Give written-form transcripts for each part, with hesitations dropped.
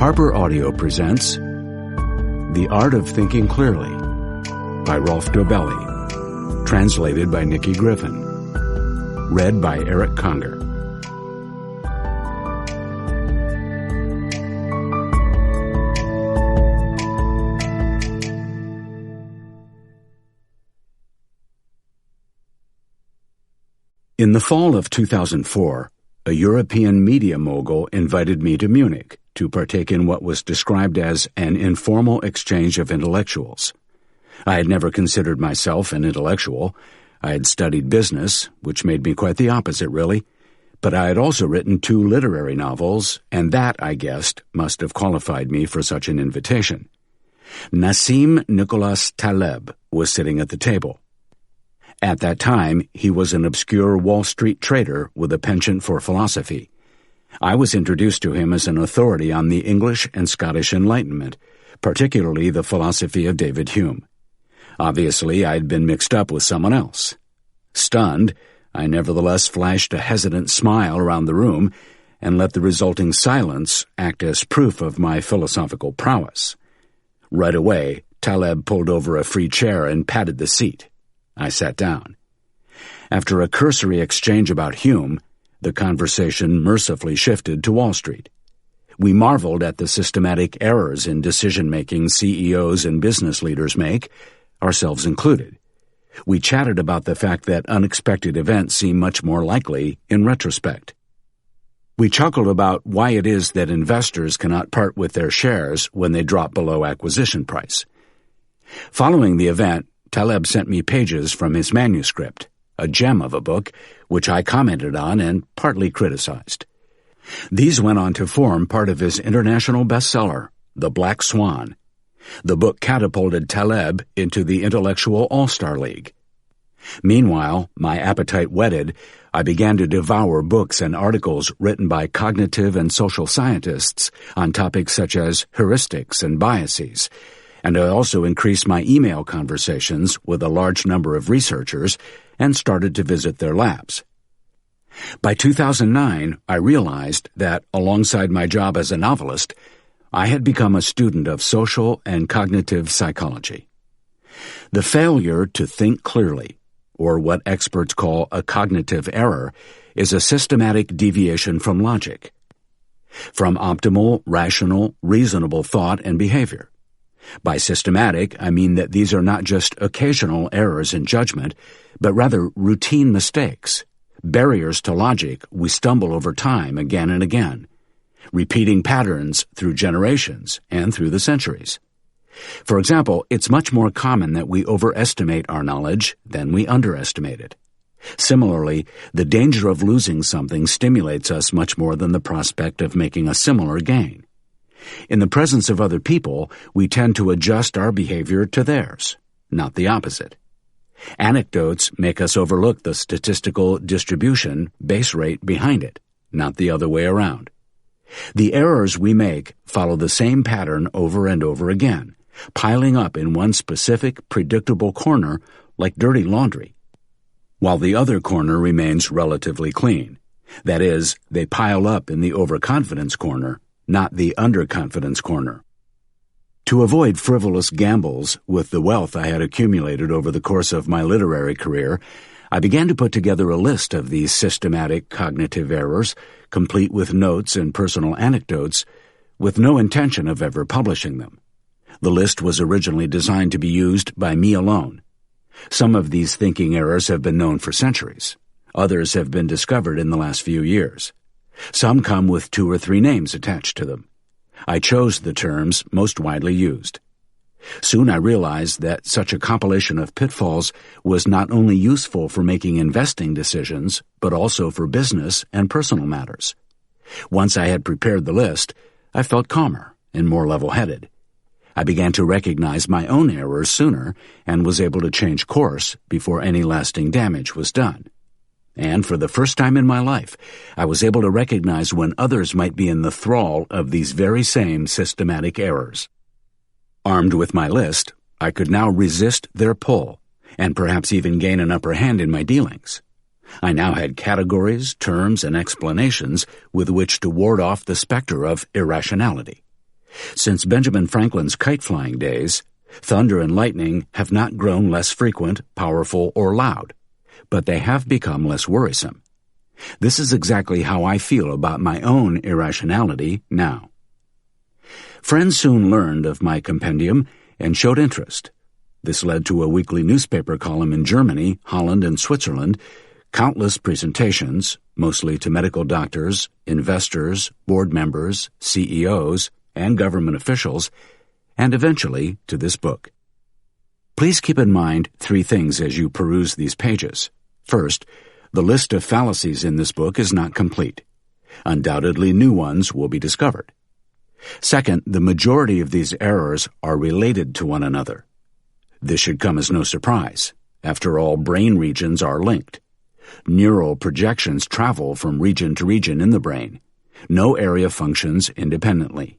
Harper Audio presents The Art of Thinking Clearly by Rolf Dobelli, translated by Nikki Griffin, read by Eric Conger. In the fall of 2004, a European media mogul invited me to Munich to partake in what was described as an informal exchange of intellectuals. I had never considered myself an intellectual. I had studied business, which made me quite the opposite, really. But I had also written 2 literary novels, and that, I guessed, must have qualified me for such an invitation. Nassim Nicholas Taleb was sitting at the table. At that time, he was an obscure Wall Street trader with a penchant for philosophy. I was introduced to him as an authority on the English and Scottish Enlightenment, particularly the philosophy of David Hume. Obviously, I had been mixed up with someone else. Stunned, I nevertheless flashed a hesitant smile around the room and let the resulting silence act as proof of my philosophical prowess. Right away, Taleb pulled over a free chair and patted the seat. I sat down. After a cursory exchange about Hume, the conversation mercifully shifted to Wall Street. We marveled at the systematic errors in decision-making CEOs and business leaders make, ourselves included. We chatted about the fact that unexpected events seem much more likely in retrospect. We chuckled about why it is that investors cannot part with their shares when they drop below acquisition price. Following the event, Taleb sent me pages from his manuscript, a gem of a book, which I commented on and partly criticized. These went on to form part of his international bestseller, The Black Swan. The book catapulted Taleb into the intellectual all-star league. Meanwhile, my appetite whetted, I began to devour books and articles written by cognitive and social scientists on topics such as heuristics and biases, and I also increased my email conversations with a large number of researchers and started to visit their labs. By 2009, I realized that, alongside my job as a novelist, I had become a student of social and cognitive psychology. The failure to think clearly, or what experts call a cognitive error, is a systematic deviation from logic, from optimal, rational, reasonable thought and behavior. By systematic, I mean that these are not just occasional errors in judgment, but rather routine mistakes, barriers to logic we stumble over time again and again, repeating patterns through generations and through the centuries. For example, it's much more common that we overestimate our knowledge than we underestimate it. Similarly, the danger of losing something stimulates us much more than the prospect of making a similar gain. In the presence of other people, we tend to adjust our behavior to theirs, not the opposite. Anecdotes make us overlook the statistical distribution base rate behind it, not the other way around. The errors we make follow the same pattern over and over again, piling up in one specific, predictable corner like dirty laundry, while the other corner remains relatively clean. That is, they pile up in the overconfidence corner, not the underconfidence corner. To avoid frivolous gambles with the wealth I had accumulated over the course of my literary career, I began to put together a list of these systematic cognitive errors, complete with notes and personal anecdotes, with no intention of ever publishing them. The list was originally designed to be used by me alone. Some of these thinking errors have been known for centuries. Others have been discovered in the last few years. Some come with 2 or 3 names attached to them. I chose the terms most widely used. Soon I realized that such a compilation of pitfalls was not only useful for making investing decisions, but also for business and personal matters. Once I had prepared the list, I felt calmer and more level-headed. I began to recognize my own errors sooner and was able to change course before any lasting damage was done. And for the first time in my life, I was able to recognize when others might be in the thrall of these very same systematic errors. Armed with my list, I could now resist their pull, and perhaps even gain an upper hand in my dealings. I now had categories, terms, and explanations with which to ward off the specter of irrationality. Since Benjamin Franklin's kite-flying days, thunder and lightning have not grown less frequent, powerful, or loud, but they have become less worrisome. This is exactly how I feel about my own irrationality now. Friends soon learned of my compendium and showed interest. This led to a weekly newspaper column in Germany, Holland, and Switzerland, countless presentations, mostly to medical doctors, investors, board members, CEOs, and government officials, and eventually to this book. Please keep in mind 3 things as you peruse these pages. First, the list of fallacies in this book is not complete. Undoubtedly, new ones will be discovered. Second, the majority of these errors are related to one another. This should come as no surprise. After all, brain regions are linked. Neural projections travel from region to region in the brain. No area functions independently.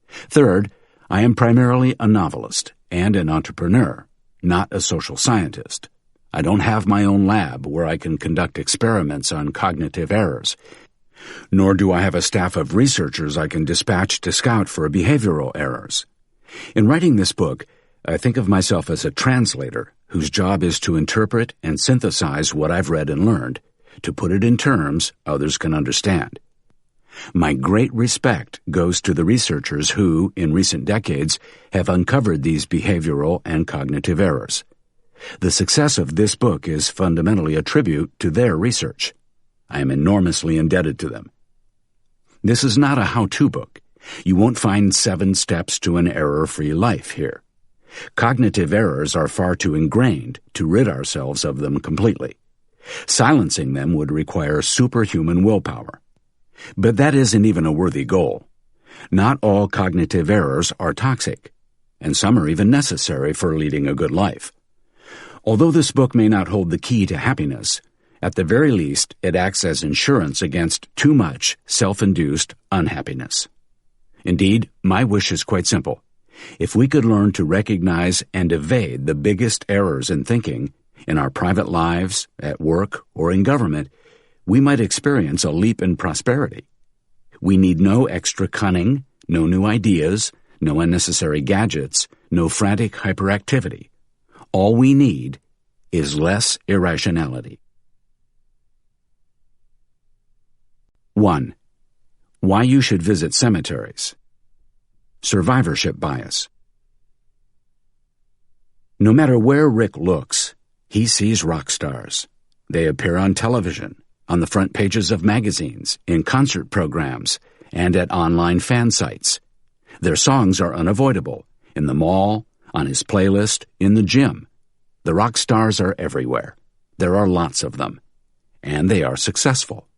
Third, I am primarily a novelist and an entrepreneur, not a social scientist. I don't have my own lab where I can conduct experiments on cognitive errors, nor do I have a staff of researchers I can dispatch to scout for behavioral errors. In writing this book, I think of myself as a translator whose job is to interpret and synthesize what I've read and learned, to put it in terms others can understand. My great respect goes to the researchers who, in recent decades, have uncovered these behavioral and cognitive errors. The success of this book is fundamentally a tribute to their research. I am enormously indebted to them. This is not a how-to book. You won't find 7 steps to an error-free life here. Cognitive errors are far too ingrained to rid ourselves of them completely. Silencing them would require superhuman willpower. But that isn't even a worthy goal. Not all cognitive errors are toxic, and some are even necessary for leading a good life. Although this book may not hold the key to happiness, at the very least it acts as insurance against too much self-induced unhappiness. Indeed, my wish is quite simple. If we could learn to recognize and evade the biggest errors in thinking, in our private lives, at work, or in government, we might experience a leap in prosperity. We need no extra cunning, no new ideas, no unnecessary gadgets, no frantic hyperactivity. All we need is less irrationality. 1. Why you should visit cemeteries. Survivorship bias. No matter where Rick looks, he sees rock stars. They appear on television, on the front pages of magazines, in concert programs, and at online fan sites. Their songs are unavoidable, in the mall, on his playlist, in the gym. The rock stars are everywhere. There are lots of them. And they are successful.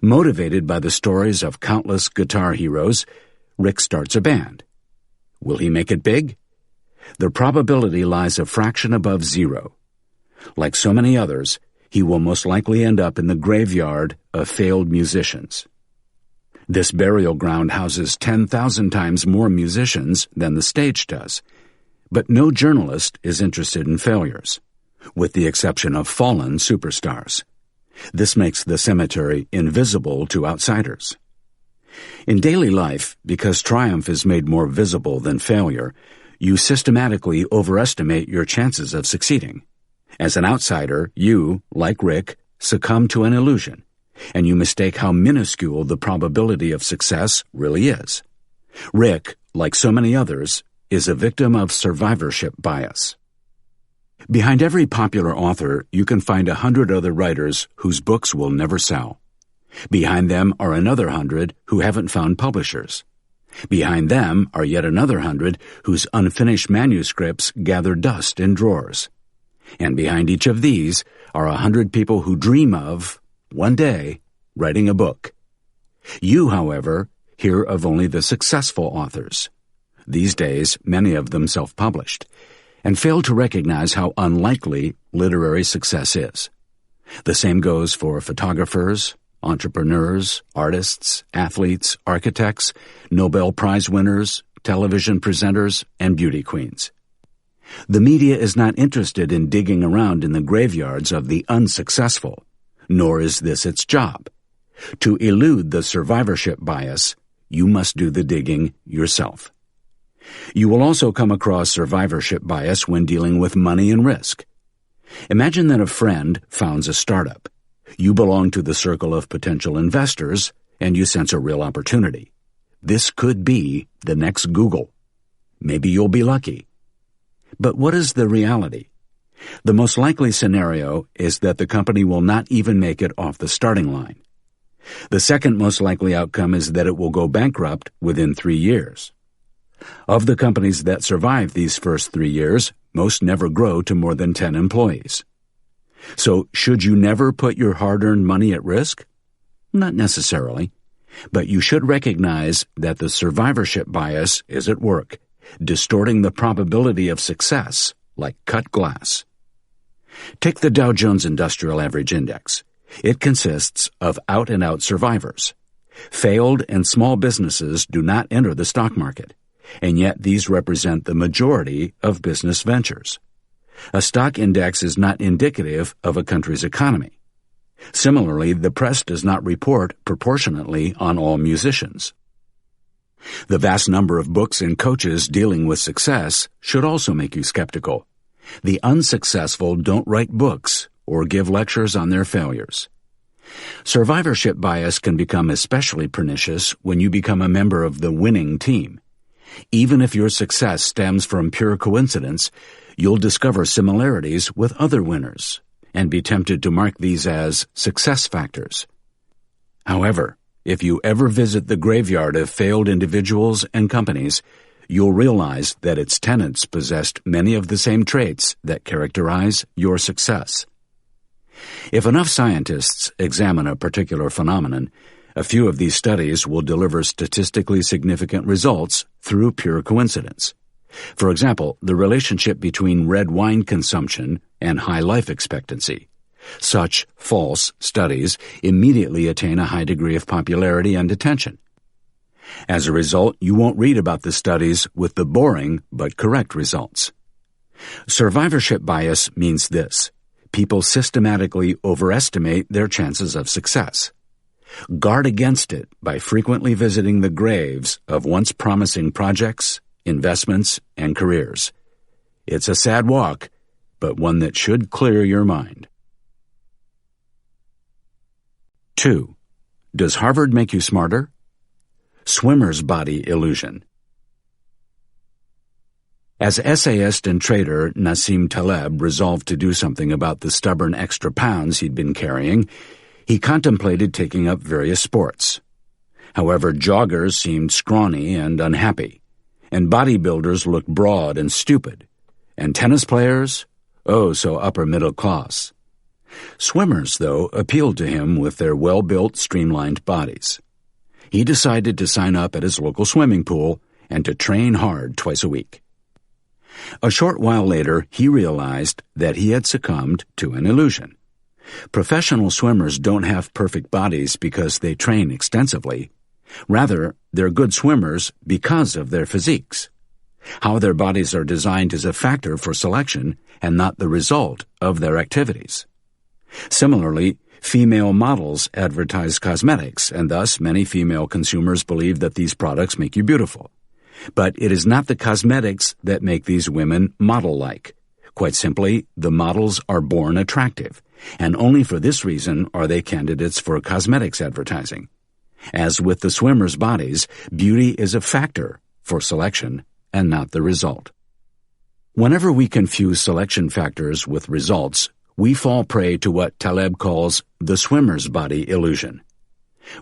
Motivated by the stories of countless guitar heroes, Rick starts a band. Will he make it big? The probability lies a fraction above 0. Like so many others, he will most likely end up in the graveyard of failed musicians. This burial ground houses 10,000 times more musicians than the stage does, but no journalist is interested in failures, with the exception of fallen superstars. This makes the cemetery invisible to outsiders. In daily life, because triumph is made more visible than failure, you systematically overestimate your chances of succeeding. As an outsider, you, like Rick, succumb to an illusion, and you mistake how minuscule the probability of success really is. Rick, like so many others, is a victim of survivorship bias. Behind every popular author, you can find 100 other writers whose books will never sell. Behind them are another 100 who haven't found publishers. Behind them are yet another 100 whose unfinished manuscripts gather dust in drawers. And behind each of these are 100 people who dream of, one day, writing a book. You, however, hear of only the successful authors. These days, many of them self-published, and fail to recognize how unlikely literary success is. The same goes for photographers, entrepreneurs, artists, athletes, architects, Nobel Prize winners, television presenters, and beauty queens. The media is not interested in digging around in the graveyards of the unsuccessful, nor is this its job. To elude the survivorship bias, you must do the digging yourself. You will also come across survivorship bias when dealing with money and risk. Imagine that a friend founds a startup. You belong to the circle of potential investors, and you sense a real opportunity. This could be the next Google. Maybe you'll be lucky. But what is the reality? The most likely scenario is that the company will not even make it off the starting line. The second most likely outcome is that it will go bankrupt within 3 years. Of the companies that survive these first 3 years, most never grow to more than 10 employees. So, should you never put your hard-earned money at risk? Not necessarily, but you should recognize that the survivorship bias is at work, distorting the probability of success like cut glass. Take the Dow Jones Industrial Average Index. It consists of out-and-out survivors. Failed and small businesses do not enter the stock market, and yet these represent the majority of business ventures. A stock index is not indicative of a country's economy. Similarly, the press does not report proportionately on all musicians. The vast number of books and coaches dealing with success should also make you skeptical. The unsuccessful don't write books or give lectures on their failures. Survivorship bias can become especially pernicious when you become a member of the winning team. Even if your success stems from pure coincidence, you'll discover similarities with other winners and be tempted to mark these as success factors. However, if you ever visit the graveyard of failed individuals and companies, you'll realize that its tenants possessed many of the same traits that characterize your success. If enough scientists examine a particular phenomenon, a few of these studies will deliver statistically significant results through pure coincidence. For example, the relationship between red wine consumption and high life expectancy. Such false studies immediately attain a high degree of popularity and attention. As a result, you won't read about the studies with the boring but correct results. Survivorship bias means this: people systematically overestimate their chances of success. Guard against it by frequently visiting the graves of once promising projects, investments, and careers. It's a sad walk, but one that should clear your mind. 2. Does Harvard make you smarter? Swimmer's body illusion. As essayist and trader Nassim Taleb resolved to do something about the stubborn extra pounds he'd been carrying, he contemplated taking up various sports. However, joggers seemed scrawny and unhappy, and bodybuilders looked broad and stupid, and tennis players, oh so upper middle class. Swimmers, though, appealed to him with their well-built, streamlined bodies. He decided to sign up at his local swimming pool and to train hard twice a week. A short while later, he realized that he had succumbed to an illusion. Professional swimmers don't have perfect bodies because they train extensively. Rather, they're good swimmers because of their physiques. How their bodies are designed is a factor for selection and not the result of their activities. Similarly, female models advertise cosmetics, and thus many female consumers believe that these products make you beautiful. But it is not the cosmetics that make these women model-like. Quite simply, the models are born attractive, and only for this reason are they candidates for cosmetics advertising. As with the swimmers' bodies, beauty is a factor for selection and not the result. Whenever we confuse selection factors with results, we fall prey to what Taleb calls the swimmer's body illusion.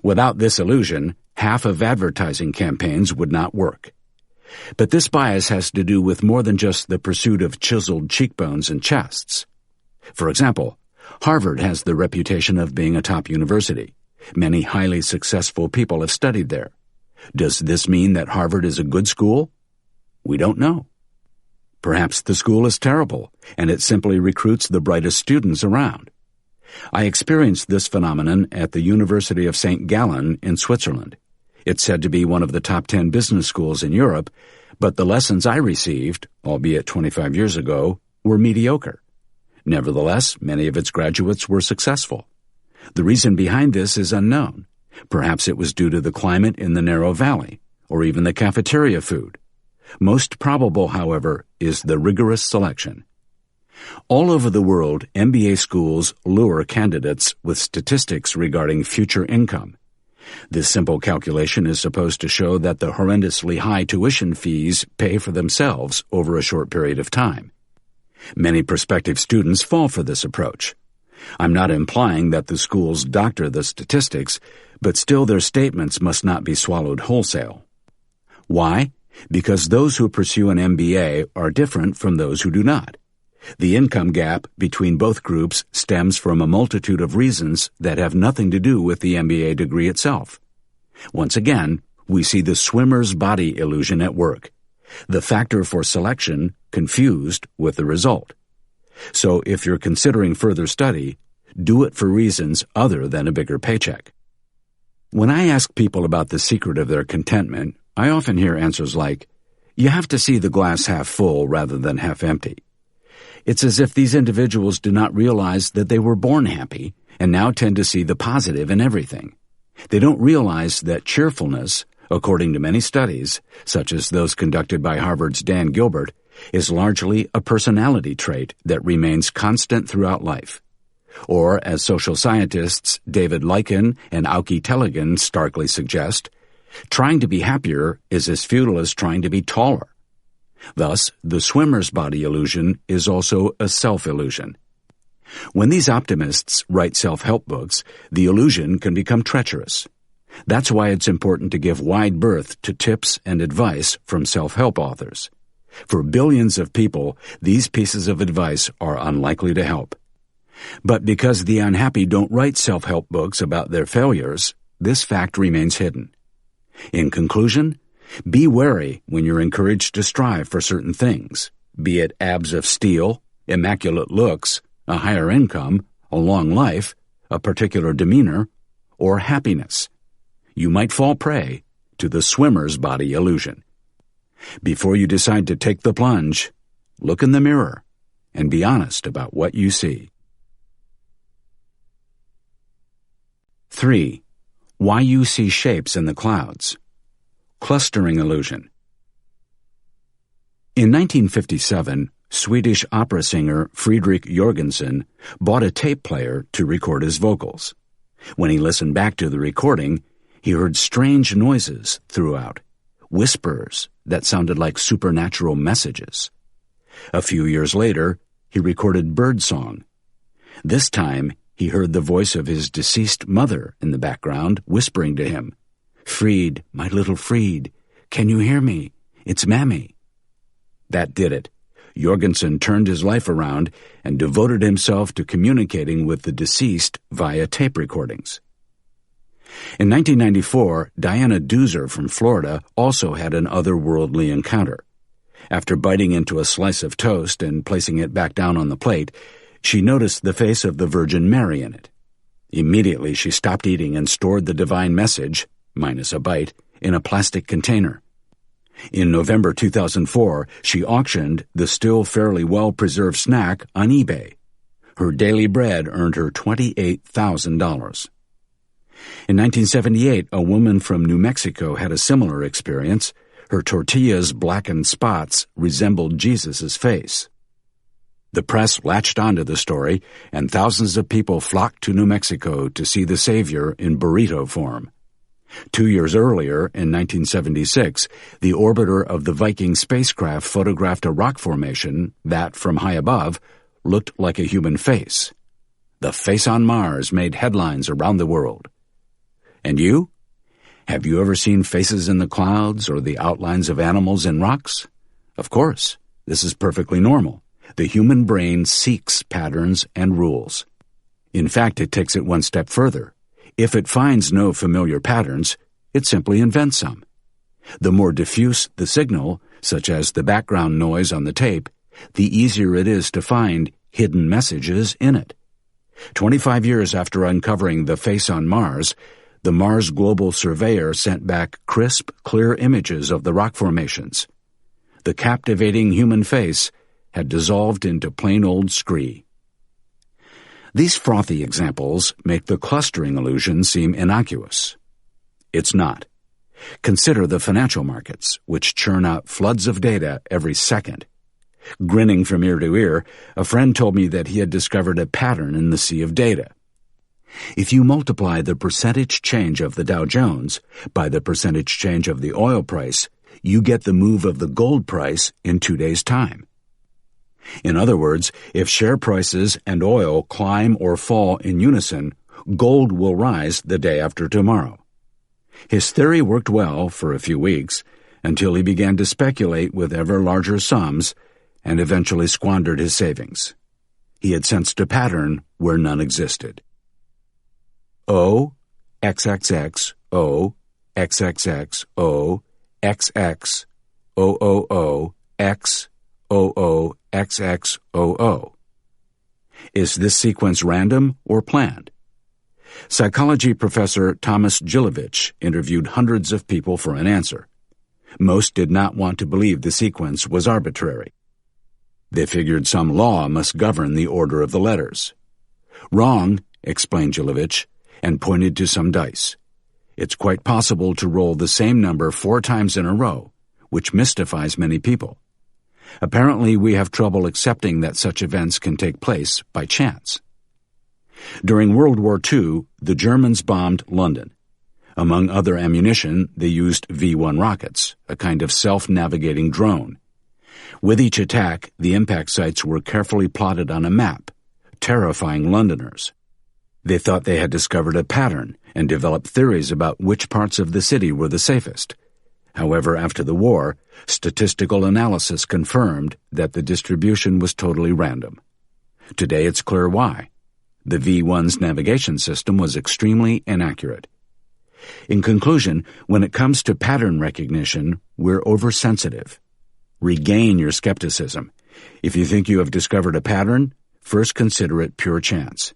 Without this illusion, half of advertising campaigns would not work. But this bias has to do with more than just the pursuit of chiseled cheekbones and chests. For example, Harvard has the reputation of being a top university. Many highly successful people have studied there. Does this mean that Harvard is a good school? We don't know. Perhaps the school is terrible, and it simply recruits the brightest students around. I experienced this phenomenon at the University of St. Gallen in Switzerland. It's said to be one of the top 10 business schools in Europe, but the lessons I received, albeit 25 years ago, were mediocre. Nevertheless, many of its graduates were successful. The reason behind this is unknown. Perhaps it was due to the climate in the narrow valley, or even the cafeteria food. Most probable, however, is the rigorous selection. All over the world, MBA schools lure candidates with statistics regarding future income. This simple calculation is supposed to show that the horrendously high tuition fees pay for themselves over a short period of time. Many prospective students fall for this approach. I'm not implying that the schools doctor the statistics, but still their statements must not be swallowed wholesale. Why? Because those who pursue an MBA are different from those who do not. The income gap between both groups stems from a multitude of reasons that have nothing to do with the MBA degree itself. Once again, we see the swimmer's body illusion at work, the factor for selection confused with the result. So if you're considering further study, do it for reasons other than a bigger paycheck. When I ask people about the secret of their contentment, I often hear answers like, "You have to see the glass half full rather than half empty." It's as if these individuals do not realize that they were born happy and now tend to see the positive in everything. They don't realize that cheerfulness, according to many studies, such as those conducted by Harvard's Dan Gilbert, is largely a personality trait that remains constant throughout life. Or, as social scientists David Lycan and Auke Tellegen starkly suggest, trying to be happier is as futile as trying to be taller. Thus, the swimmer's body illusion is also a self-illusion. When these optimists write self-help books, the illusion can become treacherous. That's why it's important to give wide berth to tips and advice from self-help authors. For billions of people, these pieces of advice are unlikely to help. But because the unhappy don't write self-help books about their failures, this fact remains hidden. In conclusion, be wary when you're encouraged to strive for certain things, be it abs of steel, immaculate looks, a higher income, a long life, a particular demeanor, or happiness. You might fall prey to the swimmer's body illusion. Before you decide to take the plunge, look in the mirror and be honest about what you see. 3. Why you see shapes in the clouds. Clustering illusion. In 1957, Swedish opera singer Fredrik Jorgensen bought a tape player to record his vocals. When he listened back to the recording, he heard strange noises throughout, whispers that sounded like supernatural messages. A few years later, he recorded birdsong. This time, he heard the voice of his deceased mother in the background whispering to him, "Fried, my little Fried, can you hear me? It's Mammy." That did it. Jorgensen turned his life around and devoted himself to communicating with the deceased via tape recordings. In 1994, Diana Doozer from Florida also had an otherworldly encounter. After biting into a slice of toast and placing it back down on the plate, she noticed the face of the Virgin Mary in it. Immediately she stopped eating and stored the divine message, minus a bite, in a plastic container. In November 2004, she auctioned the still fairly well-preserved snack on eBay. Her daily bread earned her $28,000. In 1978, a woman from New Mexico had a similar experience. Her tortilla's blackened spots resembled Jesus' face. The press latched onto the story, and thousands of people flocked to New Mexico to see the Savior in burrito form. 2 years earlier, in 1976, the orbiter of the Viking spacecraft photographed a rock formation that, from high above, looked like a human face. The face on Mars made headlines around the world. And you? Have you ever seen faces in the clouds or the outlines of animals in rocks? Of course, this is perfectly normal. The human brain seeks patterns and rules. In fact, it takes it one step further. If it finds no familiar patterns, it simply invents some. The more diffuse the signal, such as the background noise on the tape, the easier it is to find hidden messages in it. 25 years after uncovering the face on Mars, the Mars Global Surveyor sent back crisp, clear images of the rock formations. The captivating human face had dissolved into plain old scree. These frothy examples make the clustering illusion seem innocuous. It's not. Consider the financial markets, which churn out floods of data every second. Grinning from ear to ear, a friend told me that he had discovered a pattern in the sea of data. If you multiply the percentage change of the Dow Jones by the percentage change of the oil price, you get the move of the gold price in 2 days' time. In other words, if share prices and oil climb or fall in unison, gold will rise the day after tomorrow. His theory worked well for a few weeks until he began to speculate with ever larger sums and eventually squandered his savings. He had sensed a pattern where none existed. O, XXX, O, XXX, O, XX, OOO, X, OO, XXOO. Is this sequence random or planned? Psychology professor Thomas Gilovich interviewed hundreds of people for an answer. Most did not want to believe the sequence was arbitrary. They figured some law must govern the order of the letters. Wrong, explained Gilovich, and pointed to some dice. It's quite possible to roll the same number 4 times in a row, which mystifies many people. Apparently, we have trouble accepting that such events can take place by chance. During World War II, the Germans bombed London. Among other ammunition, they used V-1 rockets, a kind of self-navigating drone. With each attack, the impact sites were carefully plotted on a map, terrifying Londoners. They thought they had discovered a pattern and developed theories about which parts of the city were the safest. However, after the war, statistical analysis confirmed that the distribution was totally random. Today it's clear why. The V-1's navigation system was extremely inaccurate. In conclusion, when it comes to pattern recognition, we're oversensitive. Regain your skepticism. If you think you have discovered a pattern, first consider it pure chance.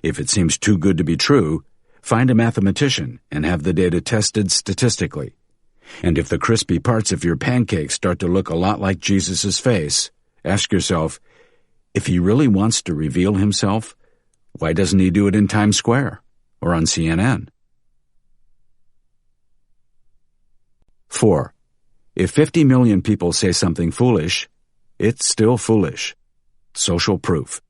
If it seems too good to be true, find a mathematician and have the data tested statistically. And if the crispy parts of your pancakes start to look a lot like Jesus' face, ask yourself, if he really wants to reveal himself, why doesn't he do it in Times Square or on CNN? 4. If 50 million people say something foolish, it's still foolish. Social proof.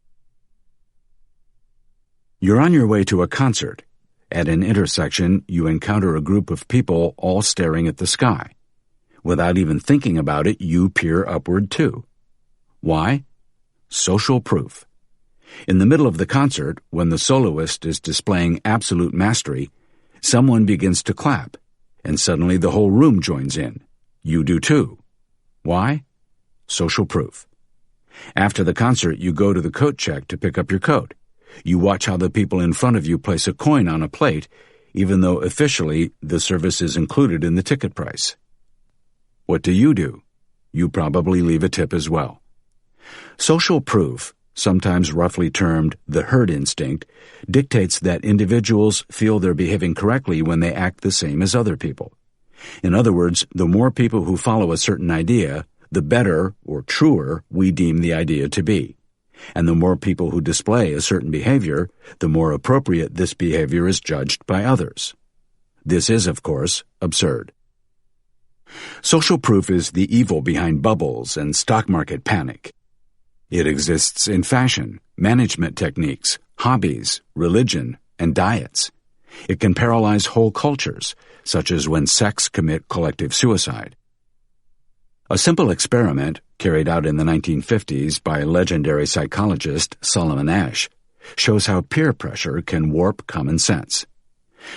You're on your way to a concert. At an intersection, you encounter a group of people all staring at the sky. Without even thinking about it, you peer upward too. Why? Social proof. In the middle of the concert, when the soloist is displaying absolute mastery, someone begins to clap, and suddenly the whole room joins in. You do too. Why? Social proof. After the concert, you go to the coat check to pick up your coat. You watch how the people in front of you place a coin on a plate, even though officially the service is included in the ticket price. What do? You probably leave a tip as well. Social proof, sometimes roughly termed the herd instinct, dictates that individuals feel they're behaving correctly when they act the same as other people. In other words, the more people who follow a certain idea, the better or truer we deem the idea to be. And the more people who display a certain behavior, the more appropriate this behavior is judged by others. This is, of course, absurd. Social proof is the evil behind bubbles and stock market panic. It exists in fashion, management techniques, hobbies, religion, and diets. It can paralyze whole cultures, such as when sects commit collective suicide. A simple experiment, carried out in the 1950s by legendary psychologist Solomon Asch, shows how peer pressure can warp common sense.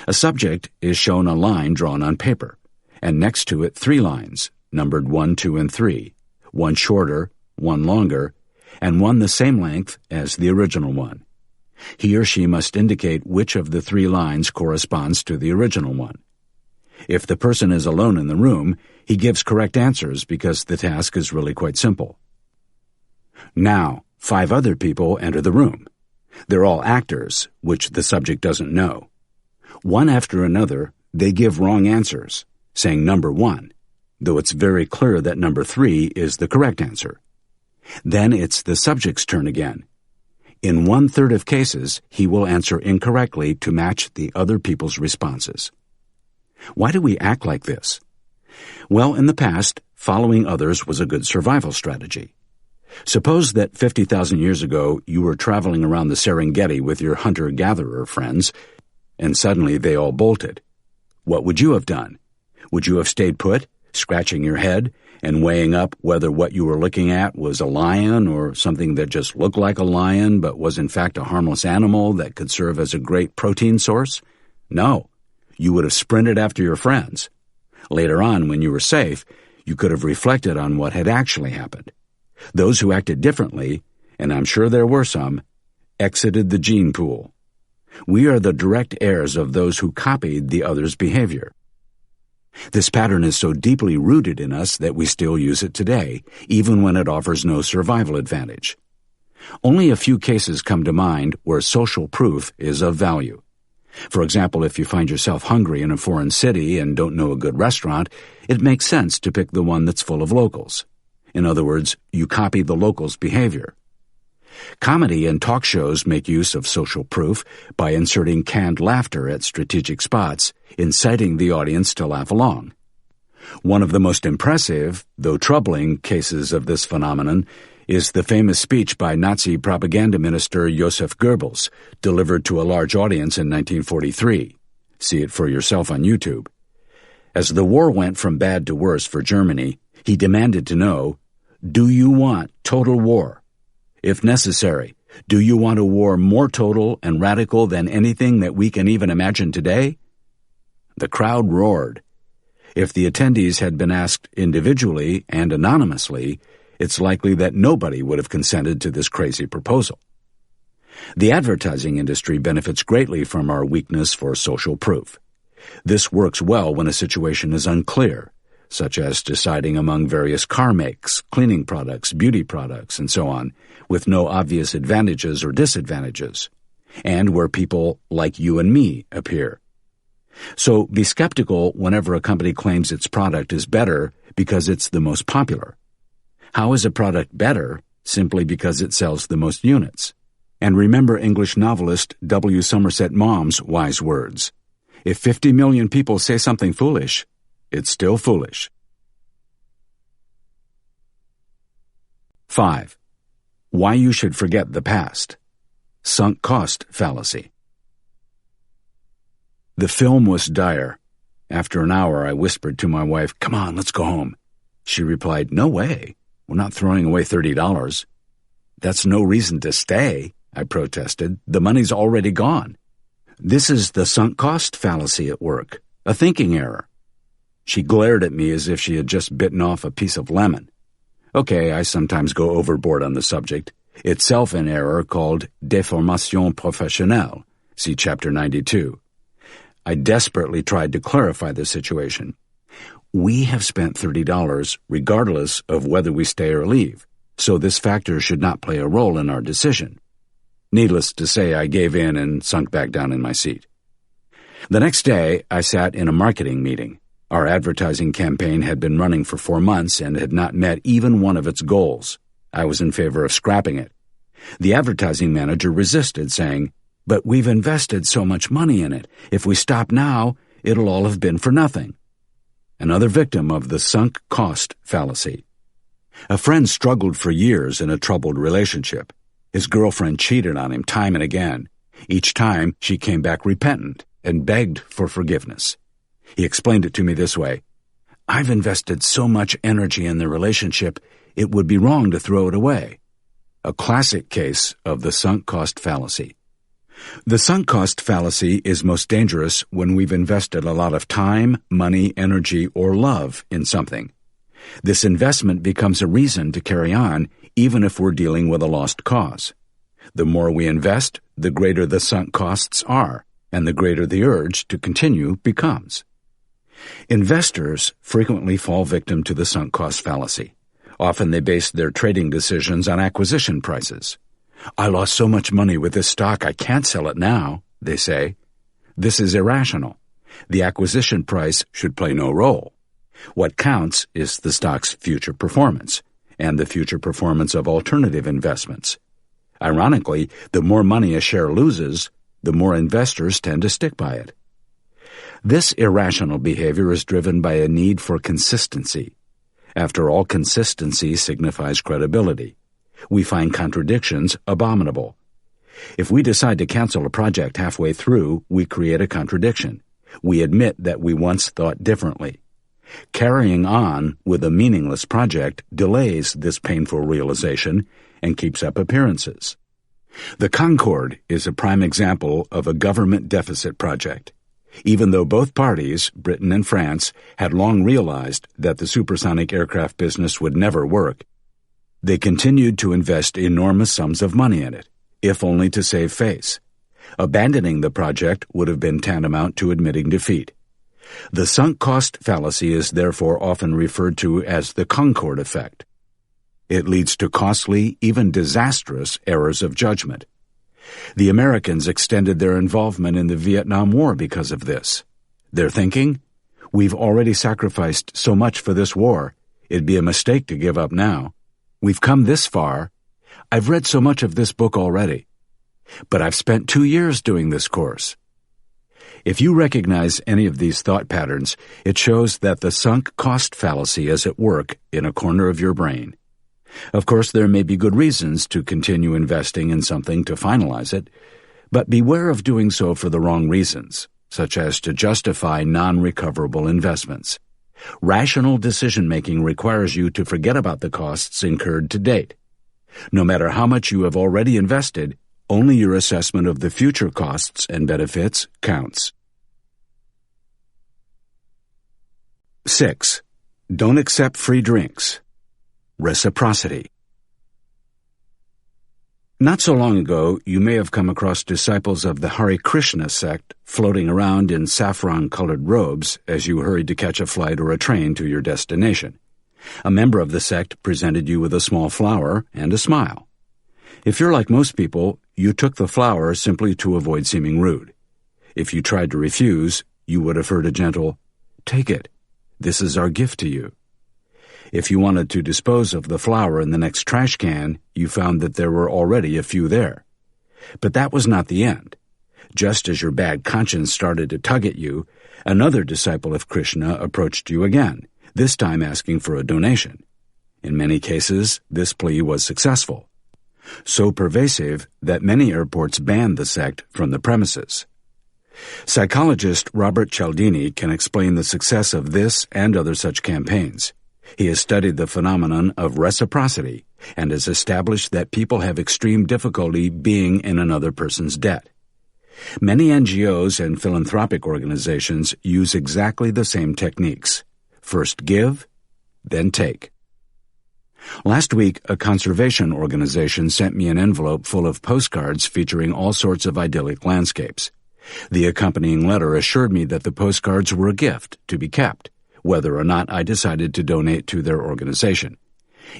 A subject is shown a line drawn on paper, and next to it 3 lines, numbered 1, 2, and 3, one shorter, one longer, and one the same length as the original one. He or she must indicate which of the 3 lines corresponds to the original one. If the person is alone in the room, he gives correct answers because the task is really quite simple. Now, 5 other people enter the room. They're all actors, which the subject doesn't know. One after another, they give wrong answers, saying number 1, though it's very clear that number 3 is the correct answer. Then it's the subject's turn again. In 1/3 of cases, he will answer incorrectly to match the other people's responses. Why do we act like this? Well, in the past, following others was a good survival strategy. Suppose that 50,000 years ago you were traveling around the Serengeti with your hunter-gatherer friends, and suddenly they all bolted. What would you have done? Would you have stayed put, scratching your head, and weighing up whether what you were looking at was a lion or something that just looked like a lion but was in fact a harmless animal that could serve as a great protein source? No. You would have sprinted after your friends. Later on, when you were safe, you could have reflected on what had actually happened. Those who acted differently, and I'm sure there were some, exited the gene pool. We are the direct heirs of those who copied the other's behavior. This pattern is so deeply rooted in us that we still use it today, even when it offers no survival advantage. Only a few cases come to mind where social proof is of value. For example, if you find yourself hungry in a foreign city and don't know a good restaurant, it makes sense to pick the one that's full of locals. In other words, you copy the locals' behavior. Comedy and talk shows make use of social proof by inserting canned laughter at strategic spots, inciting the audience to laugh along. One of the most impressive, though troubling, cases of this phenomenon is the famous speech by Nazi propaganda minister Joseph Goebbels, delivered to a large audience in 1943. See it for yourself on YouTube. As the war went from bad to worse for Germany, he demanded to know, "Do you want total war? If necessary, do you want a war more total and radical than anything that we can even imagine today?" The crowd roared. If the attendees had been asked individually and anonymously, it's likely that nobody would have consented to this crazy proposal. The advertising industry benefits greatly from our weakness for social proof. This works well when a situation is unclear, such as deciding among various car makes, cleaning products, beauty products, and so on, with no obvious advantages or disadvantages, and where people like you and me appear. So be skeptical whenever a company claims its product is better because it's the most popular. How is a product better simply because it sells the most units? And remember English novelist W. Somerset Maugham's wise words, "If 50 million people say something foolish, it's still foolish." 5. Why you should forget the past. Sunk cost fallacy. The film was dire. After an hour, I whispered to my wife, "Come on, let's go home." She replied, "No way. We're not throwing away $30. "That's no reason to stay," I protested. "The money's already gone." This is the sunk cost fallacy at work, a thinking error. She glared at me as if she had just bitten off a piece of lemon. Okay, I sometimes go overboard on the subject, itself an error called déformation professionnelle. See Chapter 92. I desperately tried to clarify the situation. We have spent $30 regardless of whether we stay or leave, so this factor should not play a role in our decision. Needless to say, I gave in and sunk back down in my seat. The next day, I sat in a marketing meeting. Our advertising campaign had been running for 4 months and had not met even one of its goals. I was in favor of scrapping it. The advertising manager resisted, saying, "But we've invested so much money in it. If we stop now, it'll all have been for nothing." Another victim of the sunk cost fallacy. A friend struggled for years in a troubled relationship. His girlfriend cheated on him time and again. Each time, she came back repentant and begged for forgiveness. He explained it to me this way, "I've invested so much energy in the relationship, it would be wrong to throw it away." A classic case of the sunk cost fallacy. The sunk cost fallacy is most dangerous when we've invested a lot of time, money, energy, or love in something. This investment becomes a reason to carry on, even if we're dealing with a lost cause. The more we invest, the greater the sunk costs are, and the greater the urge to continue becomes. Investors frequently fall victim to the sunk cost fallacy. Often they base their trading decisions on acquisition prices. "I lost so much money with this stock, I can't sell it now," they say. This is irrational. The acquisition price should play no role. What counts is the stock's future performance, and the future performance of alternative investments. Ironically, the more money a share loses, the more investors tend to stick by it. This irrational behavior is driven by a need for consistency. After all, consistency signifies credibility. We find contradictions abominable. If we decide to cancel a project halfway through, we create a contradiction. We admit that we once thought differently. Carrying on with a meaningless project delays this painful realization and keeps up appearances. The Concorde is a prime example of a government deficit project. Even though both parties, Britain and France, had long realized that the supersonic aircraft business would never work, they continued to invest enormous sums of money in it, if only to save face. Abandoning the project would have been tantamount to admitting defeat. The sunk cost fallacy is therefore often referred to as the Concorde effect. It leads to costly, even disastrous, errors of judgment. The Americans extended their involvement in the Vietnam War because of this. Their thinking? We've already sacrificed so much for this war. It'd be a mistake to give up now. We've come this far. I've read so much of this book already. But I've spent 2 years doing this course. If you recognize any of these thought patterns, it shows that the sunk cost fallacy is at work in a corner of your brain. Of course, there may be good reasons to continue investing in something to finalize it, but beware of doing so for the wrong reasons, such as to justify non-recoverable investments. Rational decision-making requires you to forget about the costs incurred to date. No matter how much you have already invested, only your assessment of the future costs and benefits counts. 6. Don't accept free drinks. Reciprocity. Not so long ago, you may have come across disciples of the Hare Krishna sect floating around in saffron-colored robes as you hurried to catch a flight or a train to your destination. A member of the sect presented you with a small flower and a smile. If you're like most people, you took the flower simply to avoid seeming rude. If you tried to refuse, you would have heard a gentle, "Take it. This is our gift to you." If you wanted to dispose of the flower in the next trash can, you found that there were already a few there. But that was not the end. Just as your bad conscience started to tug at you, another disciple of Krishna approached you again, this time asking for a donation. In many cases, this plea was successful. So pervasive that many airports banned the sect from the premises. Psychologist Robert Cialdini can explain the success of this and other such campaigns. He has studied the phenomenon of reciprocity and has established that people have extreme difficulty being in another person's debt. Many NGOs and philanthropic organizations use exactly the same techniques. First give, then take. Last week, a conservation organization sent me an envelope full of postcards featuring all sorts of idyllic landscapes. The accompanying letter assured me that the postcards were a gift to be kept, whether or not I decided to donate to their organization.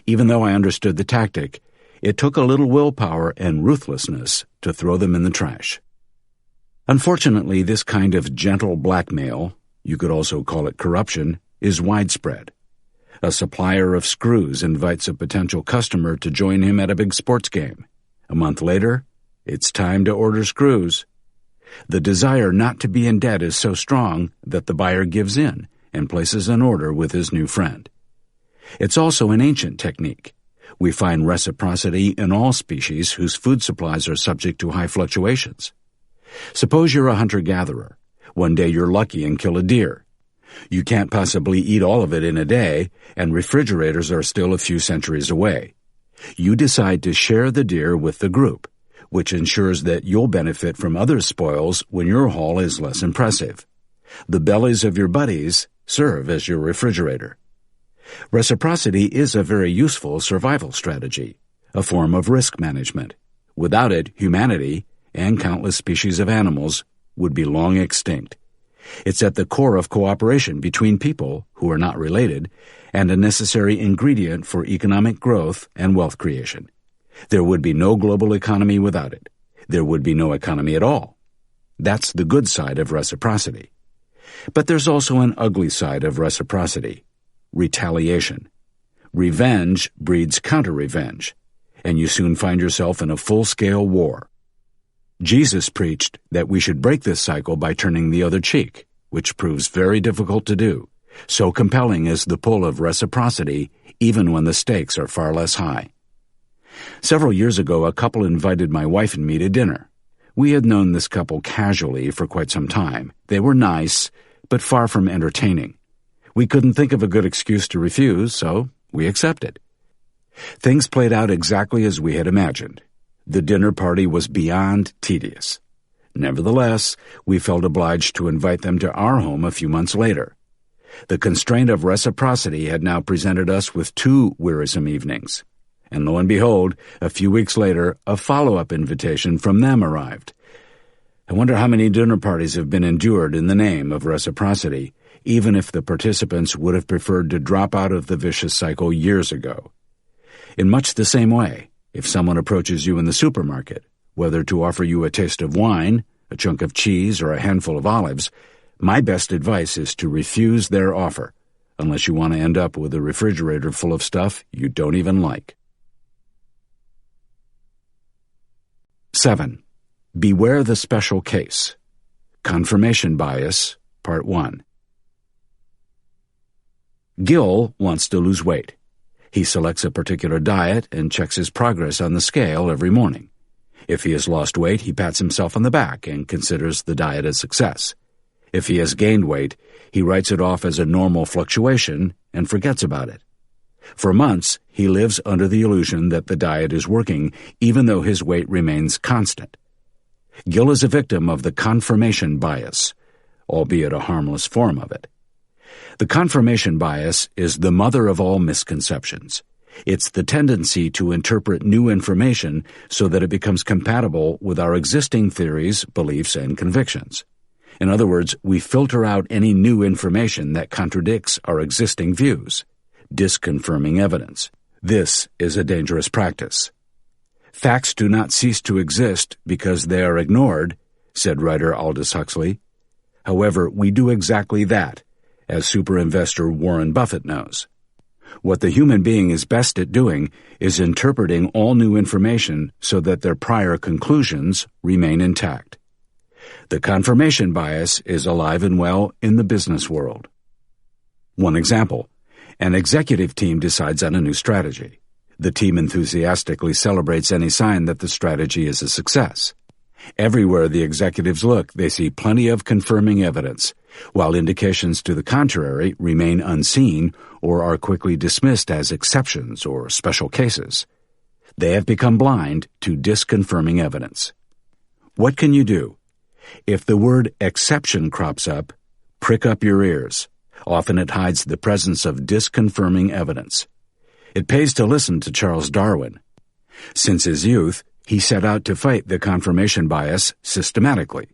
Even though I understood the tactic, it took a little willpower and ruthlessness to throw them in the trash. Unfortunately, this kind of gentle blackmail, you could also call it corruption, is widespread. A supplier of screws invites a potential customer to join him at a big sports game. A month later, it's time to order screws. The desire not to be in debt is so strong that the buyer gives in and places an order with his new friend. It's also an ancient technique. We find reciprocity in all species whose food supplies are subject to high fluctuations. Suppose you're a hunter-gatherer. One day you're lucky and kill a deer. You can't possibly eat all of it in a day, and refrigerators are still a few centuries away. You decide to share the deer with the group, which ensures that you'll benefit from other spoils when your haul is less impressive. The bellies of your buddies serve as your refrigerator. Reciprocity is a very useful survival strategy, a form of risk management. Without it, humanity, and countless species of animals, would be long extinct. It's at the core of cooperation between people who are not related, and a necessary ingredient for economic growth and wealth creation. There would be no global economy without it. There would be no economy at all. That's the good side of reciprocity. But there's also an ugly side of reciprocity: retaliation. Revenge breeds counter-revenge, and you soon find yourself in a full-scale war. Jesus preached that we should break this cycle by turning the other cheek. which proves very difficult to do. So compelling is the pull of reciprocity, even when the stakes are far less high. Several years ago, a couple invited my wife and me to dinner. We had known this couple casually for quite some time. They were nice, but far from entertaining. We couldn't think of a good excuse to refuse, so we accepted. Things played out exactly as we had imagined. The dinner party was beyond tedious. Nevertheless, we felt obliged to invite them to our home a few months later. The constraint of reciprocity had now presented us with 2 wearisome evenings. And lo and behold, a few weeks later, a follow-up invitation from them arrived. I wonder how many dinner parties have been endured in the name of reciprocity, even if the participants would have preferred to drop out of the vicious cycle years ago. In much the same way, if someone approaches you in the supermarket, whether to offer you a taste of wine, a chunk of cheese, or a handful of olives, my best advice is to refuse their offer, unless you want to end up with a refrigerator full of stuff you don't even like. 7. Beware the special case. Confirmation bias, Part 1. Gil wants to lose weight. He selects a particular diet and checks his progress on the scale every morning. If he has lost weight, he pats himself on the back and considers the diet a success. If he has gained weight, he writes it off as a normal fluctuation and forgets about it. For months, he lives under the illusion that the diet is working, even though his weight remains constant. Gil is a victim of the confirmation bias, albeit a harmless form of it. The confirmation bias is the mother of all misconceptions. It's the tendency to interpret new information so that it becomes compatible with our existing theories, beliefs, and convictions. In other words, we filter out any new information that contradicts our existing views, disconfirming evidence. This is a dangerous practice. Facts do not cease to exist because they are ignored, said writer Aldous Huxley. However, we do exactly that, as super investor Warren Buffett knows. What the human being is best at doing is interpreting all new information so that their prior conclusions remain intact. The confirmation bias is alive and well in the business world. One example: an executive team decides on a new strategy. The team enthusiastically celebrates any sign that the strategy is a success. Everywhere the executives look, they see plenty of confirming evidence, while indications to the contrary remain unseen or are quickly dismissed as exceptions or special cases. They have become blind to disconfirming evidence. What can you do? If the word exception crops up, prick up your ears. Often it hides the presence of disconfirming evidence. It pays to listen to Charles Darwin. Since his youth, he set out to fight the confirmation bias systematically.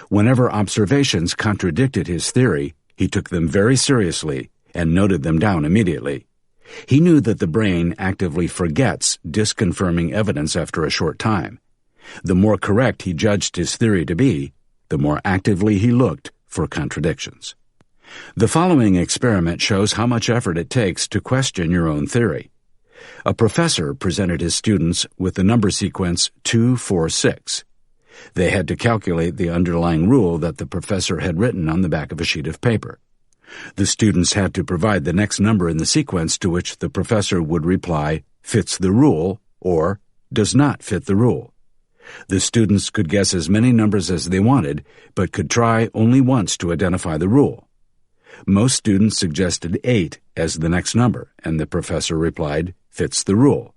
Whenever observations contradicted his theory, he took them very seriously and noted them down immediately. He knew that the brain actively forgets disconfirming evidence after a short time. The more correct he judged his theory to be, the more actively he looked for contradictions. The following experiment shows how much effort it takes to question your own theory. A professor presented his students with the number sequence 246. They had to calculate the underlying rule that the professor had written on the back of a sheet of paper. The students had to provide the next number in the sequence, to which the professor would reply, "fits the rule," or "does not fit the rule." The students could guess as many numbers as they wanted, but could try only once to identify the rule. Most students suggested 8 as the next number, and the professor replied, "fits the rule."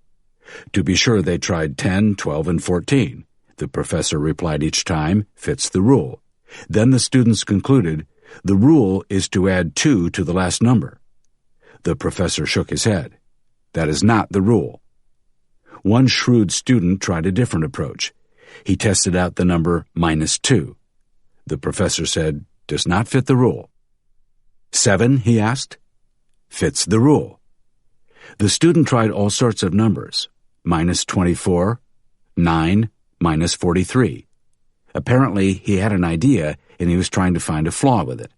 To be sure, they tried 10, 12, and 14. The professor replied each time, "fits the rule." Then the students concluded, "The rule is to add 2 to the last number." The professor shook his head. "That is not the rule." One shrewd student tried a different approach. He tested out the number -2. The professor said, "does not fit the rule." 7, he asked. "Fits the rule." The student tried all sorts of numbers, -24, 9, -43. Apparently, he had an idea, and he was trying to find a flaw with it.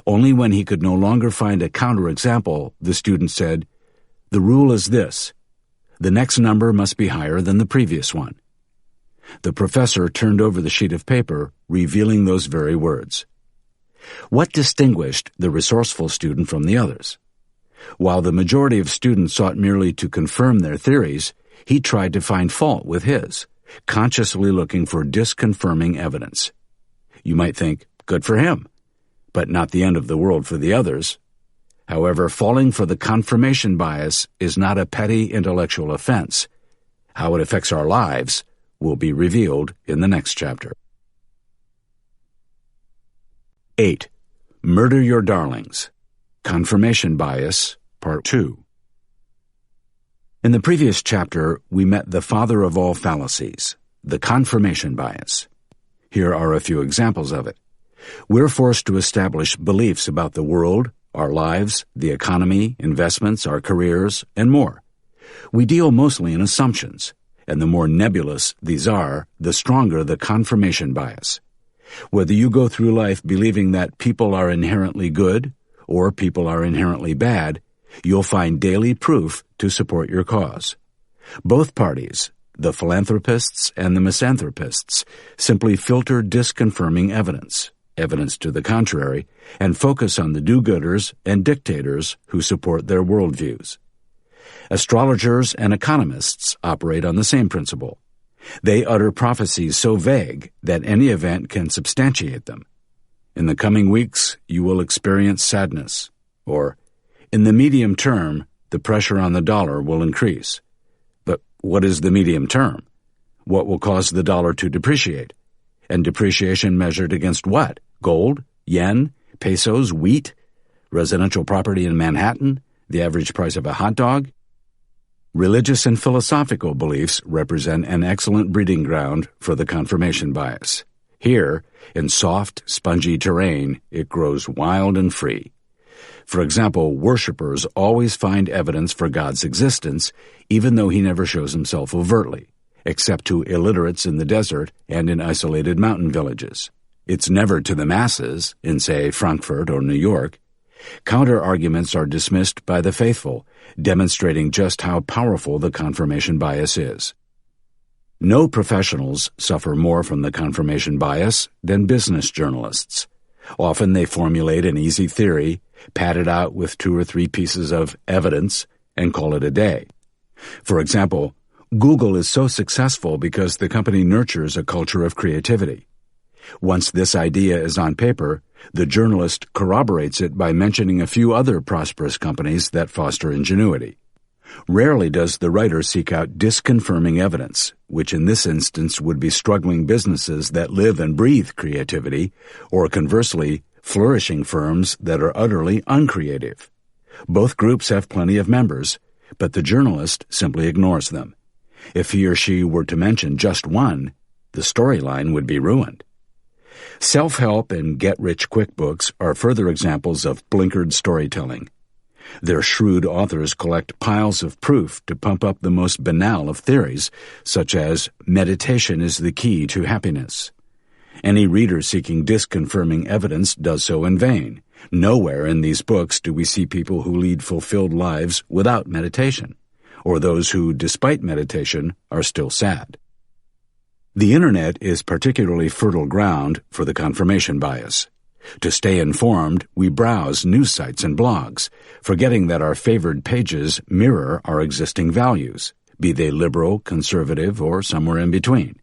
Only when he could no longer find a counterexample, the student said, "The rule is this: the next number must be higher than the previous one." The professor turned over the sheet of paper, revealing those very words. What distinguished the resourceful student from the others? While the majority of students sought merely to confirm their theories, he tried to find fault with his, consciously looking for disconfirming evidence. You might think, good for him, but not the end of the world for the others. However, falling for the confirmation bias is not a petty intellectual offense. How it affects our lives will be revealed in the next chapter. 8. Murder Your Darlings. Confirmation Bias, Part 2. In the previous chapter, we met the father of all fallacies, the confirmation bias. Here are a few examples of it. We're forced to establish beliefs about the world, our lives, the economy, investments, our careers, and more. We deal mostly in assumptions, and the more nebulous these are, the stronger the confirmation bias. Whether you go through life believing that people are inherently good or people are inherently bad, you'll find daily proof to support your cause. Both parties, the philanthropists and the misanthropists, simply filter disconfirming evidence to the contrary, and focus on the do-gooders and dictators who support their worldviews. Astrologers and economists operate on the same principle. They utter prophecies so vague that any event can substantiate them. In the coming weeks, you will experience sadness, or, in the medium term, the pressure on the dollar will increase. But what is the medium term? What will cause the dollar to depreciate? And depreciation measured against what? Gold? Yen? Pesos? Wheat? Residential property in Manhattan? The average price of a hot dog? Religious and philosophical beliefs represent an excellent breeding ground for the confirmation bias. Here, in soft, spongy terrain, it grows wild and free. For example, worshippers always find evidence for God's existence, even though he never shows himself overtly, except to illiterates in the desert and in isolated mountain villages. It's never to the masses, in, say, Frankfurt or New York. Counter-arguments are dismissed by the faithful, demonstrating just how powerful the confirmation bias is. No professionals suffer more from the confirmation bias than business journalists. Often they formulate an easy theory, pad it out with 2 or 3 pieces of evidence, and call it a day. For example, Google is so successful because the company nurtures a culture of creativity. Once this idea is on paper, the journalist corroborates it by mentioning a few other prosperous companies that foster ingenuity. Rarely does the writer seek out disconfirming evidence, which in this instance would be struggling businesses that live and breathe creativity, or conversely, flourishing firms that are utterly uncreative. Both groups have plenty of members, but the journalist simply ignores them. If he or she were to mention just one, the storyline would be ruined. Self-help and get-rich-quick books are further examples of blinkered storytelling. Their shrewd authors collect piles of proof to pump up the most banal of theories, such as meditation is the key to happiness. Any reader seeking disconfirming evidence does so in vain. Nowhere in these books do we see people who lead fulfilled lives without meditation, or those who, despite meditation, are still sad. The Internet is particularly fertile ground for the confirmation bias. To stay informed, we browse news sites and blogs, forgetting that our favored pages mirror our existing values, be they liberal, conservative, or somewhere in between.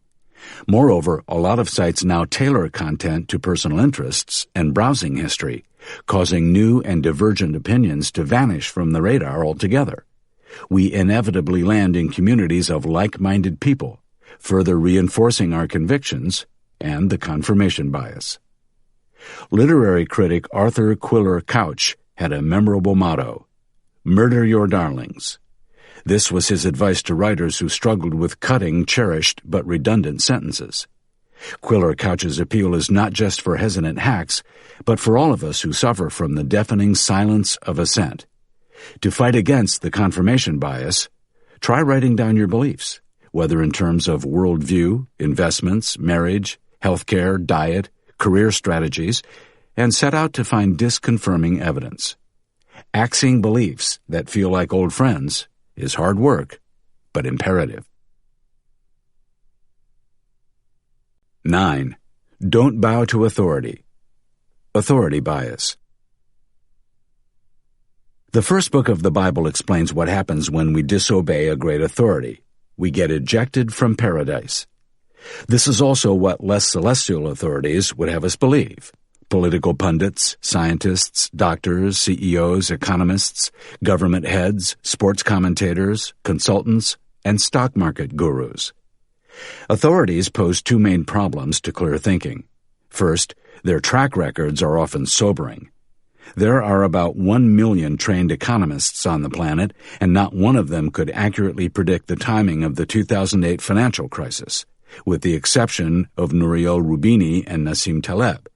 Moreover, a lot of sites now tailor content to personal interests and browsing history, causing new and divergent opinions to vanish from the radar altogether. We inevitably land in communities of like-minded people, further reinforcing our convictions and the confirmation bias. Literary critic Arthur Quiller Couch had a memorable motto, "Murder your darlings." This was his advice to writers who struggled with cutting, cherished, but redundant sentences. Quiller Couch's appeal is not just for hesitant hacks, but for all of us who suffer from the deafening silence of assent. To fight against the confirmation bias, try writing down your beliefs, whether in terms of worldview, investments, marriage, healthcare, diet, career strategies, and set out to find disconfirming evidence. Axing beliefs that feel like old friends is hard work, but imperative. 9. Don't bow to authority. Authority bias. The first book of the Bible explains what happens when we disobey a great authority. We get ejected from paradise. This is also what less celestial authorities would have us believe. Political pundits, scientists, doctors, CEOs, economists, government heads, sports commentators, consultants, and stock market gurus. Authorities pose two main problems to clear thinking. First, their track records are often sobering. There are about 1 million trained economists on the planet, and not one of them could accurately predict the timing of the 2008 financial crisis, with the exception of Nouriel Roubini and Nassim Taleb,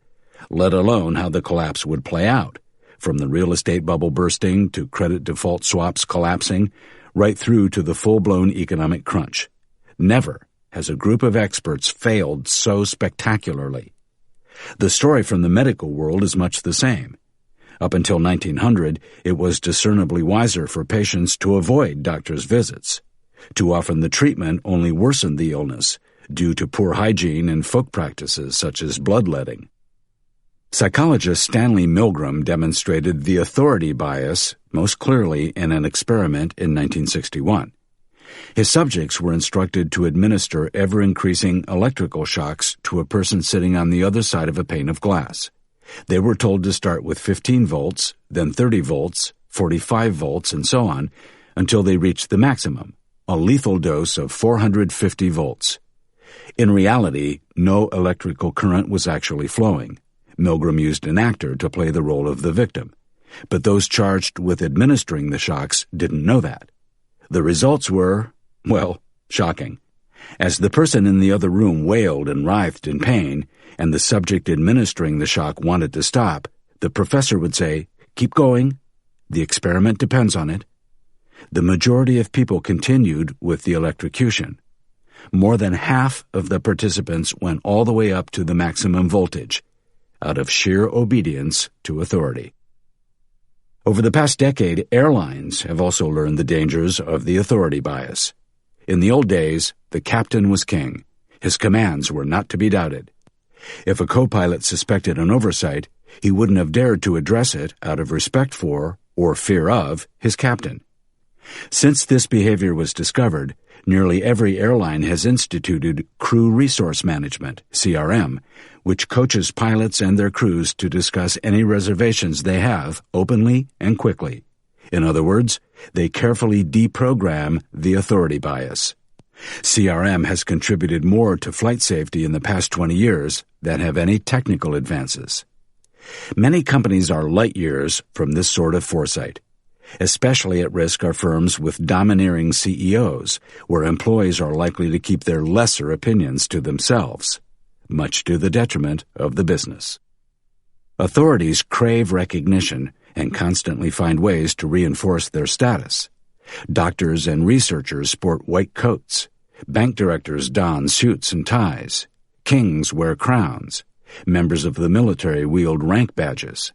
let alone how the collapse would play out, from the real estate bubble bursting to credit default swaps collapsing, right through to the full-blown economic crunch. Never has a group of experts failed so spectacularly. The story from the medical world is much the same. Up until 1900, it was discernibly wiser for patients to avoid doctors' visits. Too often the treatment only worsened the illness due to poor hygiene and folk practices such as bloodletting. Psychologist Stanley Milgram demonstrated the authority bias most clearly in an experiment in 1961. His subjects were instructed to administer ever-increasing electrical shocks to a person sitting on the other side of a pane of glass. They were told to start with 15 volts, then 30 volts, 45 volts, and so on, until they reached the maximum, a lethal dose of 450 volts. In reality, no electrical current was actually flowing. Milgram used an actor to play the role of the victim, but those charged with administering the shocks didn't know that. The results were, well, shocking. As the person in the other room wailed and writhed in pain, and the subject administering the shock wanted to stop, the professor would say, "Keep going. The experiment depends on it." The majority of people continued with the electrocution. More than half of the participants went all the way up to the maximum voltage, out of sheer obedience to authority. Over the past decade, airlines have also learned the dangers of the authority bias. In the old days, the captain was king. His commands were not to be doubted. If a co-pilot suspected an oversight, he wouldn't have dared to address it out of respect for, or fear of, his captain. Since this behavior was discovered, nearly every airline has instituted Crew Resource Management, CRM, which coaches pilots and their crews to discuss any reservations they have openly and quickly. In other words, they carefully deprogram the authority bias. CRM has contributed more to flight safety in the past 20 years than have any technical advances. Many companies are light years from this sort of foresight. Especially at risk are firms with domineering CEOs, where employees are likely to keep their lesser opinions to themselves, much to the detriment of the business. Authorities crave recognition and constantly find ways to reinforce their status. Doctors and researchers sport white coats. Bank directors don suits and ties. Kings wear crowns. Members of the military wield rank badges.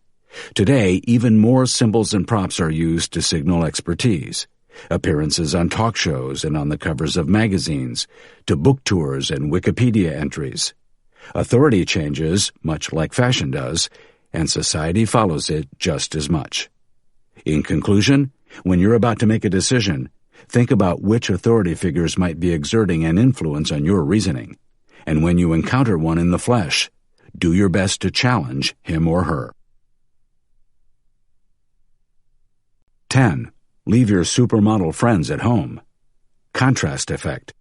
Today, even more symbols and props are used to signal expertise. Appearances on talk shows and on the covers of magazines, to book tours and Wikipedia entries. Authority changes, much like fashion does, and society follows it just as much. In conclusion, when you're about to make a decision, think about which authority figures might be exerting an influence on your reasoning. And when you encounter one in the flesh, do your best to challenge him or her. 10. Leave your supermodel friends at home. Contrast effect.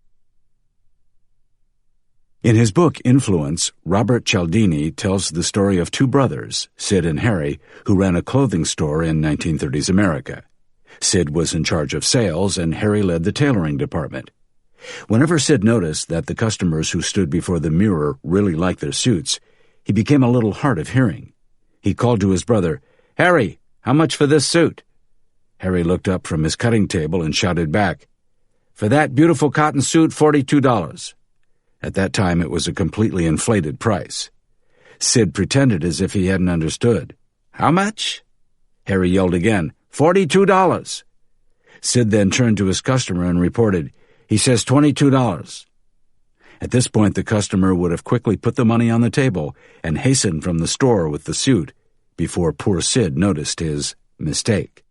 In his book Influence, Robert Cialdini tells the story of two brothers, Sid and Harry, who ran a clothing store in 1930s America. Sid was in charge of sales and Harry led the tailoring department. Whenever Sid noticed that the customers who stood before the mirror really liked their suits, he became a little hard of hearing. He called to his brother, "Harry, how much for this suit?" Harry looked up from his cutting table and shouted back, "For that beautiful cotton suit, $42. At that time, it was a completely inflated price. Sid pretended as if he hadn't understood. "How much?" Harry yelled again, $42. Sid then turned to his customer and reported, "He says $22. At this point, the customer would have quickly put the money on the table and hastened from the store with the suit before poor Sid noticed his mistake.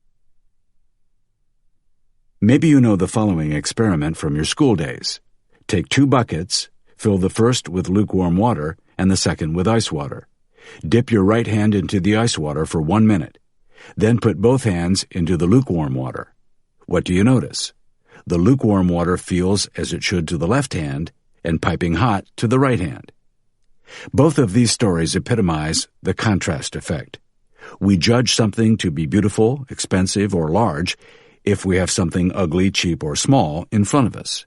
Maybe you know the following experiment from your school days. Take 2 buckets, fill the first with lukewarm water and the second with ice water. Dip your right hand into the ice water for 1 minute. Then put both hands into the lukewarm water. What do you notice? The lukewarm water feels as it should to the left hand and piping hot to the right hand. Both of these stories epitomize the contrast effect. We judge something to be beautiful, expensive, or large if we have something ugly, cheap, or small in front of us.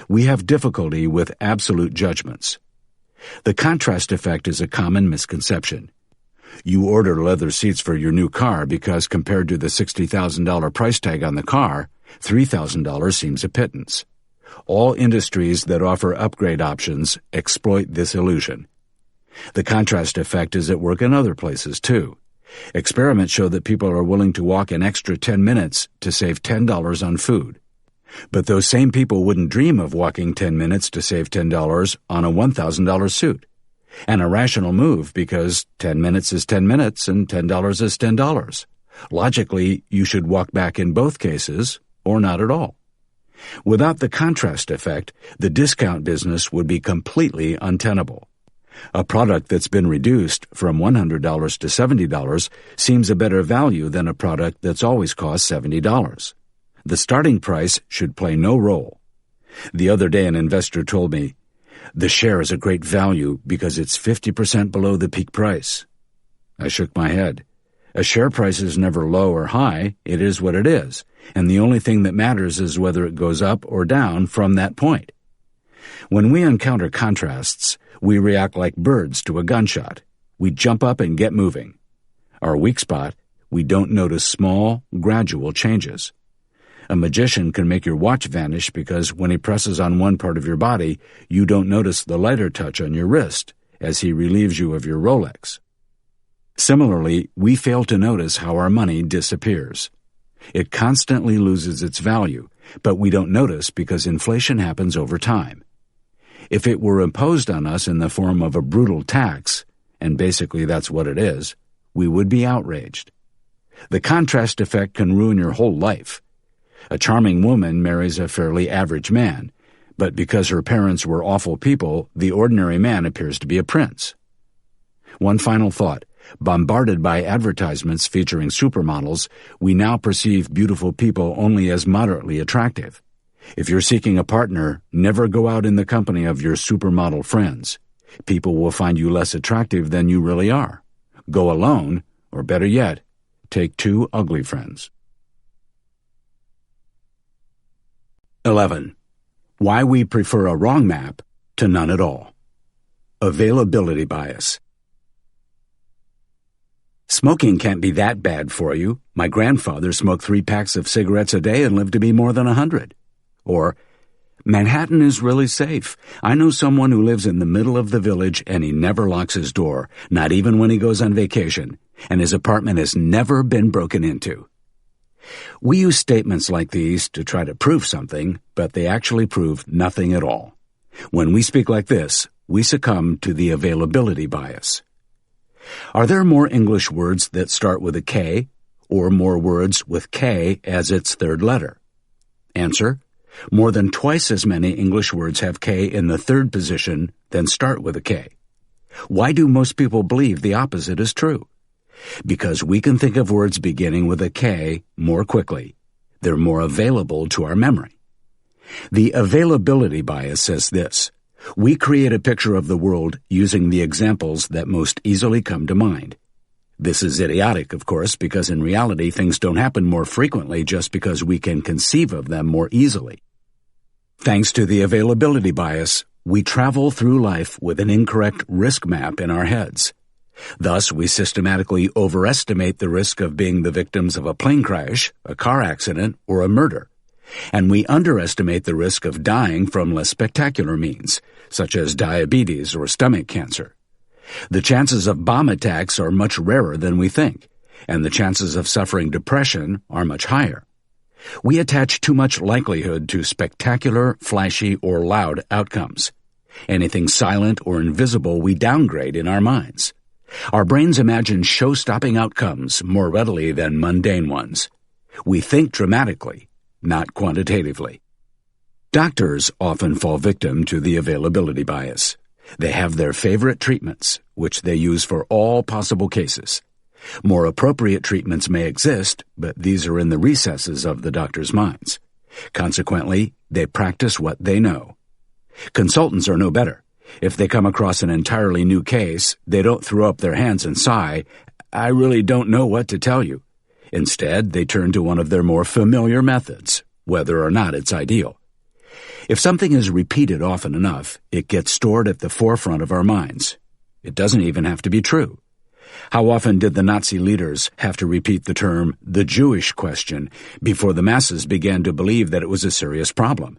We have difficulty with absolute judgments. The contrast effect is a common misconception. You order leather seats for your new car because compared to the $60,000 price tag on the car, $3,000 seems a pittance. All industries that offer upgrade options exploit this illusion. The contrast effect is at work in other places, too. Experiments show that people are willing to walk an extra 10 minutes to save $10 on food. But those same people wouldn't dream of walking 10 minutes to save $10 on a $1,000 suit. An irrational move because 10 minutes is 10 minutes and $10 is $10. Logically, you should walk back in both cases or not at all. Without the contrast effect, the discount business would be completely untenable. A product that's been reduced from $100 to $70 seems a better value than a product that's always cost $70. The starting price should play no role. The other day an investor told me, "The share is a great value because it's 50% below the peak price." I shook my head. A share price is never low or high, it is what it is, and the only thing that matters is whether it goes up or down from that point. When we encounter contrasts, we react like birds to a gunshot. We jump up and get moving. Our weak spot, we don't notice small, gradual changes. A magician can make your watch vanish because when he presses on one part of your body, you don't notice the lighter touch on your wrist as he relieves you of your Rolex. Similarly, we fail to notice how our money disappears. It constantly loses its value, but we don't notice because inflation happens over time. If it were imposed on us in the form of a brutal tax, and basically that's what it is, we would be outraged. The contrast effect can ruin your whole life. A charming woman marries a fairly average man, but because her parents were awful people, the ordinary man appears to be a prince. One final thought. Bombarded by advertisements featuring supermodels, we now perceive beautiful people only as moderately attractive. If you're seeking a partner, never go out in the company of your supermodel friends. People will find you less attractive than you really are. Go alone, or better yet, take 2 ugly friends. 11. Why we prefer a wrong map to none at all. Availability bias. Smoking can't be that bad for you. My grandfather smoked 3 packs of cigarettes a day and lived to be more than 100. Or, Manhattan is really safe. I know someone who lives in the middle of the village and he never locks his door, not even when he goes on vacation, and his apartment has never been broken into. We use statements like these to try to prove something, but they actually prove nothing at all. When we speak like this, we succumb to the availability bias. Are there more English words that start with a K, or more words with K as its third letter? Answer: more than twice as many English words have K in the third position than start with a K. Why do most people believe the opposite is true? Because we can think of words beginning with a K more quickly. They're more available to our memory. The availability bias says this: we create a picture of the world using the examples that most easily come to mind. This is idiotic, of course, because in reality things don't happen more frequently just because we can conceive of them more easily. Thanks to the availability bias, we travel through life with an incorrect risk map in our heads. Thus, we systematically overestimate the risk of being the victims of a plane crash, a car accident, or a murder. And we underestimate the risk of dying from less spectacular means, such as diabetes or stomach cancer. The chances of bomb attacks are much rarer than we think, and the chances of suffering depression are much higher. We attach too much likelihood to spectacular, flashy, or loud outcomes. Anything silent or invisible we downgrade in our minds. Our brains imagine show-stopping outcomes more readily than mundane ones. We think dramatically, not quantitatively. Doctors often fall victim to the availability bias. They have their favorite treatments, which they use for all possible cases. More appropriate treatments may exist, but these are in the recesses of the doctor's minds. Consequently, they practice what they know. Consultants are no better. If they come across an entirely new case, they don't throw up their hands and sigh, "I really don't know what to tell you." Instead, they turn to one of their more familiar methods, whether or not it's ideal. If something is repeated often enough, it gets stored at the forefront of our minds. It doesn't even have to be true. How often did the Nazi leaders have to repeat the term, "the Jewish question," before the masses began to believe that it was a serious problem?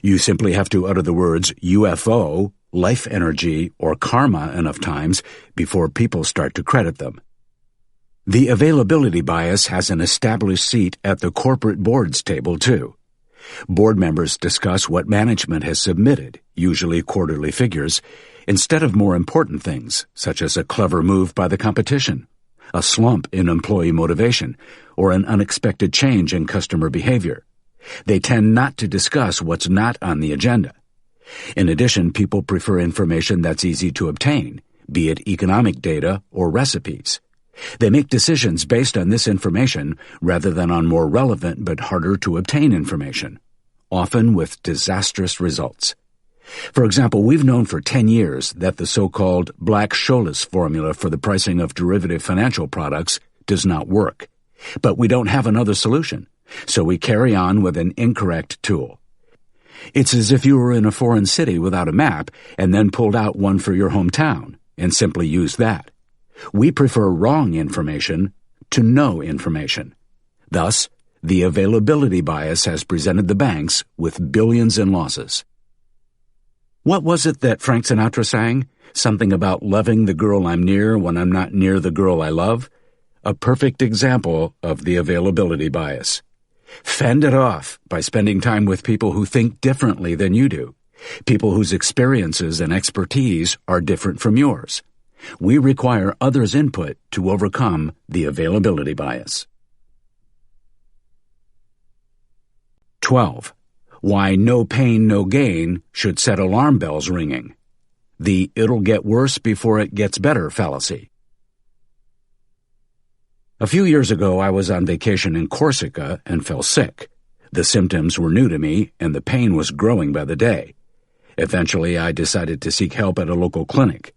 You simply have to utter the words UFO, life energy, or karma enough times before people start to credit them. The availability bias has an established seat at the corporate board's table, too. Board members discuss what management has submitted, usually quarterly figures, instead of more important things, such as a clever move by the competition, a slump in employee motivation, or an unexpected change in customer behavior. They tend not to discuss what's not on the agenda. In addition, people prefer information that's easy to obtain, be it economic data or recipes. They make decisions based on this information rather than on more relevant but harder to obtain information, often with disastrous results. For example, we've known for 10 years that the so-called Black-Scholes formula for the pricing of derivative financial products does not work. But we don't have another solution, so we carry on with an incorrect tool. It's as if you were in a foreign city without a map and then pulled out one for your hometown and simply used that. We prefer wrong information to no information. Thus, the availability bias has presented the banks with billions in losses. What was it that Frank Sinatra sang? Something about loving the girl I'm near when I'm not near the girl I love? A perfect example of the availability bias. Fend it off by spending time with people who think differently than you do, people whose experiences and expertise are different from yours. We require others' input to overcome the availability bias. 12. Why no pain, no gain should set alarm bells ringing. The "it'll get worse before it gets better" fallacy. A few years ago, I was on vacation in Corsica and fell sick. The symptoms were new to me, and the pain was growing by the day. Eventually, I decided to seek help at a local clinic.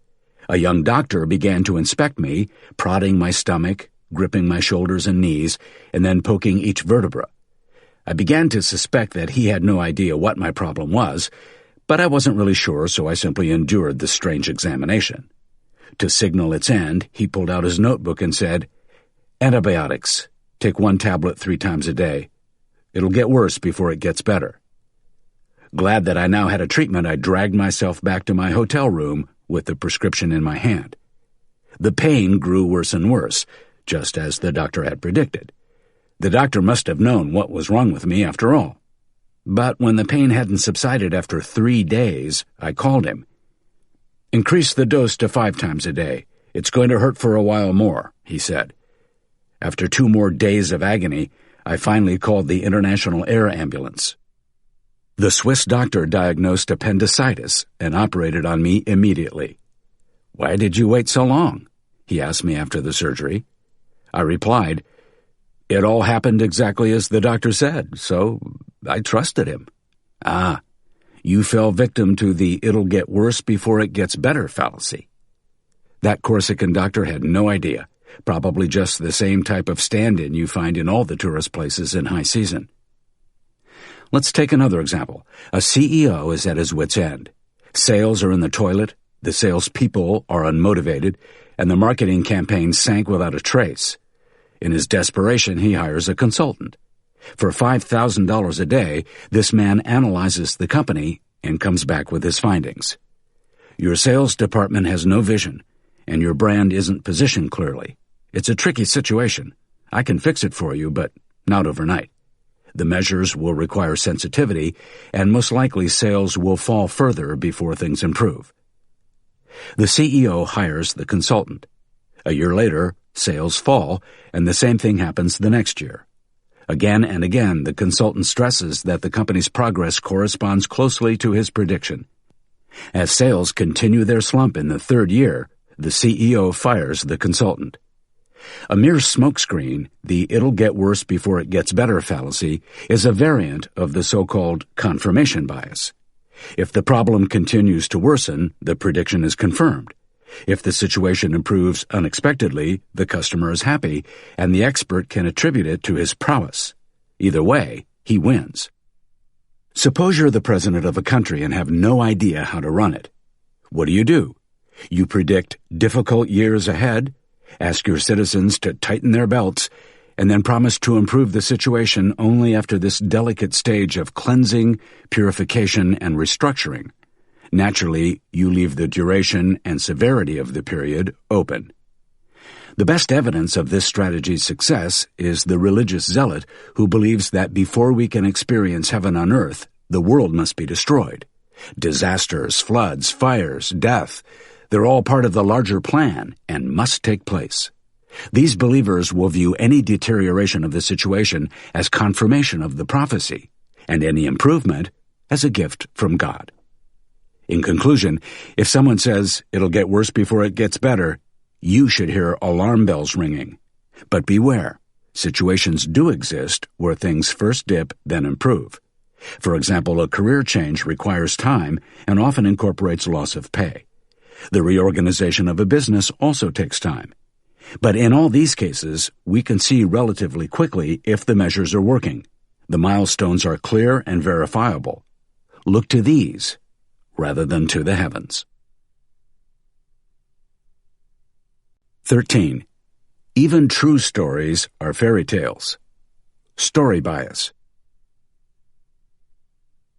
A young doctor began to inspect me, prodding my stomach, gripping my shoulders and knees, and then poking each vertebra. I began to suspect that he had no idea what my problem was, but I wasn't really sure, so I simply endured the strange examination. To signal its end, he pulled out his notebook and said, "Antibiotics. Take 1 tablet 3 times a day. It'll get worse before it gets better." Glad that I now had a treatment, I dragged myself back to my hotel room with the prescription in my hand. The pain grew worse and worse, just as the doctor had predicted. The doctor must have known what was wrong with me after all. But when the pain hadn't subsided after 3 days, I called him. "Increase the dose to 5 times a day. It's going to hurt for a while more," he said. After 2 more days of agony, I finally called the International Air Ambulance. The Swiss doctor diagnosed appendicitis and operated on me immediately. "Why did you wait so long?" he asked me after the surgery. I replied, "It all happened exactly as the doctor said, so I trusted him." "Ah, you fell victim to the 'it'll get worse before it gets better' fallacy." That Corsican doctor had no idea, probably just the same type of stand-in you find in all the tourist places in high season. Let's take another example. A CEO is at his wit's end. Sales are in the toilet, the salespeople are unmotivated, and the marketing campaign sank without a trace. In his desperation, he hires a consultant. For $5,000 a day, this man analyzes the company and comes back with his findings. Your sales department has no vision, and your brand isn't positioned clearly. It's a tricky situation. I can fix it for you, but not overnight. The measures will require sensitivity, and most likely sales will fall further before things improve. The CEO hires the consultant. A year later, sales fall, and the same thing happens the next year. Again and again, the consultant stresses that the company's progress corresponds closely to his prediction. As sales continue their slump in the third year, the CEO fires the consultant. A mere smokescreen, the "it'll get worse before it gets better" fallacy, is a variant of the so-called confirmation bias. If the problem continues to worsen, the prediction is confirmed. If the situation improves unexpectedly, the customer is happy, and the expert can attribute it to his prowess. Either way, he wins. Suppose you're the president of a country and have no idea how to run it. What do? You predict difficult years ahead, ask your citizens to tighten their belts, and then promise to improve the situation only after this delicate stage of cleansing, purification, and restructuring. Naturally, you leave the duration and severity of the period open. The best evidence of this strategy's success is the religious zealot who believes that before we can experience heaven on earth, the world must be destroyed. Disasters, floods, fires, death, they're all part of the larger plan and must take place. These believers will view any deterioration of the situation as confirmation of the prophecy, and any improvement as a gift from God. In conclusion, if someone says it'll get worse before it gets better, you should hear alarm bells ringing. But beware, situations do exist where things first dip, then improve. For example, a career change requires time and often incorporates loss of pay. The reorganization of a business also takes time. But in all these cases, we can see relatively quickly if the measures are working. The milestones are clear and verifiable. Look to these rather than to the heavens. 13. Even true stories are fairy tales. Story bias.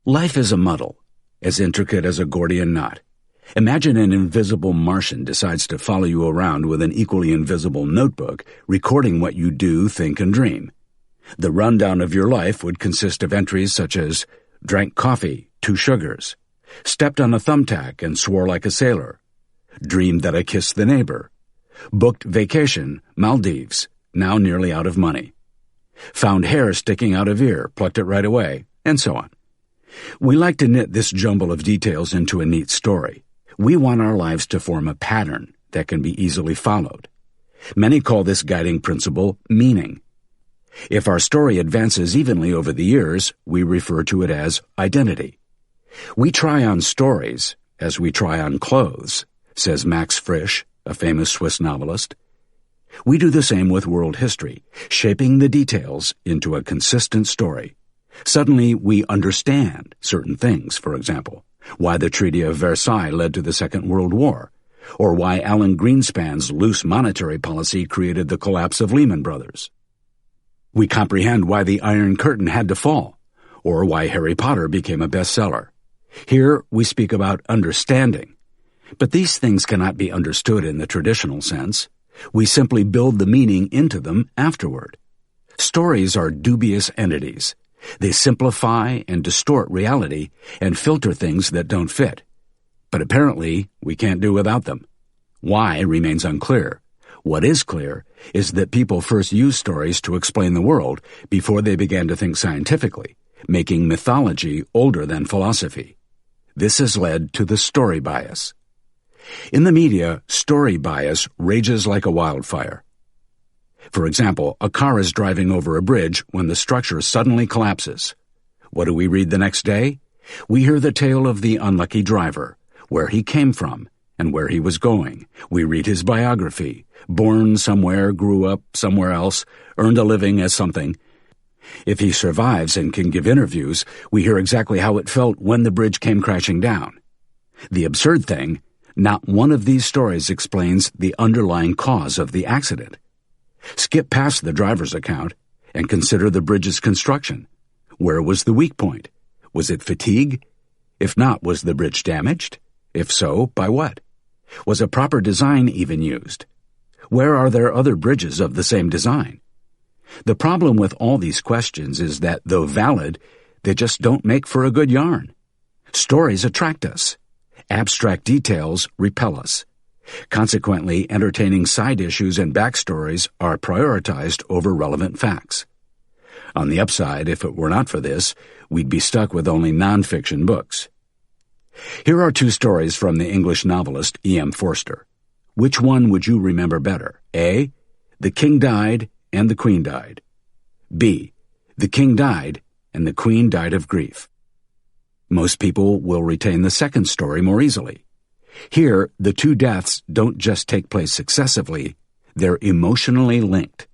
Life is a muddle, as intricate as a Gordian knot. Imagine an invisible Martian decides to follow you around with an equally invisible notebook, recording what you do, think, and dream. The rundown of your life would consist of entries such as drank coffee, 2 sugars, stepped on a thumbtack and swore like a sailor, dreamed that I kissed the neighbor, booked vacation, Maldives, now nearly out of money, found hair sticking out of ear, plucked it right away, and so on. We like to knit this jumble of details into a neat story. We want our lives to form a pattern that can be easily followed. Many call this guiding principle meaning. If our story advances evenly over the years, we refer to it as identity. We try on stories as we try on clothes, says Max Frisch, a famous Swiss novelist. We do the same with world history, shaping the details into a consistent story. Suddenly, we understand certain things, for example, why the Treaty of Versailles led to the Second World War, or why Alan Greenspan's loose monetary policy created the collapse of Lehman Brothers. We comprehend why the Iron Curtain had to fall, or why Harry Potter became a bestseller. Here we speak about understanding, but these things cannot be understood in the traditional sense. We simply build the meaning into them afterward. Stories are dubious entities. They simplify and distort reality and filter things that don't fit. But apparently, we can't do without them. Why remains unclear. What is clear is that people first used stories to explain the world before they began to think scientifically, making mythology older than philosophy. This has led to the story bias. In the media, story bias rages like a wildfire. For example, a car is driving over a bridge when the structure suddenly collapses. What do we read the next day? We hear the tale of the unlucky driver, where he came from, and where he was going. We read his biography. Born somewhere, grew up somewhere else, earned a living as something. If he survives and can give interviews, we hear exactly how it felt when the bridge came crashing down. The absurd thing, not one of these stories explains the underlying cause of the accident. Skip past the driver's account and consider the bridge's construction. Where was the weak point? Was it fatigue? If not, was the bridge damaged? If so, by what? Was a proper design even used? Where are there other bridges of the same design? The problem with all these questions is that, though valid, they just don't make for a good yarn. Stories attract us. Abstract details repel us. Consequently, entertaining side issues and backstories are prioritized over relevant facts. On the upside, if it were not for this, we'd be stuck with only nonfiction books. Here are two stories from the English novelist E.M. Forster. Which one would you remember better? A. The King Died and the Queen Died. B. The King Died and the Queen Died of Grief. Most people will retain the second story more easily. Here, the two deaths don't just take place successively, they're emotionally linked.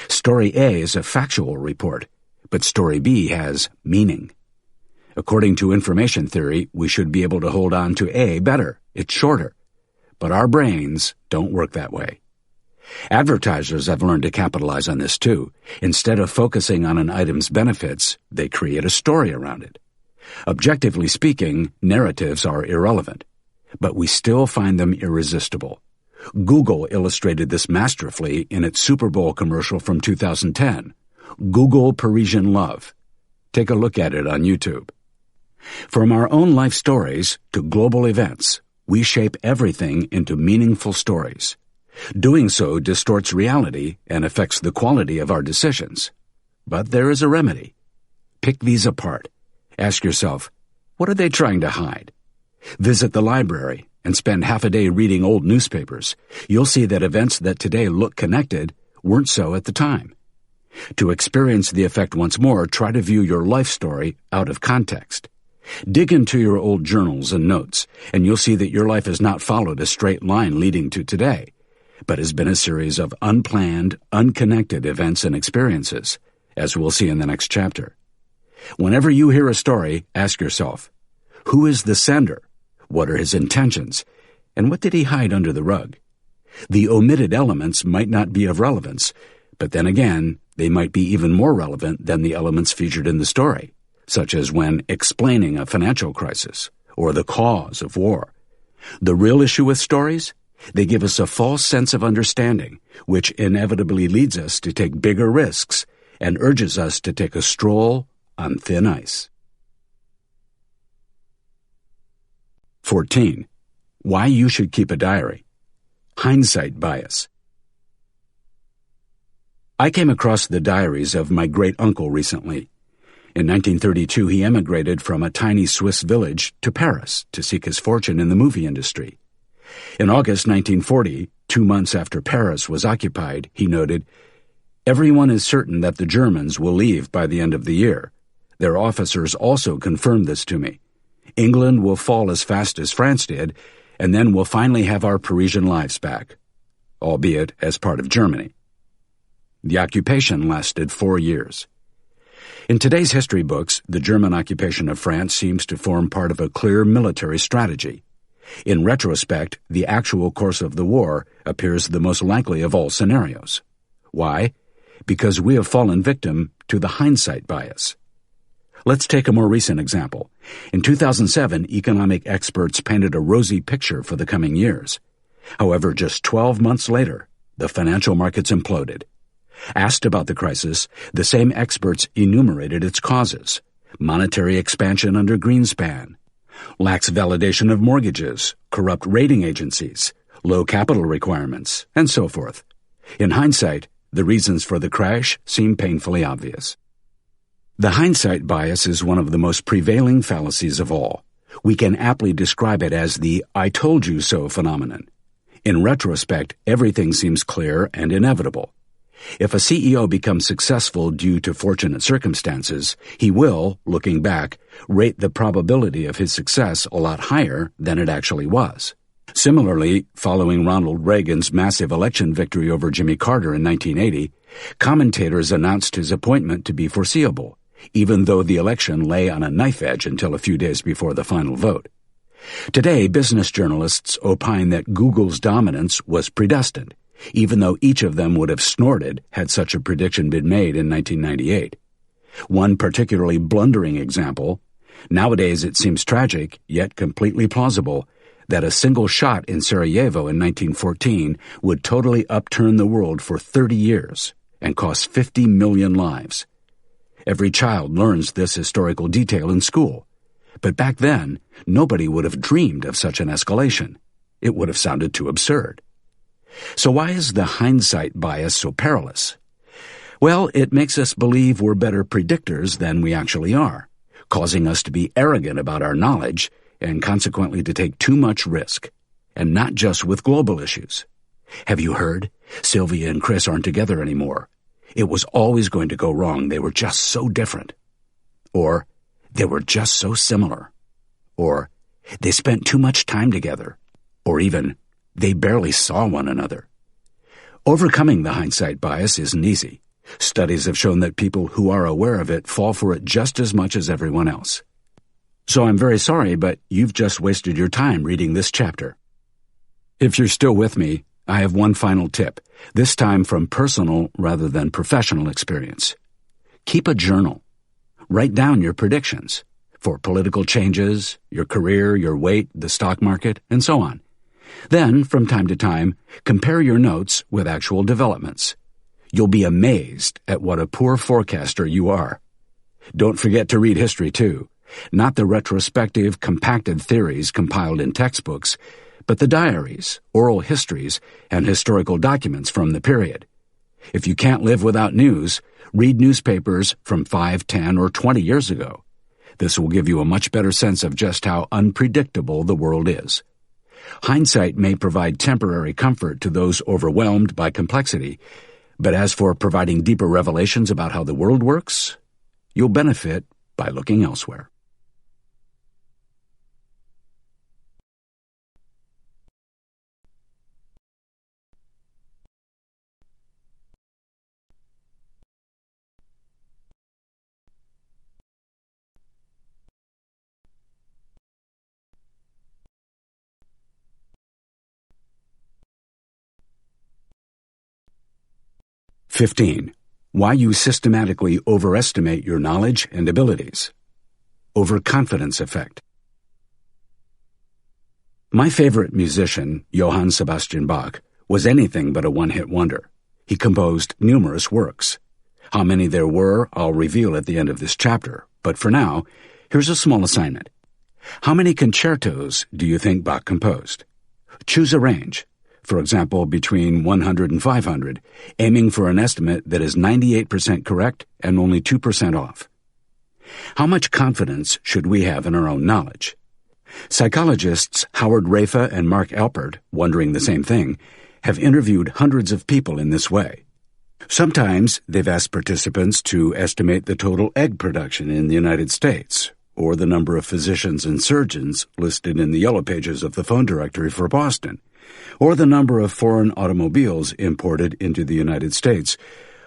Story A is a factual report, but Story B has meaning. According to information theory, we should be able to hold on to A better. It's shorter. But our brains don't work that way. Advertisers have learned to capitalize on this too. Instead of focusing on an item's benefits, they create a story around it. Objectively speaking, narratives are irrelevant, but we still find them irresistible. Google illustrated this masterfully in its Super Bowl commercial from 2010, Google Parisian Love. Take a look at it on YouTube. From our own life stories to global events, we shape everything into meaningful stories. Doing so distorts reality and affects the quality of our decisions. But there is a remedy. Pick these apart. Ask yourself, what are they trying to hide? Visit the library and spend half a day reading old newspapers. You'll see that events that today look connected weren't so at the time. To experience the effect once more, try to view your life story out of context. Dig into your old journals and notes, and you'll see that your life has not followed a straight line leading to today, but has been a series of unplanned, unconnected events and experiences, as we'll see in the next chapter. Whenever you hear a story, ask yourself, who is the sender? What are his intentions? And what did he hide under the rug? The omitted elements might not be of relevance, but then again, they might be even more relevant than the elements featured in the story, such as when explaining a financial crisis or the cause of war. The real issue with stories? They give us a false sense of understanding, which inevitably leads us to take bigger risks and urges us to take a stroll on thin ice. 14. Why you should keep a diary. Hindsight bias. I came across the diaries of my great-uncle recently. In 1932, he emigrated from a tiny Swiss village to Paris to seek his fortune in the movie industry. In August 1940, 2 months after Paris was occupied, he noted, "Everyone is certain that the Germans will leave by the end of the year. Their officers also confirmed this to me. England will fall as fast as France did, and then we'll finally have our Parisian lives back, albeit as part of Germany." The occupation lasted 4 years. In today's history books, the German occupation of France seems to form part of a clear military strategy. In retrospect, the actual course of the war appears the most likely of all scenarios. Why? Because we have fallen victim to the hindsight bias. Let's take a more recent example. In 2007, economic experts painted a rosy picture for the coming years. However, just 12 months later, the financial markets imploded. Asked about the crisis, the same experts enumerated its causes: monetary expansion under Greenspan, lax validation of mortgages, corrupt rating agencies, low capital requirements, and so forth. In hindsight, the reasons for the crash seem painfully obvious. The hindsight bias is one of the most prevailing fallacies of all. We can aptly describe it as the "I told you so" phenomenon. In retrospect, everything seems clear and inevitable. If a CEO becomes successful due to fortunate circumstances, he will, looking back, rate the probability of his success a lot higher than it actually was. Similarly, following Ronald Reagan's massive election victory over Jimmy Carter in 1980, commentators announced his appointment to be foreseeable, even though the election lay on a knife edge until a few days before the final vote. Today, business journalists opine that Google's dominance was predestined, even though each of them would have snorted had such a prediction been made in 1998. One particularly blundering example: nowadays it seems tragic, yet completely plausible, that a single shot in Sarajevo in 1914 would totally upturn the world for 30 years, and cost 50 million lives. Every child learns this historical detail in school, but back then, nobody would have dreamed of such an escalation. It would have sounded too absurd. So why is the hindsight bias so perilous? Well, it makes us believe we're better predictors than we actually are, causing us to be arrogant about our knowledge and consequently to take too much risk, and not just with global issues. Have you heard? Sylvia and Chris aren't together anymore. It was always going to go wrong. They were just so different. Or, they were just so similar. Or, they spent too much time together. Or even, they barely saw one another. Overcoming the hindsight bias isn't easy. Studies have shown that people who are aware of it fall for it just as much as everyone else. So I'm very sorry, but you've just wasted your time reading this chapter. If you're still with me, I have one final tip, this time from personal rather than professional experience. Keep a journal. Write down your predictions for political changes, your career, your weight, the stock market, and so on. Then, from time to time, compare your notes with actual developments. You'll be amazed at what a poor forecaster you are. Don't forget to read history, too. Not the retrospective, compacted theories compiled in textbooks, but the diaries, oral histories, and historical documents from the period. If you can't live without news, read newspapers from 5, 10, or 20 years ago. This will give you a much better sense of just how unpredictable the world is. Hindsight may provide temporary comfort to those overwhelmed by complexity, but as for providing deeper revelations about how the world works, you'll benefit by looking elsewhere. (15) Why you systematically overestimate your knowledge and abilities. Overconfidence effect. My favorite musician, Johann Sebastian Bach, was anything but a one-hit wonder. He composed numerous works. How many there were, I'll reveal at the end of this chapter, but for now, here's a small assignment. How many concertos do you think Bach composed? Choose a range. For example, between 100 and 500, aiming for an estimate that is 98% correct and only 2% off. How much confidence should we have in our own knowledge? Psychologists Howard Rafa and Mark Alpert, wondering the same thing, have interviewed hundreds of people in this way. Sometimes they've asked participants to estimate the total egg production in the United States, or the number of physicians and surgeons listed in the yellow pages of the phone directory for Boston, or the number of foreign automobiles imported into the United States,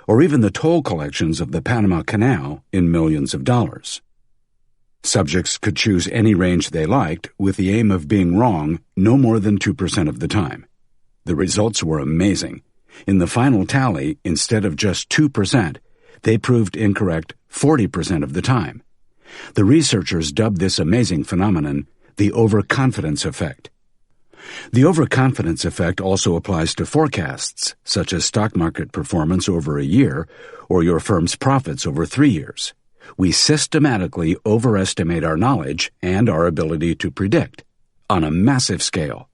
or even the toll collections of the Panama Canal in millions of dollars. Subjects could choose any range they liked with the aim of being wrong no more than 2% of the time. The results were amazing. In the final tally, instead of just 2%, they proved incorrect 40% of the time. The researchers dubbed this amazing phenomenon the overconfidence effect. The overconfidence effect also applies to forecasts, such as stock market performance over a year or your firm's profits over 3 years. We systematically overestimate our knowledge and our ability to predict, on a massive scale.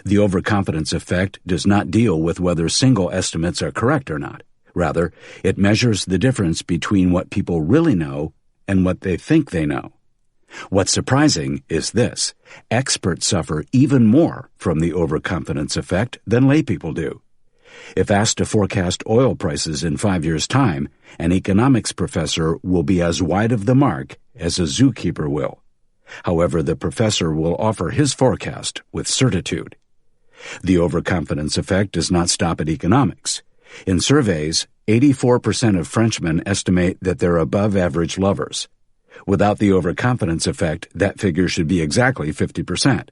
The overconfidence effect does not deal with whether single estimates are correct or not. Rather, it measures the difference between what people really know and what they think they know. What's surprising is this: experts suffer even more from the overconfidence effect than laypeople do. If asked to forecast oil prices in 5 years' time, an economics professor will be as wide of the mark as a zookeeper will. However, the professor will offer his forecast with certitude. The overconfidence effect does not stop at economics. In surveys, 84% of Frenchmen estimate that they're above-average lovers. Without the overconfidence effect, that figure should be exactly 50%.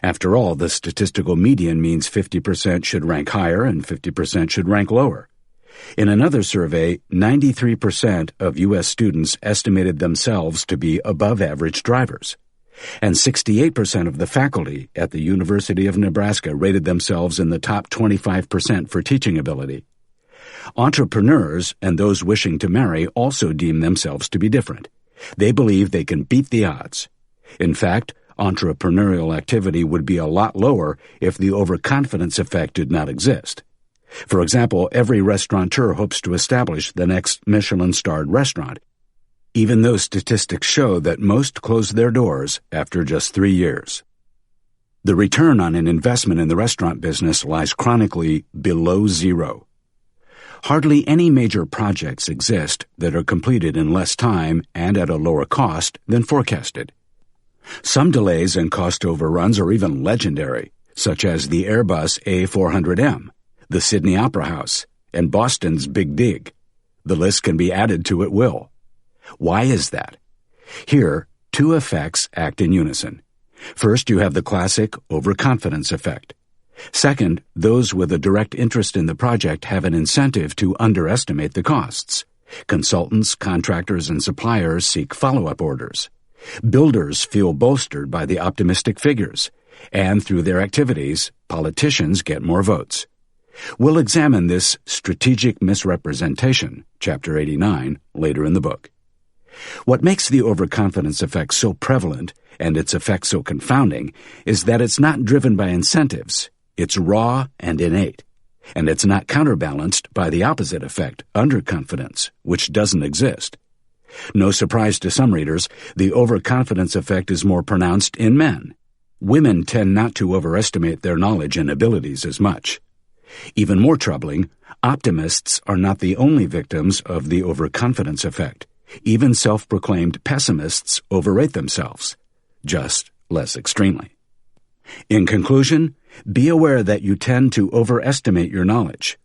After all, the statistical median means 50% should rank higher and 50% should rank lower. In another survey, 93% of U.S. students estimated themselves to be above-average drivers, and 68% of the faculty at the University of Nebraska rated themselves in the top 25% for teaching ability. Entrepreneurs and those wishing to marry also deem themselves to be different. They believe they can beat the odds. In fact, entrepreneurial activity would be a lot lower if the overconfidence effect did not exist. For example, every restaurateur hopes to establish the next Michelin-starred restaurant, even though statistics show that most close their doors after just 3 years. The return on an investment in the restaurant business lies chronically below zero. Hardly any major projects exist that are completed in less time and at a lower cost than forecasted. Some delays and cost overruns are even legendary, such as the Airbus A400M, the Sydney Opera House, and Boston's Big Dig. The list can be added to at will. Why is that? Here, two effects act in unison. First, you have the classic overconfidence effect. Second, those with a direct interest in the project have an incentive to underestimate the costs. Consultants, contractors, and suppliers seek follow-up orders. Builders feel bolstered by the optimistic figures, and through their activities, politicians get more votes. We'll examine this strategic misrepresentation, Chapter 89, later in the book. What makes the overconfidence effect so prevalent and its effect so confounding is that it's not driven by incentives. It's raw and innate, and it's not counterbalanced by the opposite effect, underconfidence, which doesn't exist. No surprise to some readers, the overconfidence effect is more pronounced in men. Women tend not to overestimate their knowledge and abilities as much. Even more troubling, optimists are not the only victims of the overconfidence effect. Even self-proclaimed pessimists overrate themselves, just less extremely. In conclusion, be aware that you tend to overestimate your knowledge.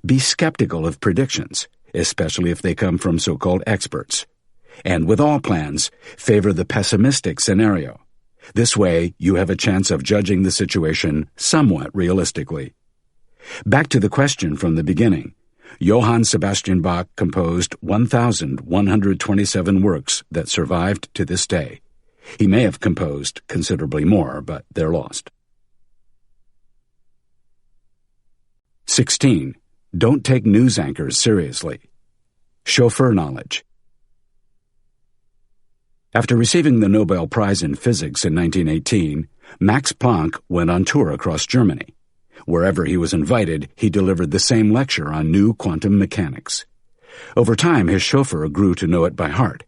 Be skeptical of predictions, especially if they come from so-called experts. And with all plans, favor the pessimistic scenario. This way, you have a chance of judging the situation somewhat realistically. Back to the question from the beginning. Johann Sebastian Bach composed 1,127 works that survived to this day. He may have composed considerably more, but they're lost. 16. Don't take news anchors seriously. Chauffeur knowledge. After receiving the Nobel Prize in Physics in 1918, Max Planck went on tour across Germany. Wherever he was invited, he delivered the same lecture on new quantum mechanics. Over time, his chauffeur grew to know it by heart.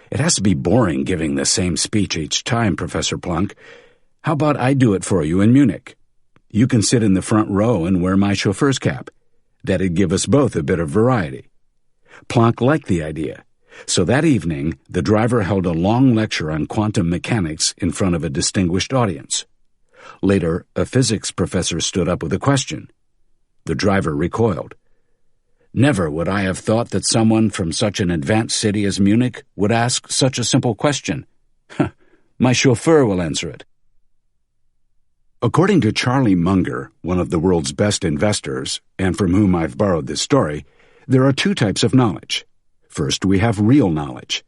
"It has to be boring giving the same speech each time, Professor Planck. How about I do it for you in Munich? You can sit in the front row and wear my chauffeur's cap. That'd give us both a bit of variety." Planck liked the idea, so that evening the driver held a long lecture on quantum mechanics in front of a distinguished audience. Later, a physics professor stood up with a question. The driver recoiled. "Never would I have thought that someone from such an advanced city as Munich would ask such a simple question. My chauffeur will answer it." According to Charlie Munger, one of the world's best investors, and from whom I've borrowed this story, there are two types of knowledge. First, we have real knowledge.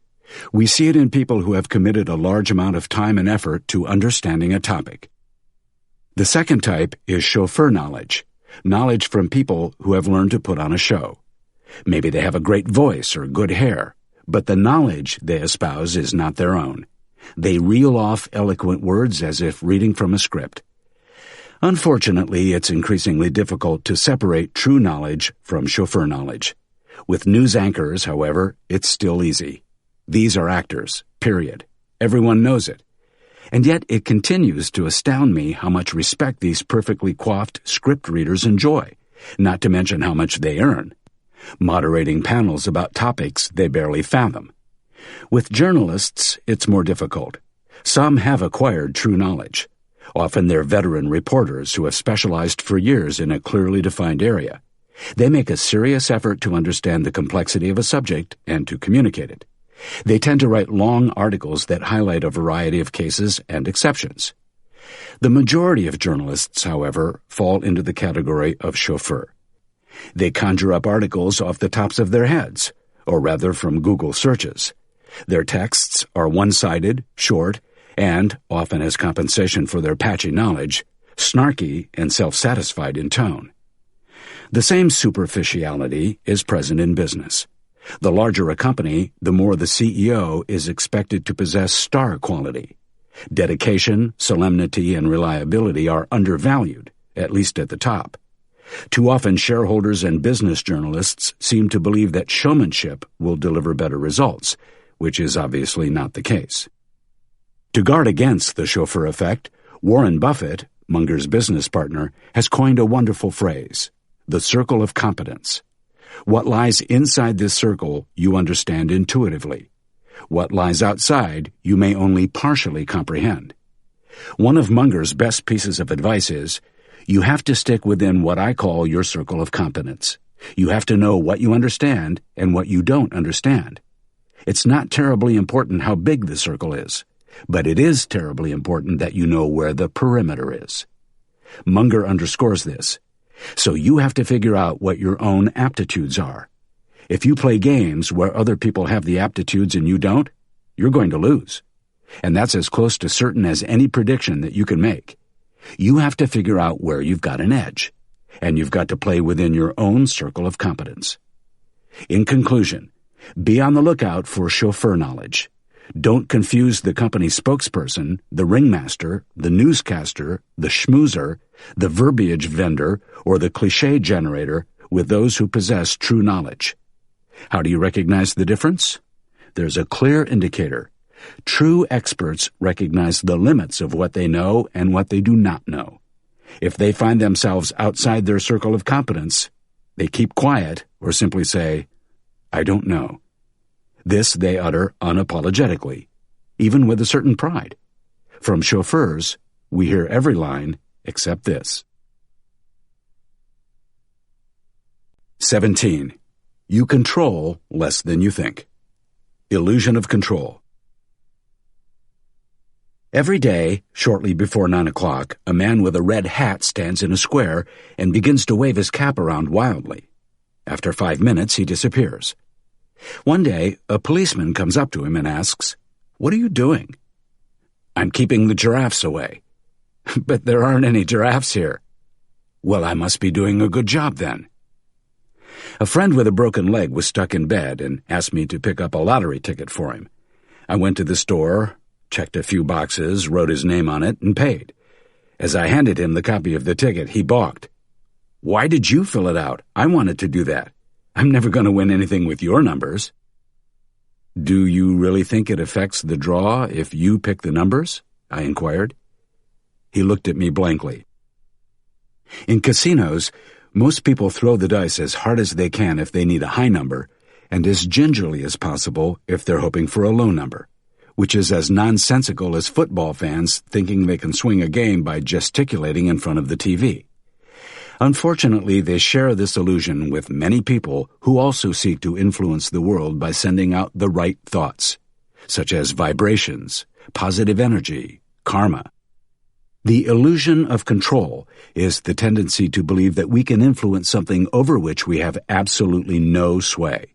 We see it in people who have committed a large amount of time and effort to understanding a topic. The second type is chauffeur knowledge, knowledge from people who have learned to put on a show. Maybe they have a great voice or good hair, but the knowledge they espouse is not their own. They reel off eloquent words as if reading from a script. Unfortunately, it's increasingly difficult to separate true knowledge from chauffeur knowledge. With news anchors, however, it's still easy. These are actors, period. Everyone knows it. And yet it continues to astound me how much respect these perfectly coiffed script readers enjoy, not to mention how much they earn, moderating panels about topics they barely fathom. With journalists, it's more difficult. Some have acquired true knowledge. Often they're veteran reporters who have specialized for years in a clearly defined area. They make a serious effort to understand the complexity of a subject and to communicate it. They tend to write long articles that highlight a variety of cases and exceptions. The majority of journalists, however, fall into the category of chauffeur. They conjure up articles off the tops of their heads, or rather from Google searches. Their texts are one-sided, short, and, often as compensation for their patchy knowledge, snarky and self-satisfied in tone. The same superficiality is present in business. The larger a company, the more the CEO is expected to possess star quality. Dedication, solemnity, and reliability are undervalued, at least at the top. Too often shareholders and business journalists seem to believe that showmanship will deliver better results, which is obviously not the case. To guard against the chauffeur effect, Warren Buffett, Munger's business partner, has coined a wonderful phrase, the circle of competence. What lies inside this circle you understand intuitively. What lies outside you may only partially comprehend. One of Munger's best pieces of advice is, you have to stick within what I call your circle of competence. You have to know what you understand and what you don't understand. It's not terribly important how big the circle is, but it is terribly important that you know where the perimeter is. Munger underscores this. So you have to figure out what your own aptitudes are. If you play games where other people have the aptitudes and you don't, you're going to lose. And that's as close to certain as any prediction that you can make. You have to figure out where you've got an edge, and you've got to play within your own circle of competence. In conclusion, be on the lookout for chauffeur knowledge. Don't confuse the company spokesperson, the ringmaster, the newscaster, the schmoozer, the verbiage vendor, or the cliché generator with those who possess true knowledge. How do you recognize the difference? There's a clear indicator. True experts recognize the limits of what they know and what they do not know. If they find themselves outside their circle of competence, they keep quiet or simply say, I don't know. This they utter unapologetically, even with a certain pride. From chauffeurs, we hear every line except this. 17. You control less than you think. Illusion of control. Every day, shortly before 9 o'clock, a man with a red hat stands in a square and begins to wave his cap around wildly. After 5 minutes, he disappears. One day, a policeman comes up to him and asks, What are you doing? I'm keeping the giraffes away. But there aren't any giraffes here. Well, I must be doing a good job then. A friend with a broken leg was stuck in bed and asked me to pick up a lottery ticket for him. I went to the store, checked a few boxes, wrote his name on it, and paid. As I handed him the copy of the ticket, he balked. Why did you fill it out? I wanted to do that. I'm never going to win anything with your numbers. Do you really think it affects the draw if you pick the numbers? I inquired. He looked at me blankly. In casinos, most people throw the dice as hard as they can if they need a high number, and as gingerly as possible if they're hoping for a low number, which is as nonsensical as football fans thinking they can swing a game by gesticulating in front of the TV. Unfortunately, they share this illusion with many people who also seek to influence the world by sending out the right thoughts, such as vibrations, positive energy, karma. The illusion of control is the tendency to believe that we can influence something over which we have absolutely no sway.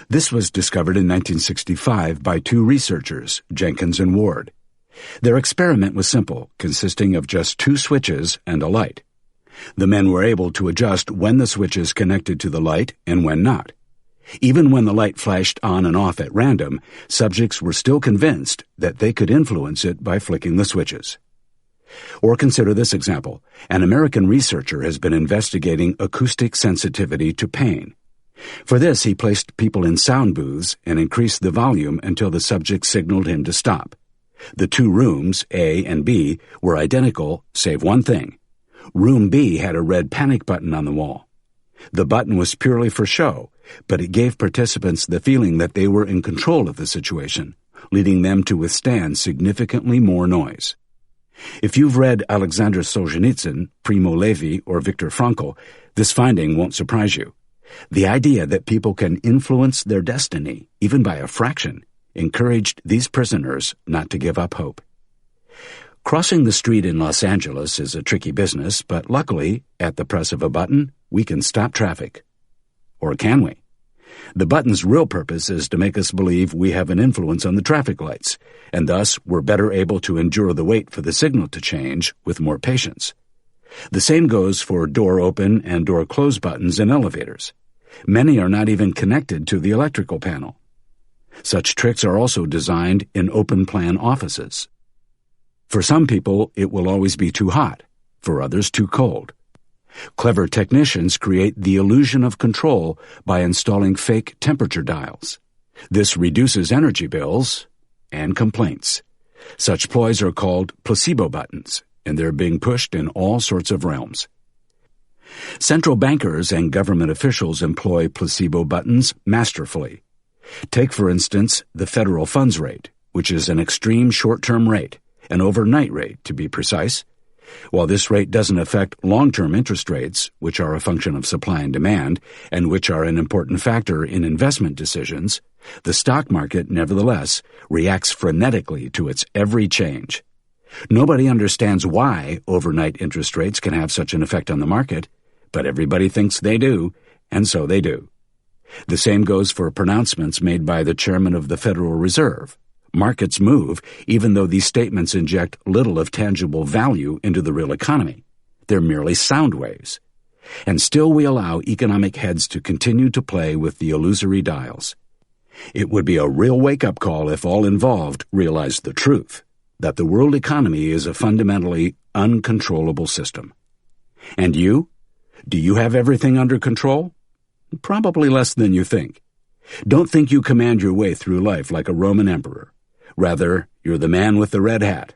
This was discovered in 1965 by two researchers, Jenkins and Ward. Their experiment was simple, consisting of just 2 switches and a light. The men were able to adjust when the switches connected to the light and when not. Even when the light flashed on and off at random, subjects were still convinced that they could influence it by flicking the switches. Or consider this example. An American researcher has been investigating acoustic sensitivity to pain. For this, he placed people in sound booths and increased the volume until the subject signaled him to stop. The 2 rooms, A and B, were identical, save one thing. Room B had a red panic button on the wall. The button was purely for show, but it gave participants the feeling that they were in control of the situation, leading them to withstand significantly more noise. If you've read Alexander Solzhenitsyn, Primo Levi, or Viktor Frankl, this finding won't surprise you. The idea that people can influence their destiny, even by a fraction, encouraged these prisoners not to give up hope. Crossing the street in Los Angeles is a tricky business, but luckily, at the press of a button, we can stop traffic. Or can we? The button's real purpose is to make us believe we have an influence on the traffic lights, and thus we're better able to endure the wait for the signal to change with more patience. The same goes for door open and door close buttons in elevators. Many are not even connected to the electrical panel. Such tricks are also designed in open-plan offices. For some people, it will always be too hot, for others too cold. Clever technicians create the illusion of control by installing fake temperature dials. This reduces energy bills and complaints. Such ploys are called placebo buttons, and they're being pushed in all sorts of realms. Central bankers and government officials employ placebo buttons masterfully. Take, for instance, the federal funds rate, which is an extreme short-term rate, an overnight rate to be precise. While this rate doesn't affect long-term interest rates, which are a function of supply and demand, and which are an important factor in investment decisions, the stock market, nevertheless, reacts frenetically to its every change. Nobody understands why overnight interest rates can have such an effect on the market, but everybody thinks they do, and so they do. The same goes for pronouncements made by the chairman of the Federal Reserve. Markets move even though these statements inject little of tangible value into the real economy. They're merely sound waves. And still we allow economic heads to continue to play with the illusory dials. It would be a real wake-up call if all involved realized the truth, that the world economy is a fundamentally uncontrollable system. And you? Do you have everything under control? Probably less than you think. Don't think you command your way through life like a Roman emperor. Rather, you're the man with the red hat.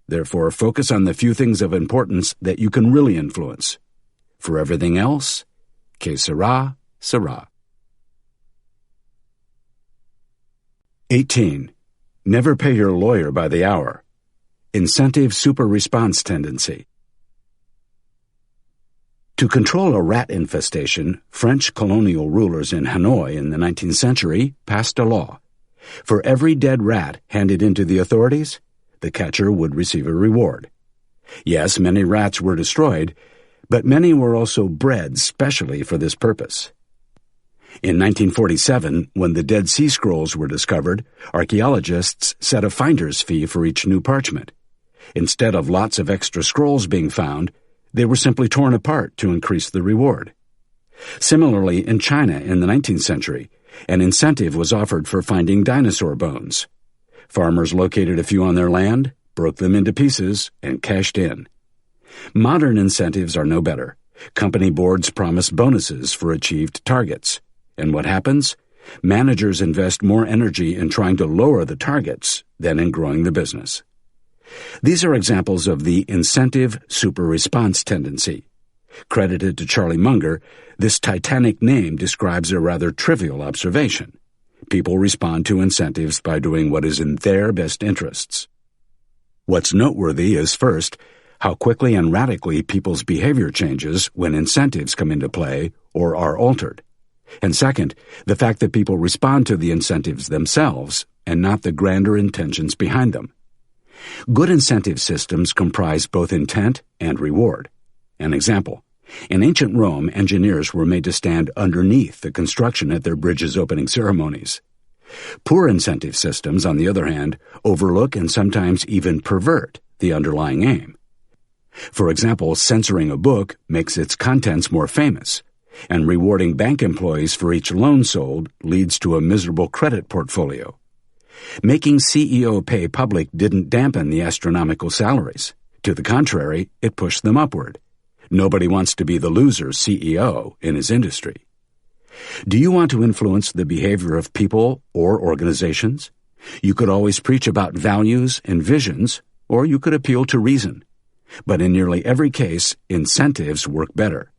Therefore, focus on the few things of importance that you can really influence. For everything else, que sera, sera. 18. Never pay your lawyer by the hour. Incentive super-response tendency. To control a rat infestation, French colonial rulers in Hanoi in the 19th century passed a law. For every dead rat handed in to the authorities, the catcher would receive a reward. Yes, many rats were destroyed, but many were also bred specially for this purpose. In 1947, when the Dead Sea Scrolls were discovered, archaeologists set a finder's fee for each new parchment. Instead of lots of extra scrolls being found, they were simply torn apart to increase the reward. Similarly, in China in the 19th century, an incentive was offered for finding dinosaur bones. Farmers located a few on their land, broke them into pieces, and cashed in. Modern incentives are no better. Company boards promise bonuses for achieved targets. And what happens? Managers invest more energy in trying to lower the targets than in growing the business. These are examples of the incentive super-response tendency. Credited to Charlie Munger, this titanic name describes a rather trivial observation. People respond to incentives by doing what is in their best interests. What's noteworthy is, first, how quickly and radically people's behavior changes when incentives come into play or are altered. And second, the fact that people respond to the incentives themselves and not the grander intentions behind them. Good incentive systems comprise both intent and reward. An example: in ancient Rome, engineers were made to stand underneath the construction at their bridges' opening ceremonies. Poor incentive systems, on the other hand, overlook and sometimes even pervert the underlying aim. For example, censoring a book makes its contents more famous, and rewarding bank employees for each loan sold leads to a miserable credit portfolio. Making CEO pay public didn't dampen the astronomical salaries. To the contrary, it pushed them upward. Nobody wants to be the loser CEO in his industry. Do you want to influence the behavior of people or organizations? You could always preach about values and visions, or you could appeal to reason. But in nearly every case, incentives work better.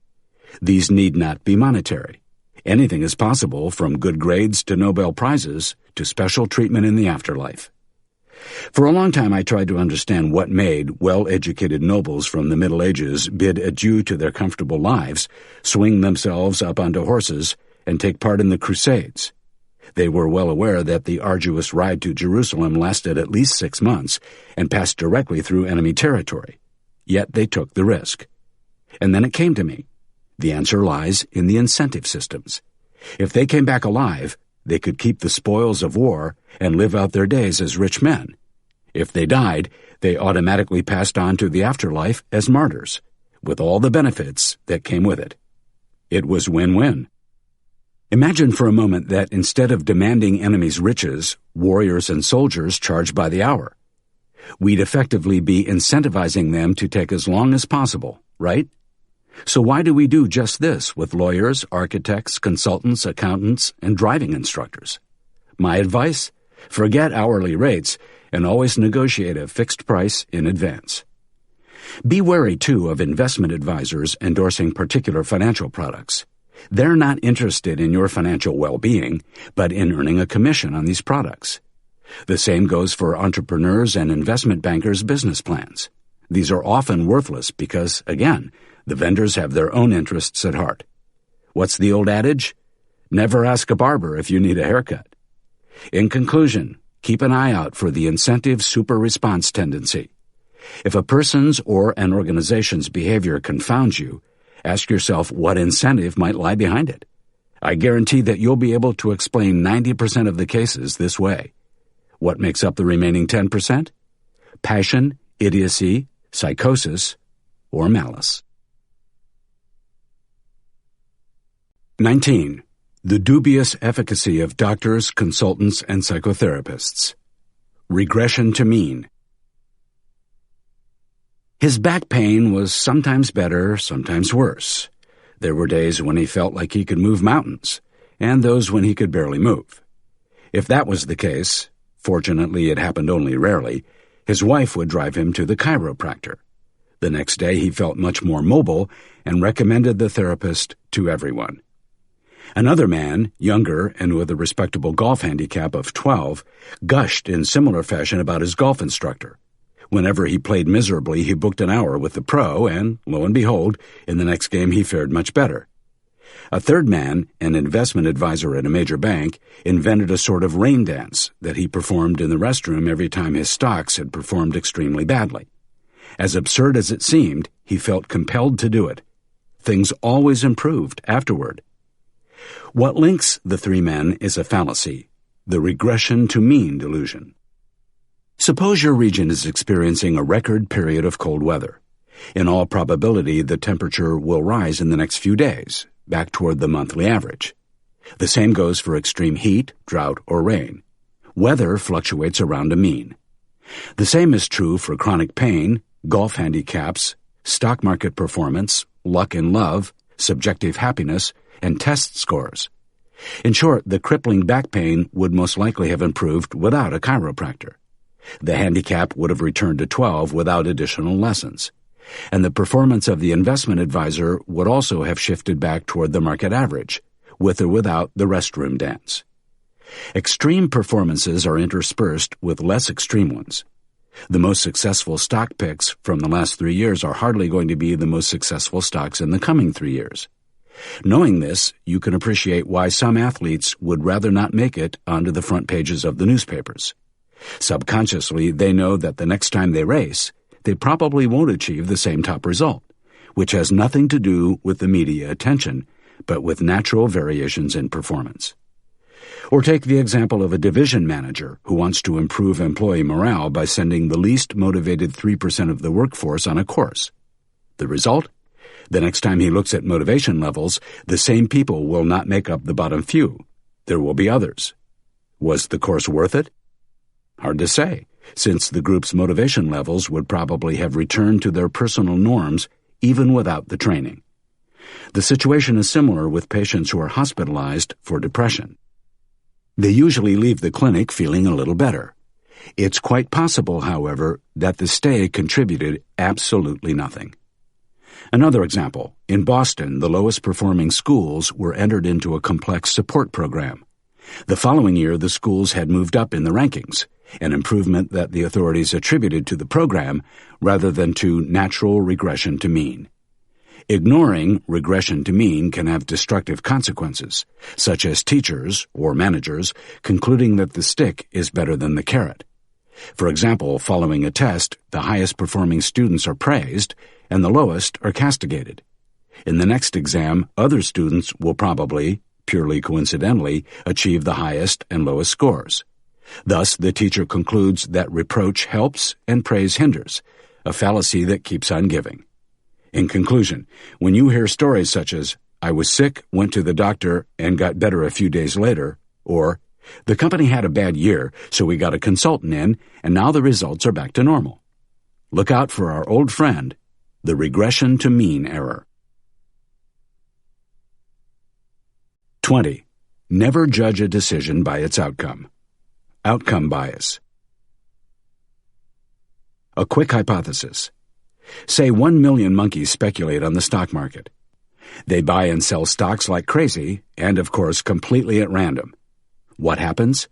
These need not be monetary. Anything is possible, from good grades to Nobel Prizes to special treatment in the afterlife. For a long time I tried to understand what made well-educated nobles from the Middle Ages bid adieu to their comfortable lives, swing themselves up onto horses, and take part in the Crusades. They were well aware that the arduous ride to Jerusalem lasted at least 6 months and passed directly through enemy territory. Yet they took the risk. And then it came to me. The answer lies in the incentive systems. If they came back alive, they could keep the spoils of war and live out their days as rich men. If they died, they automatically passed on to the afterlife as martyrs, with all the benefits that came with it. It was win-win. Imagine for a moment that instead of demanding enemies' riches, warriors and soldiers charge by the hour. We'd effectively be incentivizing them to take as long as possible, right? So why do we do just this with lawyers, architects, consultants, accountants, and driving instructors? My advice? Forget hourly rates and always negotiate a fixed price in advance. Be wary, too, of investment advisors endorsing particular financial products. They're not interested in your financial well-being, but in earning a commission on these products. The same goes for entrepreneurs and investment bankers' business plans. These are often worthless because, again, the vendors have their own interests at heart. What's the old adage? Never ask a barber if you need a haircut. In conclusion, keep an eye out for the incentive super response tendency. If a person's or an organization's behavior confounds you, ask yourself what incentive might lie behind it. I guarantee that you'll be able to explain 90% of the cases this way. What makes up the remaining 10%? Passion, idiocy, psychosis, or malice. 19. The dubious efficacy of doctors, consultants, and psychotherapists. Regression to mean. His back pain was sometimes better, sometimes worse. There were days when he felt like he could move mountains, and those when he could barely move. If that was the case, fortunately it happened only rarely, his wife would drive him to the chiropractor. The next day he felt much more mobile and recommended the therapist to everyone. Another man, younger and with a respectable golf handicap of 12, gushed in similar fashion about his golf instructor. Whenever he played miserably, he booked an hour with the pro, and, lo and behold, in the next game he fared much better. A third man, an investment advisor at a major bank, invented a sort of rain dance that he performed in the restroom every time his stocks had performed extremely badly. As absurd as it seemed, he felt compelled to do it. Things always improved afterward. What links the three men is a fallacy, the regression to mean delusion. Suppose your region is experiencing a record period of cold weather. In all probability, the temperature will rise in the next few days, back toward the monthly average. The same goes for extreme heat, drought, or rain. Weather fluctuates around a mean. The same is true for chronic pain, golf handicaps, stock market performance, luck in love, subjective happiness, and test scores. In short, the crippling back pain would most likely have improved without a chiropractor. The handicap would have returned to 12 without additional lessons. And the performance of the investment advisor would also have shifted back toward the market average, with or without the restroom dance. Extreme performances are interspersed with less extreme ones. The most successful stock picks from the last 3 years are hardly going to be the most successful stocks in the coming 3 years. Knowing this, you can appreciate why some athletes would rather not make it onto the front pages of the newspapers. Subconsciously, they know that the next time they race, they probably won't achieve the same top result, which has nothing to do with the media attention, but with natural variations in performance. Or take the example of a division manager who wants to improve employee morale by sending the least motivated 3% of the workforce on a course. The result? The next time he looks at motivation levels, the same people will not make up the bottom few. There will be others. Was the course worth it? Hard to say, since the group's motivation levels would probably have returned to their personal norms even without the training. The situation is similar with patients who are hospitalized for depression. They usually leave the clinic feeling a little better. It's quite possible, however, that the stay contributed absolutely nothing. Another example, in Boston, the lowest-performing schools were entered into a complex support program. The following year, the schools had moved up in the rankings, an improvement that the authorities attributed to the program rather than to natural regression to mean. Ignoring regression to mean can have destructive consequences, such as teachers or managers concluding that the stick is better than the carrot. For example, following a test, the highest-performing students are praised and the lowest are castigated. In the next exam, other students will probably, purely coincidentally, achieve the highest and lowest scores. Thus, the teacher concludes that reproach helps and praise hinders, a fallacy that keeps on giving. In conclusion, when you hear stories such as, "I was sick, went to the doctor, and got better a few days later," or, "The company had a bad year, so we got a consultant in, and now the results are back to normal," look out for our old friend, the regression to mean error. 20. Never judge a decision by its outcome. Outcome bias. A quick hypothesis. Say 1 million monkeys speculate on the stock market. They buy and sell stocks like crazy, and of course completely at random. What happens?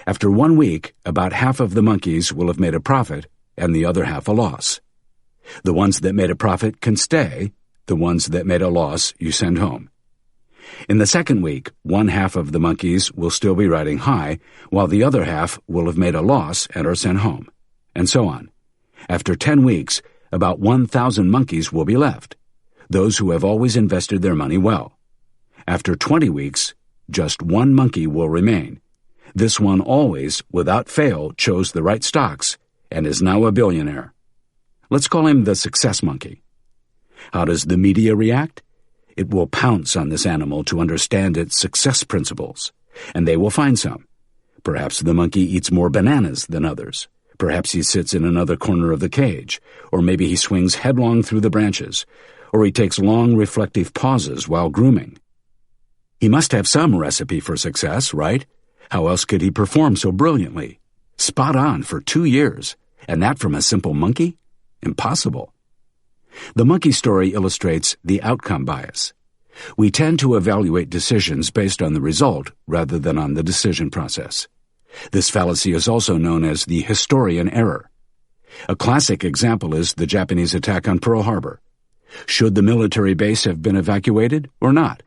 After 1 week, about half of the monkeys will have made a profit, and the other half a loss. The ones that made a profit can stay, the ones that made a loss you send home. In the second week, 1/2 of the monkeys will still be riding high, while the other half will have made a loss and are sent home, and so on. After 10 weeks, about 1,000 monkeys will be left, those who have always invested their money well. After 20 weeks, just 1 monkey will remain. This one always, without fail, chose the right stocks and is now a billionaire. Let's call him the success monkey. How does the media react? It will pounce on this animal to understand its success principles, and they will find some. Perhaps the monkey eats more bananas than others. Perhaps he sits in another corner of the cage, or maybe he swings headlong through the branches, or he takes long reflective pauses while grooming. He must have some recipe for success, right? How else could he perform so brilliantly? Spot on for 2 years, and that from a simple monkey? Impossible. The monkey story illustrates the outcome bias. We tend to evaluate decisions based on the result rather than on the decision process. This fallacy is also known as the historian error. A classic example is the Japanese attack on Pearl Harbor. Should the military base have been evacuated or not?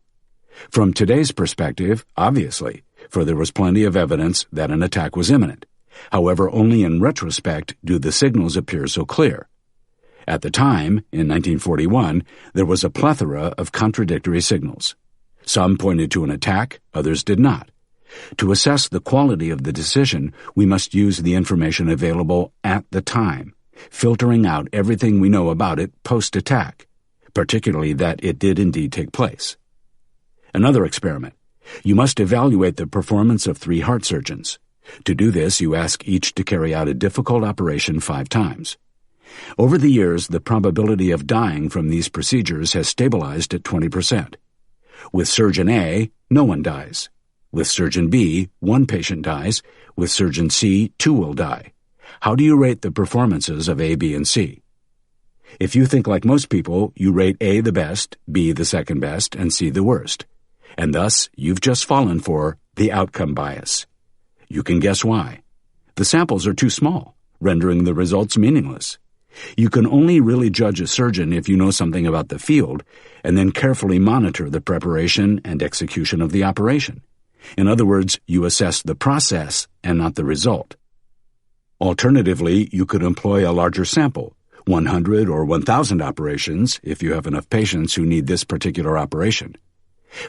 From today's perspective, obviously, for there was plenty of evidence that an attack was imminent. However, only in retrospect do the signals appear so clear. At the time, in 1941, there was a plethora of contradictory signals. Some pointed to an attack, others did not. To assess the quality of the decision, we must use the information available at the time, filtering out everything we know about it post-attack, particularly that it did indeed take place. Another experiment. You must evaluate the performance of 3 heart surgeons. To do this, you ask each to carry out a difficult operation 5 times. Over the years, the probability of dying from these procedures has stabilized at 20%. With Surgeon A, no one dies. With Surgeon B, 1 patient dies. With Surgeon C, 2 will die. How do you rate the performances of A, B, and C? If you think like most people, you rate A the best, B the second best, and C the worst. And thus, you've just fallen for the outcome bias. You can guess why. The samples are too small, rendering the results meaningless. You can only really judge a surgeon if you know something about the field and then carefully monitor the preparation and execution of the operation. In other words, you assess the process and not the result. Alternatively, you could employ a larger sample, 100 or 1,000 operations if you have enough patients who need this particular operation.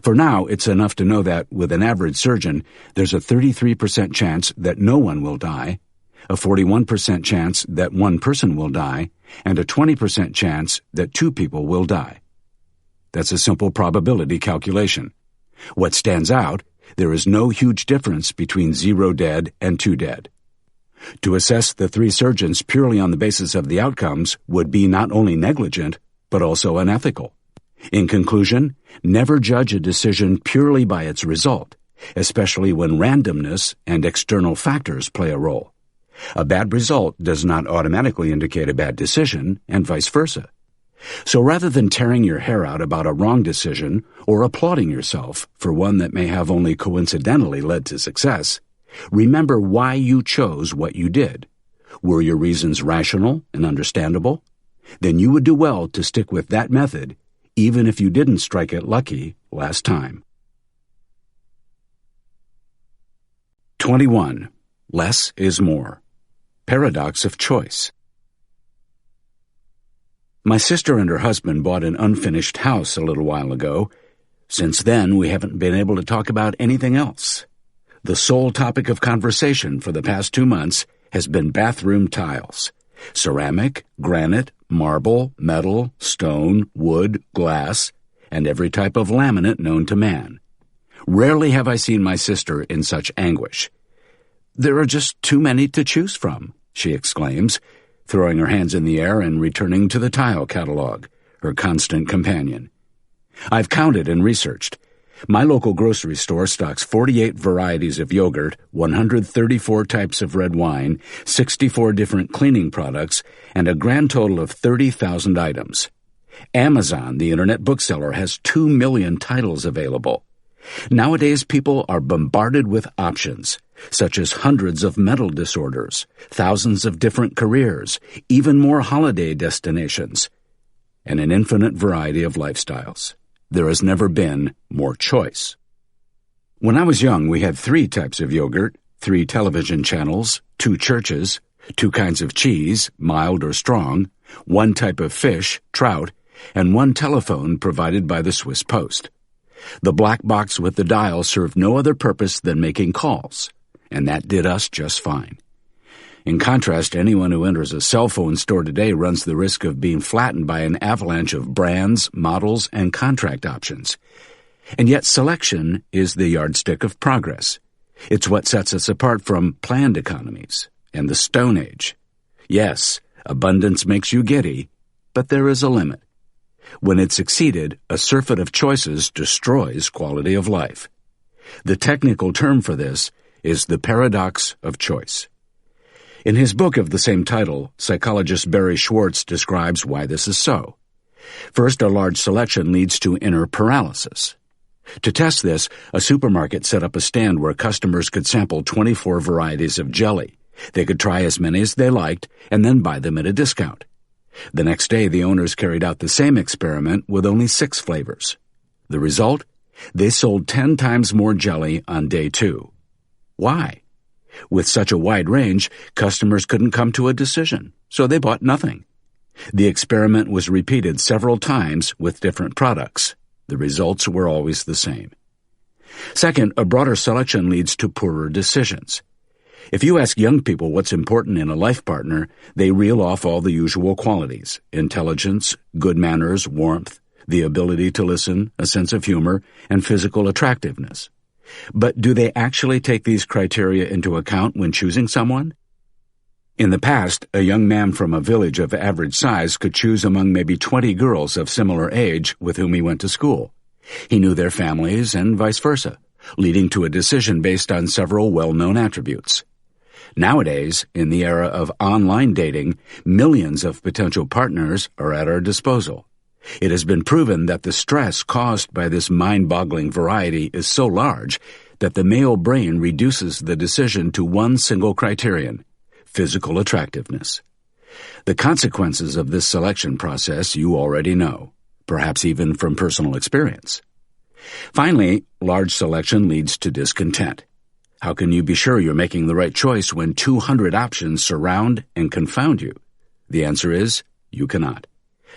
For now, it's enough to know that with an average surgeon, there's a 33% chance that no one will die, a 41% chance that 1 person will die, and a 20% chance that 2 people will die. That's a simple probability calculation. What stands out, there is no huge difference between 0 dead and 2 dead. To assess the 3 surgeons purely on the basis of the outcomes would be not only negligent, but also unethical. In conclusion, never judge a decision purely by its result, especially when randomness and external factors play a role. A bad result does not automatically indicate a bad decision, and vice versa. So rather than tearing your hair out about a wrong decision or applauding yourself for one that may have only coincidentally led to success, remember why you chose what you did. Were your reasons rational and understandable? Then you would do well to stick with that method, even if you didn't strike it lucky last time. 21. Less is more. Paradox of choice. My sister and her husband bought an unfinished house a little while ago. Since then, we haven't been able to talk about anything else. The sole topic of conversation for the past 2 months has been bathroom tiles. Ceramic, granite, marble, metal, stone, wood, glass, and every type of laminate known to man. Rarely have I seen my sister in such anguish. "There are just too many to choose from," she exclaims, throwing her hands in the air and returning to the tile catalog, her constant companion. I've counted and researched. My local grocery store stocks 48 varieties of yogurt, 134 types of red wine, 64 different cleaning products, and a grand total of 30,000 items. Amazon, the internet bookseller, has 2 million titles available. Nowadays, people are bombarded with options, such as hundreds of mental disorders, thousands of different careers, even more holiday destinations, and an infinite variety of lifestyles. There has never been more choice. When I was young, we had 3 types of yogurt, 3 television channels, 2 churches, 2 kinds of cheese, mild or strong, 1 type of fish, trout, and 1 telephone provided by the Swiss Post. The black box with the dial served no other purpose than making calls, and that did us just fine. In contrast, anyone who enters a cell phone store today runs the risk of being flattened by an avalanche of brands, models, and contract options. And yet selection is the yardstick of progress. It's what sets us apart from planned economies and the Stone Age. Yes, abundance makes you giddy, but there is a limit. When it's exceeded, a surfeit of choices destroys quality of life. The technical term for this is the paradox of choice. In his book of the same title, psychologist Barry Schwartz describes why this is so. First, a large selection leads to inner paralysis. To test this, a supermarket set up a stand where customers could sample 24 varieties of jelly. They could try as many as they liked and then buy them at a discount. The next day, the owners carried out the same experiment with only 6 flavors. The result? They sold 10 times more jelly on day 2. Why? With such a wide range, customers couldn't come to a decision, so they bought nothing. The experiment was repeated several times with different products. The results were always the same. Second, a broader selection leads to poorer decisions. If you ask young people what's important in a life partner, they reel off all the usual qualities: intelligence, good manners, warmth, the ability to listen, a sense of humor, and physical attractiveness. But do they actually take these criteria into account when choosing someone? In the past, a young man from a village of average size could choose among maybe 20 girls of similar age with whom he went to school. He knew their families and vice versa, leading to a decision based on several well-known attributes. Nowadays, in the era of online dating, millions of potential partners are at our disposal. It has been proven that the stress caused by this mind-boggling variety is so large that the male brain reduces the decision to one single criterion: physical attractiveness. The consequences of this selection process you already know, perhaps even from personal experience. Finally, large selection leads to discontent. How can you be sure you're making the right choice when 200 options surround and confound you? The answer is, you cannot.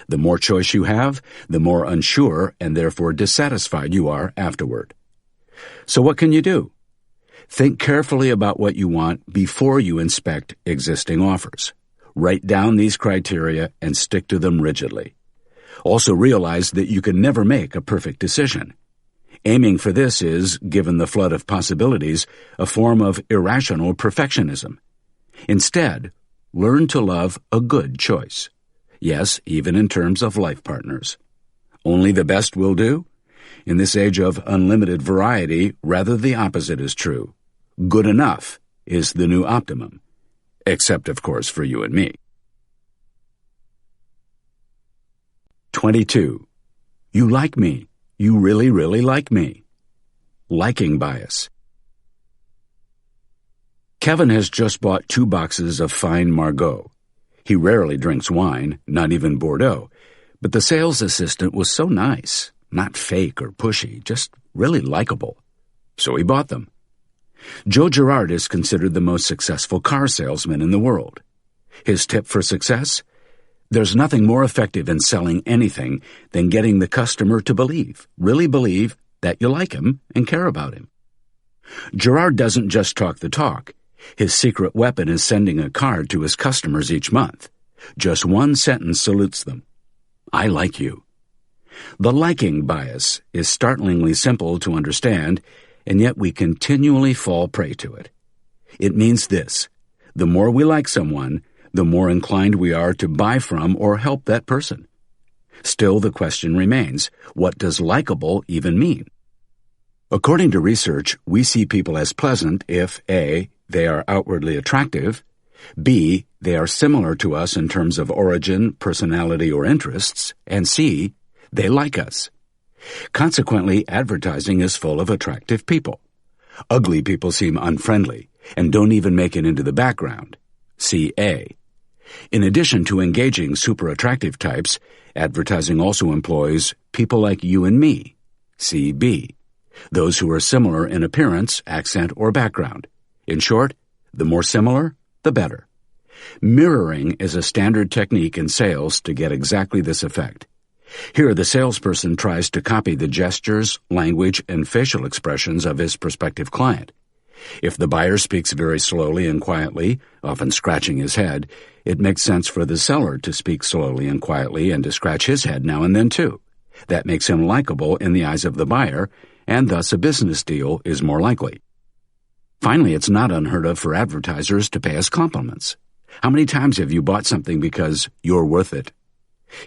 The more choice you have, the more unsure and therefore dissatisfied you are afterward. So what can you do? Think carefully about what you want before you inspect existing offers. Write down these criteria and stick to them rigidly. Also realize that you can never make a perfect decision. Aiming for this is, given the flood of possibilities, a form of irrational perfectionism. Instead, learn to love a good choice. Yes, even in terms of life partners. Only the best will do? In this age of unlimited variety, rather the opposite is true. Good enough is the new optimum. Except, of course, for you and me. 22. You like me. You really, really like me. Liking bias. Kevin has just bought 2 boxes of fine Margaux. He rarely drinks wine, not even Bordeaux, but the sales assistant was so nice, not fake or pushy, just really likable. So he bought them. Joe Girard is considered the most successful car salesman in the world. His tip for success? There's nothing more effective in selling anything than getting the customer to believe, really believe, that you like him and care about him. Girard doesn't just talk the talk. His secret weapon is sending a card to his customers each month. Just one sentence salutes them. I like you. The liking bias is startlingly simple to understand, and yet we continually fall prey to it. It means this: the more we like someone, the more inclined we are to buy from or help that person. Still, the question remains, what does likable even mean? According to research, we see people as pleasant if A, they are outwardly attractive, B, they are similar to us in terms of origin, personality, or interests, and C, they like us. Consequently, advertising is full of attractive people. Ugly people seem unfriendly and don't even make it into the background. See A. In addition to engaging super attractive types, advertising also employs people like you and me. See B. Those who are similar in appearance, accent, or background. In short, the more similar, the better. Mirroring is a standard technique in sales to get exactly this effect. Here, the salesperson tries to copy the gestures, language, and facial expressions of his prospective client. If the buyer speaks very slowly and quietly, often scratching his head, it makes sense for the seller to speak slowly and quietly and to scratch his head now and then too. That makes him likable in the eyes of the buyer, and thus a business deal is more likely. Finally, it's not unheard of for advertisers to pay us compliments. How many times have you bought something because you're worth it?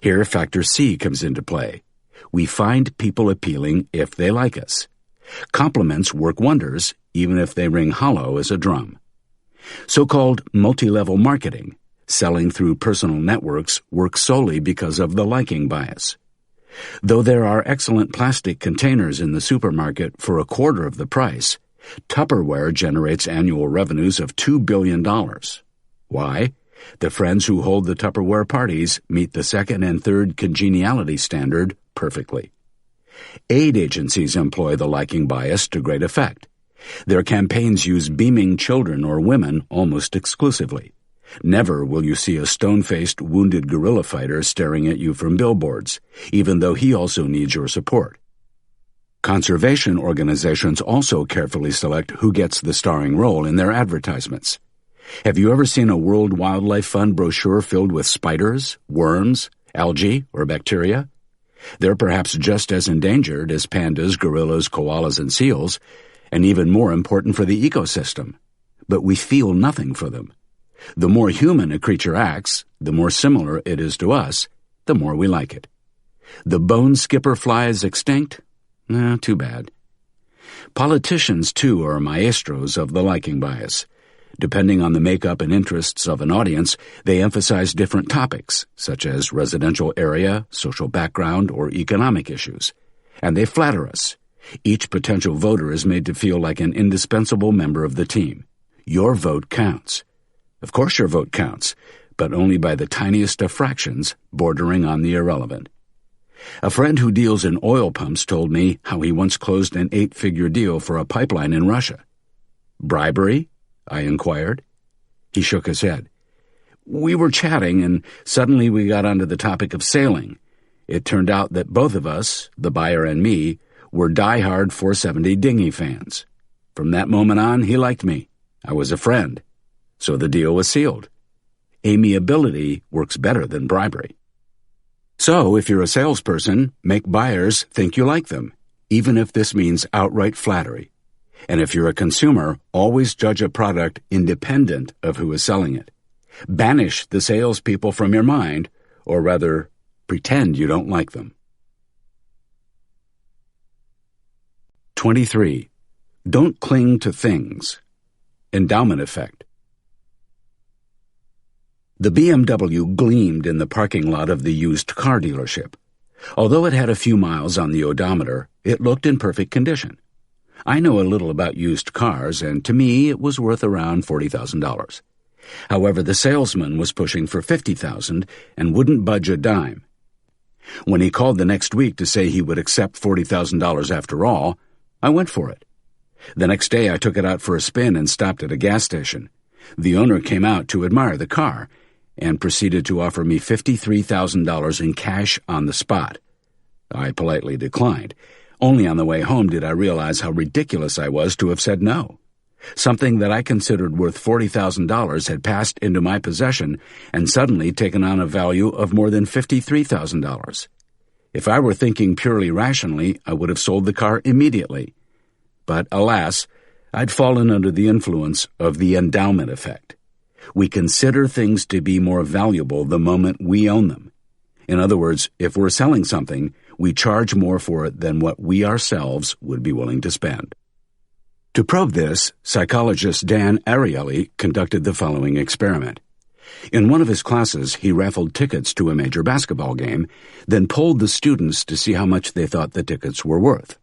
Here, factor C comes into play. We find people appealing if they like us. Compliments work wonders, even if they ring hollow as a drum. So-called multi-level marketing, selling through personal networks, works solely because of the liking bias. Though there are excellent plastic containers in the supermarket for a quarter of the price, Tupperware generates annual revenues of $2 billion. Why? The friends who hold the Tupperware parties meet the second and third congeniality standard perfectly. Aid agencies employ the liking bias to great effect. Their campaigns use beaming children or women almost exclusively. Never will you see a stone-faced, wounded guerrilla fighter staring at you from billboards, even though he also needs your support. Conservation organizations also carefully select who gets the starring role in their advertisements. Have you ever seen a World Wildlife Fund brochure filled with spiders, worms, algae, or bacteria? They're perhaps just as endangered as pandas, gorillas, koalas, and seals, and even more important for the ecosystem. But we feel nothing for them. The more human a creature acts, the more similar it is to us, the more we like it. The bone skipper fly is extinct? Too bad. Politicians, too, are maestros of the liking bias. Depending on the makeup and interests of an audience, they emphasize different topics, such as residential area, social background, or economic issues. And they flatter us. Each potential voter is made to feel like an indispensable member of the team. Your vote counts. Of course your vote counts, but only by the tiniest of fractions, bordering on the irrelevant. A friend who deals in oil pumps told me how he once closed an 8-figure deal for a pipeline in Russia. Bribery? I inquired. He shook his head. We were chatting, and suddenly we got onto the topic of sailing. It turned out that both of us, the buyer and me, were die-hard 470 dinghy fans. From that moment on, he liked me. I was a friend. So the deal was sealed. Amiability works better than bribery. So, if you're a salesperson, make buyers think you like them, even if this means outright flattery. And if you're a consumer, always judge a product independent of who is selling it. Banish the salespeople from your mind, or rather, pretend you don't like them. 23. Don't cling to things. Endowment effect. The BMW gleamed in the parking lot of the used car dealership. Although it had a few miles on the odometer, it looked in perfect condition. I know a little about used cars, and to me it was worth around $40,000. However, the salesman was pushing for $50,000 and wouldn't budge a dime. When he called the next week to say he would accept $40,000 after all, I went for it. The next day I took it out for a spin and stopped at a gas station. The owner came out to admire the car and proceeded to offer me $53,000 in cash on the spot. I politely declined. Only on the way home did I realize how ridiculous I was to have said no. Something that I considered worth $40,000 had passed into my possession and suddenly taken on a value of more than $53,000. If I were thinking purely rationally, I would have sold the car immediately. But alas, I'd fallen under the influence of the endowment effect. We consider things to be more valuable the moment we own them. In other words, if we're selling something, we charge more for it than what we ourselves would be willing to spend. To probe this, psychologist Dan Ariely conducted the following experiment. In one of his classes, he raffled tickets to a major basketball game, then polled the students to see how much they thought the tickets were worth.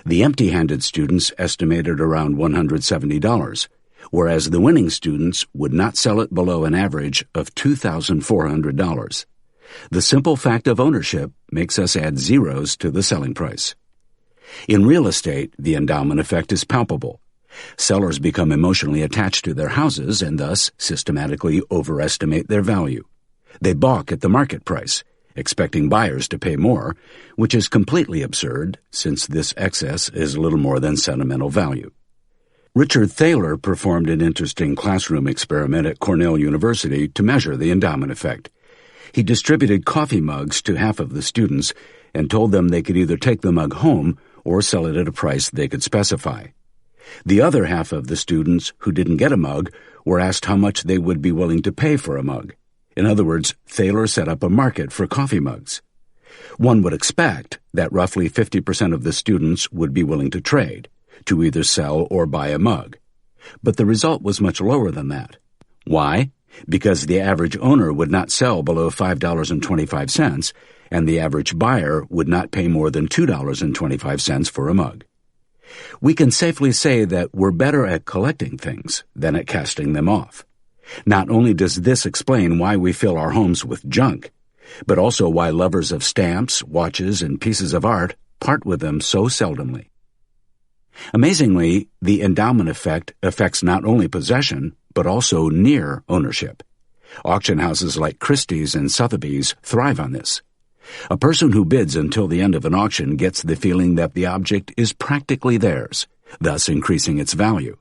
The empty-handed students estimated around $170, whereas the winning students would not sell it below an average of $2,400. The simple fact of ownership makes us add zeros to the selling price. In real estate, the endowment effect is palpable. Sellers become emotionally attached to their houses and thus systematically overestimate their value. They balk at the market price, expecting buyers to pay more, which is completely absurd since this excess is little more than sentimental value. Richard Thaler performed an interesting classroom experiment at Cornell University to measure the endowment effect. He distributed coffee mugs to half of the students and told them they could either take the mug home or sell it at a price they could specify. The other half of the students who didn't get a mug were asked how much they would be willing to pay for a mug. In other words, Thaler set up a market for coffee mugs. One would expect that roughly 50% of the students would be willing to trade, to either sell or buy a mug. But the result was much lower than that. Why? Because the average owner would not sell below $5.25, and the average buyer would not pay more than $2.25 for a mug. We can safely say that we're better at collecting things than at casting them off. Not only does this explain why we fill our homes with junk, but also why lovers of stamps, watches, and pieces of art part with them so seldomly. Amazingly, the endowment effect affects not only possession, but also near ownership. Auction houses like Christie's and Sotheby's thrive on this. A person who bids until the end of an auction gets the feeling that the object is practically theirs, thus increasing its value.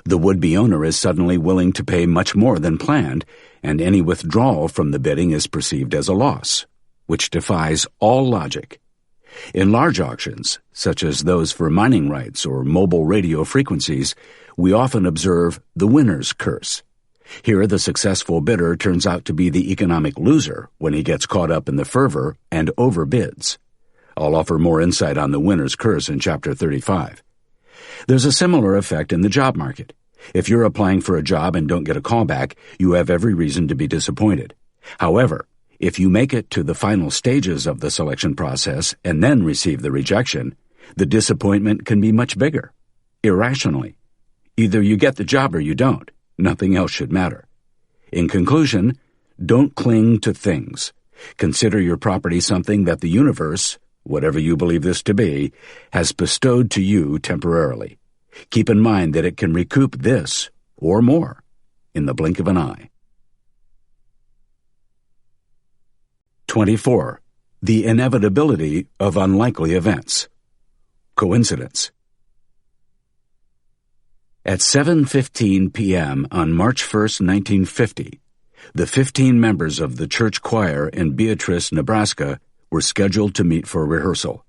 The would-be owner is suddenly willing to pay much more than planned, and any withdrawal from the bidding is perceived as a loss, which defies all logic. In large auctions, such as those for mining rights or mobile radio frequencies, we often observe the winner's curse. Here, the successful bidder turns out to be the economic loser when he gets caught up in the fervor and overbids. I'll offer more insight on the winner's curse in Chapter 35. There's a similar effect in the job market. If you're applying for a job and don't get a call back, you have every reason to be disappointed. However, if you make it to the final stages of the selection process and then receive the rejection, the disappointment can be much bigger, irrationally. Either you get the job or you don't. Nothing else should matter. In conclusion, don't cling to things. Consider your property something that the universe, whatever you believe this to be, has bestowed to you temporarily. Keep in mind that it can recoup this, or more, in the blink of an eye. 24. The inevitability of unlikely events. Coincidence. At 7:15 p.m. on March 1, 1950, the 15 members of the church choir in Beatrice, Nebraska, were scheduled to meet for rehearsal.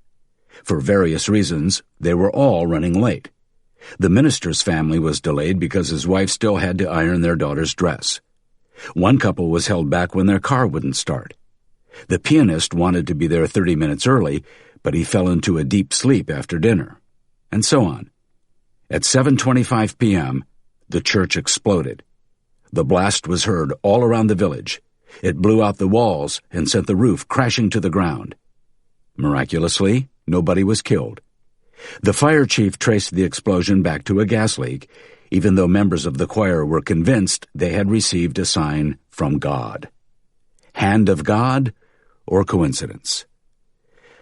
For various reasons, they were all running late. The minister's family was delayed because his wife still had to iron their daughter's dress. One couple was held back when their car wouldn't start. The pianist wanted to be there 30 minutes early, but he fell into a deep sleep after dinner, and so on. At 7:25 p.m., the church exploded. The blast was heard all around the village. It blew out the walls and sent the roof crashing to the ground. Miraculously, nobody was killed. The fire chief traced the explosion back to a gas leak, even though members of the choir were convinced they had received a sign from God. Hand of God or coincidence?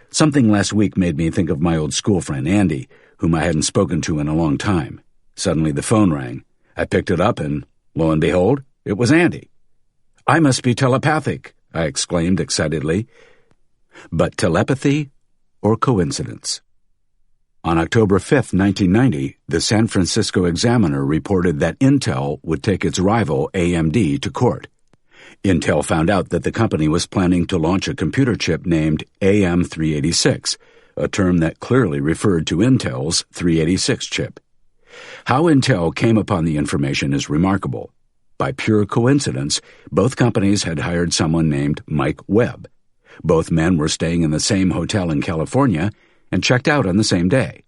Something last week made me think of my old school friend Andy, whom I hadn't spoken to in a long time. Suddenly the phone rang. I picked it up and, lo and behold, it was Andy. "I must be telepathic," I exclaimed excitedly. But telepathy or coincidence? On October 5, 1990, the San Francisco Examiner reported that Intel would take its rival AMD to court. Intel found out that the company was planning to launch a computer chip named AM386, a term that clearly referred to Intel's 386 chip. How Intel came upon the information is remarkable. By pure coincidence, both companies had hired someone named Mike Webb. Both men were staying in the same hotel in California and checked out on the same day.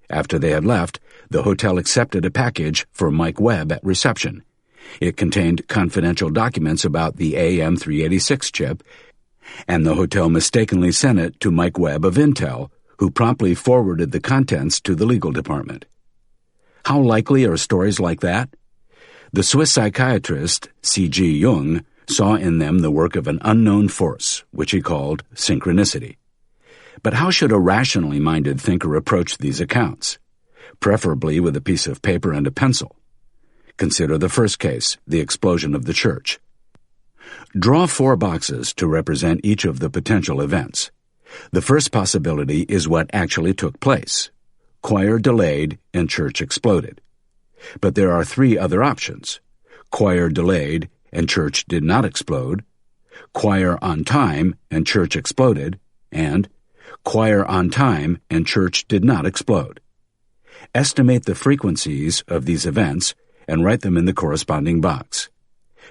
After they had left, the hotel accepted a package for Mike Webb at reception. It contained confidential documents about the AM386 chip, and the hotel mistakenly sent it to Mike Webb of Intel, who promptly forwarded the contents to the legal department. How likely are stories like that? The Swiss psychiatrist C.G. Jung saw in them the work of an unknown force, which he called synchronicity. But how should a rationally minded thinker approach these accounts? Preferably with a piece of paper and a pencil. Consider the first case, the explosion of the church. Draw 4 boxes to represent each of the potential events. The first possibility is what actually took place. Choir delayed and church exploded. But there are 3 other options. Choir delayed and church did not explode, choir on time and church exploded, and choir on time and church did not explode. Estimate the frequencies of these events and write them in the corresponding box.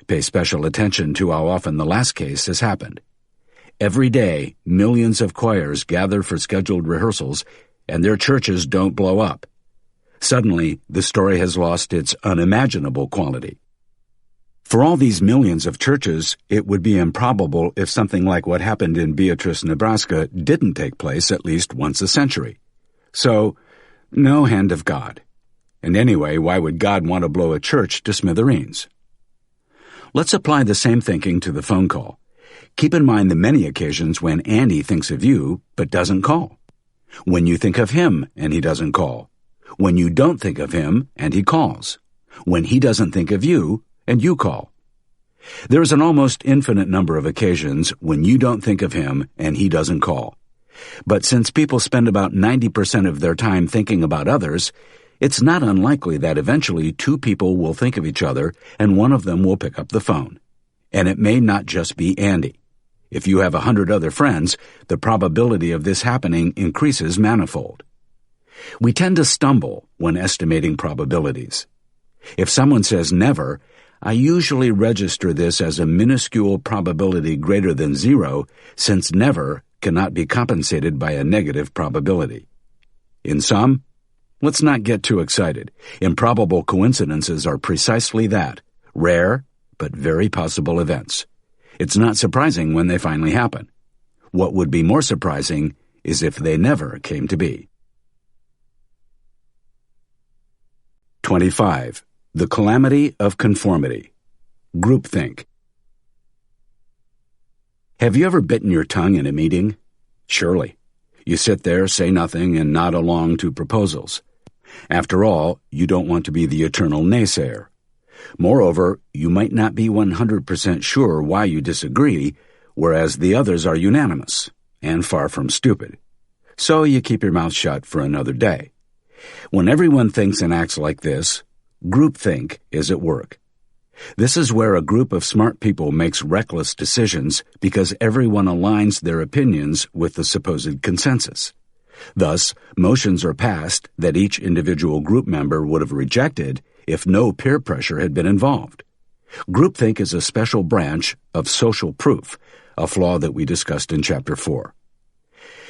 Pay special attention to how often the last case has happened. Every day, millions of choirs gather for scheduled rehearsals, and their churches don't blow up. Suddenly, the story has lost its unimaginable quality. For all these millions of churches, it would be improbable if something like what happened in Beatrice, Nebraska didn't take place at least once a century. So, no hand of God. And anyway, why would God want to blow a church to smithereens? Let's apply the same thinking to the phone call. Keep in mind the many occasions when Andy thinks of you but doesn't call. When you think of him and he doesn't call. When you don't think of him and he calls. When he doesn't think of you and you call. There is an almost infinite number of occasions when you don't think of him and he doesn't call. But since people spend about 90% of their time thinking about others, it's not unlikely that eventually 2 people will think of each other and one of them will pick up the phone. And it may not just be Andy. If you have 100 other friends, the probability of this happening increases manifold. We tend to stumble when estimating probabilities. If someone says never, I usually register this as a minuscule probability greater than 0, since never cannot be compensated by a negative probability. In sum, let's not get too excited. Improbable coincidences are precisely that, rare but very possible events. It's not surprising when they finally happen. What would be more surprising is if they never came to be. 25. The calamity of conformity. Groupthink. Have you ever bitten your tongue in a meeting? Surely. You sit there, say nothing, and nod along to proposals. After all, you don't want to be the eternal naysayer. Moreover, you might not be 100% sure why you disagree, whereas the others are unanimous, and far from stupid. So you keep your mouth shut for another day. When everyone thinks and acts like this, groupthink is at work. This is where a group of smart people makes reckless decisions because everyone aligns their opinions with the supposed consensus. Thus, motions are passed that each individual group member would have rejected if no peer pressure had been involved. Groupthink is a special branch of social proof, a flaw that we discussed in Chapter 4.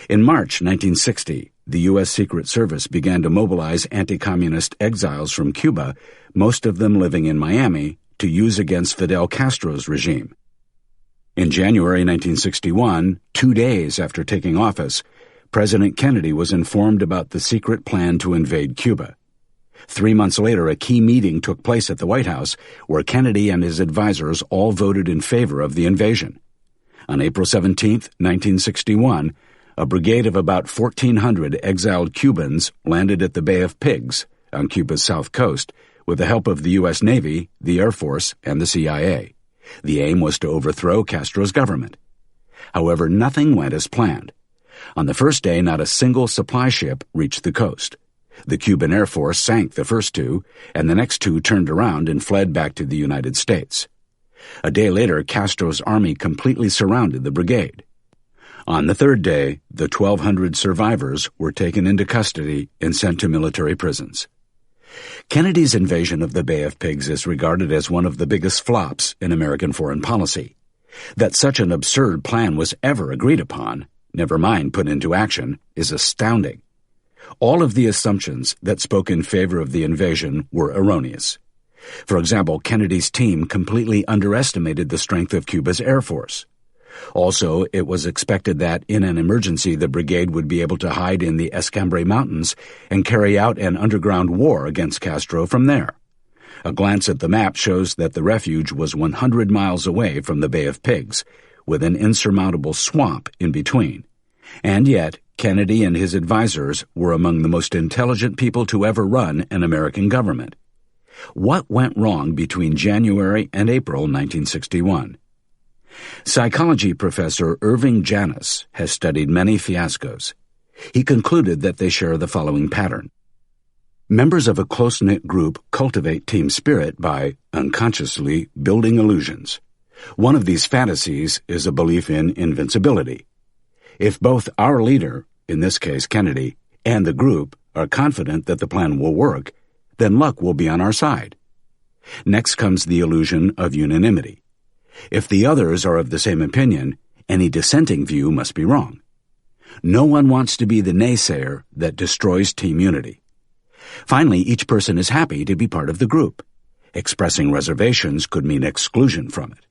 In March 1960, the U.S. Secret Service began to mobilize anti-communist exiles from Cuba, most of them living in Miami, to use against Fidel Castro's regime. In January 1961, 2 days after taking office, President Kennedy was informed about the secret plan to invade Cuba. 3 months later, a key meeting took place at the White House, where Kennedy and his advisors all voted in favor of the invasion. On April 17, 1961, a brigade of about 1,400 exiled Cubans landed at the Bay of Pigs on Cuba's south coast with the help of the U.S. Navy, the Air Force, and the CIA. The aim was to overthrow Castro's government. However, nothing went as planned. On the first day, not a single supply ship reached the coast. The Cuban Air Force sank the first two, and the next two turned around and fled back to the United States. A day later, Castro's army completely surrounded the brigade. On the third day, the 1,200 survivors were taken into custody and sent to military prisons. Kennedy's invasion of the Bay of Pigs is regarded as one of the biggest flops in American foreign policy. That such an absurd plan was ever agreed upon, never mind put into action, is astounding. All of the assumptions that spoke in favor of the invasion were erroneous. For example, Kennedy's team completely underestimated the strength of Cuba's Air Force. Also, it was expected that, in an emergency, the brigade would be able to hide in the Escambray Mountains and carry out an underground war against Castro from there. A glance at the map shows that the refuge was 100 miles away from the Bay of Pigs, with an insurmountable swamp in between. And yet, Kennedy and his advisors were among the most intelligent people to ever run an American government. What went wrong between January and April 1961? Psychology professor Irving Janis has studied many fiascos. He concluded that they share the following pattern. Members of a close-knit group cultivate team spirit by, unconsciously, building illusions. One of these fantasies is a belief in invincibility. If both our leader, in this case Kennedy, and the group are confident that the plan will work, then luck will be on our side. Next comes the illusion of unanimity. If the others are of the same opinion, any dissenting view must be wrong. No one wants to be the naysayer that destroys team unity. Finally, each person is happy to be part of the group. Expressing reservations could mean exclusion from it.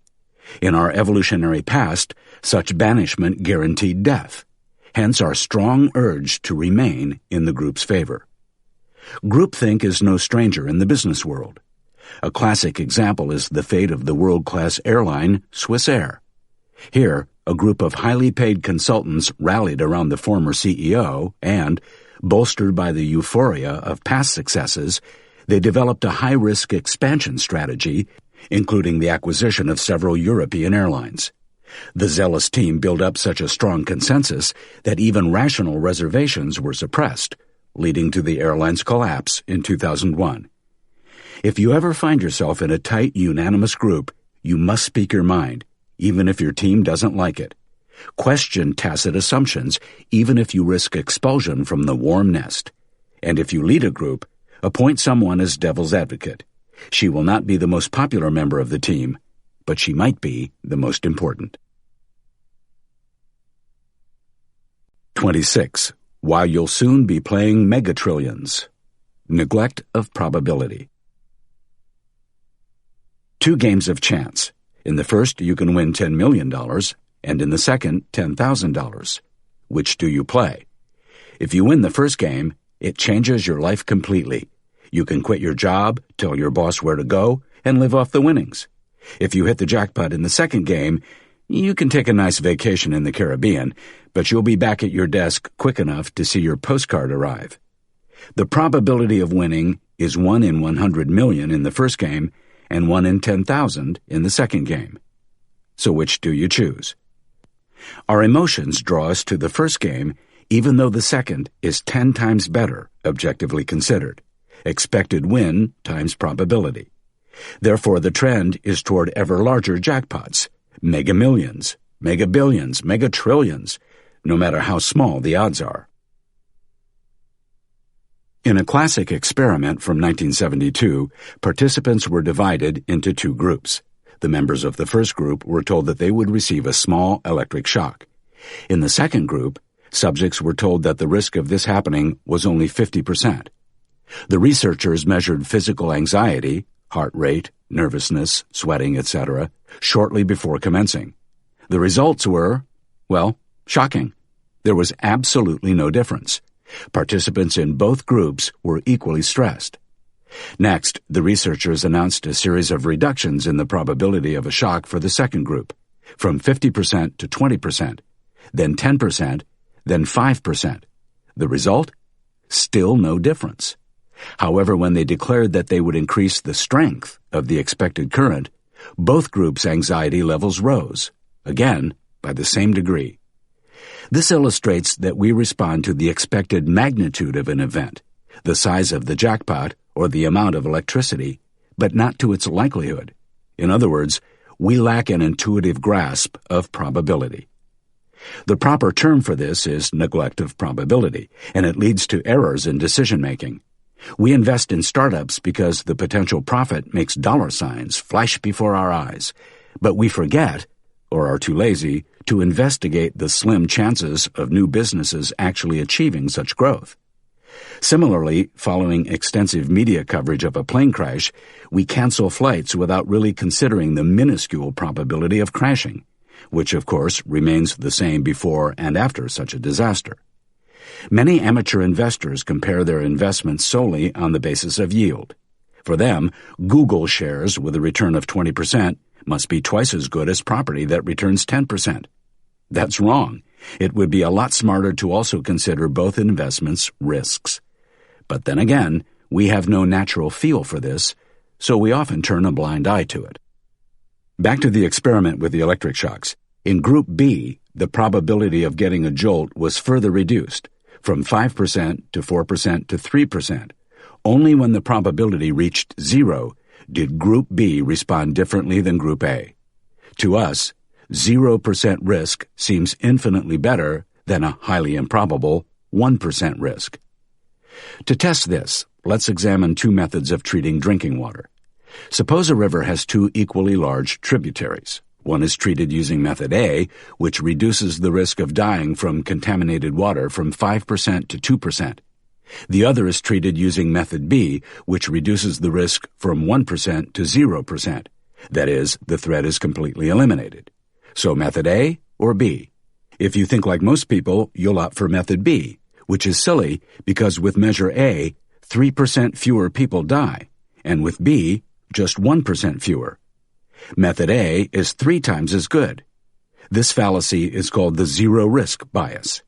In our evolutionary past, such banishment guaranteed death, hence our strong urge to remain in the group's favor. Groupthink is no stranger in the business world. A classic example is the fate of the world-class airline Swissair. Here, a group of highly paid consultants rallied around the former CEO and, bolstered by the euphoria of past successes, they developed a high-risk expansion strategy, including the acquisition of several European airlines. The zealous team built up such a strong consensus that even rational reservations were suppressed, leading to the airline's collapse in 2001. If you ever find yourself in a tight, unanimous group, you must speak your mind, even if your team doesn't like it. Question tacit assumptions, even if you risk expulsion from the warm nest. And if you lead a group, appoint someone as devil's advocate. She will not be the most popular member of the team, but she might be the most important. 26. Why you'll soon be playing megatrillions. Neglect of probability. 2 games of chance. In the first, you can win $10 million, and in the second, $10,000. Which do you play? If you win the first game, it changes your life completely. You can quit your job, tell your boss where to go, and live off the winnings. If you hit the jackpot in the second game, you can take a nice vacation in the Caribbean, but you'll be back at your desk quick enough to see your postcard arrive. The probability of winning is 1 in 100 million in the first game and 1 in 10,000 in the second game. So which do you choose? Our emotions draw us to the first game, even though the second is 10 times better, objectively considered. Expected win times probability. Therefore, the trend is toward ever larger jackpots, mega millions, mega billions, mega trillions, no matter how small the odds are. In a classic experiment from 1972, participants were divided into 2 groups. The members of the first group were told that they would receive a small electric shock. In the second group, subjects were told that the risk of this happening was only 50%. The researchers measured physical anxiety, heart rate, nervousness, sweating, etc., shortly before commencing. The results were, well, shocking. There was absolutely no difference. Participants in both groups were equally stressed. Next, the researchers announced a series of reductions in the probability of a shock for the second group, from 50% to 20%, then 10%, then 5%. The result? Still no difference. However, when they declared that they would increase the strength of the expected current, both groups' anxiety levels rose, again, by the same degree. This illustrates that we respond to the expected magnitude of an event, the size of the jackpot or the amount of electricity, but not to its likelihood. In other words, we lack an intuitive grasp of probability. The proper term for this is neglect of probability, and it leads to errors in decision-making. We invest in startups because the potential profit makes dollar signs flash before our eyes, but we forget, or are too lazy, to investigate the slim chances of new businesses actually achieving such growth. Similarly, following extensive media coverage of a plane crash, we cancel flights without really considering the minuscule probability of crashing, which of course remains the same before and after such a disaster. Many amateur investors compare their investments solely on the basis of yield. For them, Google shares with a return of 20% must be twice as good as property that returns 10%. That's wrong. It would be a lot smarter to also consider both investments' risks. But then again, we have no natural feel for this, so we often turn a blind eye to it. Back to the experiment with the electric shocks. In Group B, the probability of getting a jolt was further reduced, from 5% to 4% to 3%. Only when the probability reached 0 did Group B respond differently than Group A. To us, 0% risk seems infinitely better than a highly improbable 1% risk. To test this, let's examine two methods of treating drinking water. Suppose a river has two equally large tributaries. One is treated using method A, which reduces the risk of dying from contaminated water from 5% to 2%. The other is treated using method B, which reduces the risk from 1% to 0%. That is, the threat is completely eliminated. So method A or B? If you think like most people, you'll opt for method B, which is silly because with measure A, 3% fewer people die, and with B, just 1% fewer. Method A is 3 times as good. This fallacy is called the zero-risk bias.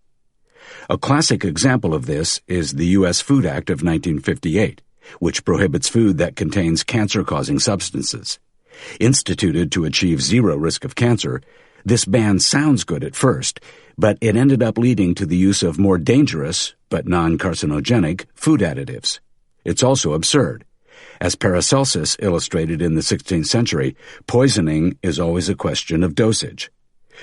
A classic example of this is the U.S. Food Act of 1958, which prohibits food that contains cancer-causing substances. Instituted to achieve zero risk of cancer, this ban sounds good at first, but it ended up leading to the use of more dangerous, but non-carcinogenic, food additives. It's also absurd. As Paracelsus illustrated in the 16th century, poisoning is always a question of dosage.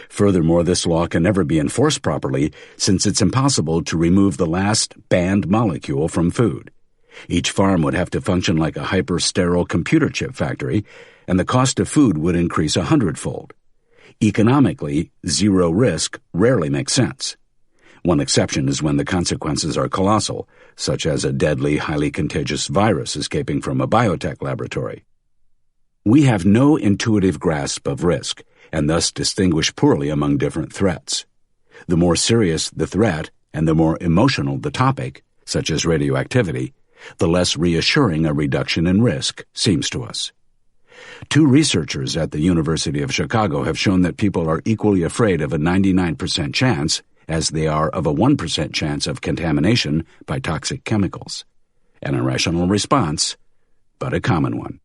Furthermore, this law can never be enforced properly since it's impossible to remove the last banned molecule from food. Each farm would have to function like a hyper-sterile computer chip factory, and the cost of food would increase 100-fold. Economically, zero risk rarely makes sense. One exception is when the consequences are colossal, such as a deadly, highly contagious virus escaping from a biotech laboratory. We have no intuitive grasp of risk, and thus distinguish poorly among different threats. The more serious the threat, and the more emotional the topic, such as radioactivity, the less reassuring a reduction in risk seems to us. Two researchers at the University of Chicago have shown that people are equally afraid of a 99% chance as they are of a 1% chance of contamination by toxic chemicals. An irrational response, but a common one.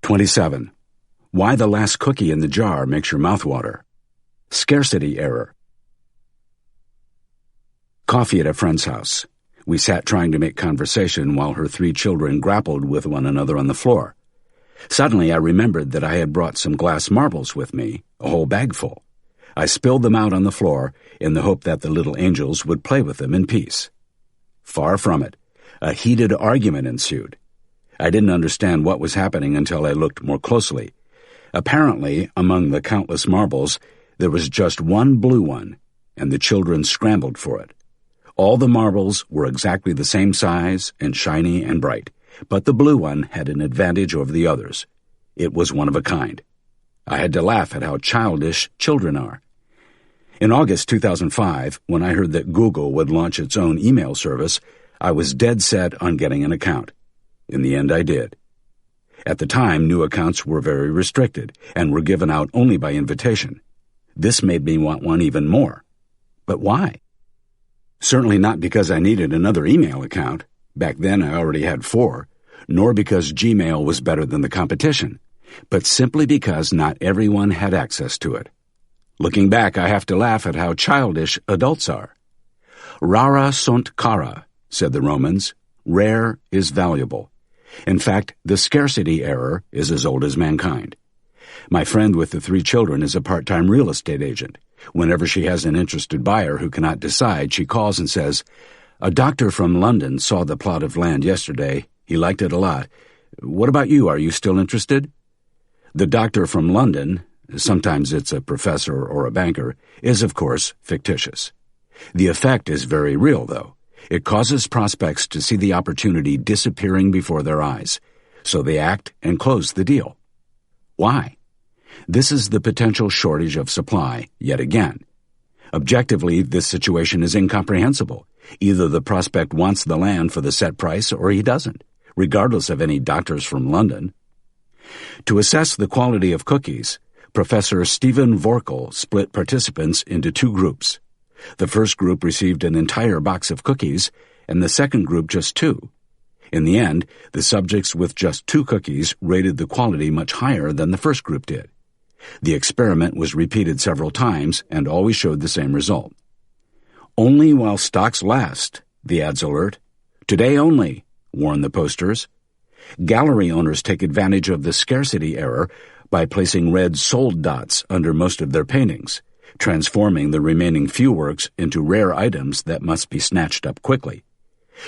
27. Why the last cookie in the jar makes your mouth water. Scarcity error. Coffee at a friend's house. We sat trying to make conversation while her 3 children grappled with one another on the floor. Suddenly I remembered that I had brought some glass marbles with me, a whole bag full. I spilled them out on the floor in the hope that the little angels would play with them in peace. Far from it. A heated argument ensued. I didn't understand what was happening until I looked more closely. Apparently, among the countless marbles, there was just one blue one, and the children scrambled for it. All the marbles were exactly the same size and shiny and bright, but the blue one had an advantage over the others. It was one of a kind. I had to laugh at how childish children are. In August 2005, when I heard that Google would launch its own email service, I was dead set on getting an account. In the end, I did. At the time, new accounts were very restricted and were given out only by invitation. This made me want one even more. But why? Certainly not because I needed another email account. Back then I already had 4, nor because Gmail was better than the competition, but simply because not everyone had access to it. Looking back, I have to laugh at how childish adults are. Rara sunt cara, said the Romans. Rare is valuable. In fact, the scarcity error is as old as mankind. My friend with the 3 children is a part-time real estate agent. Whenever she has an interested buyer who cannot decide, she calls and says, "A doctor from London saw the plot of land yesterday. He liked it a lot. What about you? Are you still interested?" The doctor from London, sometimes it's a professor or a banker, is of course fictitious. The effect is very real, though. It causes prospects to see the opportunity disappearing before their eyes, so they act and close the deal. Why? This is the potential shortage of supply, yet again. Objectively, this situation is incomprehensible. Either the prospect wants the land for the set price or he doesn't, regardless of any doctors from London. To assess the quality of cookies, Professor Stephen Vorkel split participants into 2 groups. The first group received an entire box of cookies, and the second group just 2. In the end, the subjects with just 2 cookies rated the quality much higher than the first group did. The experiment was repeated several times and always showed the same result. "Only while stocks last," the ads alert. "Today only," warn the posters. Gallery owners take advantage of the scarcity error by placing red sold dots under most of their paintings, transforming the remaining few works into rare items that must be snatched up quickly.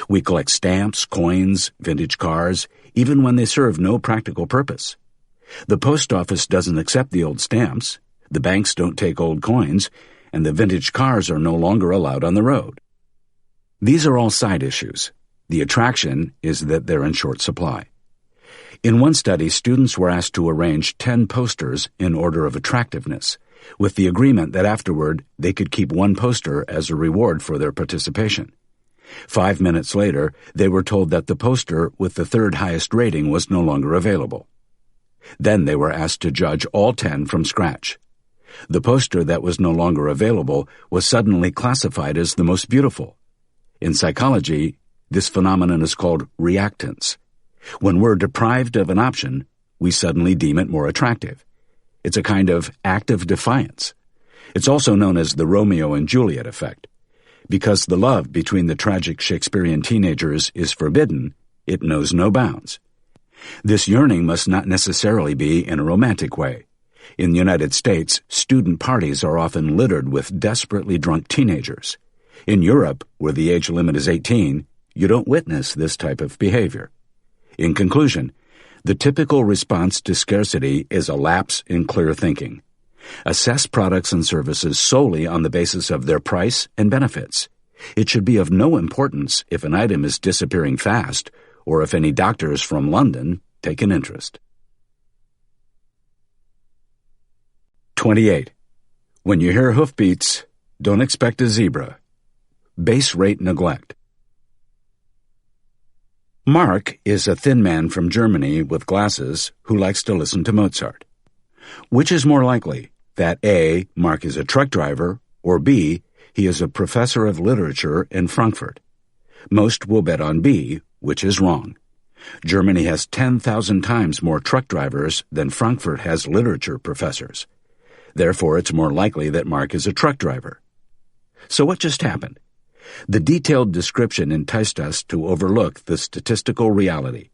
We collect stamps, coins, vintage cars, even when they serve no practical purpose. The post office doesn't accept the old stamps, the banks don't take old coins, and the vintage cars are no longer allowed on the road. These are all side issues. The attraction is that they're in short supply. In one study, students were asked to arrange 10 posters in order of attractiveness, with the agreement that afterward they could keep 1 poster as a reward for their participation. 5 minutes later, they were told that the poster with the 3rd highest rating was no longer available. Then they were asked to judge all 10 from scratch. The poster that was no longer available was suddenly classified as the most beautiful. In psychology, this phenomenon is called reactance. When we're deprived of an option, we suddenly deem it more attractive. It's a kind of act of defiance. It's also known as the Romeo and Juliet effect. Because the love between the tragic Shakespearean teenagers is forbidden, it knows no bounds. This yearning must not necessarily be in a romantic way. In the United States, student parties are often littered with desperately drunk teenagers. In Europe, where the age limit is 18, you don't witness this type of behavior. In conclusion, the typical response to scarcity is a lapse in clear thinking. Assess products and services solely on the basis of their price and benefits. It should be of no importance if an item is disappearing fast or if any doctors from London take an interest. 28. When you hear hoofbeats, don't expect a zebra. Base rate neglect. Mark is a thin man from Germany with glasses who likes to listen to Mozart. Which is more likely, that A, Mark is a truck driver, or B, he is a professor of literature in Frankfurt? Most will bet on B, which is wrong. Germany has 10,000 times more truck drivers than Frankfurt has literature professors. Therefore, it's more likely that Mark is a truck driver. So what just happened? The detailed description enticed us to overlook the statistical reality.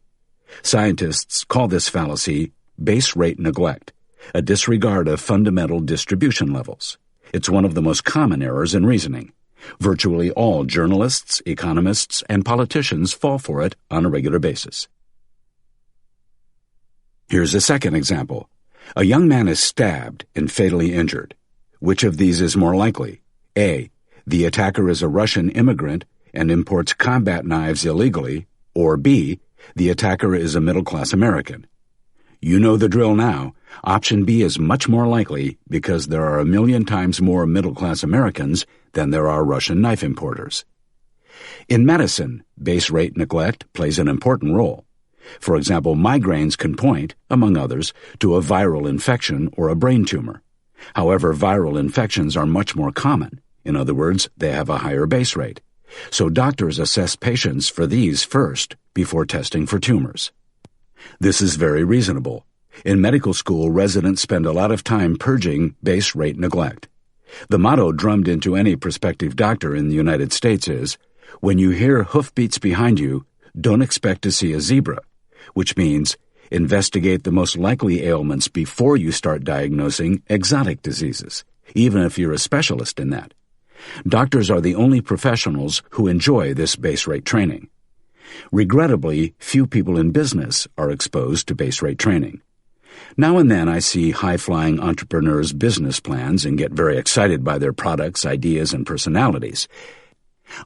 Scientists call this fallacy base rate neglect, a disregard of fundamental distribution levels. It's one of the most common errors in reasoning. Virtually all journalists, economists, and politicians fall for it on a regular basis. Here's a second example. A young man is stabbed and fatally injured. Which of these is more likely? A, the attacker is a Russian immigrant and imports combat knives illegally, or B, the attacker is a middle-class American. You know the drill now. Option B is much more likely because there are 1,000,000 times more middle-class Americans than there are Russian knife importers. In medicine, base rate neglect plays an important role. For example, migraines can point, among others, to a viral infection or a brain tumor. However, viral infections are much more common. In other words, they have a higher base rate. So doctors assess patients for these first before testing for tumors. This is very reasonable. In medical school, residents spend a lot of time purging base rate neglect. The motto drummed into any prospective doctor in the United States is, when you hear hoofbeats behind you, don't expect to see a zebra, which means investigate the most likely ailments before you start diagnosing exotic diseases, even if you're a specialist in that. Doctors are the only professionals who enjoy this base rate training. Regrettably, few people in business are exposed to base rate training. Now and then I see high-flying entrepreneurs' business plans and get very excited by their products, ideas, and personalities.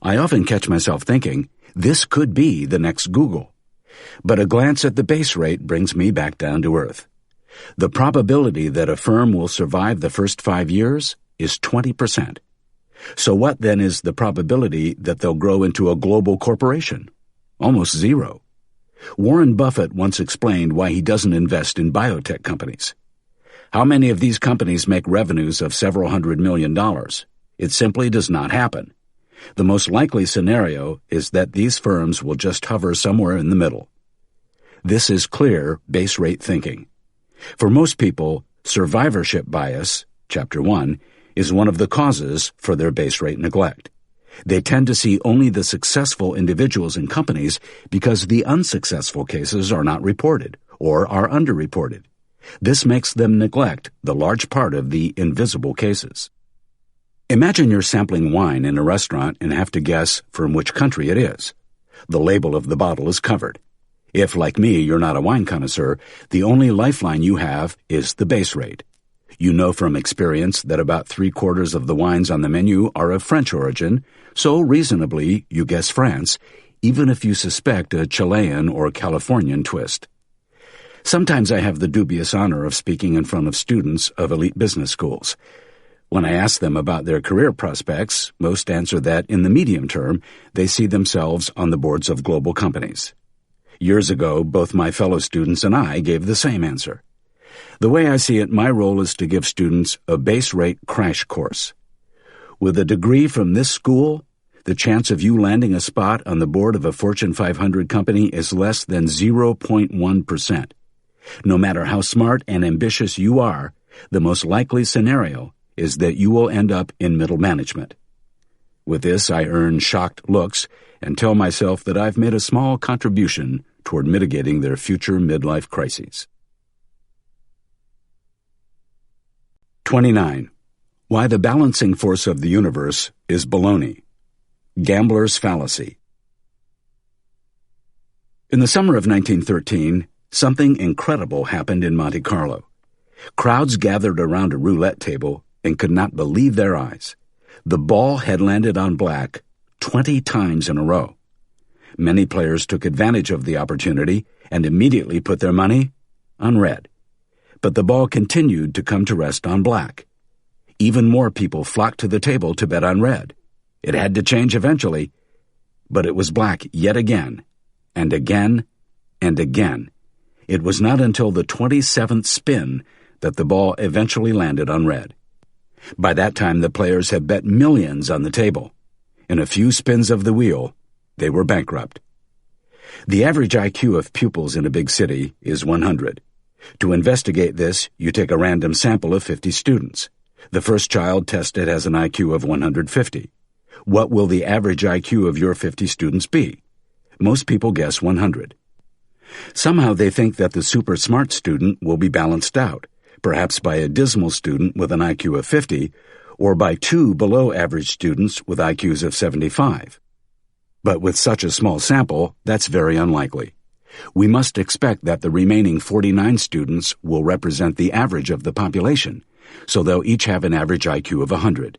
I often catch myself thinking, this could be the next Google. But a glance at the base rate brings me back down to earth. The probability that a firm will survive the first 5 years is 20%. So what then is the probability that they'll grow into a global corporation? Almost zero. Warren Buffett once explained why he doesn't invest in biotech companies. How many of these companies make revenues of several $100 million? It simply does not happen. The most likely scenario is that these firms will just hover somewhere in the middle. This is clear base rate thinking. For most people, survivorship bias, Chapter 1, is one of the causes for their base rate neglect. They tend to see only the successful individuals and companies because the unsuccessful cases are not reported or are underreported. This makes them neglect the large part of the invisible cases. Imagine you're sampling wine in a restaurant and have to guess from which country it is. The label of the bottle is covered. If, like me, you're not a wine connoisseur, the only lifeline you have is the base rate. You know from experience that about 3/4 of the wines on the menu are of French origin, so reasonably you guess France, even if you suspect a Chilean or Californian twist. Sometimes I have the dubious honor of speaking in front of students of elite business schools. When I ask them about their career prospects, most answer that in the medium term they see themselves on the boards of global companies. Years ago, both my fellow students and I gave the same answer. The way I see it, my role is to give students a base rate crash course. With a degree from this school, the chance of you landing a spot on the board of a Fortune 500 company is less than 0.1%. No matter how smart and ambitious you are, the most likely scenario is that you will end up in middle management. With this, I earn shocked looks and tell myself that I've made a small contribution toward mitigating their future midlife crises. 29. Why the balancing force of the universe is baloney. Gambler's fallacy. In the summer of 1913, something incredible happened in Monte Carlo. Crowds gathered around a roulette table and could not believe their eyes. The ball had landed on black 20 times in a row. Many players took advantage of the opportunity and immediately put their money on red. But the ball continued to come to rest on black. Even more people flocked to the table to bet on red. It had to change eventually, but it was black yet again, and again, and again. It was not until the 27th spin that the ball eventually landed on red. By that time, the players had bet millions on the table. In a few spins of the wheel, they were bankrupt. The average IQ of pupils in a big city is 100. To investigate this, you take a random sample of 50 students. The first child tested has an IQ of 150. What will the average IQ of your 50 students be? Most people guess 100. Somehow they think that the super smart student will be balanced out, perhaps by a dismal student with an IQ of 50, or by 2 below average students with IQs of 75. But with such a small sample, that's very unlikely. We must expect that the remaining 49 students will represent the average of the population, so they'll each have an average IQ of 100.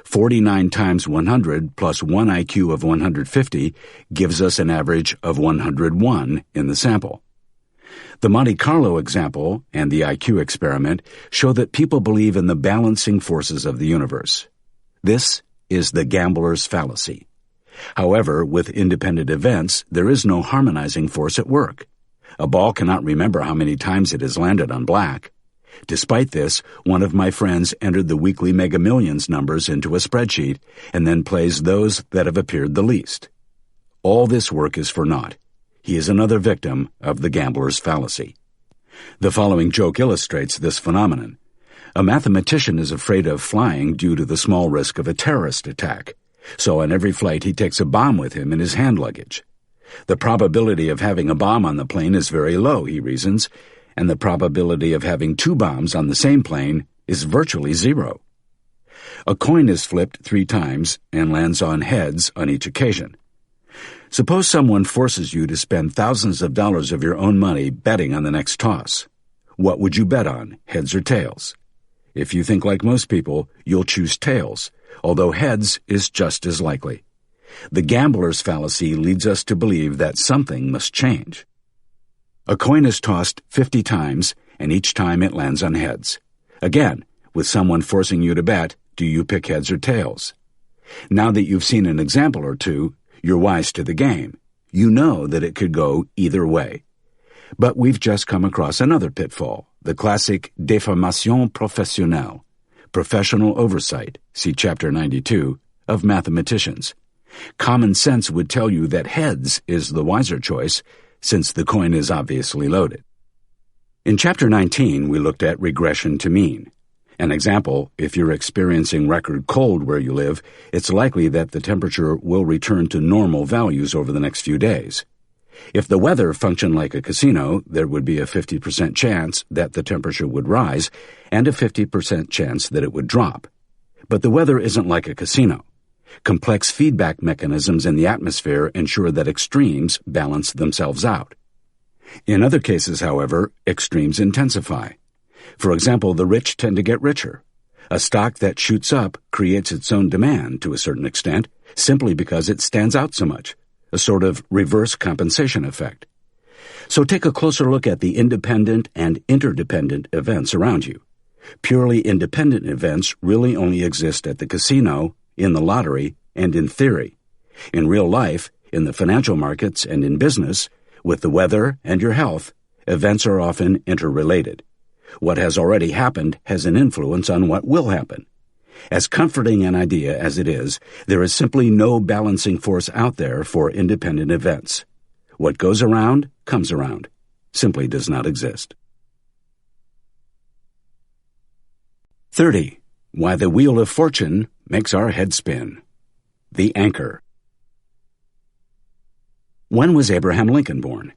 49 times 100 plus 1 IQ of 150 gives us an average of 101 in the sample. The Monte Carlo example and the IQ experiment show that people believe in the balancing forces of the universe. This is the gambler's fallacy. However, with independent events, there is no harmonizing force at work. A ball cannot remember how many times it has landed on black. Despite this, one of my friends entered the weekly Mega Millions numbers into a spreadsheet and then plays those that have appeared the least. All this work is for naught. He is another victim of the gambler's fallacy. The following joke illustrates this phenomenon. A mathematician is afraid of flying due to the small risk of a terrorist attack, so on every flight he takes a bomb with him in his hand luggage. The probability of having a bomb on the plane is very low, he reasons, and the probability of having 2 bombs on the same plane is virtually 0. A coin is flipped 3 times and lands on heads on each occasion. Suppose someone forces you to spend thousands of dollars of your own money betting on the next toss. What would you bet on, heads or tails? If you think like most people, you'll choose tails, although heads is just as likely. The gambler's fallacy leads us to believe that something must change. A coin is tossed 50 times, and each time it lands on heads. Again, with someone forcing you to bet, do you pick heads or tails? Now that you've seen an example or two, you're wise to the game. You know that it could go either way. But we've just come across another pitfall, the classic déformation professionnelle, professional oversight, see Chapter 92, of mathematicians. Common sense would tell you that heads is the wiser choice, since the coin is obviously loaded. In Chapter 19, we looked at regression to mean. An example, if you're experiencing record cold where you live, it's likely that the temperature will return to normal values over the next few days. If the weather functioned like a casino, there would be a 50% chance that the temperature would rise and a 50% chance that it would drop. But the weather isn't like a casino. Complex feedback mechanisms in the atmosphere ensure that extremes balance themselves out. In other cases, however, extremes intensify. For example, the rich tend to get richer. A stock that shoots up creates its own demand to a certain extent, simply because it stands out so much, a sort of reverse compensation effect. So take a closer look at the independent and interdependent events around you. Purely independent events really only exist at the casino, in the lottery, and in theory. In real life, in the financial markets and in business, with the weather and your health, events are often interrelated. What has already happened has an influence on what will happen. As comforting an idea as it is, there is simply no balancing force out there for independent events. What goes around, comes around. Simply does not exist. 30. Why the Wheel of Fortune makes our head spin. The anchor. When was Abraham Lincoln born?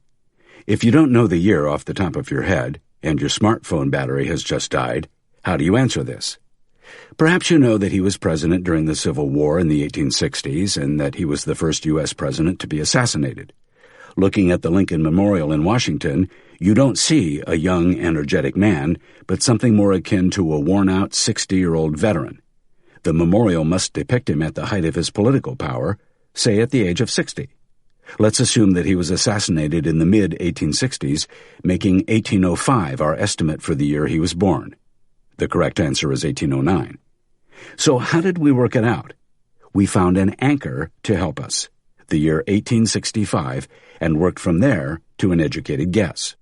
If you don't know the year off the top of your head, and your smartphone battery has just died, how do you answer this? Perhaps you know that he was president during the Civil War in the 1860s and that he was the first U.S. president to be assassinated. Looking at the Lincoln Memorial in Washington, you don't see a young, energetic man, but something more akin to a worn-out 60-year-old veteran. The memorial must depict him at the height of his political power, say at the age of 60. Let's assume that he was assassinated in the mid-1860s, making 1805 our estimate for the year he was born. The correct answer is 1809. So how did we work it out? We found an anchor to help us, the year 1865, and worked from there to an educated guess.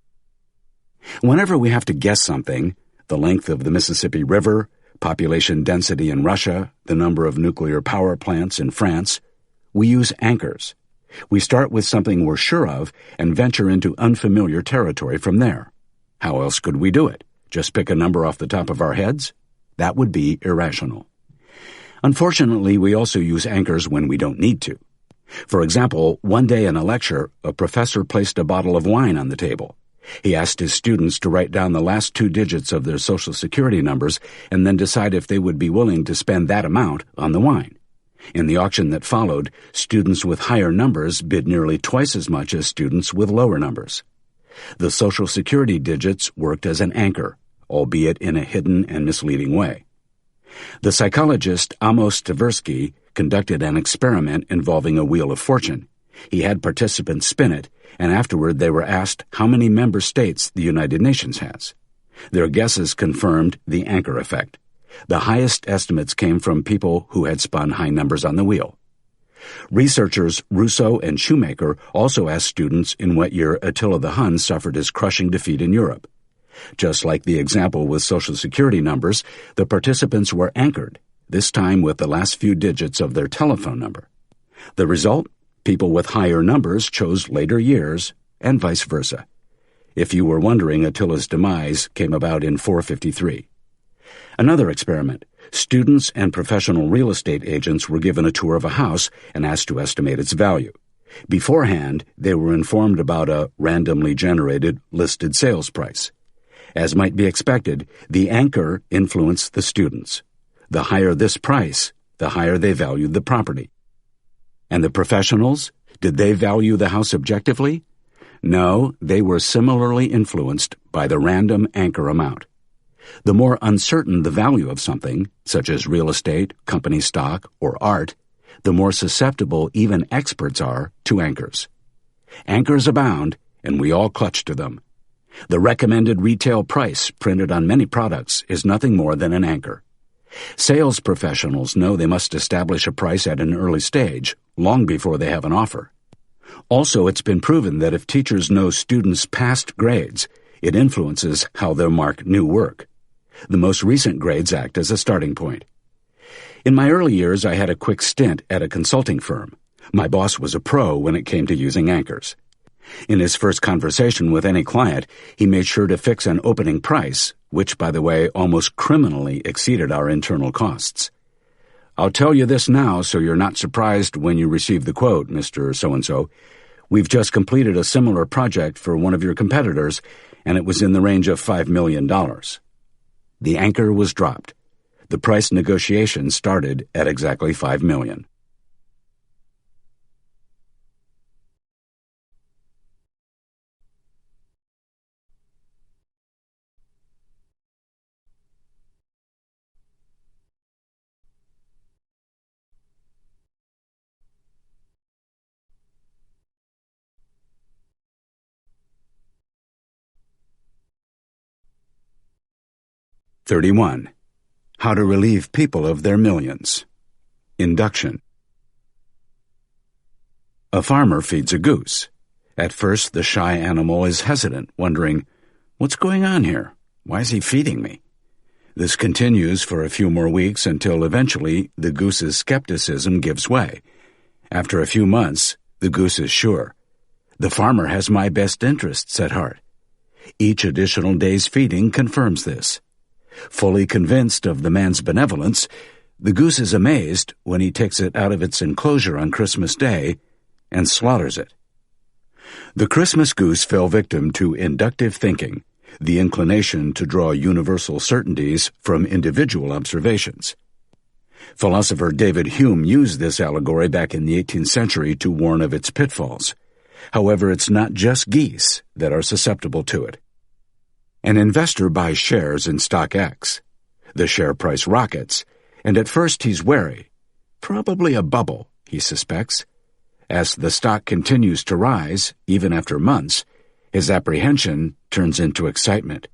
Whenever we have to guess something, the length of the Mississippi River, population density in Russia, the number of nuclear power plants in France, we use anchors. We start with something we're sure of and venture into unfamiliar territory from there. How else could we do it? Just pick a number off the top of our heads? That would be irrational. Unfortunately, we also use anchors when we don't need to. For example, one day in a lecture, a professor placed a bottle of wine on the table. He asked his students to write down the last 2 digits of their Social Security numbers and then decide if they would be willing to spend that amount on the wine. In the auction that followed, students with higher numbers bid nearly twice as much as students with lower numbers. The Social Security digits worked as an anchor, albeit in a hidden and misleading way. The psychologist Amos Tversky conducted an experiment involving a Wheel of Fortune. He had participants spin it, and afterward they were asked how many member states the United Nations has. Their guesses confirmed the anchor effect. The highest estimates came from people who had spun high numbers on the wheel. Researchers Rousseau and Shoemaker also asked students in what year Attila the Hun suffered his crushing defeat in Europe. Just like the example with Social Security numbers, the participants were anchored, this time with the last few digits of their telephone number. The result? People with higher numbers chose later years, and vice versa. If you were wondering, Attila's demise came about in 453. Another experiment. Students and professional real estate agents were given a tour of a house and asked to estimate its value. Beforehand, they were informed about a randomly generated listed sales price. As might be expected, the anchor influenced the students. The higher this price, the higher they valued the property. And the professionals? Did they value the house objectively? No, they were similarly influenced by the random anchor amount. The more uncertain the value of something, such as real estate, company stock, or art, the more susceptible even experts are to anchors. Anchors abound, and we all clutch to them. The recommended retail price printed on many products is nothing more than an anchor. Sales professionals know they must establish a price at an early stage, long before they have an offer. Also, it's been proven that if teachers know students' past grades, it influences how they'll mark new work. The most recent grades act as a starting point. In my early years, I had a quick stint at a consulting firm. My boss was a pro when it came to using anchors. In his first conversation with any client, he made sure to fix an opening price, which, by the way, almost criminally exceeded our internal costs. "I'll tell you this now so you're not surprised when you receive the quote, Mr. So-and-so. We've just completed a similar project for one of your competitors, and it was in the range of $5 million. The anchor was dropped. The price negotiation started at exactly $5 million. (31) How to relieve people of their millions. Induction. A farmer feeds a goose. At first, the shy animal is hesitant, wondering, "What's going on here? Why is he feeding me?" This continues for a few more weeks until eventually the goose's skepticism gives way. After a few months, the goose is sure. "The farmer has my best interests at heart." Each additional day's feeding confirms this. Fully convinced of the man's benevolence, the goose is amazed when he takes it out of its enclosure on Christmas Day and slaughters it. The Christmas goose fell victim to inductive thinking, the inclination to draw universal certainties from individual observations. Philosopher David Hume used this allegory back in the 18th century to warn of its pitfalls. However, it's not just geese that are susceptible to it. An investor buys shares in stock X. The share price rockets, and at first he's wary. Probably a bubble, he suspects. As the stock continues to rise, even after months, his apprehension turns into excitement.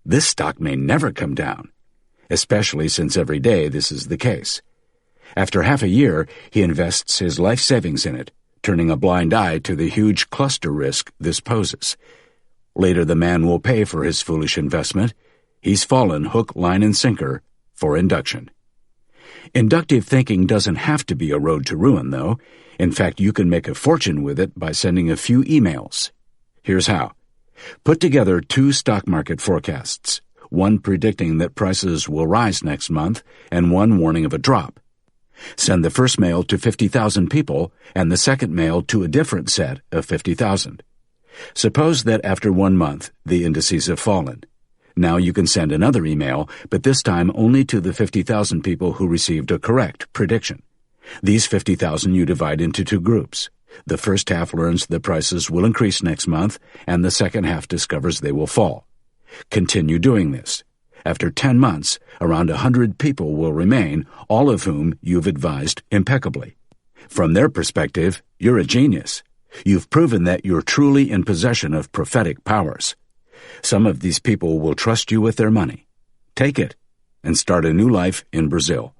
This stock may never come down, especially since every day this is the case. After half a year, he invests his life savings in it, turning a blind eye to the huge cluster risk this poses. Later the man will pay for his foolish investment. He's fallen hook, line, and sinker for induction. Inductive thinking doesn't have to be a road to ruin, though. In fact, you can make a fortune with it by sending a few emails. Here's how. Put together 2 stock market forecasts, one predicting that prices will rise next month and one warning of a drop. Send the first mail to 50,000 people and the second mail to a different set of 50,000. Suppose that after 1 month, the indices have fallen. Now you can send another email, but this time only to the 50,000 people who received a correct prediction. These 50,000 you divide into 2 groups. The first half learns the prices will increase next month, and the second half discovers they will fall. Continue doing this. After 10 months, around 100 people will remain, all of whom you've advised impeccably. From their perspective, you're a genius. You've proven that you're truly in possession of prophetic powers. Some of these people will trust you with their money. Take it and start a new life in Brazil.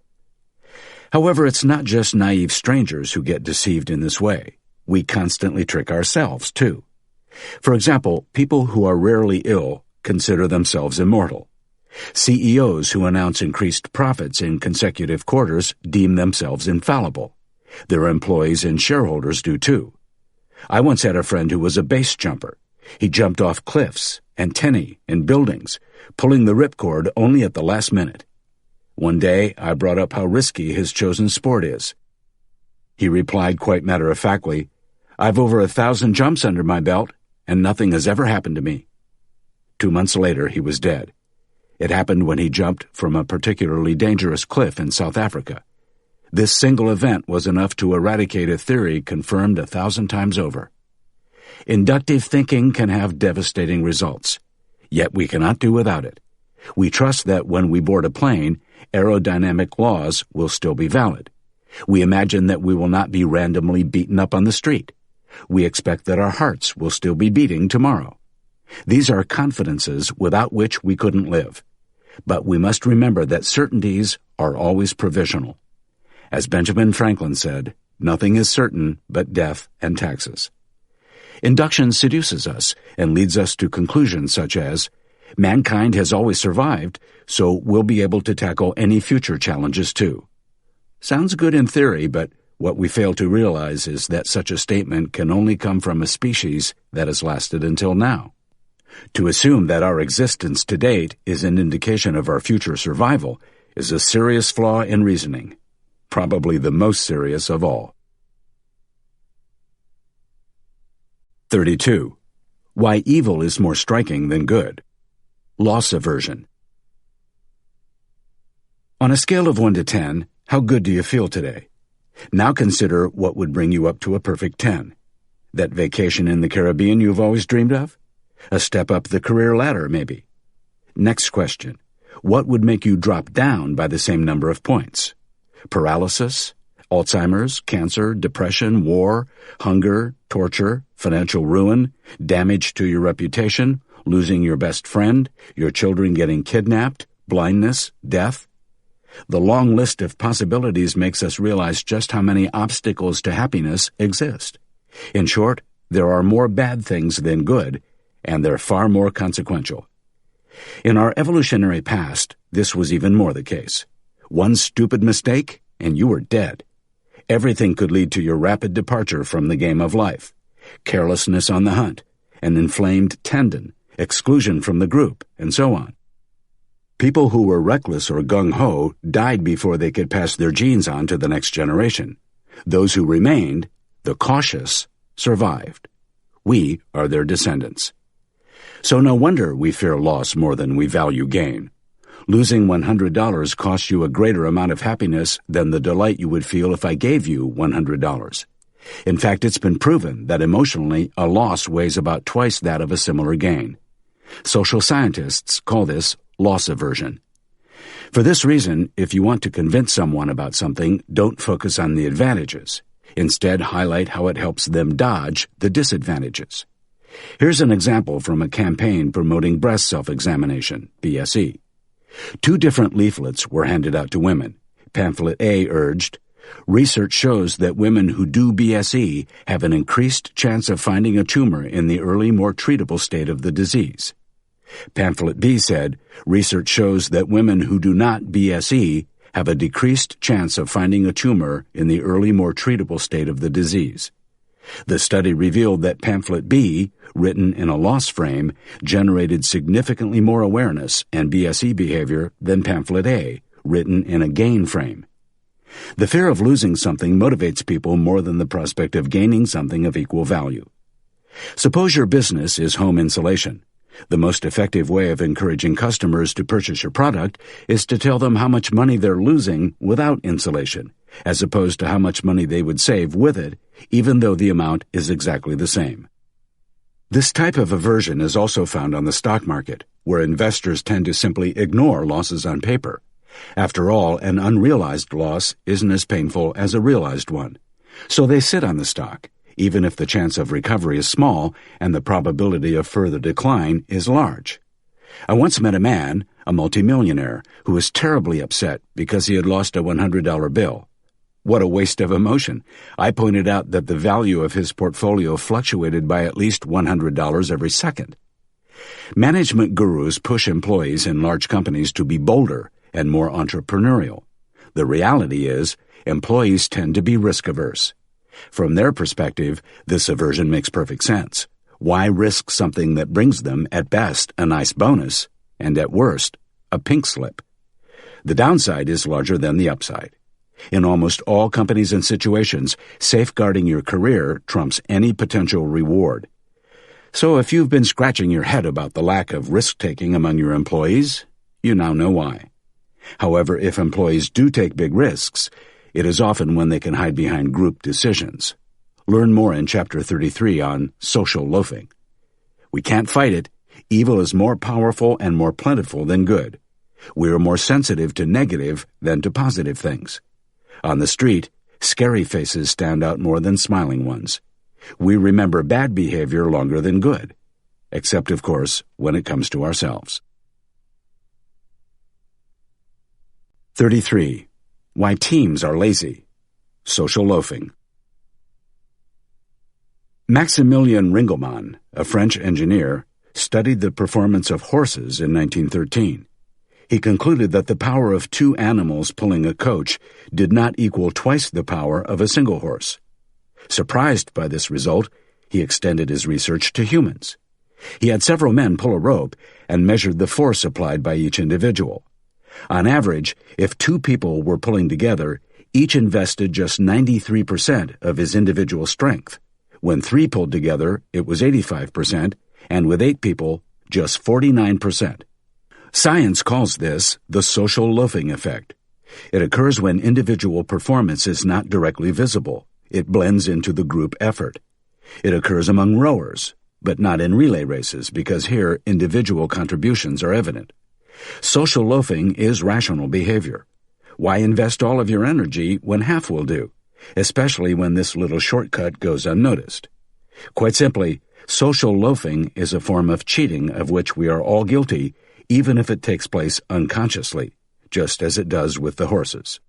However, it's not just naive strangers who get deceived in this way. We constantly trick ourselves, too. For example, people who are rarely ill consider themselves immortal. CEOs who announce increased profits in consecutive quarters deem themselves infallible. Their employees and shareholders do, too. I once had a friend who was a base jumper. He jumped off cliffs, antennae, and buildings, pulling the ripcord only at the last minute. One day, I brought up how risky his chosen sport is. He replied quite matter-of-factly, "I've over 1,000 jumps under my belt, and nothing has ever happened to me." 2 months later, he was dead. It happened when he jumped from a particularly dangerous cliff in South Africa. This single event was enough to eradicate a theory confirmed 1,000 times over. Inductive thinking can have devastating results, yet we cannot do without it. We trust that when we board a plane, aerodynamic laws will still be valid. We imagine that we will not be randomly beaten up on the street. We expect that our hearts will still be beating tomorrow. These are confidences without which we couldn't live. But we must remember that certainties are always provisional. As Benjamin Franklin said, nothing is certain but death and taxes. Induction seduces us and leads us to conclusions such as, mankind has always survived, so we'll be able to tackle any future challenges too. Sounds good in theory, but what we fail to realize is that such a statement can only come from a species that has lasted until now. To assume that our existence to date is an indication of our future survival is a serious flaw in reasoning, probably the most serious of all. 32. Why evil is more striking than good. Loss aversion. On a scale of 1 to 10, how good do you feel today? Now consider what would bring you up to a perfect 10. That vacation in the Caribbean you've always dreamed of? A step up the career ladder, maybe. Next question. What would make you drop down by the same number of points? Paralysis, Alzheimer's, cancer, depression, war, hunger, torture, financial ruin, damage to your reputation, losing your best friend, your children getting kidnapped, blindness, death. The long list of possibilities makes us realize just how many obstacles to happiness exist. In short, there are more bad things than good, and they're far more consequential. In our evolutionary past, this was even more the case. One stupid mistake, and you were dead. Everything could lead to your rapid departure from the game of life. Carelessness on the hunt, an inflamed tendon, exclusion from the group, and so on. People who were reckless or gung-ho died before they could pass their genes on to the next generation. Those who remained, the cautious, survived. We are their descendants. So no wonder we fear loss more than we value gain. Losing $100 costs you a greater amount of happiness than the delight you would feel if I gave you $100. In fact, it's been proven that emotionally, a loss weighs about twice that of a similar gain. Social scientists call this loss aversion. For this reason, if you want to convince someone about something, don't focus on the advantages. Instead, highlight how it helps them dodge the disadvantages. Here's an example from a campaign promoting breast self-examination, BSE. 2 different leaflets were handed out to women. Pamphlet A urged, "Research shows that women who do BSE have an increased chance of finding a tumor in the early, more treatable state of the disease." Pamphlet B said, "Research shows that women who do not BSE have a decreased chance of finding a tumor in the early, more treatable state of the disease." The study revealed that Pamphlet B, written in a loss frame, generated significantly more awareness and BSE behavior than Pamphlet A, written in a gain frame. The fear of losing something motivates people more than the prospect of gaining something of equal value. Suppose your business is home insulation. The most effective way of encouraging customers to purchase your product is to tell them how much money they're losing without insulation, as opposed to how much money they would save with it, even though the amount is exactly the same. This type of aversion is also found on the stock market, where investors tend to simply ignore losses on paper. After all, an unrealized loss isn't as painful as a realized one. So they sit on the stock, even if the chance of recovery is small and the probability of further decline is large. I once met a man, a multimillionaire, who was terribly upset because he had lost a $100 bill. What a waste of emotion. I pointed out that the value of his portfolio fluctuated by at least $100 every second. Management gurus push employees in large companies to be bolder and more entrepreneurial. The reality is, employees tend to be risk-averse. From their perspective, this aversion makes perfect sense. Why risk something that brings them, at best, a nice bonus, and at worst, a pink slip? The downside is larger than the upside. In almost all companies and situations, safeguarding your career trumps any potential reward. So if you've been scratching your head about the lack of risk-taking among your employees, you now know why. However, if employees do take big risks, it is often when they can hide behind group decisions. Learn more in Chapter 33 on social loafing. We can't fight it. Evil is more powerful and more plentiful than good. We are more sensitive to negative than to positive things. On the street, scary faces stand out more than smiling ones. We remember bad behavior longer than good, except, of course, when it comes to ourselves. 33. Why teams are lazy. Social loafing. Maximilian Ringelmann, a French engineer, studied the performance of horses in 1913. He concluded that the power of two animals pulling a coach did not equal twice the power of a single horse. Surprised by this result, he extended his research to humans. He had several men pull a rope and measured the force applied by each individual. On average, if two people were pulling together, each invested just 93% of his individual strength. When three pulled together, it was 85%, and with 8 people, just 49%. Science calls this the social loafing effect. It occurs when individual performance is not directly visible. It blends into the group effort. It occurs among rowers, but not in relay races because here individual contributions are evident. Social loafing is rational behavior. Why invest all of your energy when half will do, especially when this little shortcut goes unnoticed? Quite simply, social loafing is a form of cheating of which we are all guilty, even if it takes place unconsciously, just as it does with the horses.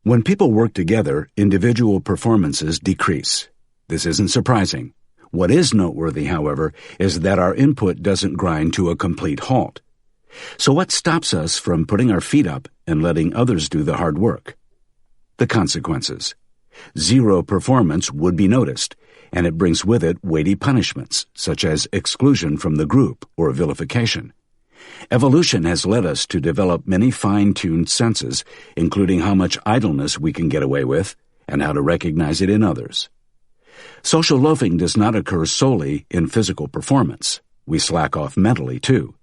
When people work together, individual performances decrease. This isn't surprising. What is noteworthy, however, is that our input doesn't grind to a complete halt. So what stops us from putting our feet up and letting others do the hard work? The consequences. Zero performance would be noticed, and it brings with it weighty punishments, such as exclusion from the group or vilification. Evolution has led us to develop many fine-tuned senses, including how much idleness we can get away with and how to recognize it in others. Social loafing does not occur solely in physical performance. We slack off mentally, too.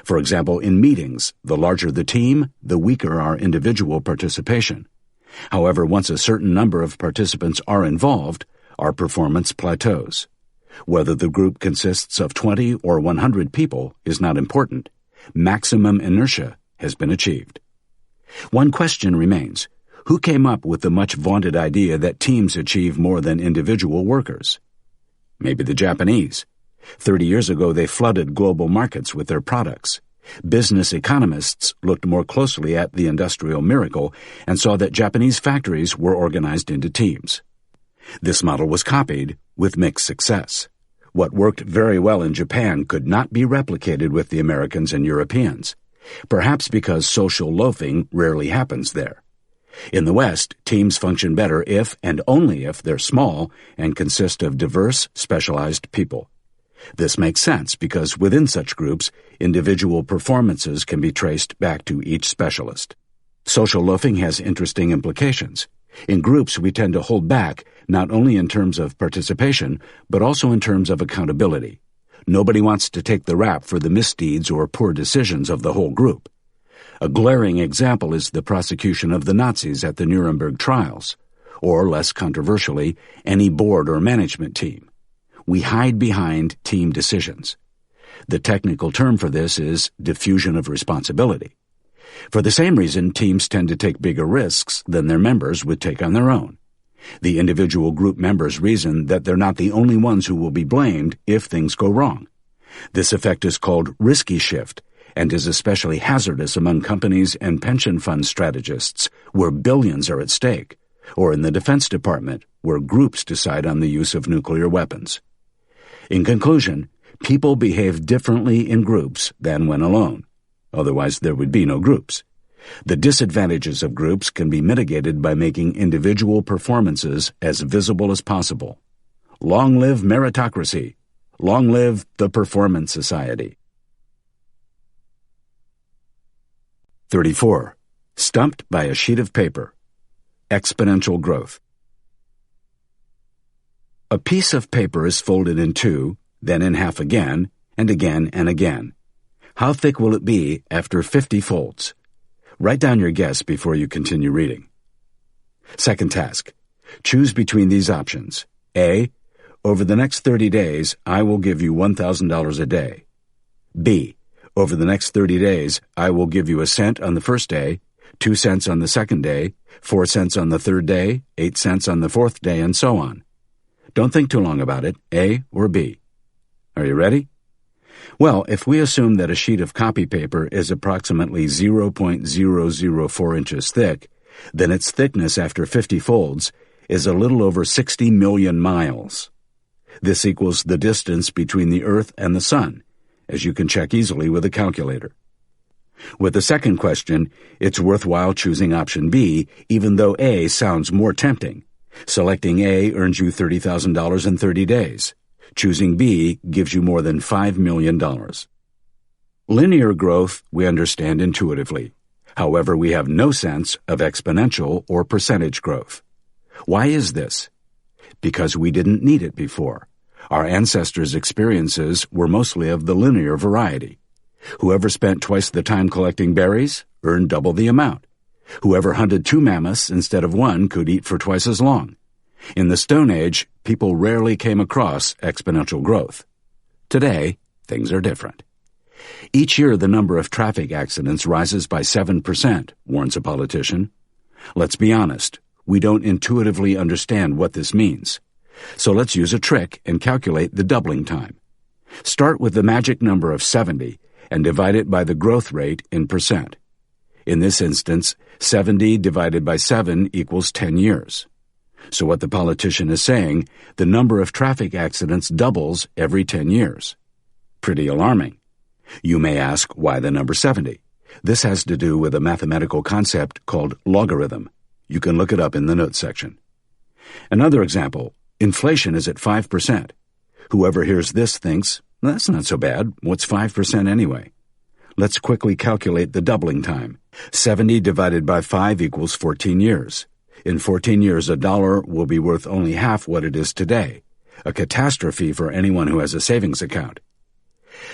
For example, in meetings, the larger the team, the weaker our individual participation. However, once a certain number of participants are involved, our performance plateaus. Whether the group consists of 20 or 100 people is not important. Maximum inertia has been achieved. One question remains. Who came up with the much-vaunted idea that teams achieve more than individual workers? Maybe the Japanese. 30 years ago, they flooded global markets with their products. Business economists looked more closely at the industrial miracle and saw that Japanese factories were organized into teams. This model was copied with mixed success. What worked very well in Japan could not be replicated with the Americans and Europeans, perhaps because social loafing rarely happens there. In the West, teams function better if and only if they're small and consist of diverse, specialized people. This makes sense because within such groups, individual performances can be traced back to each specialist. Social loafing has interesting implications. In groups, we tend to hold back, not only in terms of participation, but also in terms of accountability. Nobody wants to take the rap for the misdeeds or poor decisions of the whole group. A glaring example is the prosecution of the Nazis at the Nuremberg trials, or, less controversially, any board or management team. We hide behind team decisions. The technical term for this is diffusion of responsibility. For the same reason, teams tend to take bigger risks than their members would take on their own. The individual group members reason that they're not the only ones who will be blamed if things go wrong. This effect is called risky shift and is especially hazardous among companies and pension fund strategists where billions are at stake, or in the Defense Department where groups decide on the use of nuclear weapons. In conclusion, people behave differently in groups than when alone. Otherwise, there would be no groups. The disadvantages of groups can be mitigated by making individual performances as visible as possible. Long live meritocracy. Long live the Performance Society. 34. Stumped by a sheet of paper. Exponential growth. A piece of paper is folded in two, then in half again, and again and again. How thick will it be after 50 folds? Write down your guess before you continue reading. Second task. Choose between these options. A. Over the next 30 days, I will give you $1,000 a day. B. Over the next 30 days, I will give you 1 cent on the first day, 2 cents on the second day, 4 cents on the third day, 8 cents on the fourth day, and so on. Don't think too long about it, A or B. Are you ready? Well, if we assume that a sheet of copy paper is approximately 0.004 inches thick, then its thickness after 50 folds is a little over 60 million miles. This equals the distance between the Earth and the Sun, as you can check easily with a calculator. With the second question, it's worthwhile choosing option B, even though A sounds more tempting. Selecting A earns you $30,000 in 30 days. Choosing B gives you more than $5 million. Linear growth we understand intuitively. However, we have no sense of exponential or percentage growth. Why is this? Because we didn't need it before. Our ancestors' experiences were mostly of the linear variety. Whoever spent twice the time collecting berries earned double the amount. Whoever hunted 2 mammoths instead of 1 could eat for twice as long. In the Stone Age, people rarely came across exponential growth. Today, things are different. Each year, the number of traffic accidents rises by 7%, warns a politician. Let's be honest, we don't intuitively understand what this means. So let's use a trick and calculate the doubling time. Start with the magic number of 70 and divide it by the growth rate in percent. In this instance, 70 divided by 7 equals 10 years. So what the politician is saying, the number of traffic accidents doubles every 10 years. Pretty alarming. You may ask, why the number 70? This has to do with a mathematical concept called logarithm. You can look it up in the notes section. Another example, inflation is at 5%. Whoever hears this thinks, that's not so bad. What's 5% anyway? Let's quickly calculate the doubling time. 70 divided by 5 equals 14 years. In 14 years, $1 will be worth only half what it is today. A catastrophe for anyone who has a savings account.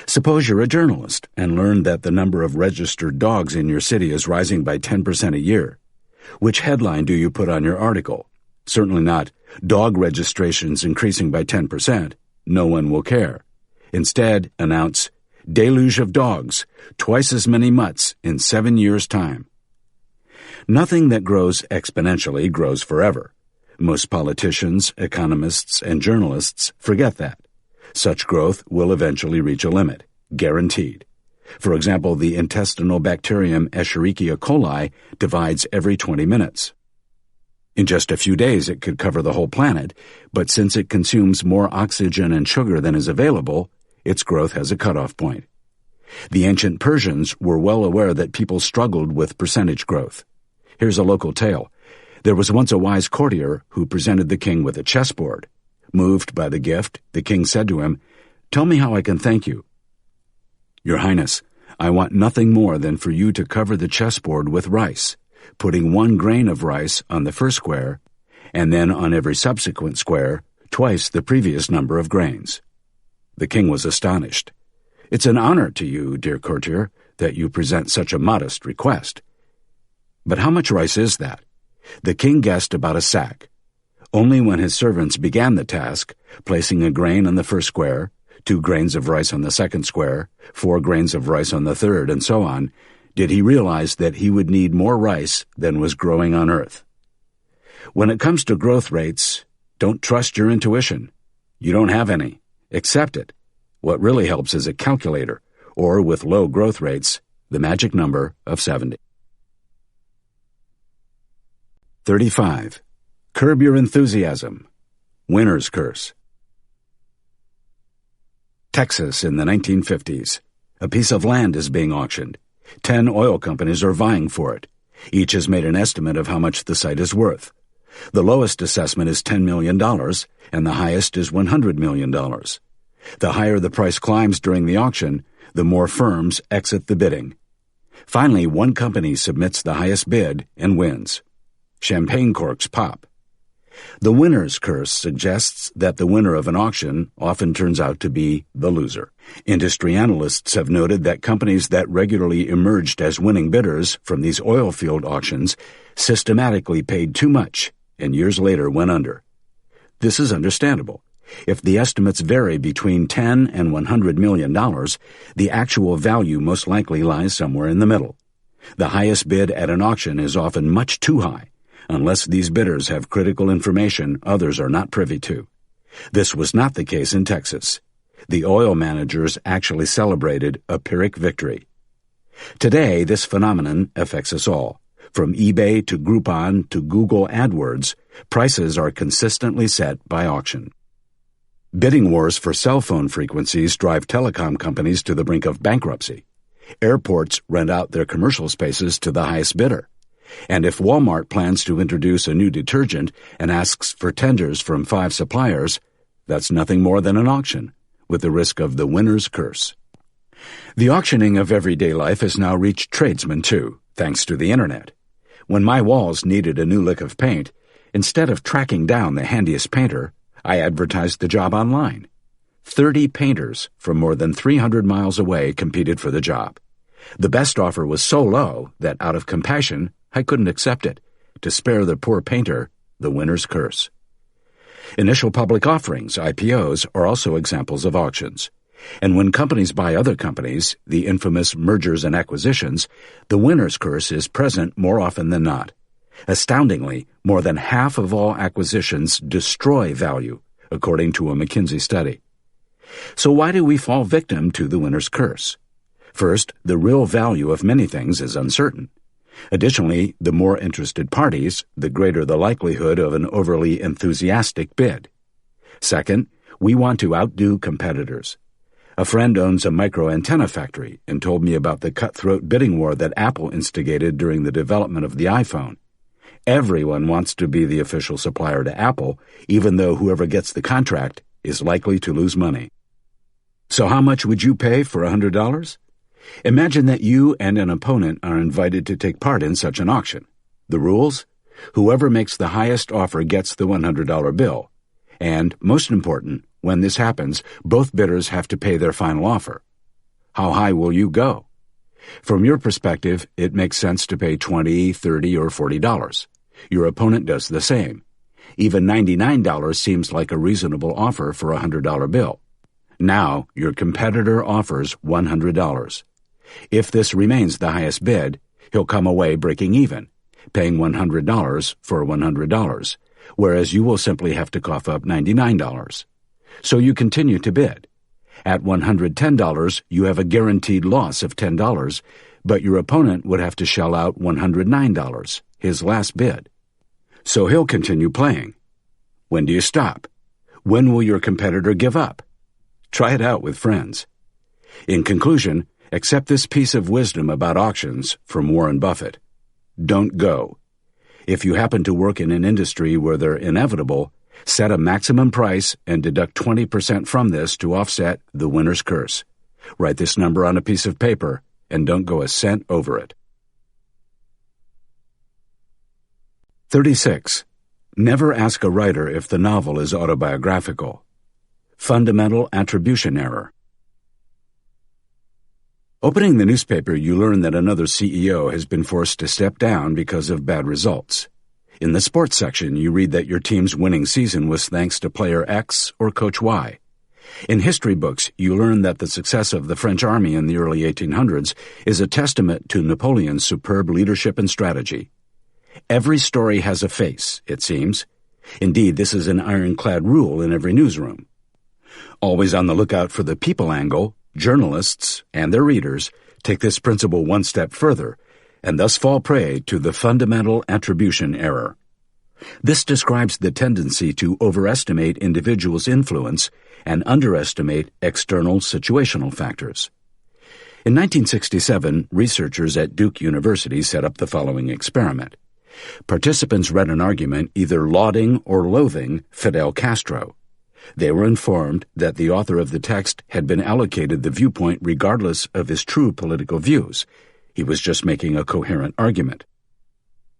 Suppose you're a journalist and learn that the number of registered dogs in your city is rising by 10% a year. Which headline do you put on your article? Certainly not, dog registrations increasing by 10%. No one will care. Instead, announce, deluge of dogs, twice as many mutts in 7 years' time. Nothing that grows exponentially grows forever. Most politicians, economists, and journalists forget that. Such growth will eventually reach a limit, guaranteed. For example, the intestinal bacterium Escherichia coli divides every 20 minutes. In just a few days it could cover the whole planet, but since it consumes more oxygen and sugar than is available, its growth has a cutoff point. The ancient Persians were well aware that people struggled with percentage growth. Here's a local tale. There was once a wise courtier who presented the king with a chessboard. Moved by the gift, the king said to him, "Tell me how I can thank you." "Your Highness, I want nothing more than for you to cover the chessboard with rice, putting 1 grain of rice on the first square, and then on every subsequent square, twice the previous number of grains." The king was astonished. "It's an honor to you, dear courtier, that you present such a modest request." But how much rice is that? The king guessed about a sack. Only when his servants began the task, placing a grain on the first square, 2 grains of rice on the second square, 4 grains of rice on the third, and so on, did he realize that he would need more rice than was growing on Earth. When it comes to growth rates, don't trust your intuition. You don't have any. Accept it. What really helps is a calculator, or with low growth rates, the magic number of 70. 35. Curb your enthusiasm. Winner's curse. Texas in the 1950s. A piece of land is being auctioned. 10 oil companies are vying for it. Each has made an estimate of how much the site is worth. The lowest assessment is $10 million, and the highest is $100 million. The higher the price climbs during the auction, the more firms exit the bidding. Finally, one company submits the highest bid and wins. Champagne corks pop. The winner's curse suggests that the winner of an auction often turns out to be the loser. Industry analysts have noted that companies that regularly emerged as winning bidders from these oil field auctions systematically paid too much and years later went under. This is understandable. If the estimates vary between $10 and $100 million, the actual value most likely lies somewhere in the middle. The highest bid at an auction is often much too high, unless these bidders have critical information others are not privy to. This was not the case in Texas. The oil managers actually celebrated a Pyrrhic victory. Today, this phenomenon affects us all. From eBay to Groupon to Google AdWords, prices are consistently set by auction. Bidding wars for cell phone frequencies drive telecom companies to the brink of bankruptcy. Airports rent out their commercial spaces to the highest bidder. And if Walmart plans to introduce a new detergent and asks for tenders from 5 suppliers, that's nothing more than an auction, with the risk of the winner's curse. The auctioning of everyday life has now reached tradesmen too, thanks to the Internet. When my walls needed a new lick of paint, instead of tracking down the handiest painter, I advertised the job online. 30 painters from more than 300 miles away competed for the job. The best offer was so low that, out of compassion, I couldn't accept it, to spare the poor painter the winner's curse. Initial public offerings, IPOs, are also examples of auctions. And when companies buy other companies, the infamous mergers and acquisitions, the winner's curse is present more often than not. Astoundingly, more than half of all acquisitions destroy value, according to a McKinsey study. So why do we fall victim to the winner's curse? First, the real value of many things is uncertain. Additionally, the more interested parties, the greater the likelihood of an overly enthusiastic bid. Second, we want to outdo competitors. A friend owns a micro-antenna factory and told me about the cutthroat bidding war that Apple instigated during the development of the iPhone. Everyone wants to be the official supplier to Apple, even though whoever gets the contract is likely to lose money. So how much would you pay for $100? Imagine that you and an opponent are invited to take part in such an auction. The rules? Whoever makes the highest offer gets the $100 bill. And, most important, when this happens, both bidders have to pay their final offer. How high will you go? From your perspective, it makes sense to pay $20, $30, or $40. Your opponent does the same. Even $99 seems like a reasonable offer for a $100 bill. Now, your competitor offers $100. If this remains the highest bid, he'll come away breaking even, paying $100 for $100, whereas you will simply have to cough up $99. So you continue to bid. At $110, you have a guaranteed loss of $10, but your opponent would have to shell out $109, his last bid. So he'll continue playing. When do you stop? When will your competitor give up? Try it out with friends. In conclusion, accept this piece of wisdom about auctions from Warren Buffett. Don't go. If you happen to work in an industry where they're inevitable, set a maximum price and deduct 20% from this to offset the winner's curse. Write this number on a piece of paper and don't go a cent over it. 36. Never ask a writer if the novel is autobiographical. Fundamental attribution error. Opening the newspaper, you learn that another CEO has been forced to step down because of bad results. In the sports section, you read that your team's winning season was thanks to player X or coach Y. In history books, you learn that the success of the French army in the early 1800s is a testament to Napoleon's superb leadership and strategy. Every story has a face, it seems. Indeed, this is an ironclad rule in every newsroom. Always on the lookout for the people angle, journalists and their readers take this principle one step further and thus fall prey to the fundamental attribution error. This describes the tendency to overestimate individuals' influence and underestimate external situational factors. In 1967, researchers at Duke University set up the following experiment. Participants read an argument either lauding or loathing Fidel Castro. They were informed that the author of the text had been allocated the viewpoint regardless of his true political views. He was just making a coherent argument.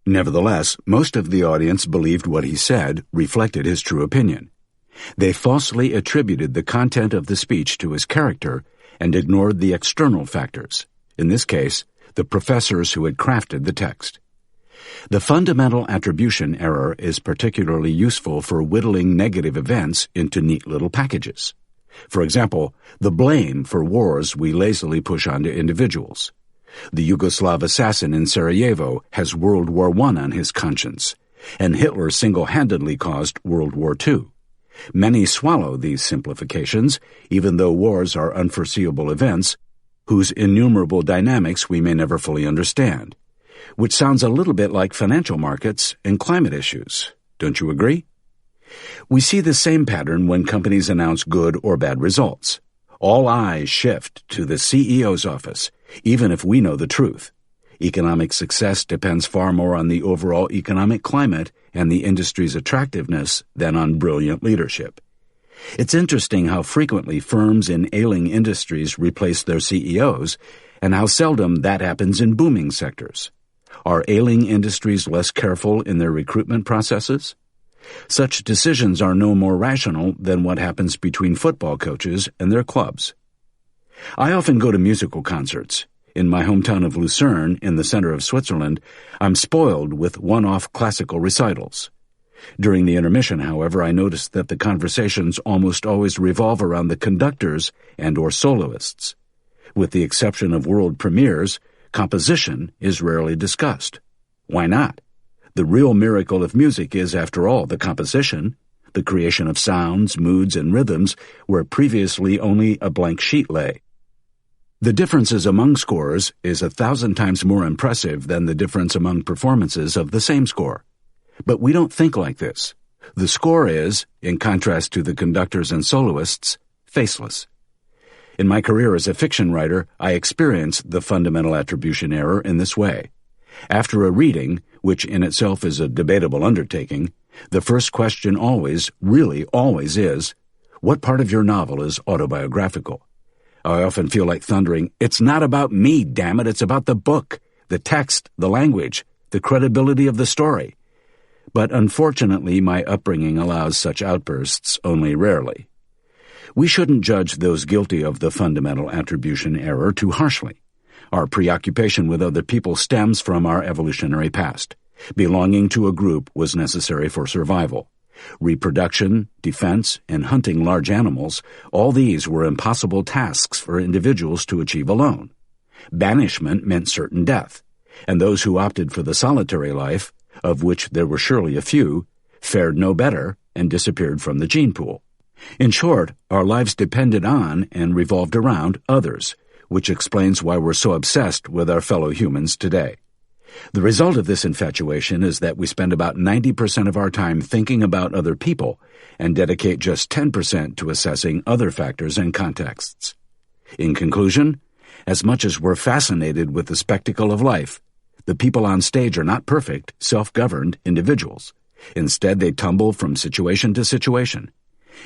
Nevertheless, most of the audience believed what he said reflected his true opinion. They falsely attributed the content of the speech to his character and ignored the external factors, in this case, the professors who had crafted the text. The fundamental attribution error is particularly useful for whittling negative events into neat little packages. For example, the blame for wars we lazily push onto individuals. The Yugoslav assassin in Sarajevo has World War I on his conscience, and Hitler single-handedly caused World War II. Many swallow these simplifications, even though wars are unforeseeable events whose innumerable dynamics we may never fully understand, which sounds a little bit like financial markets and climate issues. Don't you agree? We see the same pattern when companies announce good or bad results. All eyes shift to the CEO's office, even if we know the truth. Economic success depends far more on the overall economic climate and the industry's attractiveness than on brilliant leadership. It's interesting how frequently firms in ailing industries replace their CEOs, and how seldom that happens in booming sectors. Are ailing industries less careful in their recruitment processes? Such decisions are no more rational than what happens between football coaches and their clubs. I often go to musical concerts. In my hometown of Lucerne, in the center of Switzerland, I'm spoiled with one-off classical recitals. During the intermission, however, I noticed that the conversations almost always revolve around the conductors and/or soloists. With the exception of world premieres, composition is rarely discussed. Why not? The real miracle of music is, after all, the composition, the creation of sounds, moods, and rhythms where previously only a blank sheet lay. The differences among scores is 1,000 times more impressive than the difference among performances of the same score. But we don't think like this. The score is, in contrast to the conductors and soloists, faceless. In my career as a fiction writer, I experienced the fundamental attribution error in this way. After a reading, which in itself is a debatable undertaking, the first question really always is, what part of your novel is autobiographical? I often feel like thundering, it's not about me, damn it, it's about the book, the text, the language, the credibility of the story. But unfortunately, my upbringing allows such outbursts only rarely. We shouldn't judge those guilty of the fundamental attribution error too harshly. Our preoccupation with other people stems from our evolutionary past. Belonging to a group was necessary for survival. Reproduction, defense, and hunting large animals, all these were impossible tasks for individuals to achieve alone. Banishment meant certain death, and those who opted for the solitary life, of which there were surely a few, fared no better and disappeared from the gene pool. In short, our lives depended on and revolved around others, which explains why we're so obsessed with our fellow humans today. The result of this infatuation is that we spend about 90% of our time thinking about other people and dedicate just 10% to assessing other factors and contexts. In conclusion, as much as we're fascinated with the spectacle of life, the people on stage are not perfect, self-governed individuals. Instead, they tumble from situation to situation.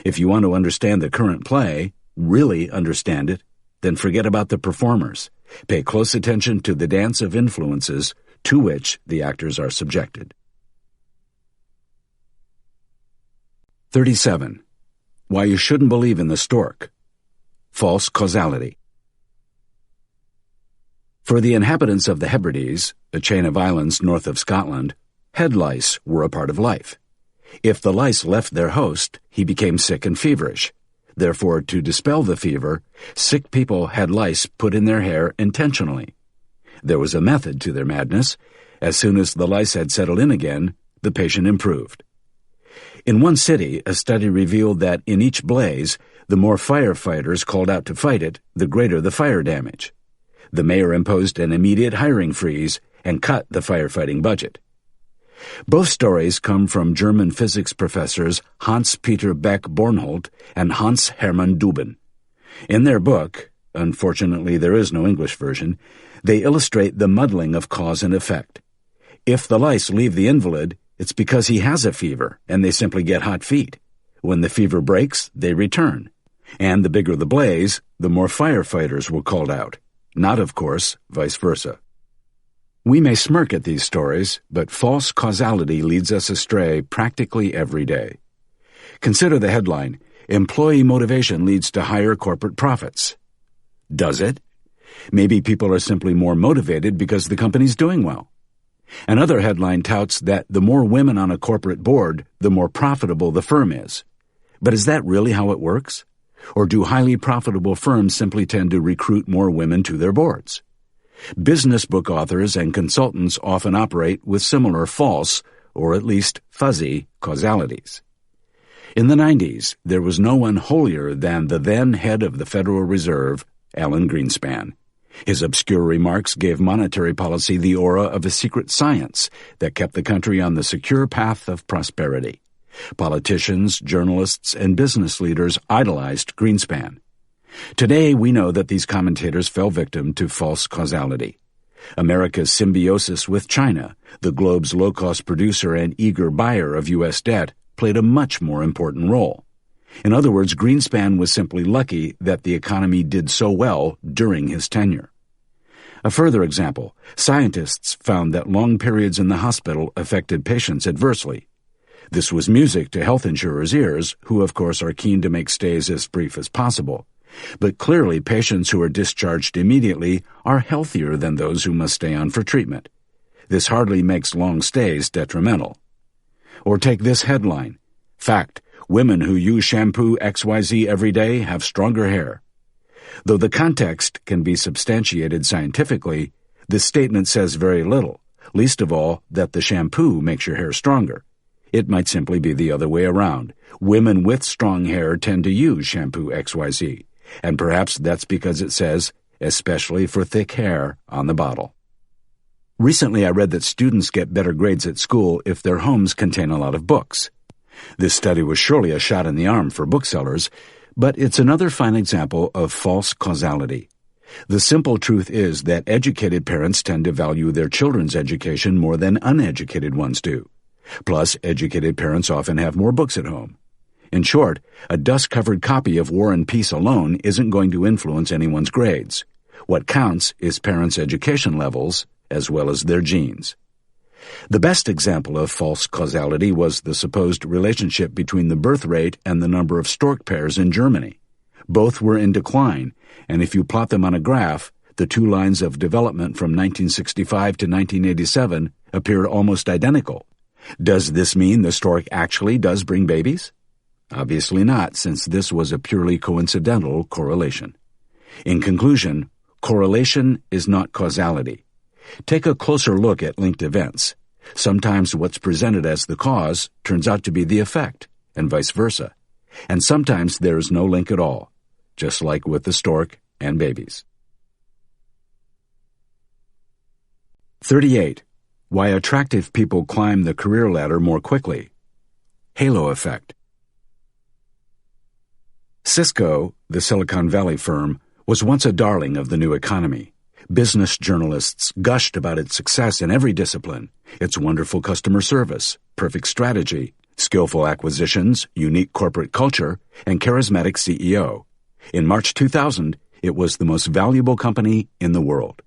If you want to understand the current play, really understand it, then forget about the performers. Pay close attention to the dance of influences to which the actors are subjected. 37. Why you shouldn't believe in the stork. False causality. For the inhabitants of the Hebrides, a chain of islands north of Scotland, head lice were a part of life. If the lice left their host, he became sick and feverish. Therefore, to dispel the fever, sick people had lice put in their hair intentionally. There was a method to their madness. As soon as the lice had settled in again, the patient improved. In one city, a study revealed that in each blaze, the more firefighters called out to fight it, the greater the fire damage. The mayor imposed an immediate hiring freeze and cut the firefighting budget. Both stories come from German physics professors Hans-Peter Beck-Bornholdt and Hans Hermann Dubin. In their book, unfortunately there is no English version, they illustrate the muddling of cause and effect. If the lice leave the invalid, it's because he has a fever and they simply get hot feet. When the fever breaks, they return. And the bigger the blaze, the more firefighters were called out. Not, of course, vice versa. We may smirk at these stories, but false causality leads us astray practically every day. Consider the headline, "Employee motivation leads to higher corporate profits." Does it? Maybe people are simply more motivated because the company's doing well. Another headline touts that the more women on a corporate board, the more profitable the firm is. But is that really how it works? Or do highly profitable firms simply tend to recruit more women to their boards? Business book authors and consultants often operate with similar false, or at least fuzzy, causalities. In the 90s, there was no one holier than the then head of the Federal Reserve, Alan Greenspan. His obscure remarks gave monetary policy the aura of a secret science that kept the country on the secure path of prosperity. Politicians, journalists, and business leaders idolized Greenspan. Today, we know that these commentators fell victim to false causality. America's symbiosis with China, the globe's low-cost producer and eager buyer of U.S. debt, played a much more important role. In other words, Greenspan was simply lucky that the economy did so well during his tenure. A further example, scientists found that long periods in the hospital affected patients adversely. This was music to health insurers' ears, who of course are keen to make stays as brief as possible. But clearly patients who are discharged immediately are healthier than those who must stay on for treatment. This hardly makes long stays detrimental. Or take this headline, "Fact, women who use shampoo XYZ every day have stronger hair." Though the context can be substantiated scientifically, this statement says very little, least of all that the shampoo makes your hair stronger. It might simply be the other way around. Women with strong hair tend to use shampoo XYZ, and perhaps that's because it says, "especially for thick hair," on the bottle. Recently I read that students get better grades at school if their homes contain a lot of books. This study was surely a shot in the arm for booksellers, but it's another fine example of false causality. The simple truth is that educated parents tend to value their children's education more than uneducated ones do. Plus, educated parents often have more books at home. In short, a dust-covered copy of War and Peace alone isn't going to influence anyone's grades. What counts is parents' education levels as well as their genes. The best example of false causality was the supposed relationship between the birth rate and the number of stork pairs in Germany. Both were in decline, and if you plot them on a graph, the two lines of development from 1965 to 1987 appeared almost identical. Does this mean the stork actually does bring babies? Obviously not, since this was a purely coincidental correlation. In conclusion, correlation is not causality. Take a closer look at linked events. Sometimes what's presented as the cause turns out to be the effect, and vice versa. And sometimes there is no link at all, just like with the stork and babies. 38. Why attractive people climb the career ladder more quickly. Halo effect. Cisco, the Silicon Valley firm, was once a darling of the new economy. Business journalists gushed about its success in every discipline, its wonderful customer service, perfect strategy, skillful acquisitions, unique corporate culture, and charismatic CEO. In March 2000, it was the most valuable company in the world.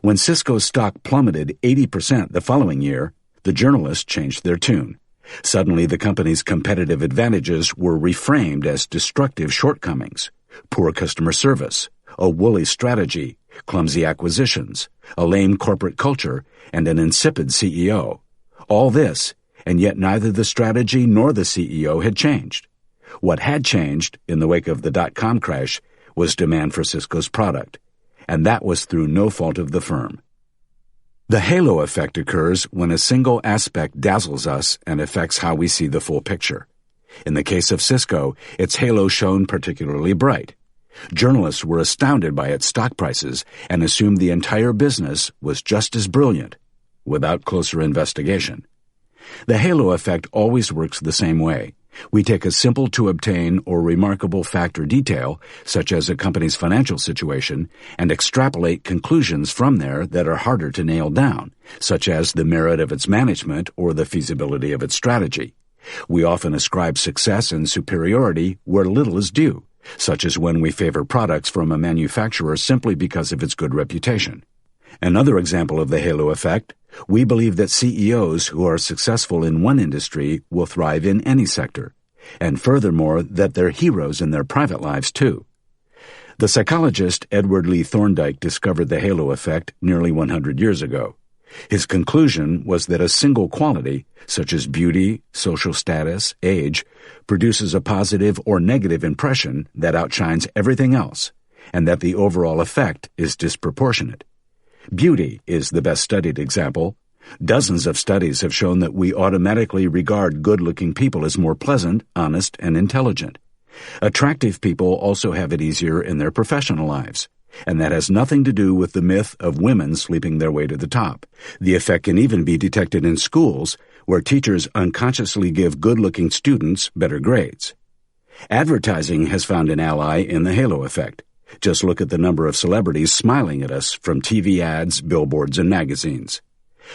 When Cisco's stock plummeted 80% the following year, the journalists changed their tune. Suddenly, the company's competitive advantages were reframed as destructive shortcomings: poor customer service, a woolly strategy, clumsy acquisitions, a lame corporate culture, and an insipid CEO. All this, and yet neither the strategy nor the CEO had changed. What had changed, in the wake of the dot-com crash, was demand for Cisco's product, and that was through no fault of the firm. The halo effect occurs when a single aspect dazzles us and affects how we see the full picture. In the case of Cisco, its halo shone particularly bright. Journalists were astounded by its stock prices and assumed the entire business was just as brilliant, without closer investigation. The halo effect always works the same way. We take a simple-to-obtain or remarkable fact or detail, such as a company's financial situation, and extrapolate conclusions from there that are harder to nail down, such as the merit of its management or the feasibility of its strategy. We often ascribe success and superiority where little is due, such as when we favor products from a manufacturer simply because of its good reputation. Another example of the halo effect, we believe that CEOs who are successful in one industry will thrive in any sector, and furthermore that they're heroes in their private lives too. The psychologist Edward Lee Thorndike discovered the halo effect nearly 100 years ago. His conclusion was that a single quality, such as beauty, social status, age, produces a positive or negative impression that outshines everything else, and that the overall effect is disproportionate. Beauty is the best studied example. Dozens of studies have shown that we automatically regard good-looking people as more pleasant, honest, and intelligent. Attractive people also have it easier in their professional lives, and that has nothing to do with the myth of women sleeping their way to the top. The effect can even be detected in schools, where teachers unconsciously give good-looking students better grades. Advertising has found an ally in the halo effect. Just look at the number of celebrities smiling at us from TV ads, billboards, and magazines.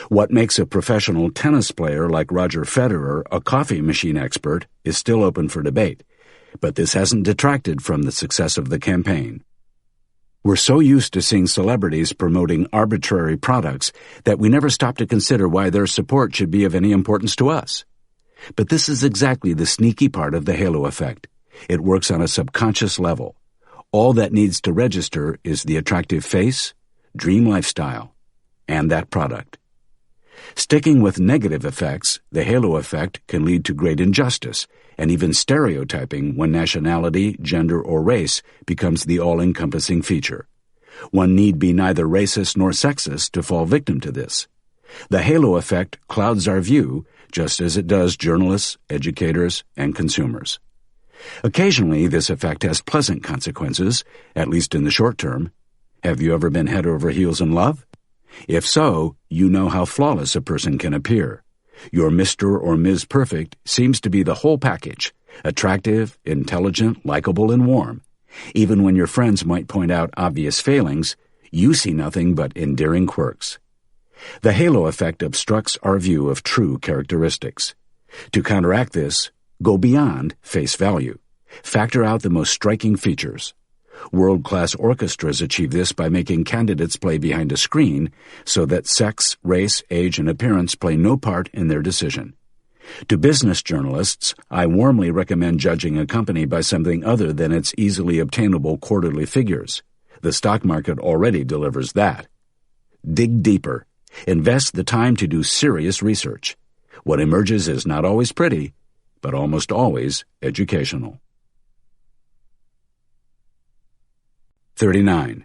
What makes a professional tennis player like Roger Federer a coffee machine expert is still open for debate, but this hasn't detracted from the success of the campaign. We're so used to seeing celebrities promoting arbitrary products that we never stop to consider why their support should be of any importance to us. But this is exactly the sneaky part of the halo effect. It works on a subconscious level. All that needs to register is the attractive face, dream lifestyle, and that product. Sticking with negative effects, the halo effect can lead to great injustice and even stereotyping when nationality, gender, or race becomes the all-encompassing feature. One need be neither racist nor sexist to fall victim to this. The halo effect clouds our view, just as it does journalists, educators, and consumers. Occasionally, this effect has pleasant consequences, at least in the short term. Have you ever been head over heels in love? If so, you know how flawless a person can appear. Your Mr. or Ms. Perfect seems to be the whole package, attractive, intelligent, likable, and warm. Even when your friends might point out obvious failings, you see nothing but endearing quirks. The halo effect obstructs our view of true characteristics. To counteract this, go beyond face value. Factor out the most striking features. World-class orchestras achieve this by making candidates play behind a screen so that sex, race, age, and appearance play no part in their decision. To business journalists, I warmly recommend judging a company by something other than its easily obtainable quarterly figures. The stock market already delivers that. Dig deeper. Invest the time to do serious research. What emerges is not always pretty, but almost always educational. 39.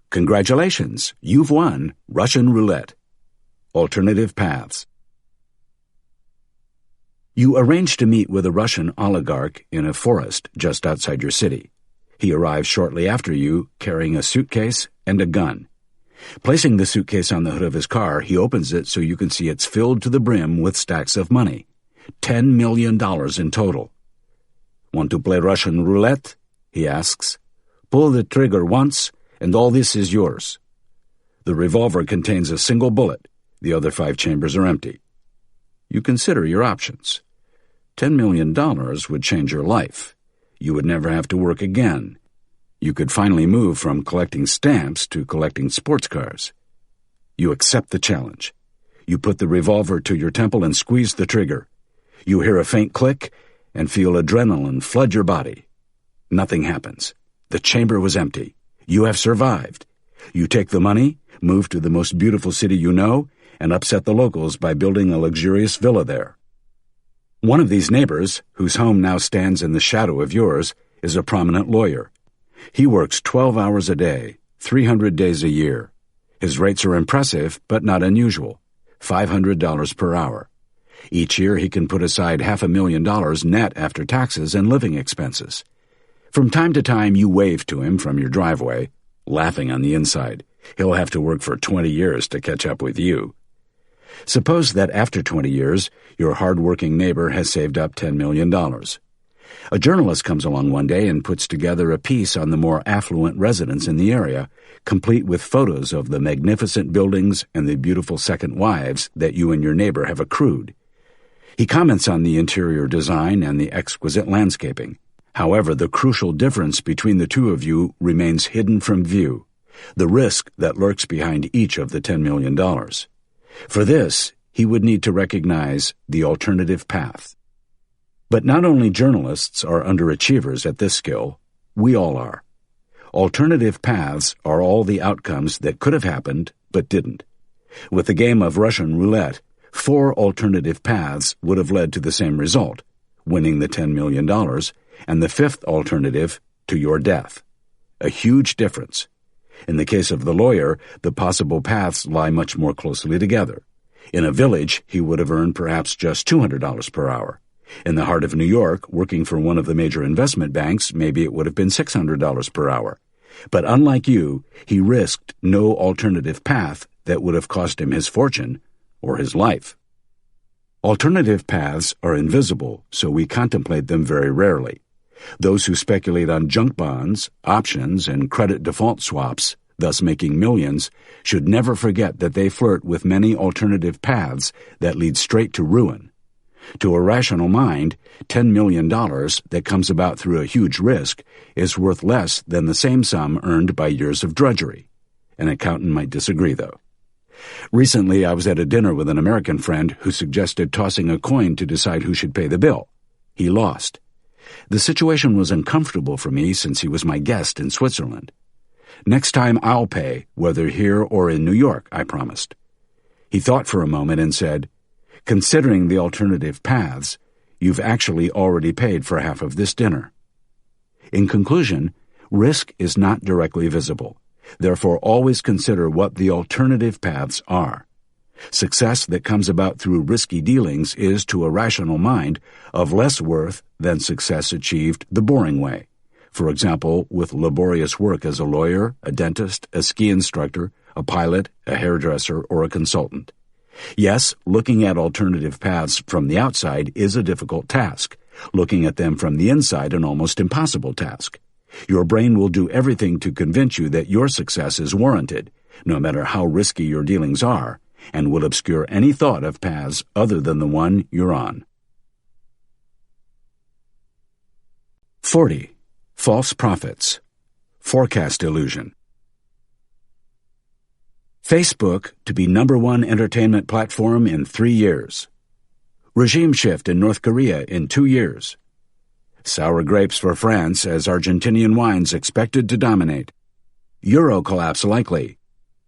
Congratulations, you've won Russian roulette. Alternative paths. You arrange to meet with a Russian oligarch in a forest just outside your city. He arrives shortly after you, carrying a suitcase and a gun. Placing the suitcase on the hood of his car, he opens it so you can see it's filled to the brim with stacks of money. $10 million in total. Want to play Russian roulette? He asks. Pull the trigger once, and all this is yours. The revolver contains a single bullet. The other 5 chambers are empty. You consider your options. $10 million would change your life. You would never have to work again. You could finally move from collecting stamps to collecting sports cars. You accept the challenge. You put the revolver to your temple and squeeze the trigger. You hear a faint click and feel adrenaline flood your body. Nothing happens. The chamber was empty. You have survived. You take the money, move to the most beautiful city you know, and upset the locals by building a luxurious villa there. One of these neighbors, whose home now stands in the shadow of yours, is a prominent lawyer. He works 12 hours a day, 300 days a year. His rates are impressive, but not unusual, $500 per hour. Each year he can put aside $500,000 net after taxes and living expenses. From time to time you wave to him from your driveway, laughing on the inside. He'll have to work for 20 years to catch up with you. Suppose that after 20 years, your hard-working neighbor has saved up $10 million. A journalist comes along one day and puts together a piece on the more affluent residents in the area, complete with photos of the magnificent buildings and the beautiful second wives that you and your neighbor have accrued. He comments on the interior design and the exquisite landscaping. However, the crucial difference between the two of you remains hidden from view, the risk that lurks behind each of the $10 million. For this, he would need to recognize the alternative path. But not only journalists are underachievers at this skill, we all are. Alternative paths are all the outcomes that could have happened but didn't. With the game of Russian roulette, 4 alternative paths would have led to the same result, winning the $10 million, and the 5th alternative to your death. A huge difference. In the case of the lawyer, the possible paths lie much more closely together. In a village, he would have earned perhaps just $200 per hour. In the heart of New York, working for one of the major investment banks, maybe it would have been $600 per hour. But unlike you, he risked no alternative path that would have cost him his fortune or his life. Alternative paths are invisible, so we contemplate them very rarely. Those who speculate on junk bonds, options, and credit default swaps, thus making millions, should never forget that they flirt with many alternative paths that lead straight to ruin. To a rational mind, $10 million that comes about through a huge risk is worth less than the same sum earned by years of drudgery. An accountant might disagree, though. Recently, I was at a dinner with an American friend who suggested tossing a coin to decide who should pay the bill. He lost. The situation was uncomfortable for me since he was my guest in Switzerland. Next time I'll pay, whether here or in New York, I promised. He thought for a moment and said, "Considering the alternative paths, you've actually already paid for half of this dinner." In conclusion, risk is not directly visible. Therefore, always consider what the alternative paths are. Success that comes about through risky dealings is, to a rational mind, of less worth than success achieved the boring way. For example, with laborious work as a lawyer, a dentist, a ski instructor, a pilot, a hairdresser, or a consultant. Yes, looking at alternative paths from the outside is a difficult task. Looking at them from the inside, an almost impossible task. Your brain will do everything to convince you that your success is warranted, no matter how risky your dealings are, and will obscure any thought of paths other than the one you're on. 40. False prophets. Forecast illusion. Facebook to be #1 entertainment platform in 3 years. Regime shift in North Korea in 2 years. Sour grapes for France as Argentinian wines expected to dominate. Euro collapse likely.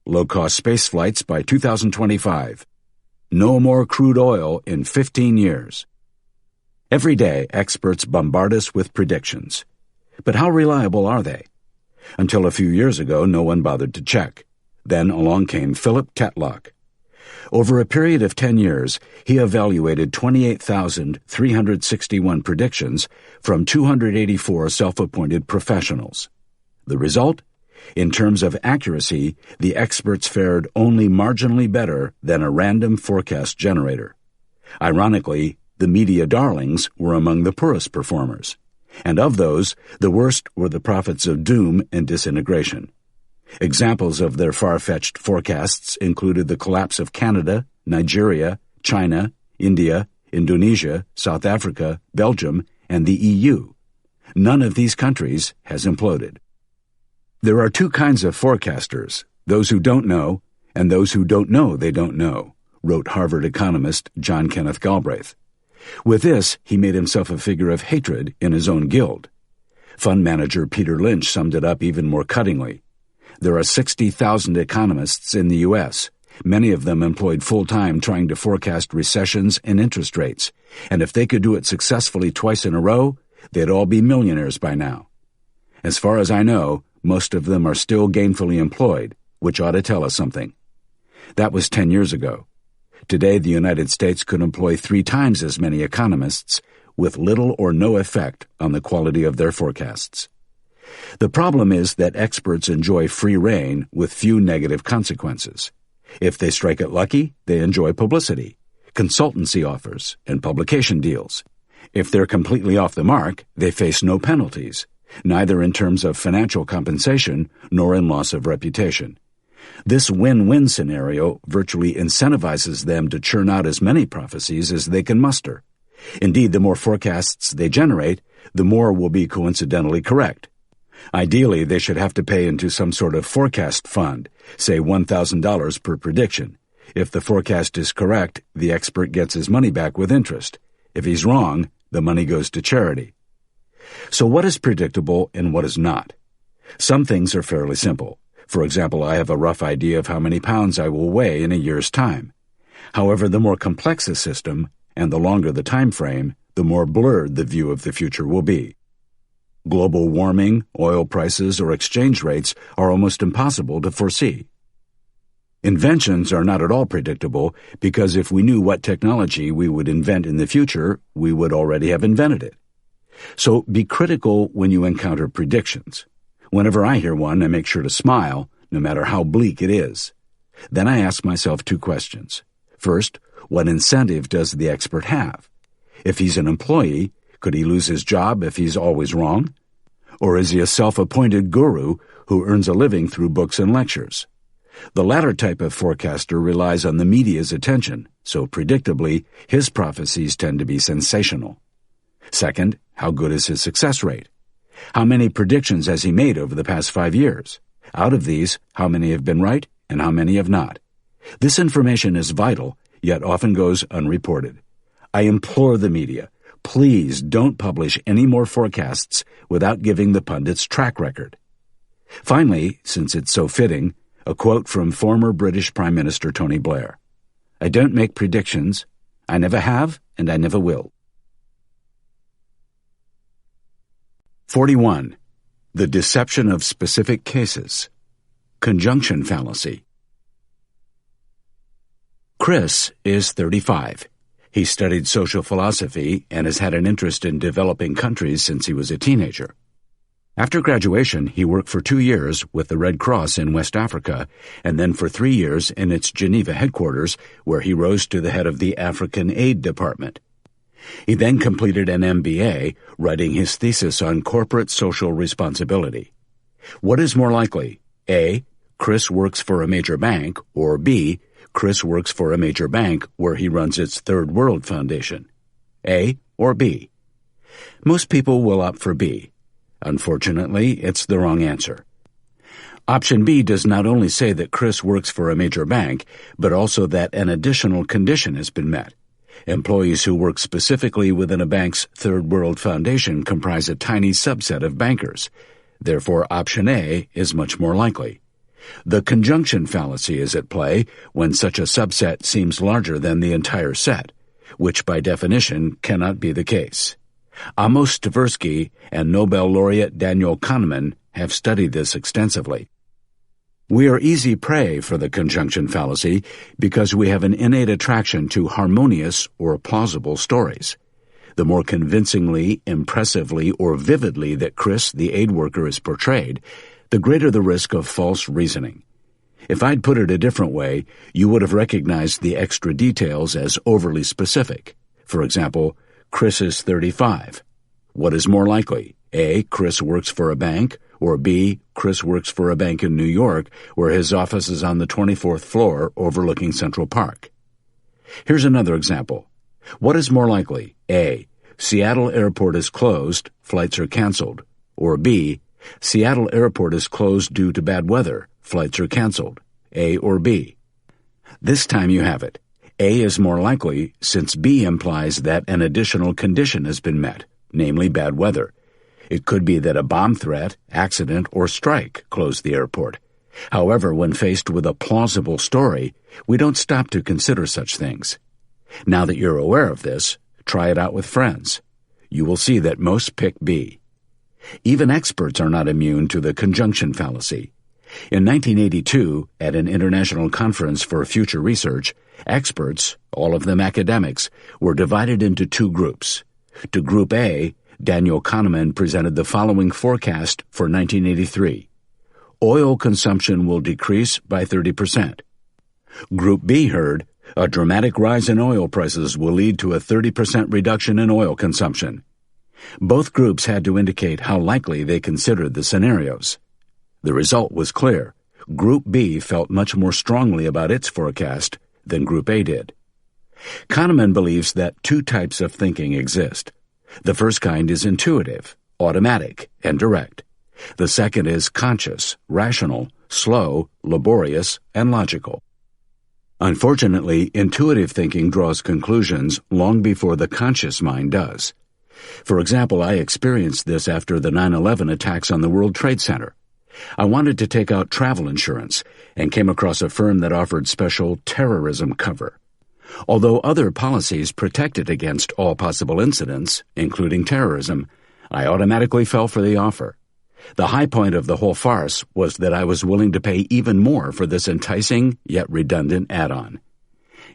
Low-cost space flights by 2025. No more crude oil in 15 years. Every day, experts bombard us with predictions. But how reliable are they? Until a few years ago, no one bothered to check. Then along came Philip Tetlock. Over a period of 10 years, he evaluated 28,361 predictions from 284 self-appointed professionals. The result? In terms of accuracy, the experts fared only marginally better than a random forecast generator. Ironically, the media darlings were among the poorest performers. And of those, the worst were the prophets of doom and disintegration. Examples of their far-fetched forecasts included the collapse of Canada, Nigeria, China, India, Indonesia, South Africa, Belgium, and the EU. None of these countries has imploded. There are 2 kinds of forecasters, those who don't know and those who don't know they don't know, wrote Harvard economist John Kenneth Galbraith. With this, he made himself a figure of hatred in his own guild. Fund manager Peter Lynch summed it up even more cuttingly. There are 60,000 economists in the U.S., many of them employed full-time trying to forecast recessions and interest rates, and if they could do it successfully twice in a row, they'd all be millionaires by now. As far as I know, most of them are still gainfully employed, which ought to tell us something. That was 10 years ago. Today, the United States could employ 3 times as many economists, with little or no effect on the quality of their forecasts. The problem is that experts enjoy free rein with few negative consequences. If they strike it lucky, they enjoy publicity, consultancy offers, and publication deals. If they're completely off the mark, they face no penalties, neither in terms of financial compensation nor in loss of reputation. This win-win scenario virtually incentivizes them to churn out as many prophecies as they can muster. Indeed, the more forecasts they generate, the more will be coincidentally correct. Ideally, they should have to pay into some sort of forecast fund, say $1,000 per prediction. If the forecast is correct, the expert gets his money back with interest. If he's wrong, the money goes to charity. So what is predictable and what is not? Some things are fairly simple. For example, I have a rough idea of how many pounds I will weigh in a year's time. However, the more complex a system, and the longer the time frame, the more blurred the view of the future will be. Global warming, oil prices, or exchange rates are almost impossible to foresee. Inventions are not at all predictable because if we knew what technology we would invent in the future, we would already have invented it. So be critical when you encounter predictions. Whenever I hear one, I make sure to smile, no matter how bleak it is. Then I ask myself two questions. First, what incentive does the expert have? If he's an employee, could he lose his job if he's always wrong? Or is he a self-appointed guru who earns a living through books and lectures? The latter type of forecaster relies on the media's attention, so predictably, his prophecies tend to be sensational. Second, how good is his success rate? How many predictions has he made over the past 5 years? Out of these, how many have been right and how many have not? This information is vital, yet often goes unreported. I implore the media, please don't publish any more forecasts without giving the pundits track record. Finally, since it's so fitting, a quote from former British Prime Minister Tony Blair. I don't make predictions. I never have, and I never will. 41. The deception of specific cases. Conjunction fallacy. Chris is 35. He studied social philosophy and has had an interest in developing countries since he was a teenager. After graduation, he worked for 2 years with the Red Cross in West Africa, and then for 3 years in its Geneva headquarters, where he rose to the head of the African Aid Department. He then completed an MBA, writing his thesis on corporate social responsibility. What is more likely? A. Chris works for a major bank, or B. Chris works for a major bank where he runs its Third World Foundation. A or B? Most people will opt for B. Unfortunately, it's the wrong answer. Option B does not only say that Chris works for a major bank, but also that an additional condition has been met. Employees who work specifically within a bank's Third World Foundation comprise a tiny subset of bankers. Therefore, option A is much more likely. The conjunction fallacy is at play when such a subset seems larger than the entire set, which by definition cannot be the case. Amos Tversky and Nobel laureate Daniel Kahneman have studied this extensively. We are easy prey for the conjunction fallacy because we have an innate attraction to harmonious or plausible stories. The more convincingly, impressively, or vividly that Chris, the aid worker, is portrayed, the greater the risk of false reasoning. If I'd put it a different way, you would have recognized the extra details as overly specific. For example, Chris is 35. What is more likely? A. Chris works for a bank, or B. Chris works for a bank in New York, where his office is on the 24th floor overlooking Central Park. Here's another example. What is more likely? A. Seattle Airport is closed, flights are canceled. Or B. Seattle Airport is closed due to bad weather, flights are canceled. A or B? This time you have it. A is more likely since B implies that an additional condition has been met, namely bad weather. It could be that a bomb threat, accident, or strike closed the airport. However, when faced with a plausible story, we don't stop to consider such things. Now that you're aware of this, try it out with friends. You will see that most pick B. Even experts are not immune to the conjunction fallacy. In 1982, at an international conference for future research, experts, all of them academics, were divided into two groups. To Group A, Daniel Kahneman presented the following forecast for 1983. Oil consumption will decrease by 30%. Group B heard, a dramatic rise in oil prices will lead to a 30% reduction in oil consumption. Both groups had to indicate how likely they considered the scenarios. The result was clear. Group B felt much more strongly about its forecast than Group A did. Kahneman believes that two types of thinking exist. The first kind is intuitive, automatic, and direct. The second is conscious, rational, slow, laborious, and logical. Unfortunately, intuitive thinking draws conclusions long before the conscious mind does. For example, I experienced this after the 9/11 attacks on the World Trade Center. I wanted to take out travel insurance and came across a firm that offered special terrorism cover. Although other policies protected against all possible incidents, including terrorism, I automatically fell for the offer. The high point of the whole farce was that I was willing to pay even more for this enticing yet redundant add-on.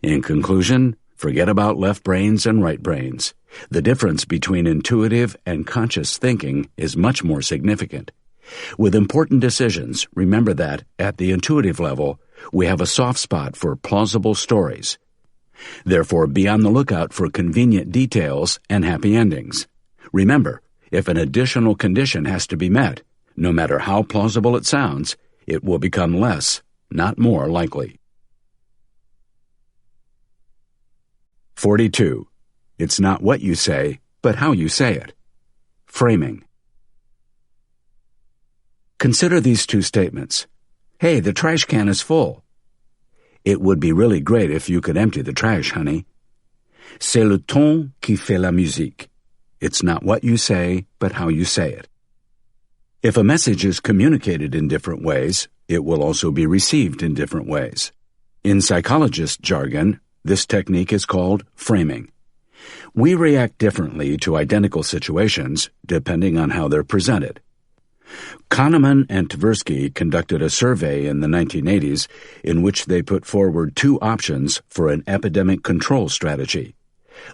In conclusion, forget about left brains and right brains. The difference between intuitive and conscious thinking is much more significant. With important decisions, remember that, at the intuitive level, we have a soft spot for plausible stories. Therefore, be on the lookout for convenient details and happy endings. Remember, if an additional condition has to be met, no matter how plausible it sounds, it will become less, not more likely. 42. It's not what you say, but how you say it. Framing. Consider these two statements. Hey, the trash can is full. It would be really great if you could empty the trash, honey. C'est le ton qui fait la musique. It's not what you say, but how you say it. If a message is communicated in different ways, it will also be received in different ways. In psychologist jargon, this technique is called framing. We react differently to identical situations depending on how they're presented. Kahneman and Tversky conducted a survey in the 1980s in which they put forward two options for an epidemic control strategy.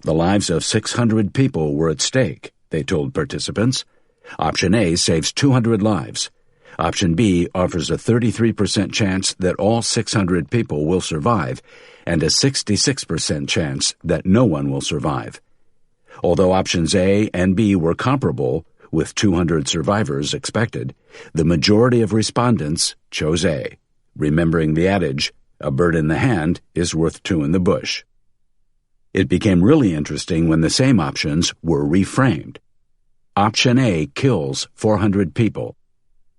The lives of 600 people were at stake, they told participants. Option A saves 200 lives. Option B offers a 33% chance that all 600 people will survive and a 66% chance that no one will survive. Although options A and B were comparable, with 200 survivors expected, the majority of respondents chose A, remembering the adage, a bird in the hand is worth two in the bush. It became really interesting when the same options were reframed. Option A kills 400 people.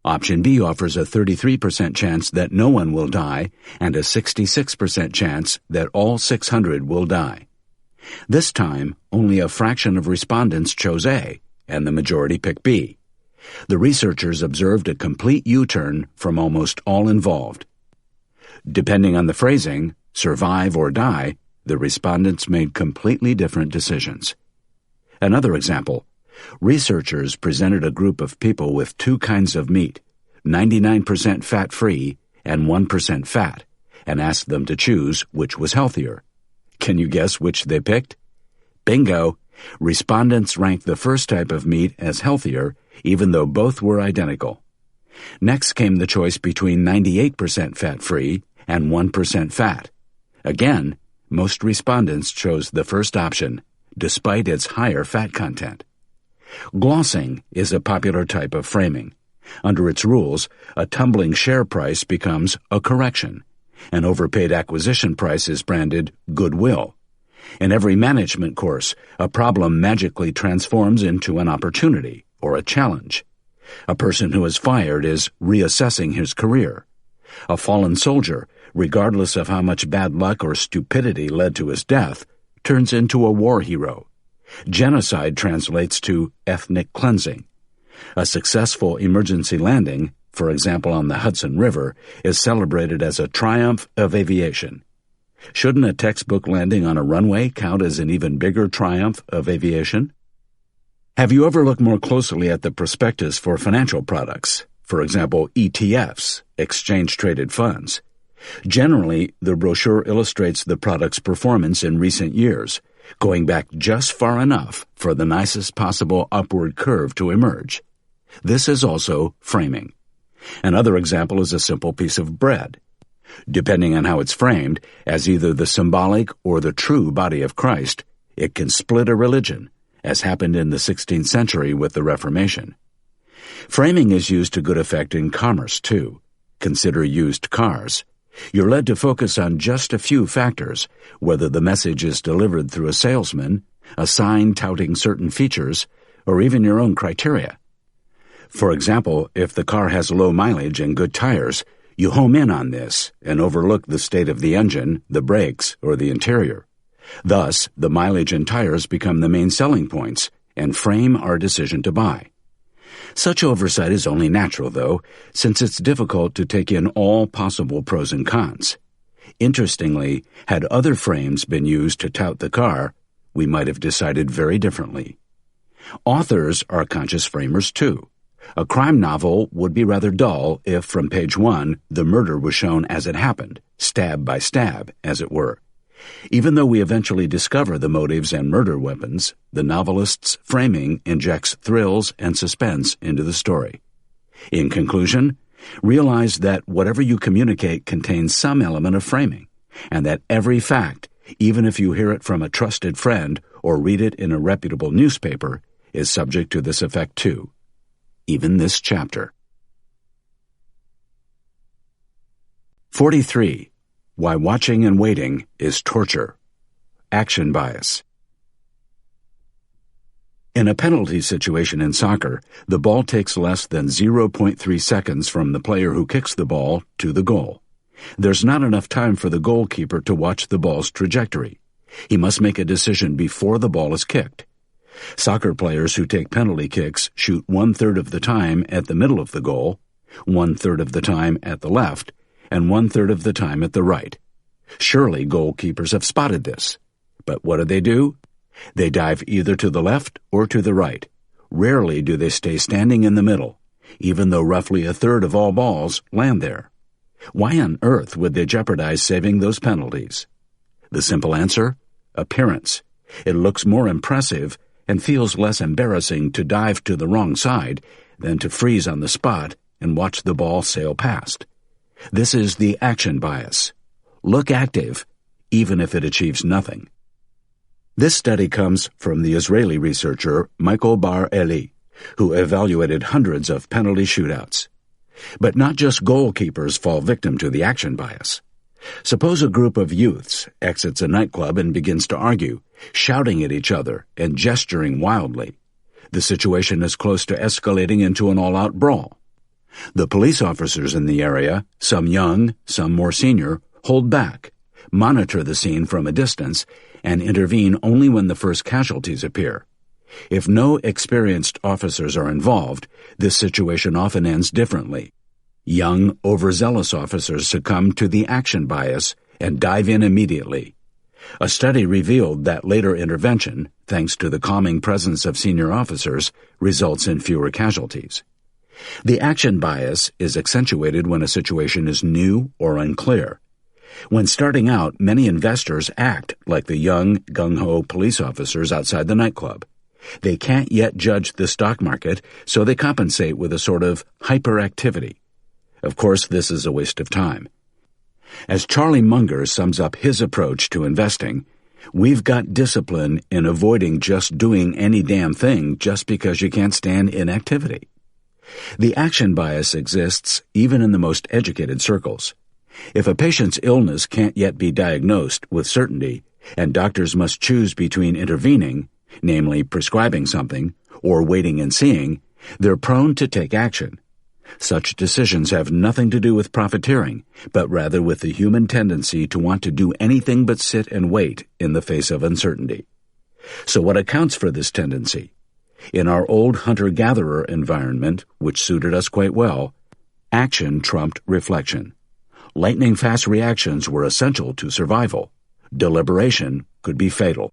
Option B offers a 33% chance that no one will die and a 66% chance that all 600 will die. This time, only a fraction of respondents chose A, and the majority picked B. The researchers observed a complete U-turn from almost all involved. Depending on the phrasing, survive or die, the respondents made completely different decisions. Another example, researchers presented a group of people with two kinds of meat, 99% fat-free and 1% fat, and asked them to choose which was healthier. Can you guess which they picked? Bingo! Respondents ranked the first type of meat as healthier, even though both were identical. Next came the choice between 98% fat-free and 1% fat. Again, most respondents chose the first option, despite its higher fat content. Glossing is a popular type of framing. Under its rules, a tumbling share price becomes a correction. An overpaid acquisition price is branded goodwill. In every management course, a problem magically transforms into an opportunity or a challenge. A person who is fired is reassessing his career. A fallen soldier, regardless of how much bad luck or stupidity led to his death, turns into a war hero. Genocide translates to ethnic cleansing. A successful emergency landing, for example on the Hudson River, is celebrated as a triumph of aviation. Shouldn't a textbook landing on a runway count as an even bigger triumph of aviation? Have you ever looked more closely at the prospectus for financial products, for example ETFs, exchange-traded funds? Generally, the brochure illustrates the product's performance in recent years, going back just far enough for the nicest possible upward curve to emerge. This is also framing. Another example is a simple piece of bread. Depending on how it's framed, as either the symbolic or the true body of Christ, it can split a religion, as happened in the 16th century with the Reformation. Framing is used to good effect in commerce, too. consider used cars, you're led to focus on just a few factors, whether the message is delivered through a salesman, a sign touting certain features, or even your own criteria. For example, if the car has low mileage and good tires, you home in on this and overlook the state of the engine, the brakes, or the interior. Thus, the mileage and tires become the main selling points and frame our decision to buy. Such oversight is only natural, though, since it's difficult to take in all possible pros and cons. Interestingly, had other frames been used to tout the car, we might have decided very differently. Authors are conscious framers, too. A crime novel would be rather dull if, from page 1, the murder was shown as it happened, stab by stab, as it were. Even though we eventually discover the motives and murder weapons, the novelist's framing injects thrills and suspense into the story. In conclusion, realize that whatever you communicate contains some element of framing, and that every fact, even if you hear it from a trusted friend or read it in a reputable newspaper, is subject to this effect too. Even this chapter. 43. Why watching and waiting is torture. Action bias. In a penalty situation in soccer, the ball takes less than 0.3 seconds from the player who kicks the ball to the goal. There's not enough time for the goalkeeper to watch the ball's trajectory. He must make a decision before the ball is kicked. Soccer players who take penalty kicks shoot 1/3 of the time at the middle of the goal, 1/3 of the time at the left, and 1/3 of the time at the right. Surely goalkeepers have spotted this. But what do? They dive either to the left or to the right. Rarely do they stay standing in the middle, even though roughly 1/3 of all balls land there. Why on earth would they jeopardize saving those penalties? The simple answer? Appearance. It looks more impressive and feels less embarrassing to dive to the wrong side than to freeze on the spot and watch the ball sail past. This is the action bias. Look active, even if it achieves nothing. This study comes from the Israeli researcher Michael Bar-Eli, who evaluated hundreds of penalty shootouts. But not just goalkeepers fall victim to the action bias. Suppose a group of youths exits a nightclub and begins to argue, shouting at each other and gesturing wildly. The situation is close to escalating into an all-out brawl. The police officers in the area, some young, some more senior, hold back, monitor the scene from a distance, and intervene only when the first casualties appear. If no experienced officers are involved, this situation often ends differently. Young, overzealous officers succumb to the action bias and dive in immediately. A study revealed that later intervention, thanks to the calming presence of senior officers, results in fewer casualties. The action bias is accentuated when a situation is new or unclear. When starting out, many investors act like the young, gung-ho police officers outside the nightclub. They can't yet judge the stock market, so they compensate with a sort of hyperactivity. Of course, this is a waste of time. As Charlie Munger sums up his approach to investing, we've got discipline in avoiding just doing any damn thing just because you can't stand inactivity. The action bias exists even in the most educated circles. If a patient's illness can't yet be diagnosed with certainty, and doctors must choose between intervening, namely prescribing something, or waiting and seeing, they're prone to take action. Such decisions have nothing to do with profiteering, but rather with the human tendency to want to do anything but sit and wait in the face of uncertainty. So what accounts for this tendency? In our old hunter-gatherer environment, which suited us quite well, action trumped reflection. Lightning-fast reactions were essential to survival. Deliberation could be fatal.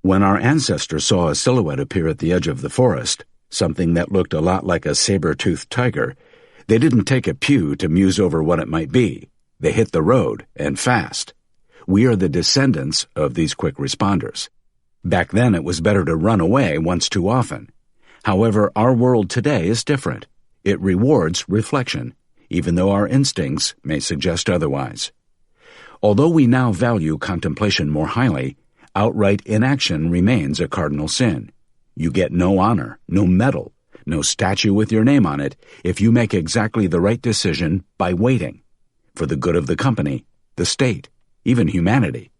When our ancestors saw a silhouette appear at the edge of the forest, something that looked a lot like a saber-toothed tiger, they didn't take a pew to muse over what it might be. They hit the road, and fast. We are the descendants of these quick responders. Back then it was better to run away once too often. However, our world today is different. It rewards reflection, even though our instincts may suggest otherwise. Although we now value contemplation more highly, outright inaction remains a cardinal sin. You get no honor, no medal, no statue with your name on it, if you make exactly the right decision by waiting, for the good of the company, the state, even humanity.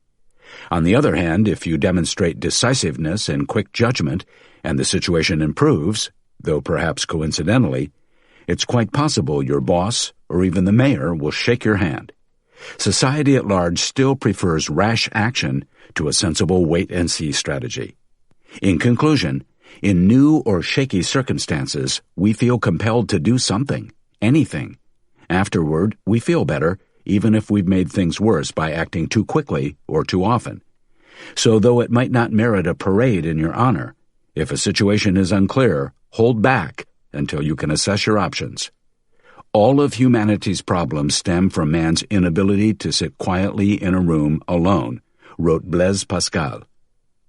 On the other hand, if you demonstrate decisiveness and quick judgment, and the situation improves, though perhaps coincidentally, it's quite possible your boss or even the mayor will shake your hand. Society at large still prefers rash action to a sensible wait-and-see strategy. In conclusion, in new or shaky circumstances, we feel compelled to do something, anything. Afterward, we feel better, even if we've made things worse by acting too quickly or too often. So though it might not merit a parade in your honor, if a situation is unclear, hold back until you can assess your options. All of humanity's problems stem from man's inability to sit quietly in a room alone, wrote Blaise Pascal,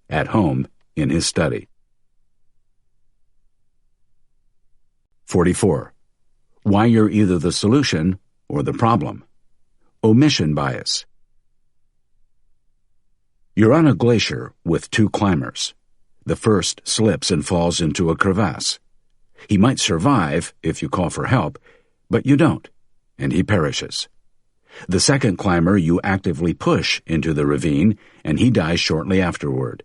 at home in his study. 44. Why you're either the solution or the problem. Omission bias. You're on a glacier with two climbers. The first slips and falls into a crevasse. He might survive if you call for help, but you don't, and he perishes. The second climber you actively push into the ravine, and he dies shortly afterward.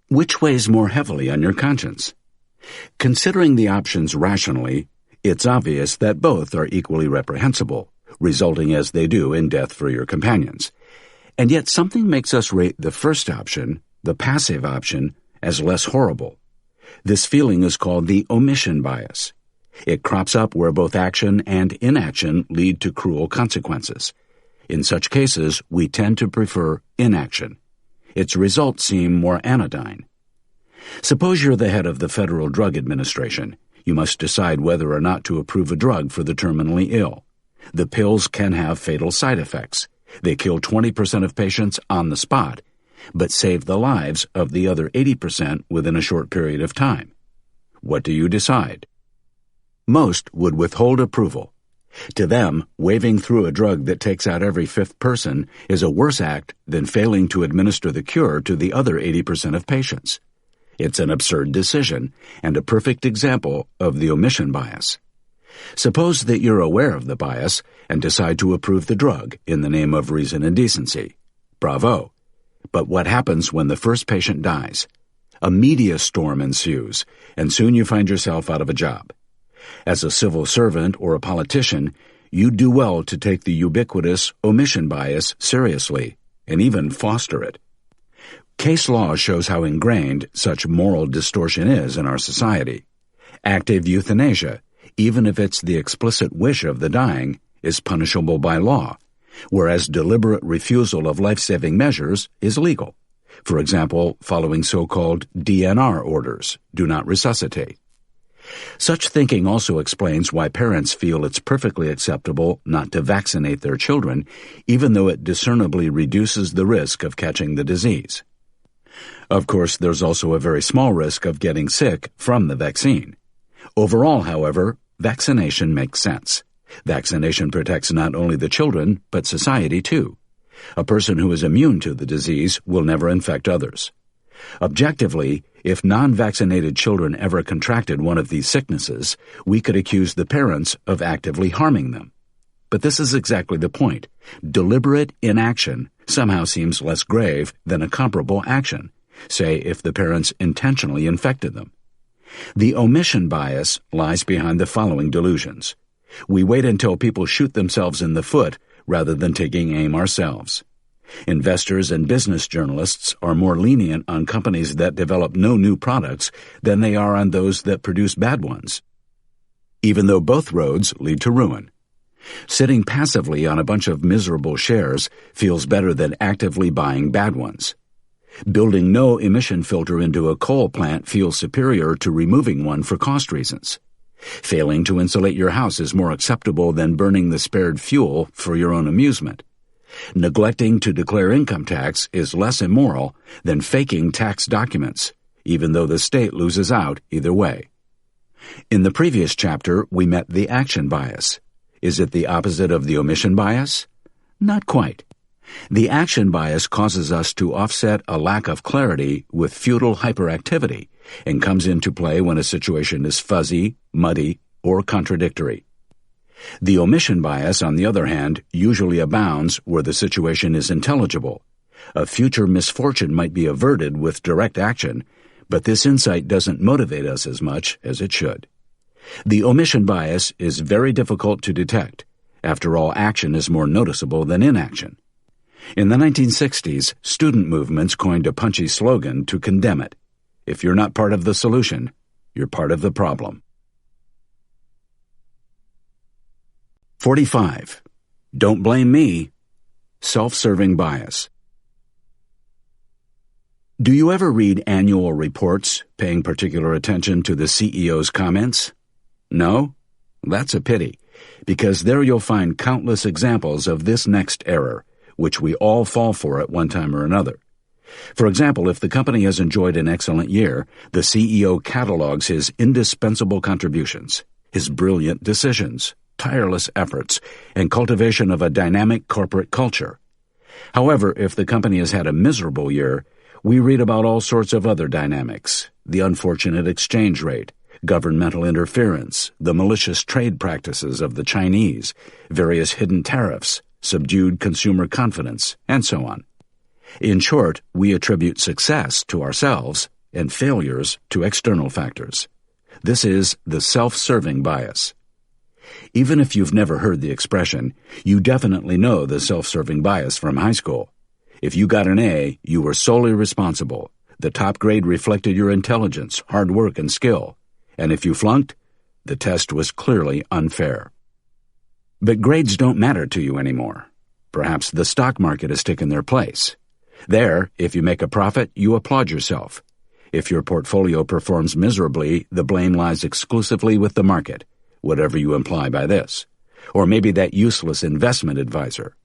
Which weighs more heavily on your conscience? Considering the options rationally, it's obvious that both are equally reprehensible, resulting as they do in death for your companions. And yet something makes us rate the first option, the passive option, as less horrible. This feeling is called the omission bias. It crops up where both action and inaction lead to cruel consequences. In such cases, we tend to prefer inaction. Its results seem more anodyne. Suppose you're the head of the Federal Drug Administration. You must decide whether or not to approve a drug for the terminally ill. The pills can have fatal side effects. They kill 20% of patients on the spot, but save the lives of the other 80% within a short period of time. What do you decide? Most would withhold approval. To them, waving through a drug that takes out every fifth person is a worse act than failing to administer the cure to the other 80% of patients. It's an absurd decision and a perfect example of the omission bias. Suppose that you're aware of the bias and decide to approve the drug in the name of reason and decency. Bravo! But what happens when the first patient dies? A media storm ensues, and soon you find yourself out of a job. As a civil servant or a politician, you do well to take the ubiquitous omission bias seriously, and even foster it. Case law shows how ingrained such moral distortion is in our society. Active euthanasia, even if it's the explicit wish of the dying, is punishable by law, whereas deliberate refusal of life-saving measures is legal. For example, following so-called DNR orders, do not resuscitate. Such thinking also explains why parents feel it's perfectly acceptable not to vaccinate their children, even though it discernibly reduces the risk of catching the disease. Of course, there's also a very small risk of getting sick from the vaccine. Overall, however, vaccination makes sense. Vaccination protects not only the children, but society too. A person who is immune to the disease will never infect others. Objectively, if non-vaccinated children ever contracted one of these sicknesses, we could accuse the parents of actively harming them. But this is exactly the point. Deliberate inaction somehow seems less grave than a comparable action, say if the parents intentionally infected them. The omission bias lies behind the following delusions. We wait until people shoot themselves in the foot rather than taking aim ourselves. Investors and business journalists are more lenient on companies that develop no new products than they are on those that produce bad ones, even though both roads lead to ruin. Sitting passively on a bunch of miserable shares feels better than actively buying bad ones. Building no emission filter into a coal plant feels superior to removing one for cost reasons. Failing to insulate your house is more acceptable than burning the spared fuel for your own amusement. Neglecting to declare income tax is less immoral than faking tax documents, even though the state loses out either way. In the previous chapter, we met the action bias. Is it the opposite of the omission bias? Not quite. The action bias causes us to offset a lack of clarity with futile hyperactivity and comes into play when a situation is fuzzy, muddy, or contradictory. The omission bias, on the other hand, usually abounds where the situation is intelligible. A future misfortune might be averted with direct action, but this insight doesn't motivate us as much as it should. The omission bias is very difficult to detect. After all, action is more noticeable than inaction. In the 1960s, student movements coined a punchy slogan to condemn it. If you're not part of the solution, you're part of the problem. 45. Don't blame me. Self-serving bias. Do you ever read annual reports paying particular attention to the CEO's comments? No? That's a pity, because there you'll find countless examples of this next error, which we all fall for at one time or another. For example, if the company has enjoyed an excellent year, the CEO catalogs his indispensable contributions, his brilliant decisions, tireless efforts, and cultivation of a dynamic corporate culture. However, if the company has had a miserable year, we read about all sorts of other dynamics: the unfortunate exchange rate, governmental interference, the malicious trade practices of the Chinese, various hidden tariffs, subdued consumer confidence, and so on. In short, we attribute success to ourselves and failures to external factors. This is the self-serving bias. Even if you've never heard the expression, you definitely know the self-serving bias from high school. If you got an A, you were solely responsible. The top grade reflected your intelligence, hard work, and skill. And if you flunked, the test was clearly unfair. But grades don't matter to you anymore. Perhaps the stock market has taken their place. There, if you make a profit, you applaud yourself. If your portfolio performs miserably, the blame lies exclusively with the market, whatever you imply by this. Or maybe that useless investment advisor.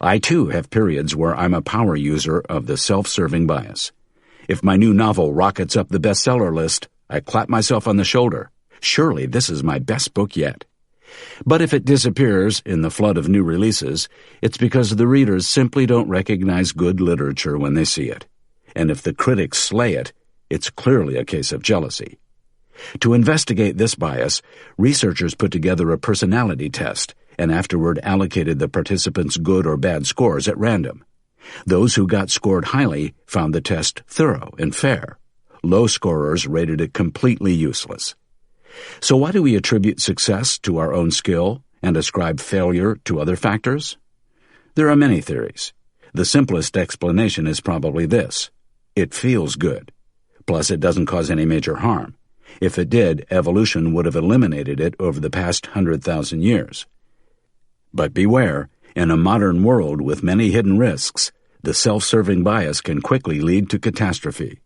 I, too, have periods where I'm a power user of the self-serving bias. If my new novel rockets up the bestseller list, I clap myself on the shoulder. Surely this is my best book yet. But if it disappears in the flood of new releases, it's because the readers simply don't recognize good literature when they see it. And if the critics slay it, it's clearly a case of jealousy. To investigate this bias, researchers put together a personality test and afterward allocated the participants' good or bad scores at random. Those who got scored highly found the test thorough and fair. Low scorers rated it completely useless. So why do we attribute success to our own skill and ascribe failure to other factors? There are many theories. The simplest explanation is probably this: it feels good. Plus, it doesn't cause any major harm. If it did, evolution would have eliminated it over the past 100,000 years. But beware, in a modern world with many hidden risks, the self-serving bias can quickly lead to catastrophe.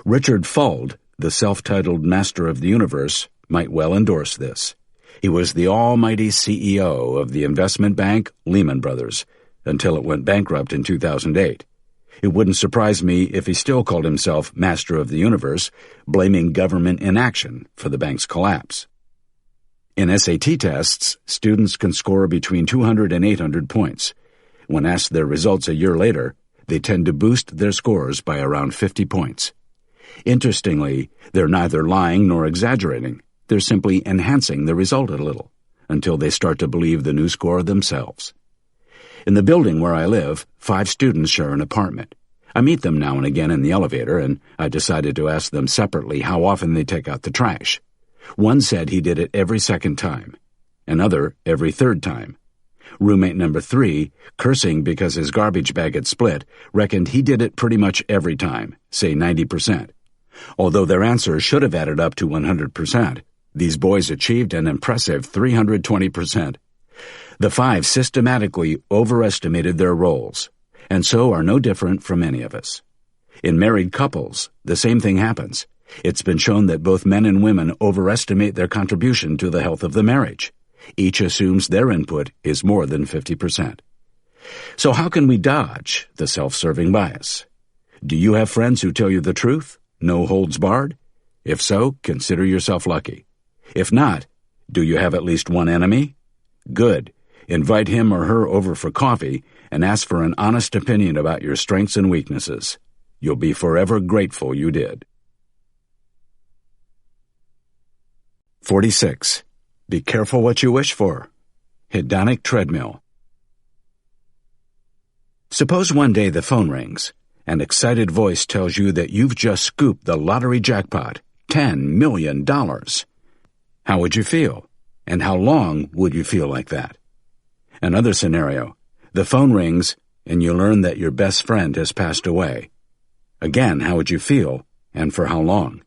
Richard Fuld, the self-titled master of the universe, might well endorse this. He was the almighty CEO of the investment bank Lehman Brothers, until it went bankrupt in 2008. It wouldn't surprise me if he still called himself master of the universe, blaming government inaction for the bank's collapse. In SAT tests, students can score between 200 and 800 points. When asked their results a year later, they tend to boost their scores by around 50 points. Interestingly, they're neither lying nor exaggerating. They're simply enhancing the result a little, until they start to believe the new score themselves. In the building where I live, 5 students share an apartment. I meet them now and again in the elevator, and I decided to ask them separately how often they take out the trash. One said he did it every second time. Another, every third time. Roommate number 3, cursing because his garbage bag had split, reckoned he did it pretty much every time, say 90%. Although their answers should have added up to 100%, these boys achieved an impressive 320%. The 5 systematically overestimated their roles, and so are no different from any of us. In married couples, the same thing happens. It's been shown that both men and women overestimate their contribution to the health of the marriage. Each assumes their input is more than 50%. So how can we dodge the self-serving bias? Do you have friends who tell you the truth? No holds barred? If so, consider yourself lucky. If not, do you have at least one enemy? Good. Invite him or her over for coffee and ask for an honest opinion about your strengths and weaknesses. You'll be forever grateful you did. 46. Be careful what you wish for. Hedonic treadmill. Suppose one day the phone rings. An excited voice tells you that you've just scooped the lottery jackpot, $10 million. How would you feel? And how long would you feel like that? Another scenario. The phone rings, and you learn that your best friend has passed away. Again, how would you feel, and for how long?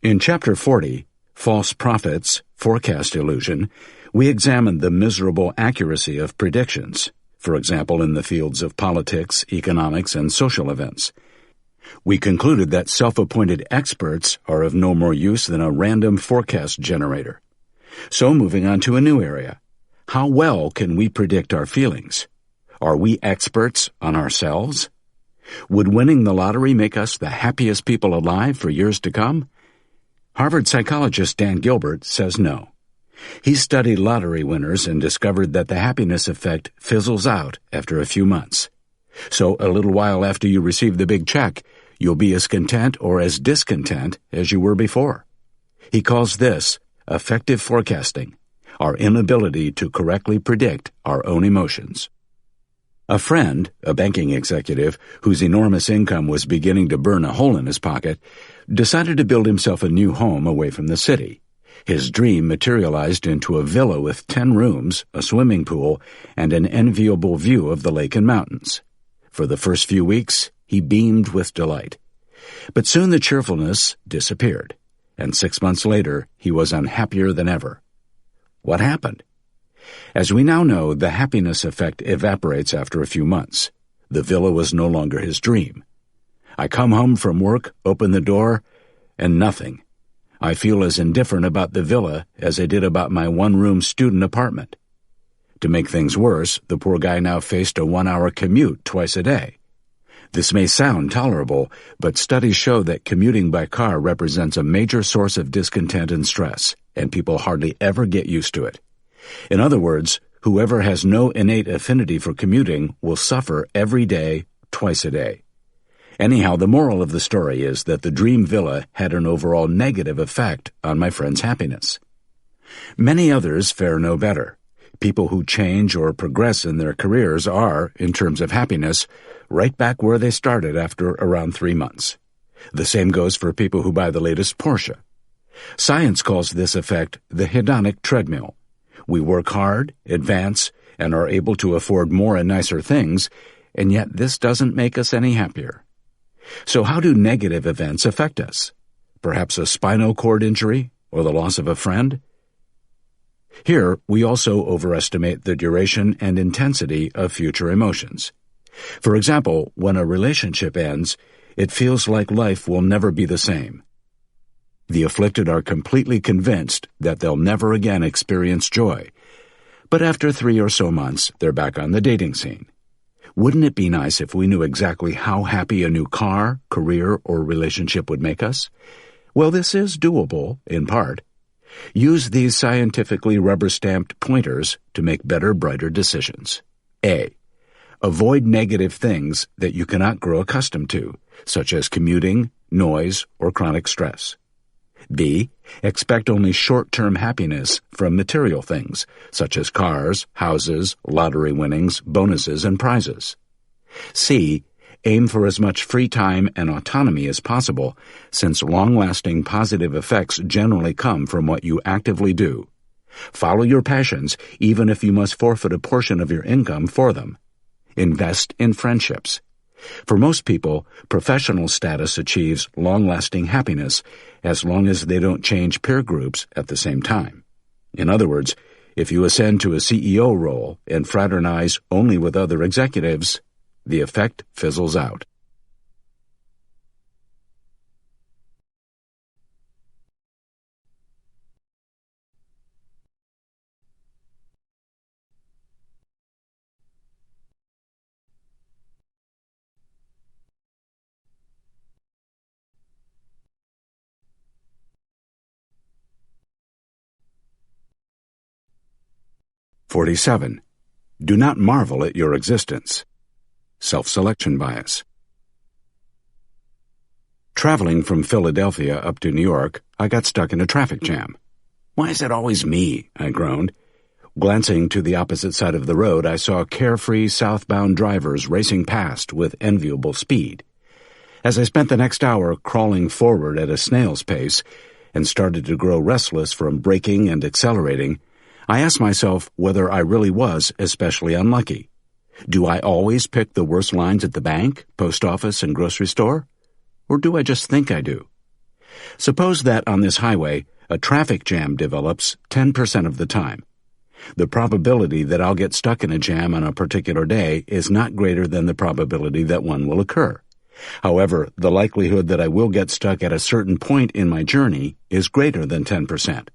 In Chapter 40, False Prophets, Forecast Illusion, we examined the miserable accuracy of predictions, for example in the fields of politics, economics, and social events. We concluded that self-appointed experts are of no more use than a random forecast generator. So moving on to a new area. How well can we predict our feelings? Are we experts on ourselves? Would winning the lottery make us the happiest people alive for years to come? Harvard psychologist Dan Gilbert says no. He studied lottery winners and discovered that the happiness effect fizzles out after a few months. So a little while after you receive the big check, you'll be as content or as discontent as you were before. He calls this effective forecasting, our inability to correctly predict our own emotions. A friend, a banking executive, whose enormous income was beginning to burn a hole in his pocket, decided to build himself a new home away from the city. His dream materialized into a villa with 10 rooms, a swimming pool, and an enviable view of the lake and mountains. For the first few weeks, he beamed with delight. But soon the cheerfulness disappeared, and 6 months later he was unhappier than ever. What happened? As we now know, the happiness effect evaporates after a few months. The villa was no longer his dream. I come home from work, open the door, and nothing. I feel as indifferent about the villa as I did about my one-room student apartment. To make things worse, the poor guy now faced a 1-hour commute twice a day. This may sound tolerable, but studies show that commuting by car represents a major source of discontent and stress, and people hardly ever get used to it. In other words, whoever has no innate affinity for commuting will suffer every day, twice a day. Anyhow, the moral of the story is that the dream villa had an overall negative effect on my friend's happiness. Many others fare no better. People who change or progress in their careers are, in terms of happiness, right back where they started after around 3 months. The same goes for people who buy the latest Porsche. Science calls this effect the hedonic treadmill. We work hard, advance, and are able to afford more and nicer things, and yet this doesn't make us any happier. So how do negative events affect us? Perhaps a spinal cord injury or the loss of a friend? Here, we also overestimate the duration and intensity of future emotions. For example, when a relationship ends, it feels like life will never be the same. The afflicted are completely convinced that they'll never again experience joy. But after 3 or so months, they're back on the dating scene. Wouldn't it be nice if we knew exactly how happy a new car, career, or relationship would make us? Well, this is doable, in part. Use these scientifically rubber-stamped pointers to make better, brighter decisions. A. Avoid negative things that you cannot grow accustomed to, such as commuting, noise, or chronic stress. B. Expect only short-term happiness from material things, such as cars, houses, lottery winnings, bonuses, and prizes. C. Aim for as much free time and autonomy as possible, since long-lasting positive effects generally come from what you actively do. Follow your passions, even if you must forfeit a portion of your income for them. Invest in friendships. For most people, professional status achieves long-lasting happiness as long as they don't change peer groups at the same time. In other words, if you ascend to a CEO role and fraternize only with other executives, the effect fizzles out. "47. Do not marvel at your existence. Self-selection bias. Traveling from Philadelphia up to New York, I got stuck in a traffic jam. "Why is it always me?" I groaned. Glancing to the opposite side of the road, I saw carefree southbound drivers racing past with enviable speed. As I spent the next hour crawling forward at a snail's pace and started to grow restless from braking and accelerating, I asked myself whether I really was especially unlucky. Do I always pick the worst lines at the bank, post office, and grocery store? Or do I just think I do? Suppose that on this highway, a traffic jam develops 10% of the time. The probability that I'll get stuck in a jam on a particular day is not greater than the probability that one will occur. However, the likelihood that I will get stuck at a certain point in my journey is greater than 10%.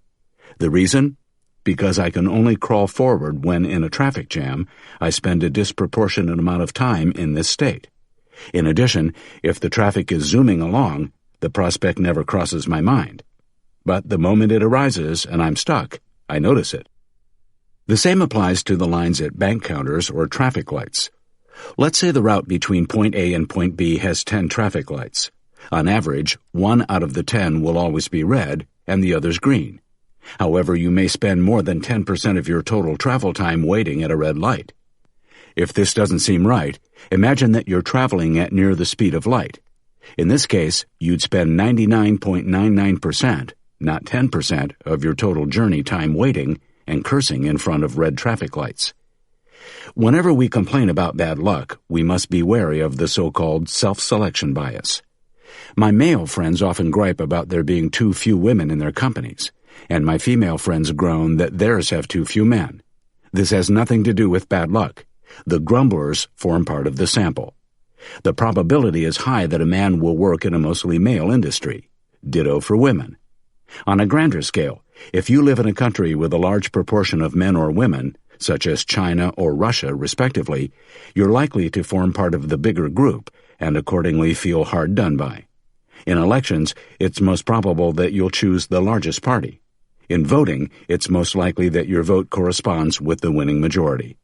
The reason? Because I can only crawl forward when in a traffic jam, I spend a disproportionate amount of time in this state. In addition, if the traffic is zooming along, the prospect never crosses my mind. But the moment it arises and I'm stuck, I notice it. The same applies to the lines at bank counters or traffic lights. Let's say the route between point A and point B has 10 traffic lights. On average, 1 out of the 10 will always be red and the others green. However, you may spend more than 10% of your total travel time waiting at a red light. If this doesn't seem right, imagine that you're traveling at near the speed of light. In this case, you'd spend 99.99%, not 10%, of your total journey time waiting and cursing in front of red traffic lights. Whenever we complain about bad luck, we must be wary of the so-called self-selection bias. My male friends often gripe about there being too few women in their companies, and my female friends groan that theirs have too few men. This has nothing to do with bad luck. The grumblers form part of the sample. The probability is high that a man will work in a mostly male industry. Ditto for women. On a grander scale, if you live in a country with a large proportion of men or women, such as China or Russia respectively, you're likely to form part of the bigger group and accordingly feel hard done by. In elections, it's most probable that you'll choose the largest party. In voting, it's most likely that your vote corresponds with the winning majority.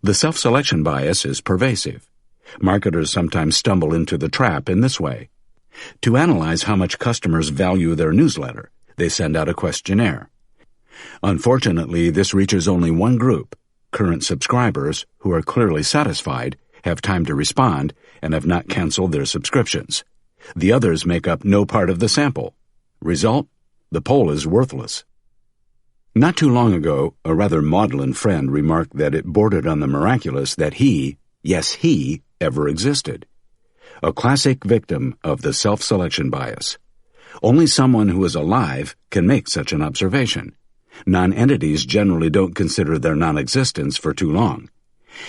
The self-selection bias is pervasive. Marketers sometimes stumble into the trap in this way. To analyze how much customers value their newsletter, they send out a questionnaire. Unfortunately, this reaches only one group, current subscribers who are clearly satisfied, have time to respond, and have not canceled their subscriptions. The others make up no part of the sample. Result? The poll is worthless. Not too long ago, a rather maudlin friend remarked that it bordered on the miraculous that he, yes he, ever existed. A classic victim of the self-selection bias. Only someone who is alive can make such an observation. Non-entities generally don't consider their non-existence for too long.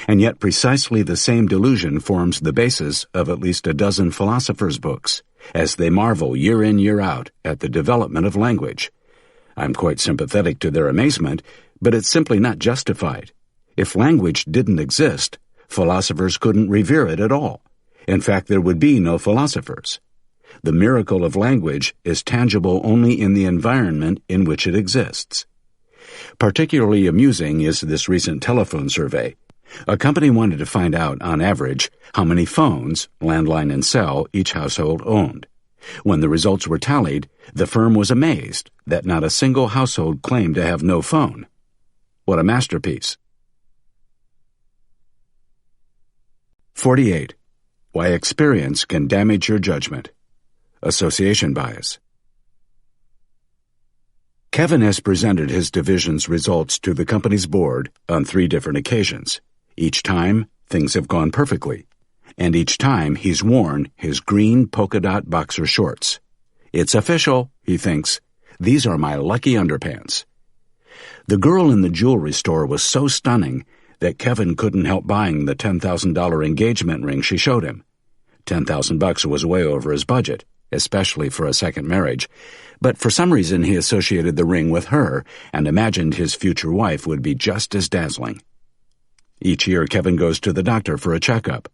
And yet precisely the same delusion forms the basis of at least a dozen philosophers' books, as they marvel year in year out at the development of language. I'm quite sympathetic to their amazement, but it's simply not justified. If language didn't exist, philosophers couldn't revere it at all. In fact, there would be no philosophers. The miracle of language is tangible only in the environment in which it exists. Particularly amusing is this recent telephone survey. A company wanted to find out, on average, how many phones, landline and cell, each household owned. When the results were tallied, the firm was amazed that not a single household claimed to have no phone. What a masterpiece. 48. Why experience can damage your judgment. Association bias. Kevin has presented his division's results to the company's board on 3 different occasions. Each time, things have gone perfectly. And each time he's worn his green polka dot boxer shorts. It's official, he thinks. These are my lucky underpants. The girl in the jewelry store was so stunning that Kevin couldn't help buying the $10,000 engagement ring she showed him. $10,000 was way over his budget, especially for a second marriage, but for some reason he associated the ring with her and imagined his future wife would be just as dazzling. Each year Kevin goes to the doctor for a checkup.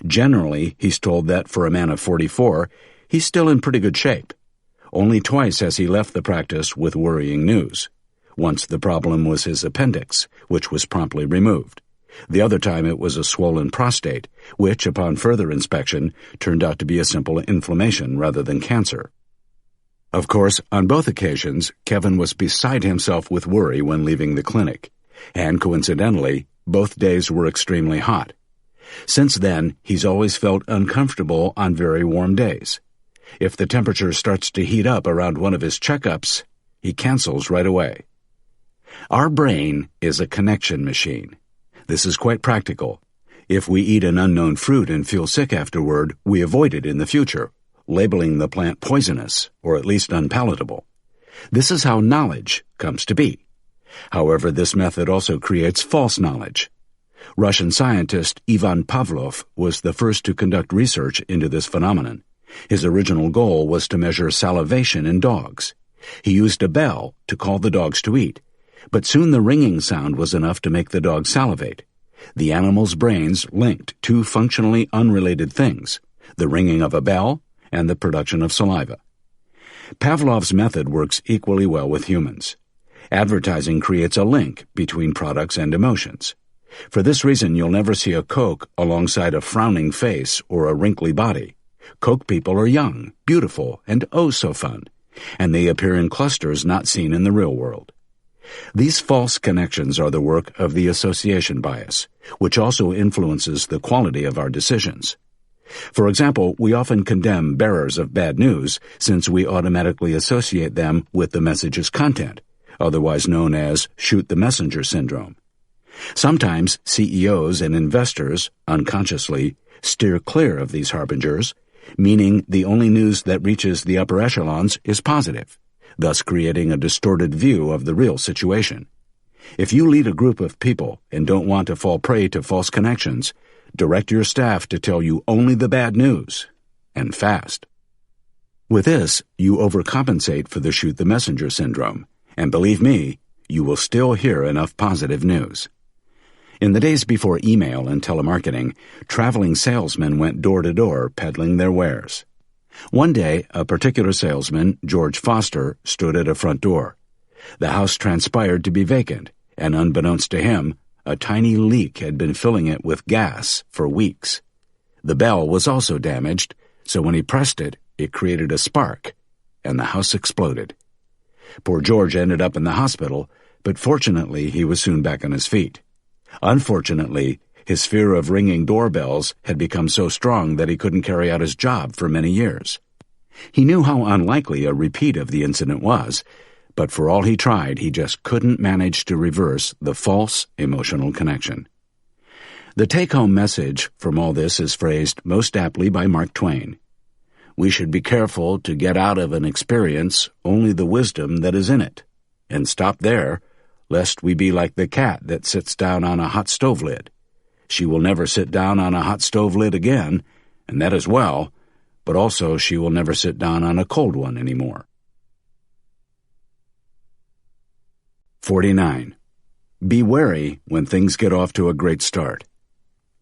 Generally, he's told that for a man of 44, he's still in pretty good shape. Only twice has he left the practice with worrying news. Once the problem was his appendix, which was promptly removed. The other time it was a swollen prostate, which, upon further inspection, turned out to be a simple inflammation rather than cancer. Of course, on both occasions, Kevin was beside himself with worry when leaving the clinic, and coincidentally, both days were extremely hot. Since then, he's always felt uncomfortable on very warm days. If the temperature starts to heat up around one of his checkups, he cancels right away. Our brain is a connection machine. This is quite practical. If we eat an unknown fruit and feel sick afterward, we avoid it in the future, labeling the plant poisonous, or at least unpalatable. This is how knowledge comes to be. However, this method also creates false knowledge. Russian scientist Ivan Pavlov was the first to conduct research into this phenomenon. His original goal was to measure salivation in dogs. He used a bell to call the dogs to eat, but soon the ringing sound was enough to make the dog salivate. The animal's brains linked two functionally unrelated things, the ringing of a bell and the production of saliva. Pavlov's method works equally well with humans. Advertising creates a link between products and emotions. For this reason, you'll never see a Coke alongside a frowning face or a wrinkly body. Coke people are young, beautiful, and oh so fun, and they appear in clusters not seen in the real world. These false connections are the work of the association bias, which also influences the quality of our decisions. For example, we often condemn bearers of bad news since we automatically associate them with the message's content, otherwise known as shoot-the-messenger syndrome. Sometimes CEOs and investors, unconsciously, steer clear of these harbingers, meaning the only news that reaches the upper echelons is positive, thus creating a distorted view of the real situation. If you lead a group of people and don't want to fall prey to false connections, direct your staff to tell you only the bad news, and fast. With this, you overcompensate for the shoot-the-messenger syndrome, and believe me, you will still hear enough positive news. In the days before email and telemarketing, traveling salesmen went door to door peddling their wares. One day, a particular salesman, George Foster, stood at a front door. The house transpired to be vacant, and unbeknownst to him, a tiny leak had been filling it with gas for weeks. The bell was also damaged, so when he pressed it, it created a spark, and the house exploded. Poor George ended up in the hospital, but fortunately he was soon back on his feet. Unfortunately, his fear of ringing doorbells had become so strong that he couldn't carry out his job for many years. He knew how unlikely a repeat of the incident was, but for all he tried, he just couldn't manage to reverse the false emotional connection. The take-home message from all this is phrased most aptly by Mark Twain. We should be careful to get out of an experience only the wisdom that is in it, and stop there, lest we be like the cat that sits down on a hot stove lid. She will never sit down on a hot stove lid again, and that is well, but also she will never sit down on a cold one anymore. 49. Be wary when things get off to a great start.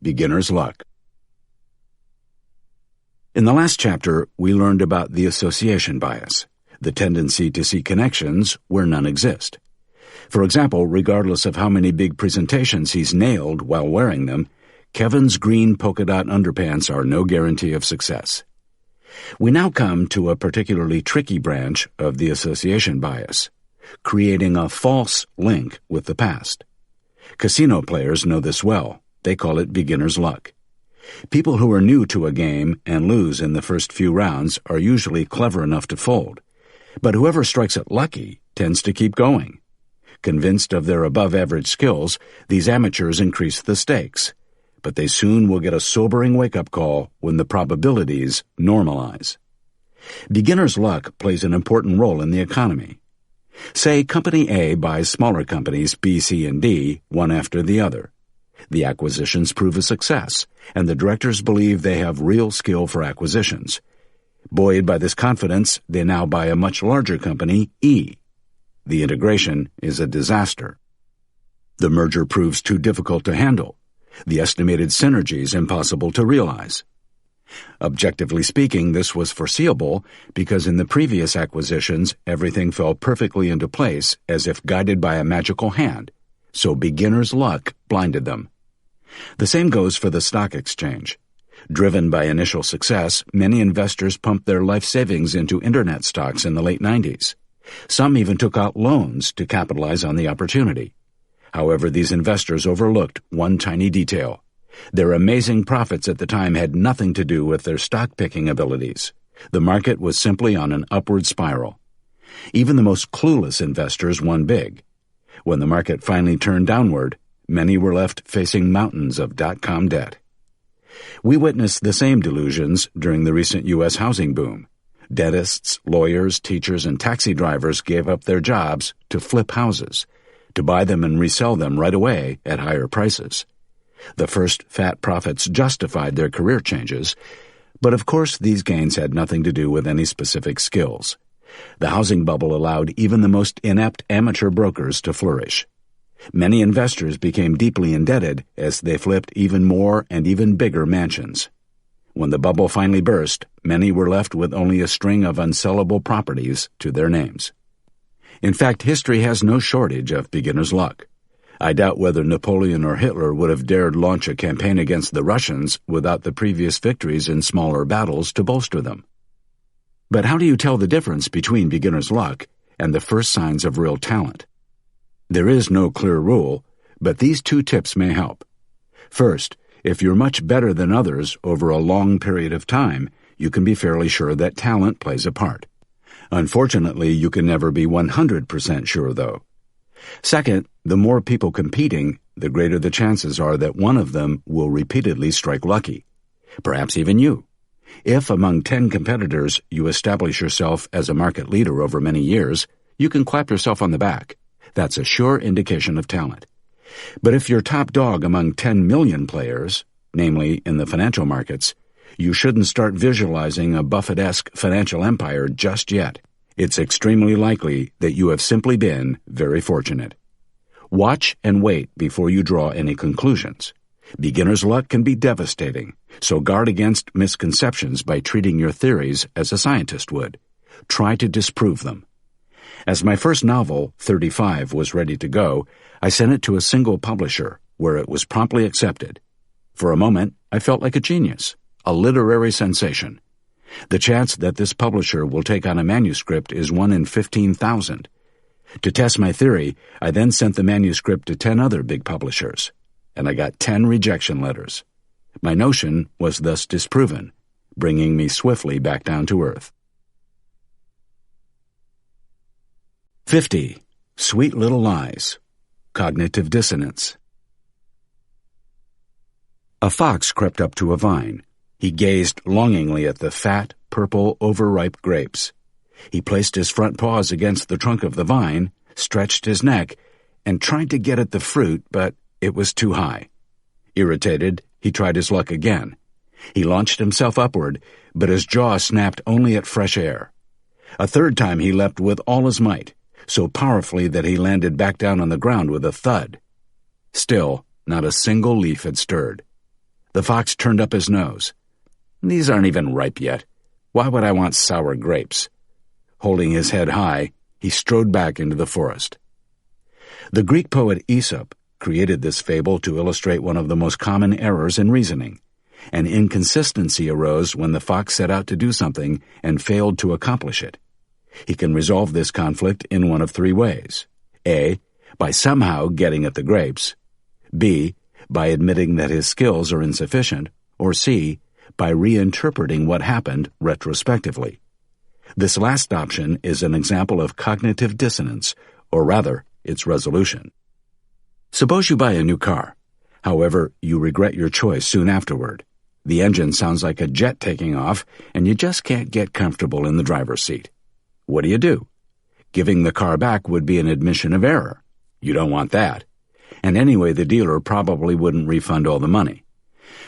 Beginner's luck. In the last chapter, we learned about the association bias, the tendency to see connections where none exist. For example, regardless of how many big presentations he's nailed while wearing them, Kevin's green polka dot underpants are no guarantee of success. We now come to a particularly tricky branch of the association bias, creating a false link with the past. Casino players know this well. They call it beginner's luck. People who are new to a game and lose in the first few rounds are usually clever enough to fold, but whoever strikes it lucky tends to keep going. Convinced of their above-average skills, these amateurs increase the stakes, but they soon will get a sobering wake-up call when the probabilities normalize. Beginner's luck plays an important role in the economy. Say Company A buys smaller companies B, C, and D, one after the other. The acquisitions prove a success, and the directors believe they have real skill for acquisitions. Buoyed by this confidence, they now buy a much larger company, E. The integration is a disaster. The merger proves too difficult to handle. The estimated synergies impossible to realize. Objectively speaking, this was foreseeable because in the previous acquisitions, everything fell perfectly into place as if guided by a magical hand, so beginner's luck blinded them. The same goes for the stock exchange. Driven by initial success, many investors pumped their life savings into internet stocks in the late 90s. Some even took out loans to capitalize on the opportunity. However, these investors overlooked one tiny detail. Their amazing profits at the time had nothing to do with their stock-picking abilities. The market was simply on an upward spiral. Even the most clueless investors won big. When the market finally turned downward, many were left facing mountains of dot-com debt. We witnessed the same delusions during the recent U.S. housing boom. Dentists, lawyers, teachers, and taxi drivers gave up their jobs to flip houses, to buy them and resell them right away at higher prices. The first fat profits justified their career changes, but of course these gains had nothing to do with any specific skills. The housing bubble allowed even the most inept amateur brokers to flourish. Many investors became deeply indebted as they flipped even more and even bigger mansions. When the bubble finally burst, many were left with only a string of unsellable properties to their names. In fact, history has no shortage of beginner's luck. I doubt whether Napoleon or Hitler would have dared launch a campaign against the Russians without the previous victories in smaller battles to bolster them. But how do you tell the difference between beginner's luck and the first signs of real talent? There is no clear rule, but these two tips may help. First, if you're much better than others over a long period of time, you can be fairly sure that talent plays a part. Unfortunately, you can never be 100% sure, though. Second, the more people competing, the greater the chances are that one of them will repeatedly strike lucky. Perhaps even you. If among 10 competitors you establish yourself as a market leader over many years, you can clap yourself on the back. That's a sure indication of talent. But if you're top dog among 10 million players, namely in the financial markets, you shouldn't start visualizing a Buffett-esque financial empire just yet. It's extremely likely that you have simply been very fortunate. Watch and wait before you draw any conclusions. Beginner's luck can be devastating, so guard against misconceptions by treating your theories as a scientist would. Try to disprove them. As my first novel, 35, was ready to go, I sent it to a single publisher, where it was promptly accepted. For a moment, I felt like a genius, a literary sensation. The chance that this publisher will take on a manuscript is 1 in 15,000. To test my theory, I then sent the manuscript to 10 other big publishers, and I got 10 rejection letters. My notion was thus disproven, bringing me swiftly back down to earth. 50. Sweet Little Lies. Cognitive Dissonance. A fox crept up to a vine. He gazed longingly at the fat, purple, overripe grapes. He placed his front paws against the trunk of the vine, stretched his neck, and tried to get at the fruit, but it was too high. Irritated, he tried his luck again. He launched himself upward, but his jaw snapped only at fresh air. A third time he leapt with all his might, so powerfully that he landed back down on the ground with a thud. Still, not a single leaf had stirred. The fox turned up his nose. "These aren't even ripe yet. Why would I want sour grapes?" Holding his head high, he strode back into the forest. The Greek poet Aesop created this fable to illustrate one of the most common errors in reasoning. An inconsistency arose when the fox set out to do something and failed to accomplish it. He can resolve this conflict in one of three ways. A. By somehow getting at the grapes. B. By admitting that his skills are insufficient. Or C. By reinterpreting what happened retrospectively. This last option is an example of cognitive dissonance, or rather, its resolution. Suppose you buy a new car. However, you regret your choice soon afterward. The engine sounds like a jet taking off, and you just can't get comfortable in the driver's seat. What do? Giving the car back would be an admission of error. You don't want that. And anyway, the dealer probably wouldn't refund all the money.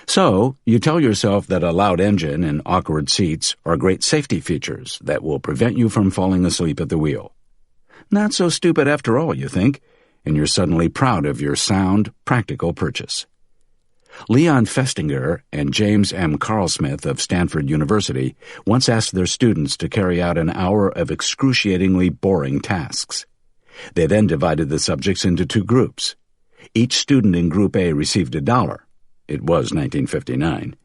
So, you tell yourself that a loud engine and awkward seats are great safety features that will prevent you from falling asleep at the wheel. Not so stupid after all, you think, and you're suddenly proud of your sound, practical purchase. Leon Festinger and James M. Carlsmith of Stanford University once asked their students to carry out an hour of excruciatingly boring tasks. They then divided the subjects into two groups. Each student in Group A received $1, it was 1959,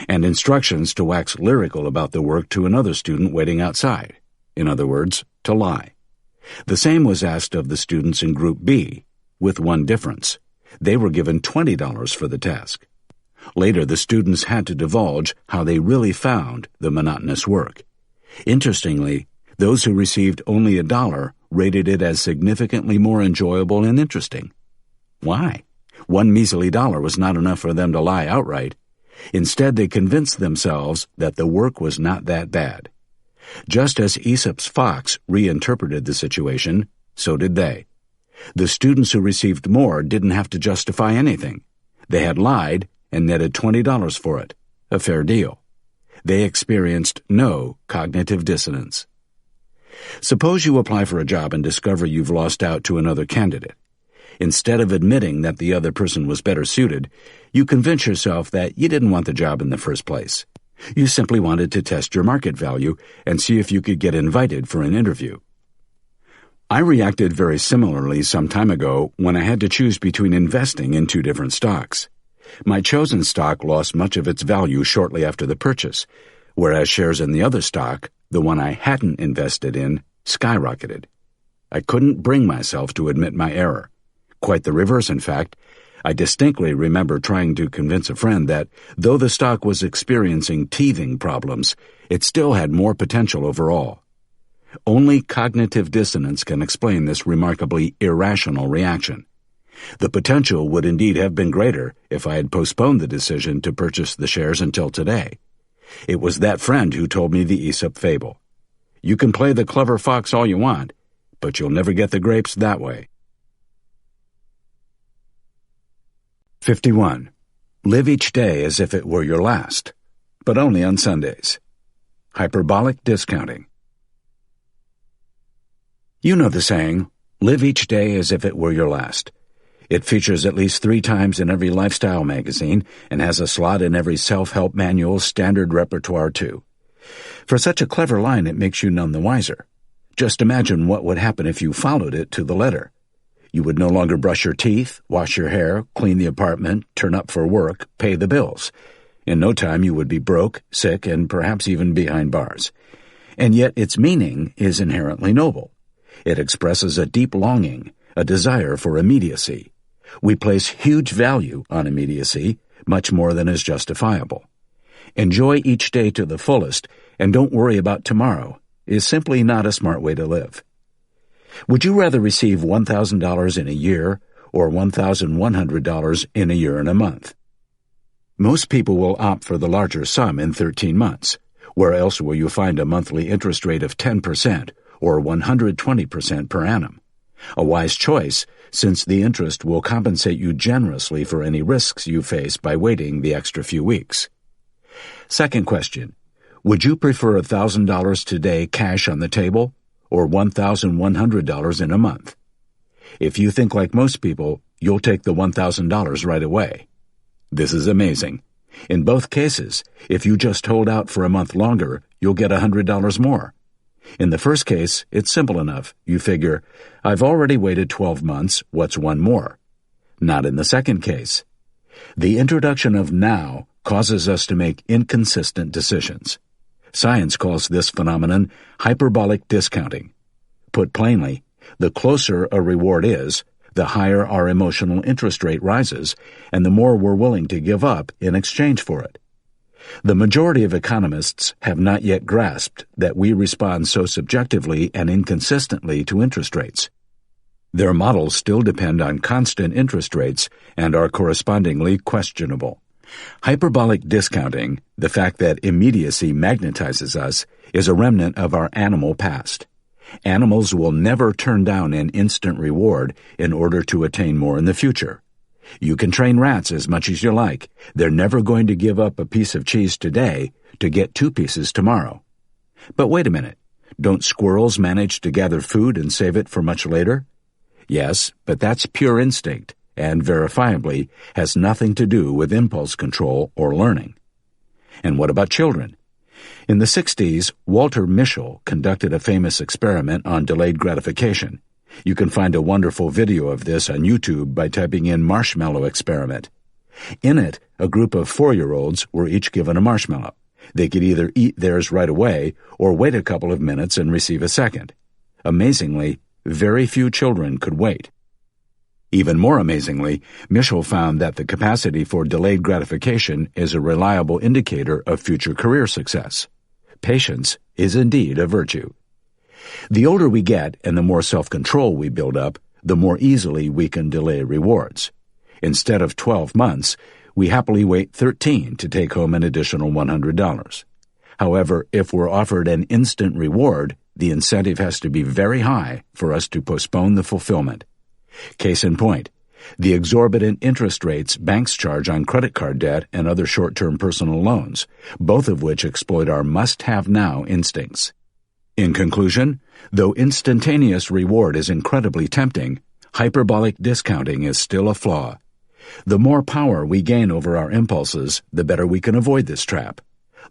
and instructions to wax lyrical about the work to another student waiting outside. In other words, to lie. The same was asked of the students in Group B, with one difference. They were given $20 for the task. Later, the students had to divulge how they really found the monotonous work. Interestingly, those who received only $1 rated it as significantly more enjoyable and interesting. Why? One measly $1 was not enough for them to lie outright. Instead, they convinced themselves that the work was not that bad. Just as Aesop's fox reinterpreted the situation, so did they. The students who received more didn't have to justify anything. They had lied and netted $20 for it, a fair deal. They experienced no cognitive dissonance. Suppose you apply for a job and discover you've lost out to another candidate. Instead of admitting that the other person was better suited, you convince yourself that you didn't want the job in the first place. You simply wanted to test your market value and see if you could get invited for an interview. I reacted very similarly some time ago when I had to choose between investing in two different stocks. My chosen stock lost much of its value shortly after the purchase, whereas shares in the other stock, the one I hadn't invested in, skyrocketed. I couldn't bring myself to admit my error. Quite the reverse, in fact. I distinctly remember trying to convince a friend that, though the stock was experiencing teething problems, it still had more potential overall. Only cognitive dissonance can explain this remarkably irrational reaction. The potential would indeed have been greater if I had postponed the decision to purchase the shares until today. It was that friend who told me the Aesop fable. You can play the clever fox all you want, but you'll never get the grapes that way. 51. Live each day as if it were your last, but only on Sundays. Hyperbolic discounting. You know the saying, live each day as if it were your last. It features at least 3 times in every lifestyle magazine and has a slot in every self-help manual's standard repertoire too. For such a clever line, it makes you none the wiser. Just imagine what would happen if you followed it to the letter. You would no longer brush your teeth, wash your hair, clean the apartment, turn up for work, pay the bills. In no time you would be broke, sick, and perhaps even behind bars. And yet its meaning is inherently noble. It expresses a deep longing, a desire for immediacy. We place huge value on immediacy, much more than is justifiable. Enjoy each day to the fullest, and don't worry about tomorrow, is simply not a smart way to live. Would you rather receive $1,000 in a year or $1,100 in a year and a month? Most people will opt for the larger sum in 13 months. Where else will you find a monthly interest rate of 10% or 120% per annum? A wise choice, since the interest will compensate you generously for any risks you face by waiting the extra few weeks. Second question, would you prefer $1,000 today cash on the table or $1,100 in a month? If you think like most people, you'll take the $1,000 right away. This is amazing. In both cases, if you just hold out for a month longer, you'll get $100 more. In the first case, it's simple enough. You figure, I've already waited 12 months, what's one more? Not in the second case. The introduction of now causes us to make inconsistent decisions. Science calls this phenomenon hyperbolic discounting. Put plainly, the closer a reward is, the higher our emotional interest rate rises, and the more we're willing to give up in exchange for it. The majority of economists have not yet grasped that we respond so subjectively and inconsistently to interest rates. Their models still depend on constant interest rates and are correspondingly questionable. Hyperbolic discounting, the fact that immediacy magnetizes us, is a remnant of our animal past. Animals will never turn down an instant reward in order to attain more in the future. You can train rats as much as you like. They're never going to give up a piece of cheese today to get 2 pieces tomorrow. But wait a minute. Don't squirrels manage to gather food and save it for much later? Yes, but that's pure instinct, and verifiably has nothing to do with impulse control or learning. And what about children? In the 60s, Walter Mischel conducted a famous experiment on delayed gratification. You can find a wonderful video of this on YouTube by typing in marshmallow experiment. In it, a group of 4-year-olds were each given a marshmallow. They could either eat theirs right away or wait a couple of minutes and receive a second. Amazingly, very few children could wait. Even more amazingly, Mischel found that the capacity for delayed gratification is a reliable indicator of future career success. Patience is indeed a virtue. The older we get and the more self-control we build up, the more easily we can delay rewards. Instead of 12 months, we happily wait 13 to take home an additional $100. However, if we're offered an instant reward, the incentive has to be very high for us to postpone the fulfillment. Case in point, the exorbitant interest rates banks charge on credit card debt and other short-term personal loans, both of which exploit our must-have-now instincts. In conclusion, though instantaneous reward is incredibly tempting, hyperbolic discounting is still a flaw. The more power we gain over our impulses, the better we can avoid this trap.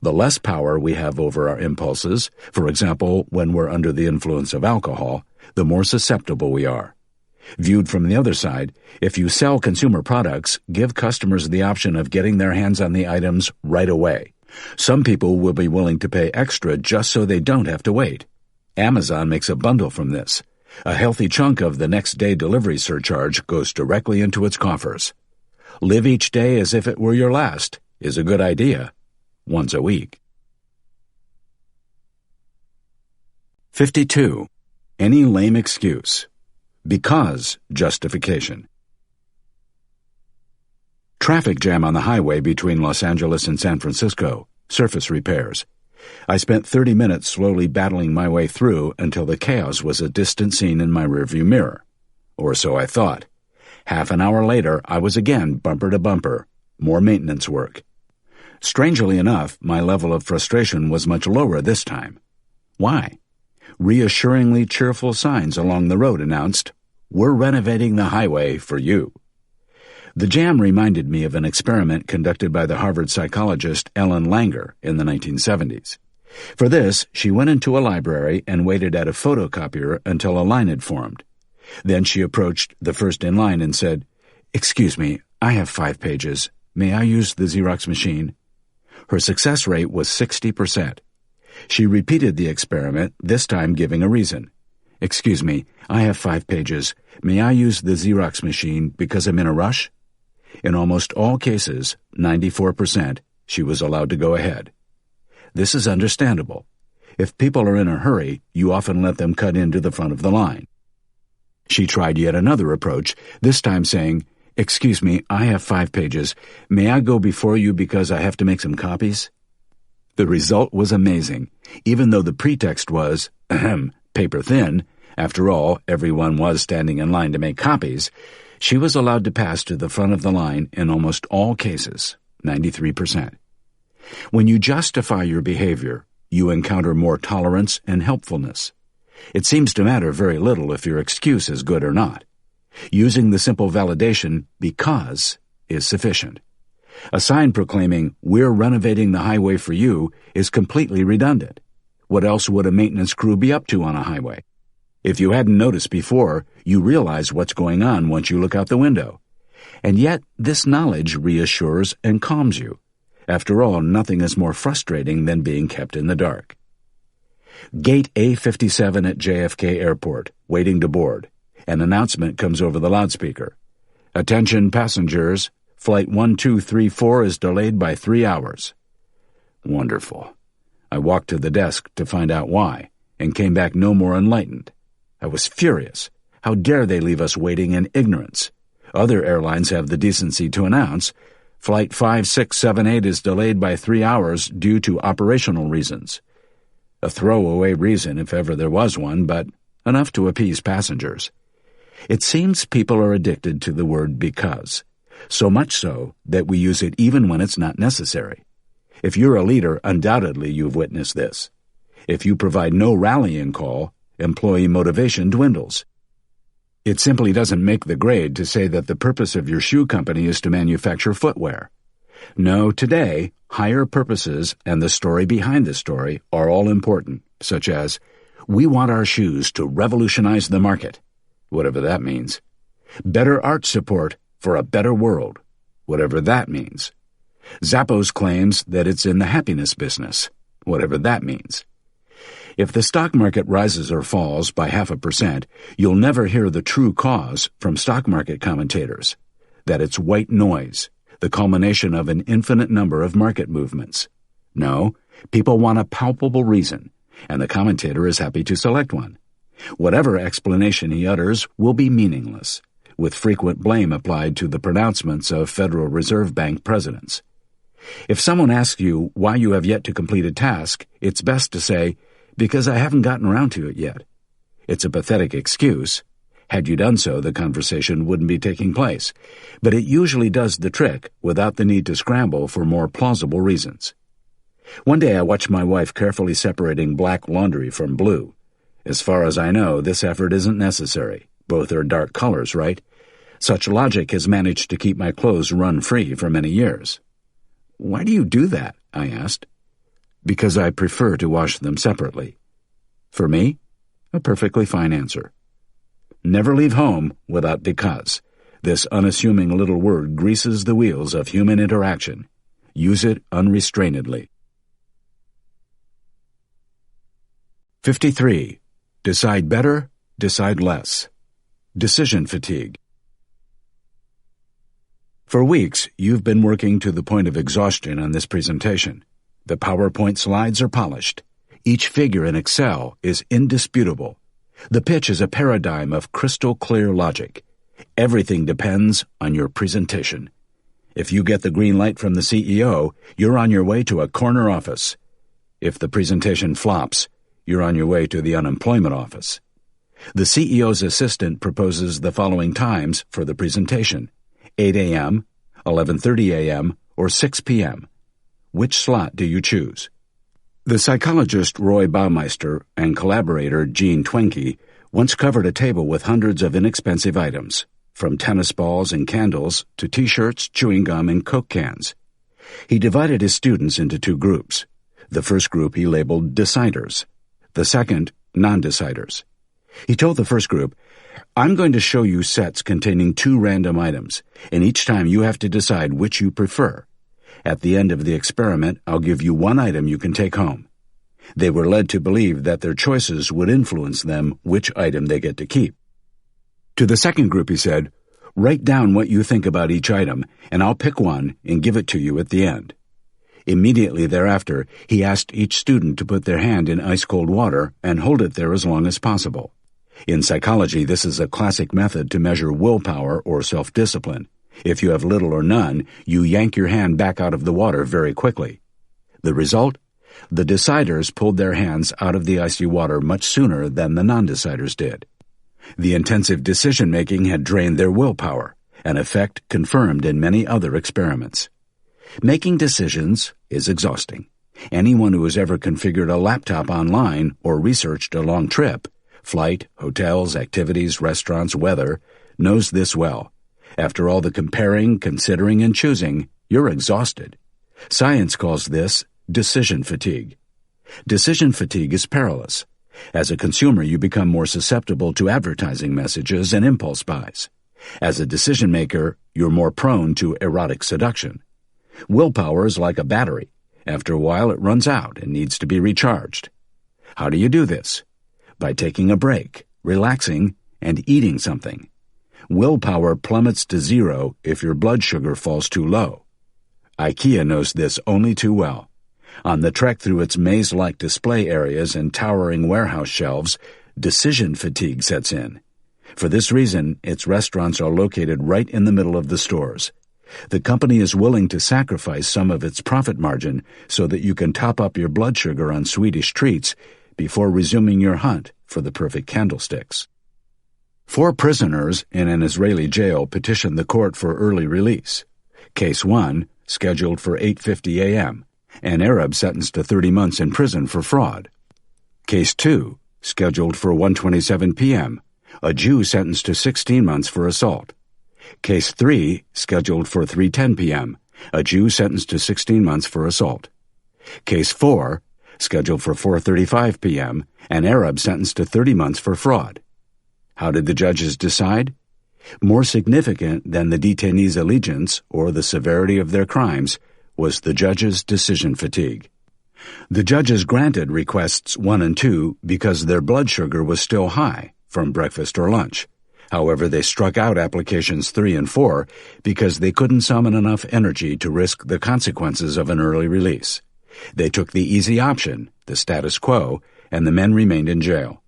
The less power we have over our impulses, for example, when we're under the influence of alcohol, the more susceptible we are. Viewed from the other side, if you sell consumer products, give customers the option of getting their hands on the items right away. Some people will be willing to pay extra just so they don't have to wait. Amazon makes a bundle from this. A healthy chunk of the next-day delivery surcharge goes directly into its coffers. Live each day as if it were your last is a good idea. Once a week. 52. Any lame excuse. Because justification. Traffic jam on the highway between Los Angeles and San Francisco. Surface repairs. I spent 30 minutes slowly battling my way through until the chaos was a distant scene in my rearview mirror. Or so I thought. Half an hour later, I was again bumper to bumper. More maintenance work. Strangely enough, my level of frustration was much lower this time. Why? Reassuringly cheerful signs along the road announced, "We're renovating the highway for you." The jam reminded me of an experiment conducted by the Harvard psychologist Ellen Langer in the 1970s. For this, she went into a library and waited at a photocopier until a line had formed. Then she approached the first in line and said, "Excuse me, I have 5 pages. May I use the Xerox machine?" Her success rate was 60%. She repeated the experiment, this time giving a reason. "Excuse me, I have 5 pages. May I use the Xerox machine because I'm in a rush?" In almost all cases, 94%, she was allowed to go ahead. This is understandable. If people are in a hurry, you often let them cut into the front of the line. She tried yet another approach, this time saying, "Excuse me, I have 5 pages. May I go before you because I have to make some copies?" The result was amazing, even though the pretext was, paper thin. After all, everyone was standing in line to make copies. She was allowed to pass to the front of the line in almost all cases, 93%. When you justify your behavior, you encounter more tolerance and helpfulness. It seems to matter very little if your excuse is good or not. Using the simple validation, "because," is sufficient. A sign proclaiming, "We're renovating the highway for you," is completely redundant. What else would a maintenance crew be up to on a highway? If you hadn't noticed before, you realize what's going on once you look out the window. And yet, this knowledge reassures and calms you. After all, nothing is more frustrating than being kept in the dark. Gate A57 at JFK Airport, waiting to board. An announcement comes over the loudspeaker. "Attention passengers, Flight 1234 is delayed by 3 hours. Wonderful. I walked to the desk to find out why, and came back no more enlightened. I was furious. How dare they leave us waiting in ignorance? Other airlines have the decency to announce, Flight 5678 is delayed by 3 hours due to operational reasons. A throwaway reason if ever there was one, but enough to appease passengers. It seems people are addicted to the word because, so much so that we use it even when it's not necessary. If you're a leader, undoubtedly you've witnessed this. If you provide no rallying call, employee motivation dwindles. It simply doesn't make the grade to say that the purpose of your shoe company is to manufacture footwear. No, today, higher purposes and the story behind the story are all important, such as, we want our shoes to revolutionize the market, whatever that means. Better art support for a better world. whatever that means. Zappos claims that it's in the happiness business, whatever that means. If the stock market rises or falls by 0.5%, you'll never hear the true cause from stock market commentators, that it's white noise, the culmination of an infinite number of market movements. No, people want a palpable reason, and the commentator is happy to select one. Whatever explanation he utters will be meaningless, with frequent blame applied to the pronouncements of Federal Reserve Bank presidents. If someone asks you why you have yet to complete a task, it's best to say, "Because I haven't gotten around to it yet." It's a pathetic excuse. Had you done so, the conversation wouldn't be taking place, but it usually does the trick without the need to scramble for more plausible reasons. One day I watched my wife carefully separating black laundry from blue. As far as I know, this effort isn't necessary. Both are dark colors, right? Such logic has managed to keep my clothes run-free for many years. "Why do you do that?" I asked. "Because I prefer to wash them separately." For me, a perfectly fine answer. Never leave home without because. This unassuming little word greases the wheels of human interaction. Use it unrestrainedly. 53. Decide better, decide less. Decision fatigue. For weeks, you've been working to the point of exhaustion on this presentation. The PowerPoint slides are polished. Each figure in Excel is indisputable. The pitch is a paradigm of crystal-clear logic. Everything depends on your presentation. If you get the green light from the CEO, you're on your way to a corner office. If the presentation flops, you're on your way to the unemployment office. The CEO's assistant proposes the following times for the presentation: 8 a.m., 11:30 a.m., or 6 p.m. Which slot do you choose? The psychologist Roy Baumeister and collaborator Gene Twenge once covered a table with hundreds of inexpensive items, from tennis balls and candles to T-shirts, chewing gum, and Coke cans. He divided his students into two groups. The first group he labeled deciders, the second non-deciders. He told the first group, "I'm going to show you sets containing 2 random items, and each time you have to decide which you prefer. At the end of the experiment, I'll give you 1 item you can take home." They were led to believe that their choices would influence them which item they get to keep. To the second group he said, "Write down what you think about each item, and I'll pick one and give it to you at the end." Immediately thereafter, he asked each student to put their hand in ice-cold water and hold it there as long as possible. In psychology, this is a classic method to measure willpower or self-discipline. If you have little or none, you yank your hand back out of the water very quickly. The result? The deciders pulled their hands out of the icy water much sooner than the non-deciders did. The intensive decision-making had drained their willpower, an effect confirmed in many other experiments. Making decisions is exhausting. Anyone who has ever configured a laptop online or researched a long trip, flight, hotels, activities, restaurants, weather, knows this well. After all the comparing, considering, and choosing, you're exhausted. Science calls this decision fatigue. Decision fatigue is perilous. As a consumer, you become more susceptible to advertising messages and impulse buys. As a decision maker, you're more prone to erotic seduction. Willpower is like a battery. After a while, it runs out and needs to be recharged. How do you do this? By taking a break, relaxing, and eating something. Willpower plummets to 0 if your blood sugar falls too low. IKEA knows this only too well. On the trek through its maze-like display areas and towering warehouse shelves, decision fatigue sets in. For this reason, its restaurants are located right in the middle of the stores. The company is willing to sacrifice some of its profit margin so that you can top up your blood sugar on Swedish treats before resuming your hunt for the perfect candlesticks. 4 prisoners in an Israeli jail petitioned the court for early release. Case 1, scheduled for 8:50 a.m., an Arab sentenced to 30 months in prison for fraud. Case 2, scheduled for 1:27 p.m., a Jew sentenced to 16 months for assault. Case 3, scheduled for 3:10 p.m., a Jew sentenced to 16 months for assault. Case 4, scheduled for 4:35 p.m., an Arab sentenced to 30 months for fraud. How did the judges decide? More significant than the detainees' allegiance or the severity of their crimes was the judge's decision fatigue. The judges granted requests 1 and 2 because their blood sugar was still high from breakfast or lunch. However, they struck out applications 3 and 4 because they couldn't summon enough energy to risk the consequences of an early release. They took the easy option, the status quo, and the men remained in jail.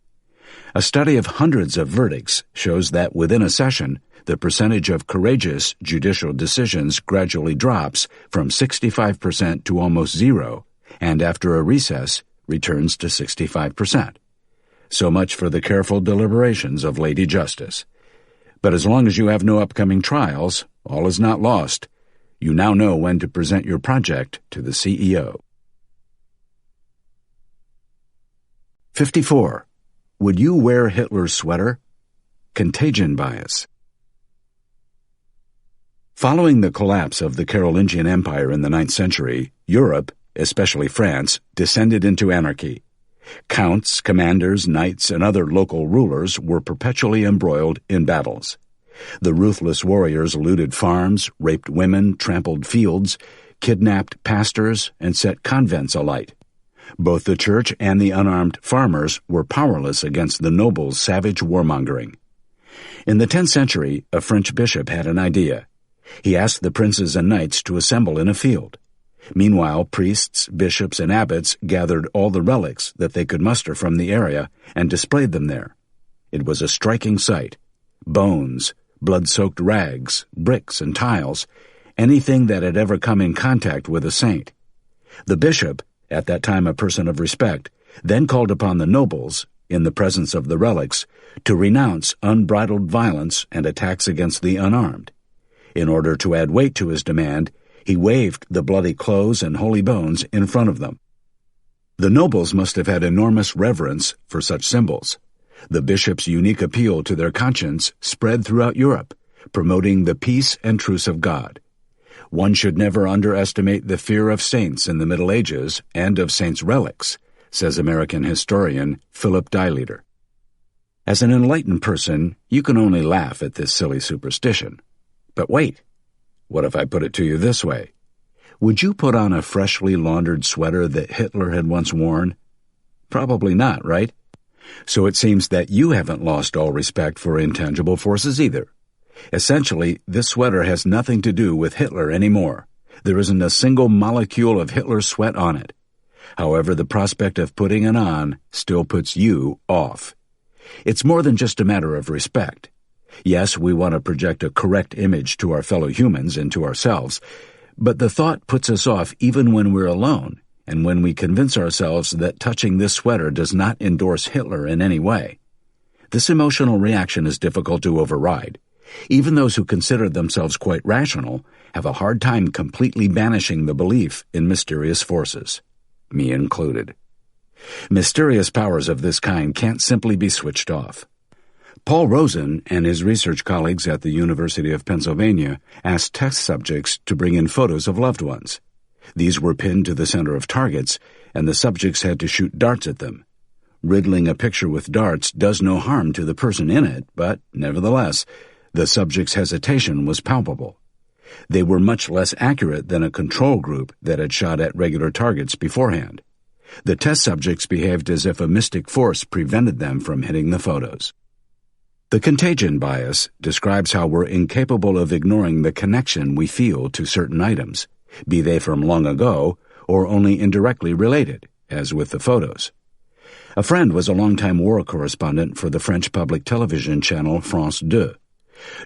A study of hundreds of verdicts shows that within a session, the percentage of courageous judicial decisions gradually drops from 65% to almost zero, and after a recess, returns to 65%. So much for the careful deliberations of Lady Justice. But as long as you have no upcoming trials, all is not lost. You now know when to present your project to the CEO. 54. Would you wear Hitler's sweater? Contagion bias. Following the collapse of the Carolingian Empire in the 9th century, Europe, especially France, descended into anarchy. Counts, commanders, knights, and other local rulers were perpetually embroiled in battles. The ruthless warriors looted farms, raped women, trampled fields, kidnapped pastors, and set convents alight. Both the church and the unarmed farmers were powerless against the nobles' savage warmongering. In the 10th century, a French bishop had an idea. He asked the princes and knights to assemble in a field. Meanwhile, priests, bishops, and abbots gathered all the relics that they could muster from the area and displayed them there. It was a striking sight. Bones, blood-soaked rags, bricks, and tiles, anything that had ever come in contact with a saint. The bishop, at that time a person of respect, then called upon the nobles, in the presence of the relics, to renounce unbridled violence and attacks against the unarmed. In order to add weight to his demand, he waved the bloody clothes and holy bones in front of them. The nobles must have had enormous reverence for such symbols. The bishop's unique appeal to their conscience spread throughout Europe, promoting the peace and truce of God. One should never underestimate the fear of saints in the Middle Ages and of saints' relics, says American historian Philip Deileiter. As an enlightened person, you can only laugh at this silly superstition. But wait, what if I put it to you this way? Would you put on a freshly laundered sweater that Hitler had once worn? Probably not, right? So it seems that you haven't lost all respect for intangible forces either. Essentially, this sweater has nothing to do with Hitler anymore. There isn't a single molecule of Hitler's sweat on it. However, the prospect of putting it on still puts you off. It's more than just a matter of respect. Yes, we want to project a correct image to our fellow humans and to ourselves, but the thought puts us off even when we're alone and when we convince ourselves that touching this sweater does not endorse Hitler in any way. This emotional reaction is difficult to override. Even those who consider themselves quite rational have a hard time completely banishing the belief in mysterious forces, me included. Mysterious powers of this kind can't simply be switched off. Paul Rosen and his research colleagues at the University of Pennsylvania asked test subjects to bring in photos of loved ones. These were pinned to the center of targets, and the subjects had to shoot darts at them. Riddling a picture with darts does no harm to the person in it, but, nevertheless, the subject's hesitation was palpable. They were much less accurate than a control group that had shot at regular targets beforehand. The test subjects behaved as if a mystic force prevented them from hitting the photos. The contagion bias describes how we're incapable of ignoring the connection we feel to certain items, be they from long ago or only indirectly related, as with the photos. A friend was a longtime war correspondent for the French public television channel France 2.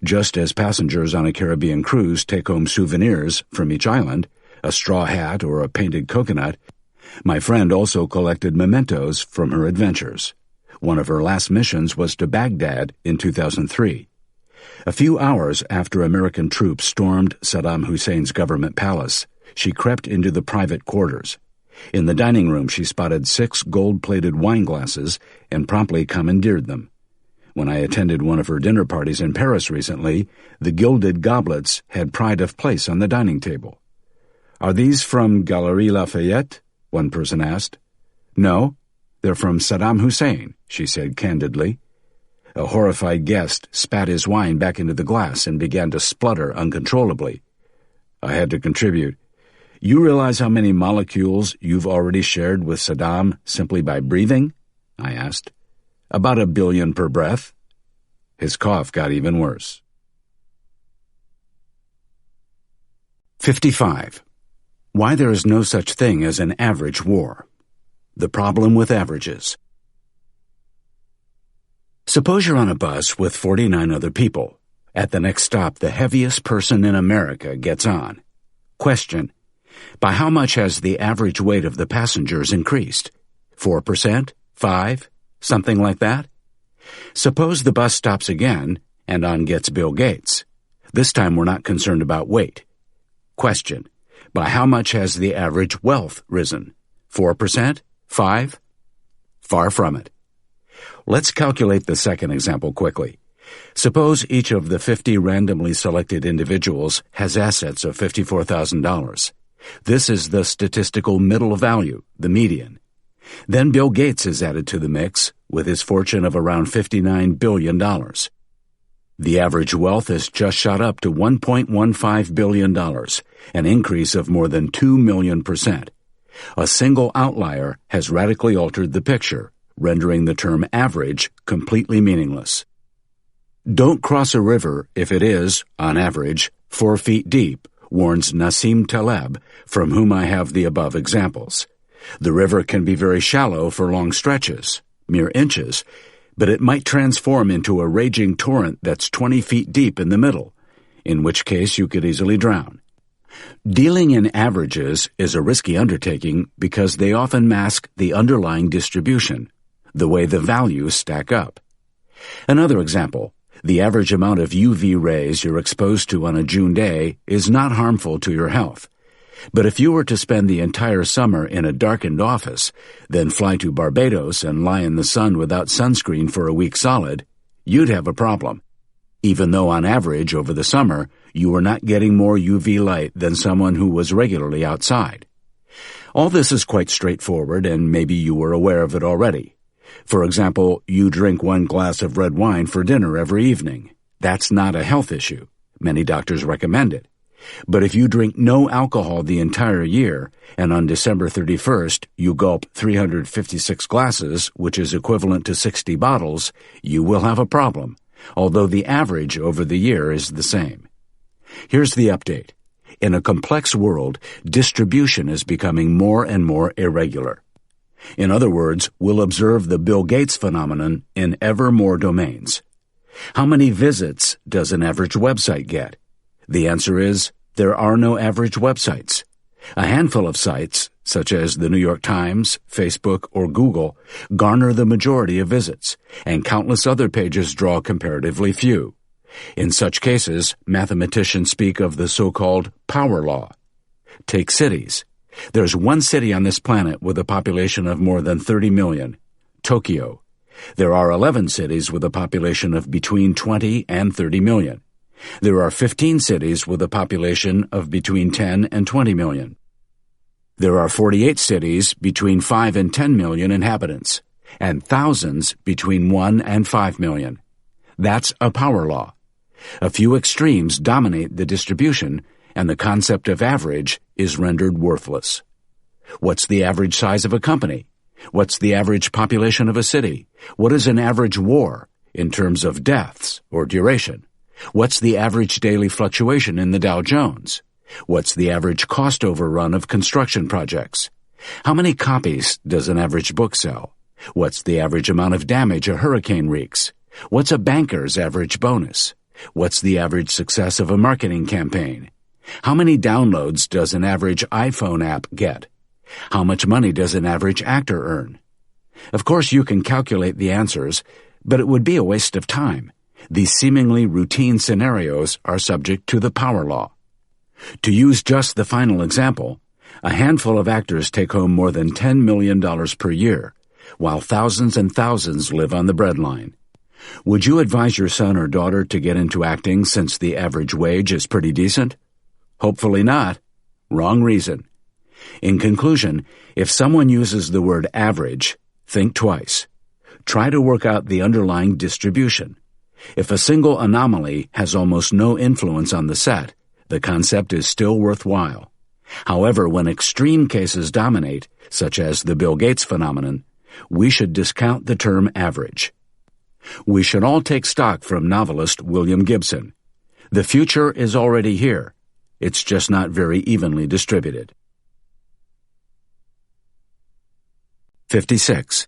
Just as passengers on a Caribbean cruise take home souvenirs from each island, a straw hat or a painted coconut, my friend also collected mementos from her adventures. One of her last missions was to Baghdad in 2003. A few hours after American troops stormed Saddam Hussein's government palace, she crept into the private quarters. In the dining room, she spotted 6 gold-plated wine glasses and promptly commandeered them. When I attended one of her dinner parties in Paris recently, the gilded goblets had pride of place on the dining table. "Are these from Galerie Lafayette?" one person asked. "No, they're from Saddam Hussein," she said candidly. A horrified guest spat his wine back into the glass and began to splutter uncontrollably. I had to contribute. You realize how many molecules you've already shared with Saddam simply by breathing? I asked. About 1 billion per breath. His cough got even worse. 55. Why there is no such thing as an average war. The problem with averages. Suppose you're on a bus with 49 other people. At the next stop, the heaviest person in America gets on. Question: by how much has the average weight of the passengers increased? 4%? 5%? Something like that? Suppose the bus stops again, and on gets Bill Gates. This time we're not concerned about weight. Question: by how much has the average wealth risen? 4%? 5%? Far from it. Let's calculate the second example quickly. Suppose each of the 50 randomly selected individuals has assets of $54,000. This is the statistical middle value, the median. Then Bill Gates is added to the mix with his fortune of around $59 billion. The average wealth has just shot up to $1.15 billion, an increase of more than 2 million%. A single outlier has radically altered the picture, rendering the term average completely meaningless. Don't cross a river if it is, on average, 4 feet deep, warns Nassim Taleb, from whom I have the above examples. The river can be very shallow for long stretches, mere inches, but it might transform into a raging torrent that's 20 feet deep in the middle, in which case you could easily drown. Dealing in averages is a risky undertaking because they often mask the underlying distribution, the way the values stack up. Another example: the average amount of UV rays you're exposed to on a June day is not harmful to your health. But if you were to spend the entire summer in a darkened office, then fly to Barbados and lie in the sun without sunscreen for a week solid, you'd have a problem, even though on average over the summer you were not getting more UV light than someone who was regularly outside. All this is quite straightforward, and maybe you were aware of it already. For example, you drink 1 glass of red wine for dinner every evening. That's not a health issue. Many doctors recommend it. But if you drink no alcohol the entire year, and on December 31st you gulp 356 glasses, which is equivalent to 60 bottles, you will have a problem, although the average over the year is the same. Here's the update. In a complex world, distribution is becoming more and more irregular. In other words, we'll observe the Bill Gates phenomenon in ever more domains. How many visits does an average website get? The answer is, there are no average websites. A handful of sites, such as the New York Times, Facebook, or Google, garner the majority of visits, and countless other pages draw comparatively few. In such cases, mathematicians speak of the so-called power law. Take cities. There's one city on this planet with a population of more than 30 million, Tokyo. There are 11 cities with a population of between 20 and 30 million. There are 15 cities with a population of between 10 and 20 million. There are 48 cities between 5 and 10 million inhabitants, and thousands between 1 and 5 million. That's a power law. A few extremes dominate the distribution, and the concept of average is rendered worthless. What's the average size of a company? What's the average population of a city? What is an average war in terms of deaths or duration? What's the average daily fluctuation in the Dow Jones? What's the average cost overrun of construction projects? How many copies does an average book sell? What's the average amount of damage a hurricane wreaks? What's a banker's average bonus? What's the average success of a marketing campaign? How many downloads does an average iPhone app get? How much money does an average actor earn? Of course, you can calculate the answers, but it would be a waste of time. These seemingly routine scenarios are subject to the power law. To use just the final example, a handful of actors take home more than $10 million per year, while thousands and thousands live on the breadline. Would you advise your son or daughter to get into acting since the average wage is pretty decent? Hopefully not. Wrong reason. In conclusion, if someone uses the word average, think twice. try to work out the underlying distribution. If a single anomaly has almost no influence on the set, the concept is still worthwhile. However, when extreme cases dominate, such as the Bill Gates phenomenon, we should discount the term average. We should all take stock from novelist William Gibson. The future is already here. It's just not very evenly distributed. 56.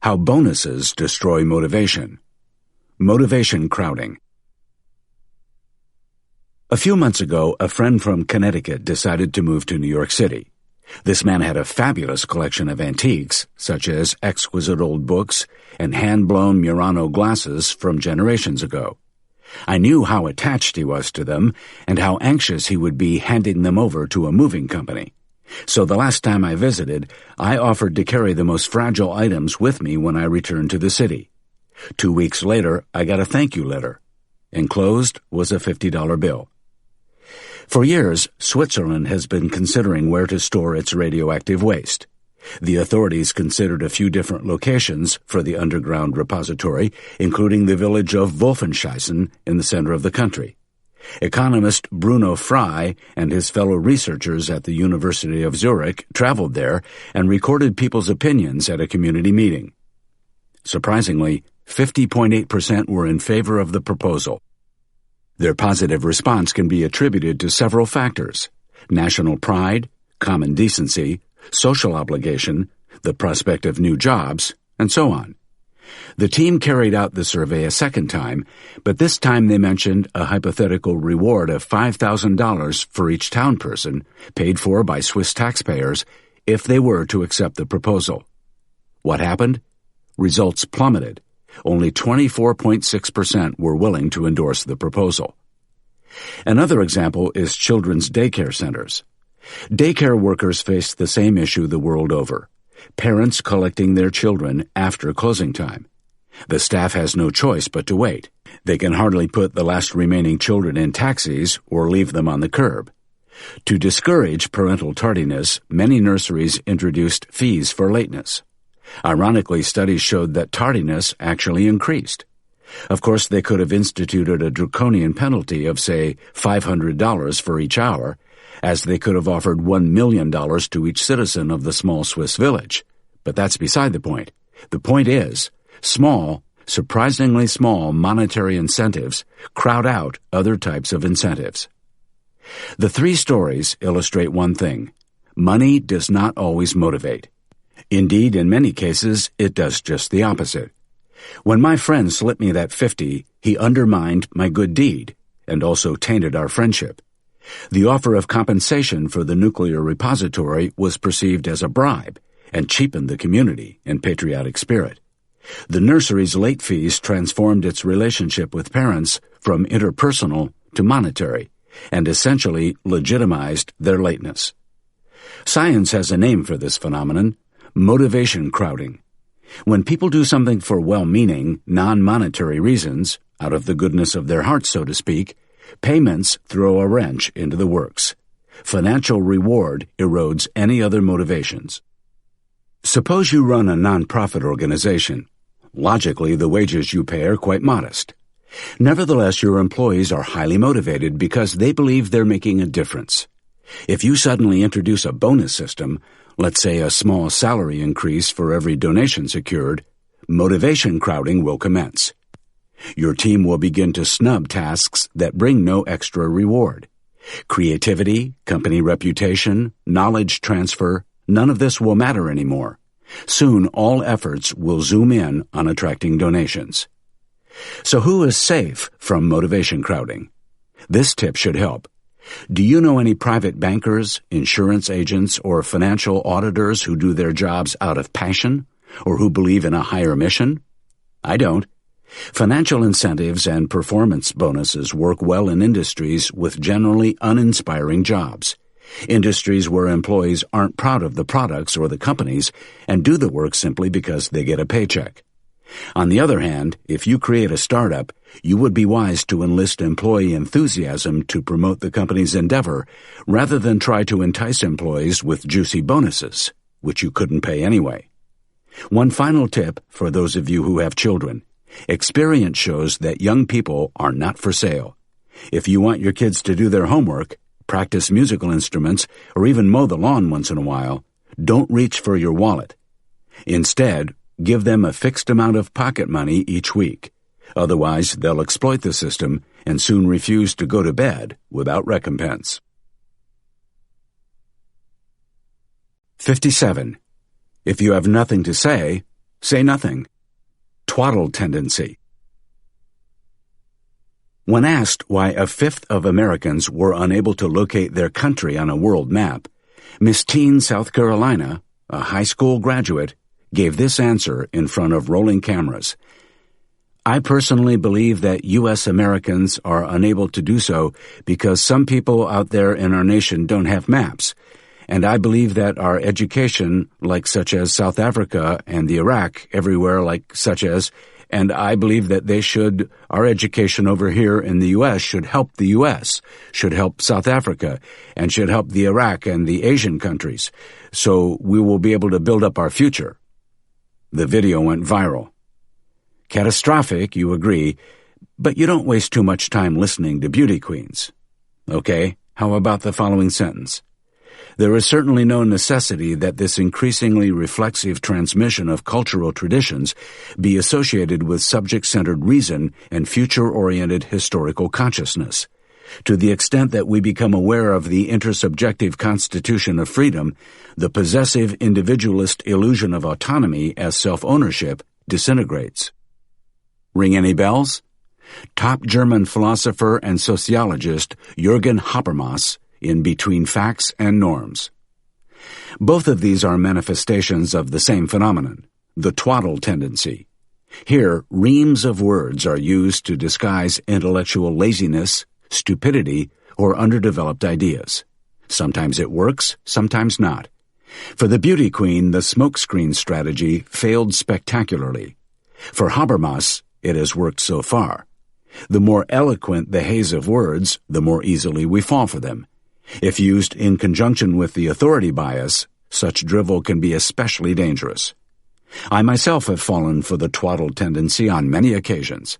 How bonuses destroy motivation. Motivation crowding. A few months ago, a friend from Connecticut decided to move to New York City. This man had a fabulous collection of antiques, such as exquisite old books and hand-blown Murano glasses from generations ago. I knew how attached he was to them and how anxious he would be handing them over to a moving company. So the last time I visited, I offered to carry the most fragile items with me when I returned to the city. 2 weeks later, I got a thank you letter. Enclosed was a $50 bill. For years, Switzerland has been considering where to store its radioactive waste. The authorities considered a few different locations for the underground repository, including the village of Wolfenschiessen in the center of the country. Economist Bruno Frey and his fellow researchers at the University of Zurich traveled there and recorded people's opinions at a community meeting. Surprisingly, 50.8% were in favor of the proposal. Their positive response can be attributed to several factors: national pride, common decency, social obligation, the prospect of new jobs, and so on. The team carried out the survey a second time, but this time they mentioned a hypothetical reward of $5,000 for each town person, paid for by Swiss taxpayers, if they were to accept the proposal. What happened? Results plummeted. Only 24.6% were willing to endorse the proposal. Another example is children's daycare centers. Daycare workers face the same issue the world over: parents collecting their children after closing time. The staff has no choice but to wait. They can hardly put the last remaining children in taxis or leave them on the curb. To discourage parental tardiness, many nurseries introduced fees for lateness. Ironically, studies showed that tardiness actually increased. Of course, they could have instituted a draconian penalty of, say, $500 for each hour, as they could have offered $1 million to each citizen of the small Swiss village. But that's beside the point. The point is, small, surprisingly small monetary incentives crowd out other types of incentives. The three stories illustrate one thing: money does not always motivate. Indeed, in many cases, it does just the opposite. When my friend slipped me that $50, he undermined my good deed and also tainted our friendship. The offer of compensation for the nuclear repository was perceived as a bribe and cheapened the community and patriotic spirit. The nursery's late fees transformed its relationship with parents from interpersonal to monetary and essentially legitimized their lateness. Science has a name for this phenomenon: motivation crowding. When people do something for well-meaning, non-monetary reasons, out of the goodness of their hearts, so to speak, payments throw a wrench into the works. Financial reward erodes any other motivations. Suppose you run a non-profit organization. Logically, the wages you pay are quite modest. Nevertheless, your employees are highly motivated because they believe they're making a difference. If you suddenly introduce a bonus system, let's say a small salary increase for every donation secured, motivation crowding will commence. Your team will begin to snub tasks that bring no extra reward. Creativity, company reputation, knowledge transfer, none of this will matter anymore. Soon all efforts will zoom in on attracting donations. So who is safe from motivation crowding? This tip should help. Do you know any private bankers, insurance agents, or financial auditors who do their jobs out of passion, or who believe in a higher mission? I don't. Financial incentives and performance bonuses work well in industries with generally uninspiring jobs. Industries where employees aren't proud of the products or the companies and do the work simply because they get a paycheck. On the other hand, if you create a startup, you would be wise to enlist employee enthusiasm to promote the company's endeavor rather than try to entice employees with juicy bonuses, which you couldn't pay anyway. One final tip for those of you who have children. Experience shows that young people are not for sale. If you want your kids to do their homework, practice musical instruments, or even mow the lawn once in a while, don't reach for your wallet. Instead, give them a fixed amount of pocket money each week. Otherwise, they'll exploit the system and soon refuse to go to bed without recompense. 57. If you have nothing to say, say nothing. Twaddle tendency. When asked why a fifth of Americans were unable to locate their country on a world map, Miss Teen, South Carolina, a high school graduate, gave this answer in front of rolling cameras. I personally believe that U.S. Americans are unable to do so because some people out there in our nation don't have maps, and I believe that our education, like such as South Africa and the Iraq, everywhere like such as, and I believe that our education over here in the U.S. should help the U.S., should help South Africa, and should help the Iraq and the Asian countries, so we will be able to build up our future. The video went viral. Catastrophic, you agree, but you don't waste too much time listening to beauty queens. Okay, how about the following sentence? There is certainly no necessity that this increasingly reflexive transmission of cultural traditions be associated with subject-centered reason and future-oriented historical consciousness. To the extent that we become aware of the intersubjective constitution of freedom, the possessive individualist illusion of autonomy as self-ownership disintegrates. Ring any bells? Top German philosopher and sociologist Jürgen Habermas in Between Facts and Norms. Both of these are manifestations of the same phenomenon, the twaddle tendency. Here, reams of words are used to disguise intellectual laziness, stupidity, or underdeveloped ideas. Sometimes it works, sometimes not. For the beauty queen, the smokescreen strategy failed spectacularly. For Habermas, it has worked so far. The more eloquent the haze of words, the more easily we fall for them. If used in conjunction with the authority bias, such drivel can be especially dangerous. I myself have fallen for the twaddle tendency on many occasions.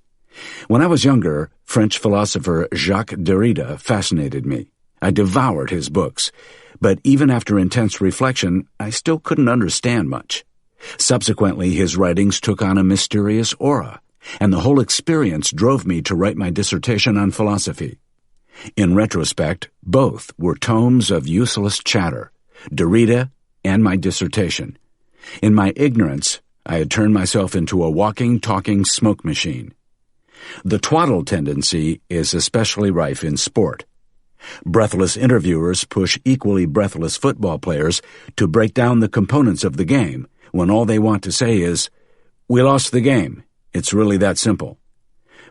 When I was younger, French philosopher Jacques Derrida fascinated me. I devoured his books, but even after intense reflection, I still couldn't understand much. Subsequently, his writings took on a mysterious aura, and the whole experience drove me to write my dissertation on philosophy. In retrospect, both were tomes of useless chatter, Derrida and my dissertation. In my ignorance, I had turned myself into a walking, talking smoke machine. The twaddle tendency is especially rife in sport. Breathless interviewers push equally breathless football players to break down the components of the game when all they want to say is, "We lost the game. It's really that simple."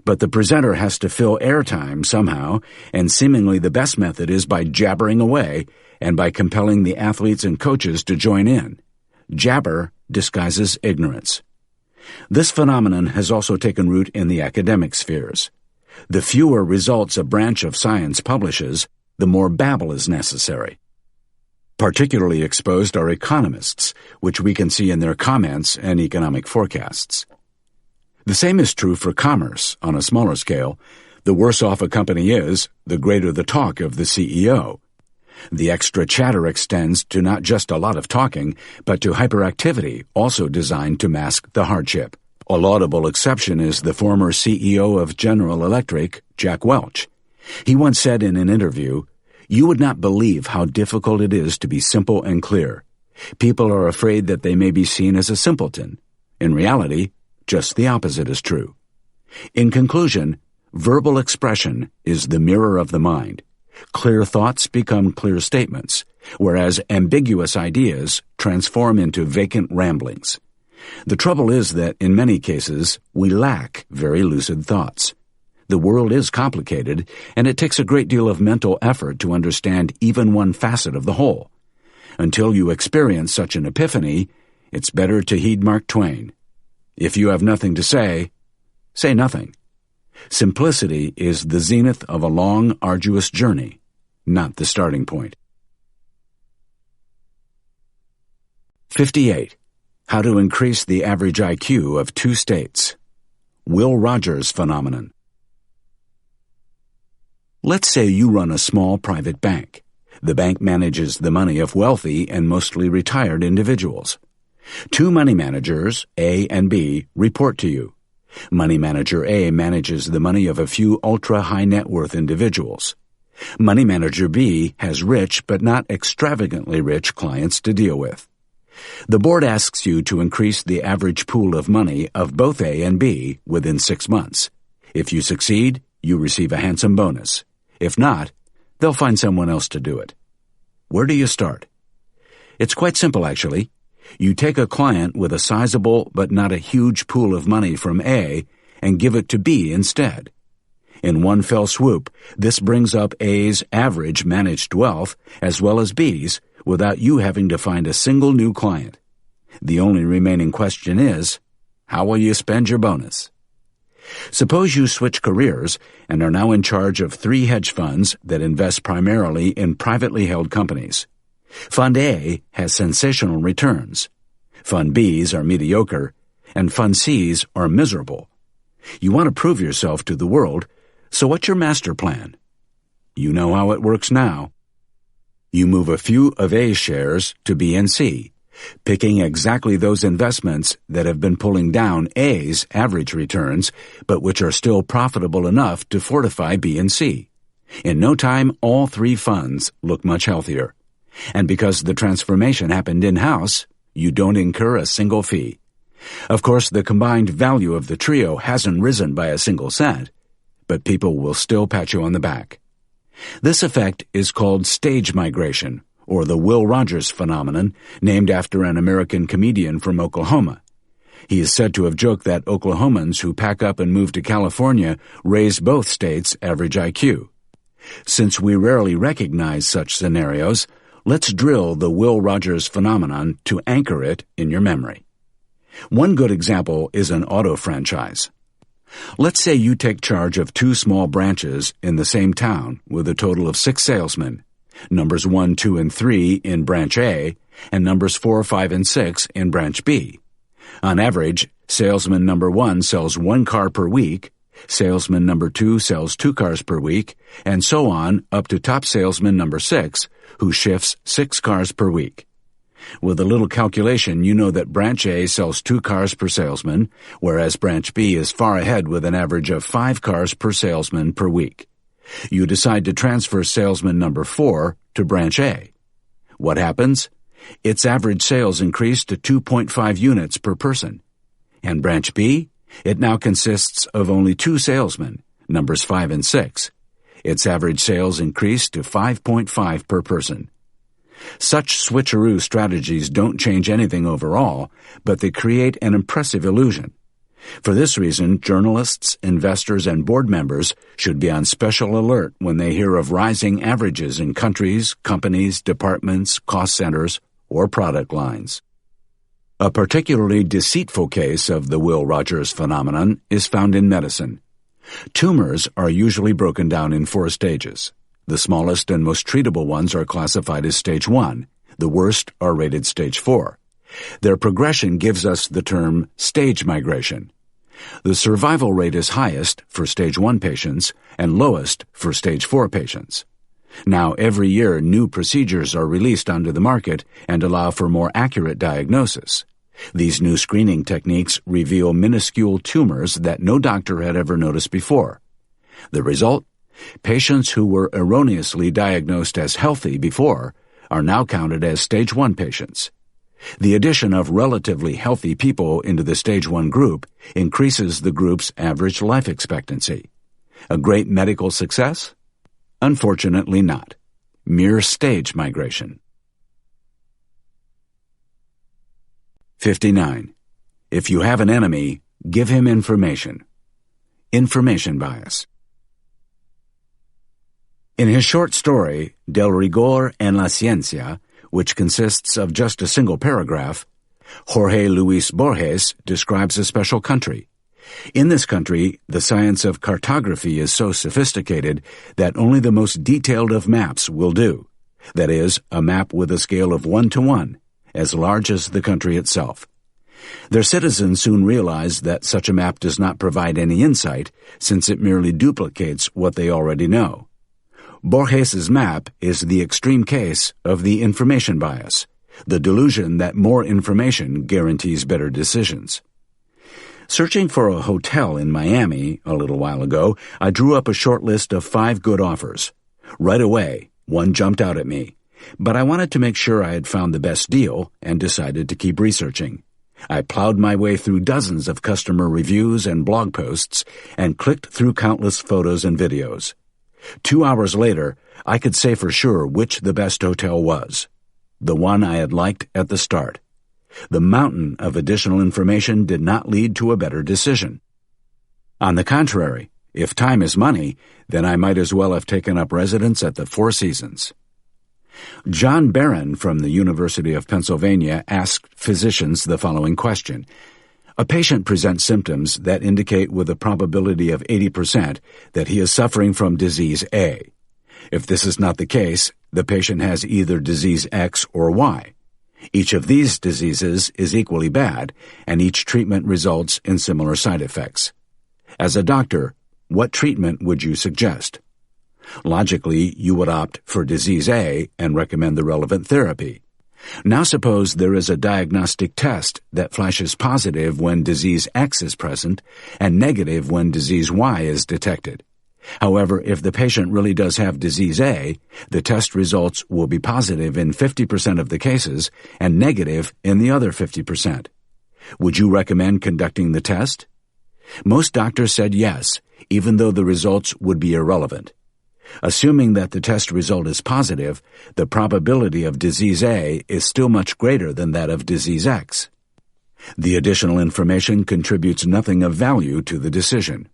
But the presenter has to fill airtime somehow, and seemingly the best method is by jabbering away and by compelling the athletes and coaches to join in. Jabber disguises ignorance. This phenomenon has also taken root in the academic spheres. The fewer results a branch of science publishes, the more babble is necessary. Particularly exposed are economists, which we can see in their comments and economic forecasts. The same is true for commerce on a smaller scale. The worse off a company is, the greater the talk of the CEO. The extra chatter extends to not just a lot of talking, but to hyperactivity, also designed to mask the hardship. A laudable exception is the former CEO of General Electric, Jack Welch. He once said in an interview, "You would not believe how difficult it is to be simple and clear. People are afraid that they may be seen as a simpleton. In reality, just the opposite is true." In conclusion, verbal expression is the mirror of the mind. Clear thoughts become clear statements, whereas ambiguous ideas transform into vacant ramblings. The trouble is that, in many cases, we lack very lucid thoughts. The world is complicated, and it takes a great deal of mental effort to understand even one facet of the whole. Until you experience such an epiphany, it's better to heed Mark Twain. If you have nothing to say, say nothing. Simplicity is the zenith of a long, arduous journey, not the starting point. 58. How to increase the average IQ of 2 states. Will Rogers phenomenon. Let's say you run a small private bank. The bank manages the money of wealthy and mostly retired individuals. 2 money managers, A and B, report to you. Money manager A manages the money of a few ultra-high net worth individuals. Money manager B has rich but not extravagantly rich clients to deal with. The board asks you to increase the average pool of money of both A and B within 6 months. If you succeed, you receive a handsome bonus. If not, they'll find someone else to do it. Where do you start? It's quite simple, actually. You take a client with a sizable but not a huge pool of money from A and give it to B instead. In one fell swoop, this brings up A's average managed wealth as well as B's without you having to find a single new client. The only remaining question is, how will you spend your bonus? Suppose you switch careers and are now in charge of 3 hedge funds that invest primarily in privately held companies. Fund A has sensational returns. Fund B's are mediocre, and Fund C's are miserable. You want to prove yourself to the world, so what's your master plan? You know how it works now. You move a few of A's shares to B and C, picking exactly those investments that have been pulling down A's average returns, but which are still profitable enough to fortify B and C. In no time, all 3 funds look much healthier. And because the transformation happened in-house, you don't incur a single fee. Of course, the combined value of the trio hasn't risen by a single cent, but people will still pat you on the back. This effect is called stage migration, or the Will Rogers phenomenon, named after an American comedian from Oklahoma. He is said to have joked that Oklahomans who pack up and move to California raise both states' average IQ. Since we rarely recognize such scenarios, let's drill the Will Rogers phenomenon to anchor it in your memory. One good example is an auto franchise. Let's say you take charge of 2 small branches in the same town with a total of 6 salesmen, numbers 1, 2, and 3 in branch A, and numbers 4, 5, and 6 in branch B. On average, salesman number 1 sells 1 car per week, salesman number 2 sells 2 cars per week, and so on up to top salesman number 6, who shifts 6 cars per week. With a little calculation, you know that branch A sells 2 cars per salesman, whereas branch B is far ahead with an average of 5 cars per salesman per week. You decide to transfer salesman number 4 to branch A. What happens? Its average sales increase to 2.5 units per person. And branch B? It now consists of only 2 salesmen, numbers 5 and 6. Its average sales increase to 5.5 per person. Such switcheroo strategies don't change anything overall, but they create an impressive illusion. For this reason, journalists, investors, and board members should be on special alert when they hear of rising averages in countries, companies, departments, cost centers, or product lines. A particularly deceitful case of the Will Rogers phenomenon is found in medicine. Tumors are usually broken down in 4 stages. The smallest and most treatable ones are classified as stage 1. The worst are rated stage 4. Their progression gives us the term stage migration. The survival rate is highest for stage 1 patients and lowest for stage 4 patients. Now, every year, new procedures are released onto the market and allow for more accurate diagnosis. These new screening techniques reveal minuscule tumors that no doctor had ever noticed before. The result? Patients who were erroneously diagnosed as healthy before are now counted as stage 1 patients. The addition of relatively healthy people into the stage 1 group increases the group's average life expectancy. A great medical success? Unfortunately not. Mere stage migration. 59. If you have an enemy, give him information. Information bias. In his short story, Del Rigor en la Ciencia, which consists of just a single paragraph, Jorge Luis Borges describes a special country. In this country, the science of cartography is so sophisticated that only the most detailed of maps will do. That is, a map with a scale of 1 to 1, as large as the country itself. Their citizens soon realize that such a map does not provide any insight, since it merely duplicates what they already know. Borges's map is the extreme case of the information bias, the delusion that more information guarantees better decisions. Searching for a hotel in Miami a little while ago, I drew up a short list of 5 good offers. Right away, one jumped out at me, but I wanted to make sure I had found the best deal and decided to keep researching. I plowed my way through dozens of customer reviews and blog posts and clicked through countless photos and videos. 2 hours later, I could say for sure which the best hotel was. The one I had liked at the start. The mountain of additional information did not lead to a better decision. On the contrary, if time is money, then I might as well have taken up residence at the Four Seasons. John Barron from the University of Pennsylvania asked physicians the following question. A patient presents symptoms that indicate with a probability of 80% that he is suffering from disease A. If this is not the case, the patient has either disease X or Y. Each of these diseases is equally bad, and each treatment results in similar side effects. As a doctor, what treatment would you suggest? Logically, you would opt for disease A and recommend the relevant therapy. Now suppose there is a diagnostic test that flashes positive when disease X is present and negative when disease Y is detected. However, if the patient really does have disease A, the test results will be positive in 50% of the cases and negative in the other 50%. Would you recommend conducting the test? Most doctors said yes, even though the results would be irrelevant. Assuming that the test result is positive, the probability of disease A is still much greater than that of disease X. The additional information contributes nothing of value to the decision.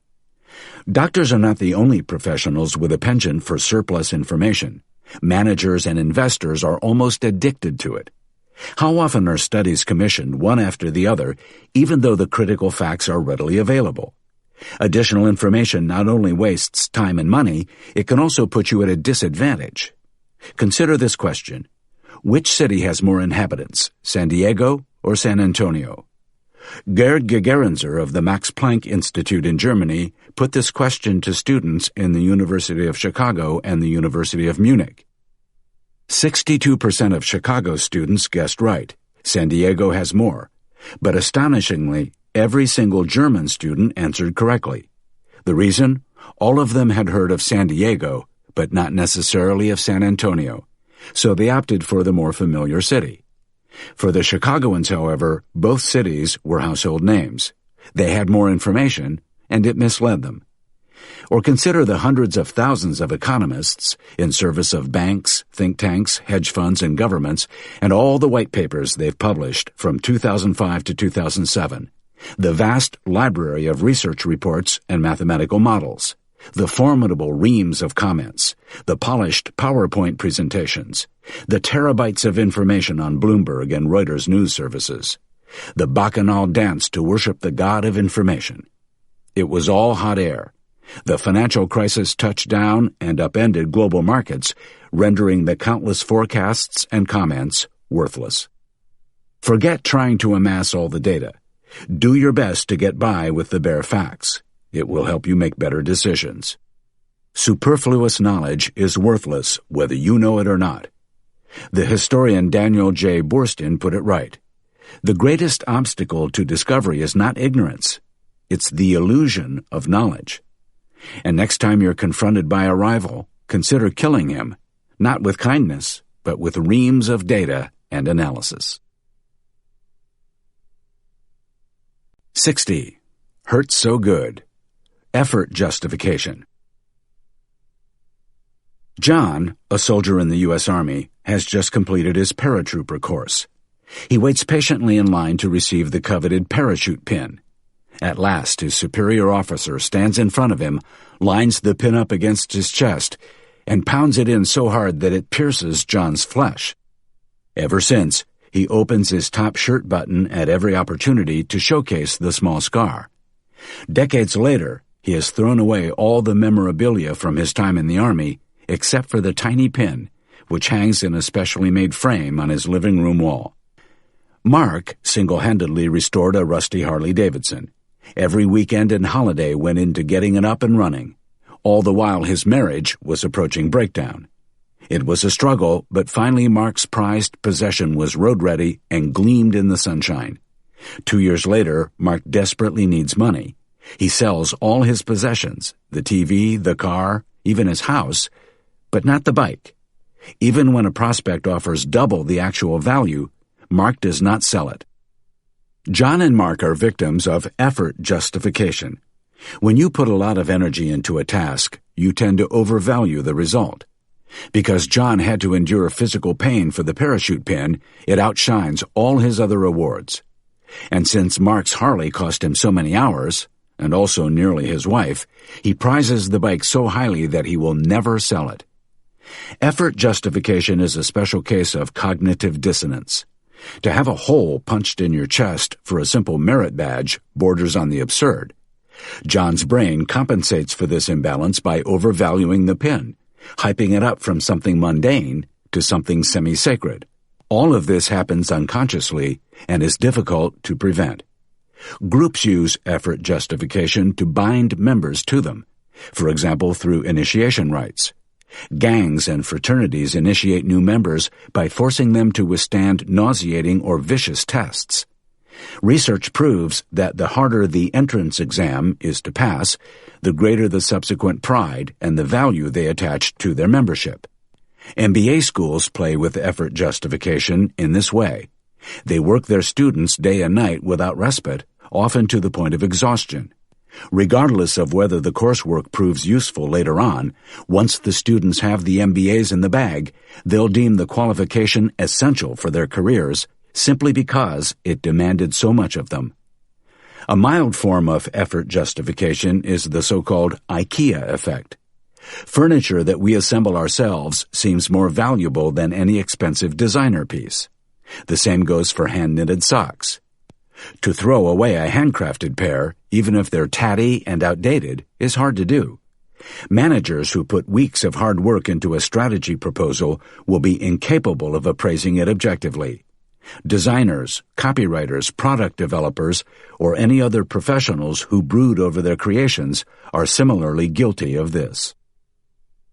Doctors are not the only professionals with a penchant for surplus information. Managers and investors are almost addicted to it. How often are studies commissioned one after the other, even though the critical facts are readily available? Additional information not only wastes time and money, it can also put you at a disadvantage. Consider this question. Which city has more inhabitants, San Diego or San Antonio? Gerd Gegerenzer of the Max Planck Institute in Germany put this question to students in the University of Chicago and the University of Munich. 62% of Chicago students guessed right. San Diego has more. But astonishingly, every single German student answered correctly. The reason? All of them had heard of San Diego, but not necessarily of San Antonio, so they opted for the more familiar city. For the Chicagoans, however, both cities were household names. They had more information, and it misled them. Or consider the hundreds of thousands of economists in service of banks, think tanks, hedge funds, and governments, and all the white papers they've published from 2005 to 2007. The vast library of research reports and mathematical models, the formidable reams of comments, the polished PowerPoint presentations, the terabytes of information on Bloomberg and Reuters news services, the bacchanal dance to worship the god of information. It was all hot air. The financial crisis touched down and upended global markets, rendering the countless forecasts and comments worthless. Forget trying to amass all the data. Do your best to get by with the bare facts. It will help you make better decisions. Superfluous knowledge is worthless whether you know it or not. The historian Daniel J. Boorstin put it right. The greatest obstacle to discovery is not ignorance. It's the illusion of knowledge. And next time you're confronted by a rival, consider killing him, not with kindness, but with reams of data and analysis. 60. Hurts so good. Effort justification. John, a soldier in the U.S. Army, has just completed his paratrooper course. He waits patiently in line to receive the coveted parachute pin. At last, his superior officer stands in front of him, lines the pin up against his chest, and pounds it in so hard that it pierces John's flesh. Ever since, he opens his top shirt button at every opportunity to showcase the small scar. Decades later, he has thrown away all the memorabilia from his time in the Army, except for the tiny pin, which hangs in a specially made frame on his living room wall. Mark single-handedly restored a rusty Harley-Davidson. Every weekend and holiday went into getting it up and running. All the while his marriage was approaching breakdown. It was a struggle, but finally Mark's prized possession was road-ready and gleamed in the sunshine. 2 years later, Mark desperately needs money. He sells all his possessions, the TV, the car, even his house, but not the bike. Even when a prospect offers double the actual value, Mark does not sell it. John and Mark are victims of effort justification. When you put a lot of energy into a task, you tend to overvalue the result. Because John had to endure physical pain for the parachute pin, it outshines all his other awards. And since Mark's Harley cost him so many hours, and also nearly his wife, he prizes the bike so highly that he will never sell it. Effort justification is a special case of cognitive dissonance. To have a hole punched in your chest for a simple merit badge borders on the absurd. John's brain compensates for this imbalance by overvaluing the pin, hyping it up from something mundane to something semi-sacred. All of this happens unconsciously and is difficult to prevent. Groups use effort justification to bind members to them, for example through initiation rites. Gangs and fraternities initiate new members by forcing them to withstand nauseating or vicious tests. Research proves that the harder the entrance exam is to pass, the greater the subsequent pride and the value they attach to their membership. MBA schools play with effort justification in this way. They work their students day and night without respite, often to the point of exhaustion. Regardless of whether the coursework proves useful later on, once the students have the MBAs in the bag, they'll deem the qualification essential for their careers simply because it demanded so much of them. A mild form of effort justification is the so-called IKEA effect. Furniture that we assemble ourselves seems more valuable than any expensive designer piece. The same goes for hand-knitted socks. To throw away a handcrafted pair, even if they're tatty and outdated, is hard to do. Managers who put weeks of hard work into a strategy proposal will be incapable of appraising it objectively. Designers, copywriters, product developers, or any other professionals who brood over their creations are similarly guilty of this.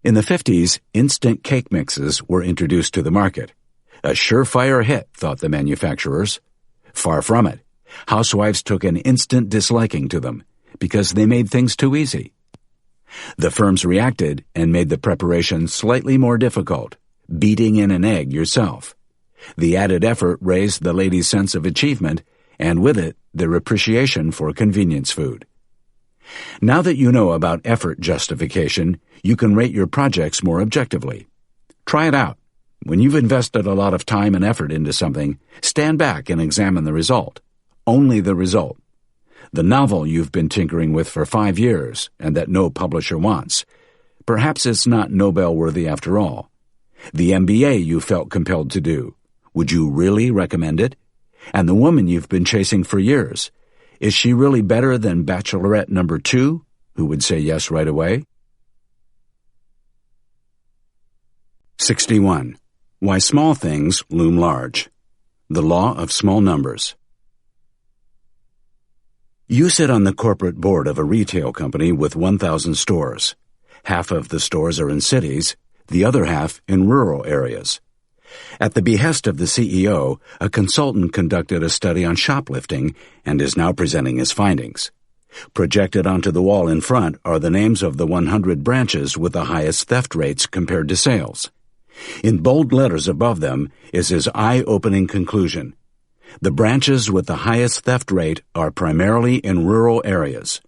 In the 50s, instant cake mixes were introduced to the market. A surefire hit, thought the manufacturers. Far from it. Housewives took an instant disliking to them because they made things too easy. The firms reacted and made the preparation slightly more difficult, beating in an egg yourself. The added effort raised the ladies' sense of achievement, and with it, their appreciation for convenience food. Now that you know about effort justification, you can rate your projects more objectively. Try it out. When you've invested a lot of time and effort into something, stand back and examine the result. Only the result. The novel you've been tinkering with for 5 years and that no publisher wants. Perhaps it's not Nobel-worthy after all. The MBA you felt compelled to do. Would you really recommend it? And the woman you've been chasing for years. Is she really better than Bachelorette number 2, who would say yes right away? 61. Why small things loom large. The law of small numbers. You sit on the corporate board of a retail company with 1,000 stores. Half of the stores are in cities, the other half in rural areas. At the behest of the CEO, a consultant conducted a study on shoplifting and is now presenting his findings. Projected onto the wall in front are the names of the 100 branches with the highest theft rates compared to sales. In bold letters above them is his eye-opening conclusion. The branches with the highest theft rate are primarily in rural areas.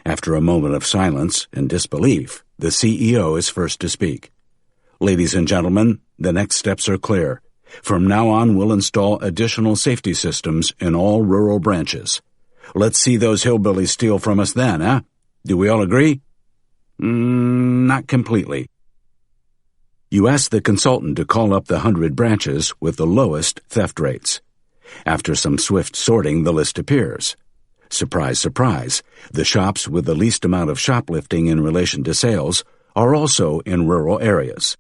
After a moment of silence and disbelief, the CEO is first to speak. Ladies and gentlemen, the next steps are clear. From now on, we'll install additional safety systems in all rural branches. Let's see those hillbillies steal from us then, eh? Do we all agree? Not completely. You ask the consultant to call up the 100 branches with the lowest theft rates. After some swift sorting, the list appears. Surprise, surprise, the shops with the least amount of shoplifting in relation to sales are also in rural areas.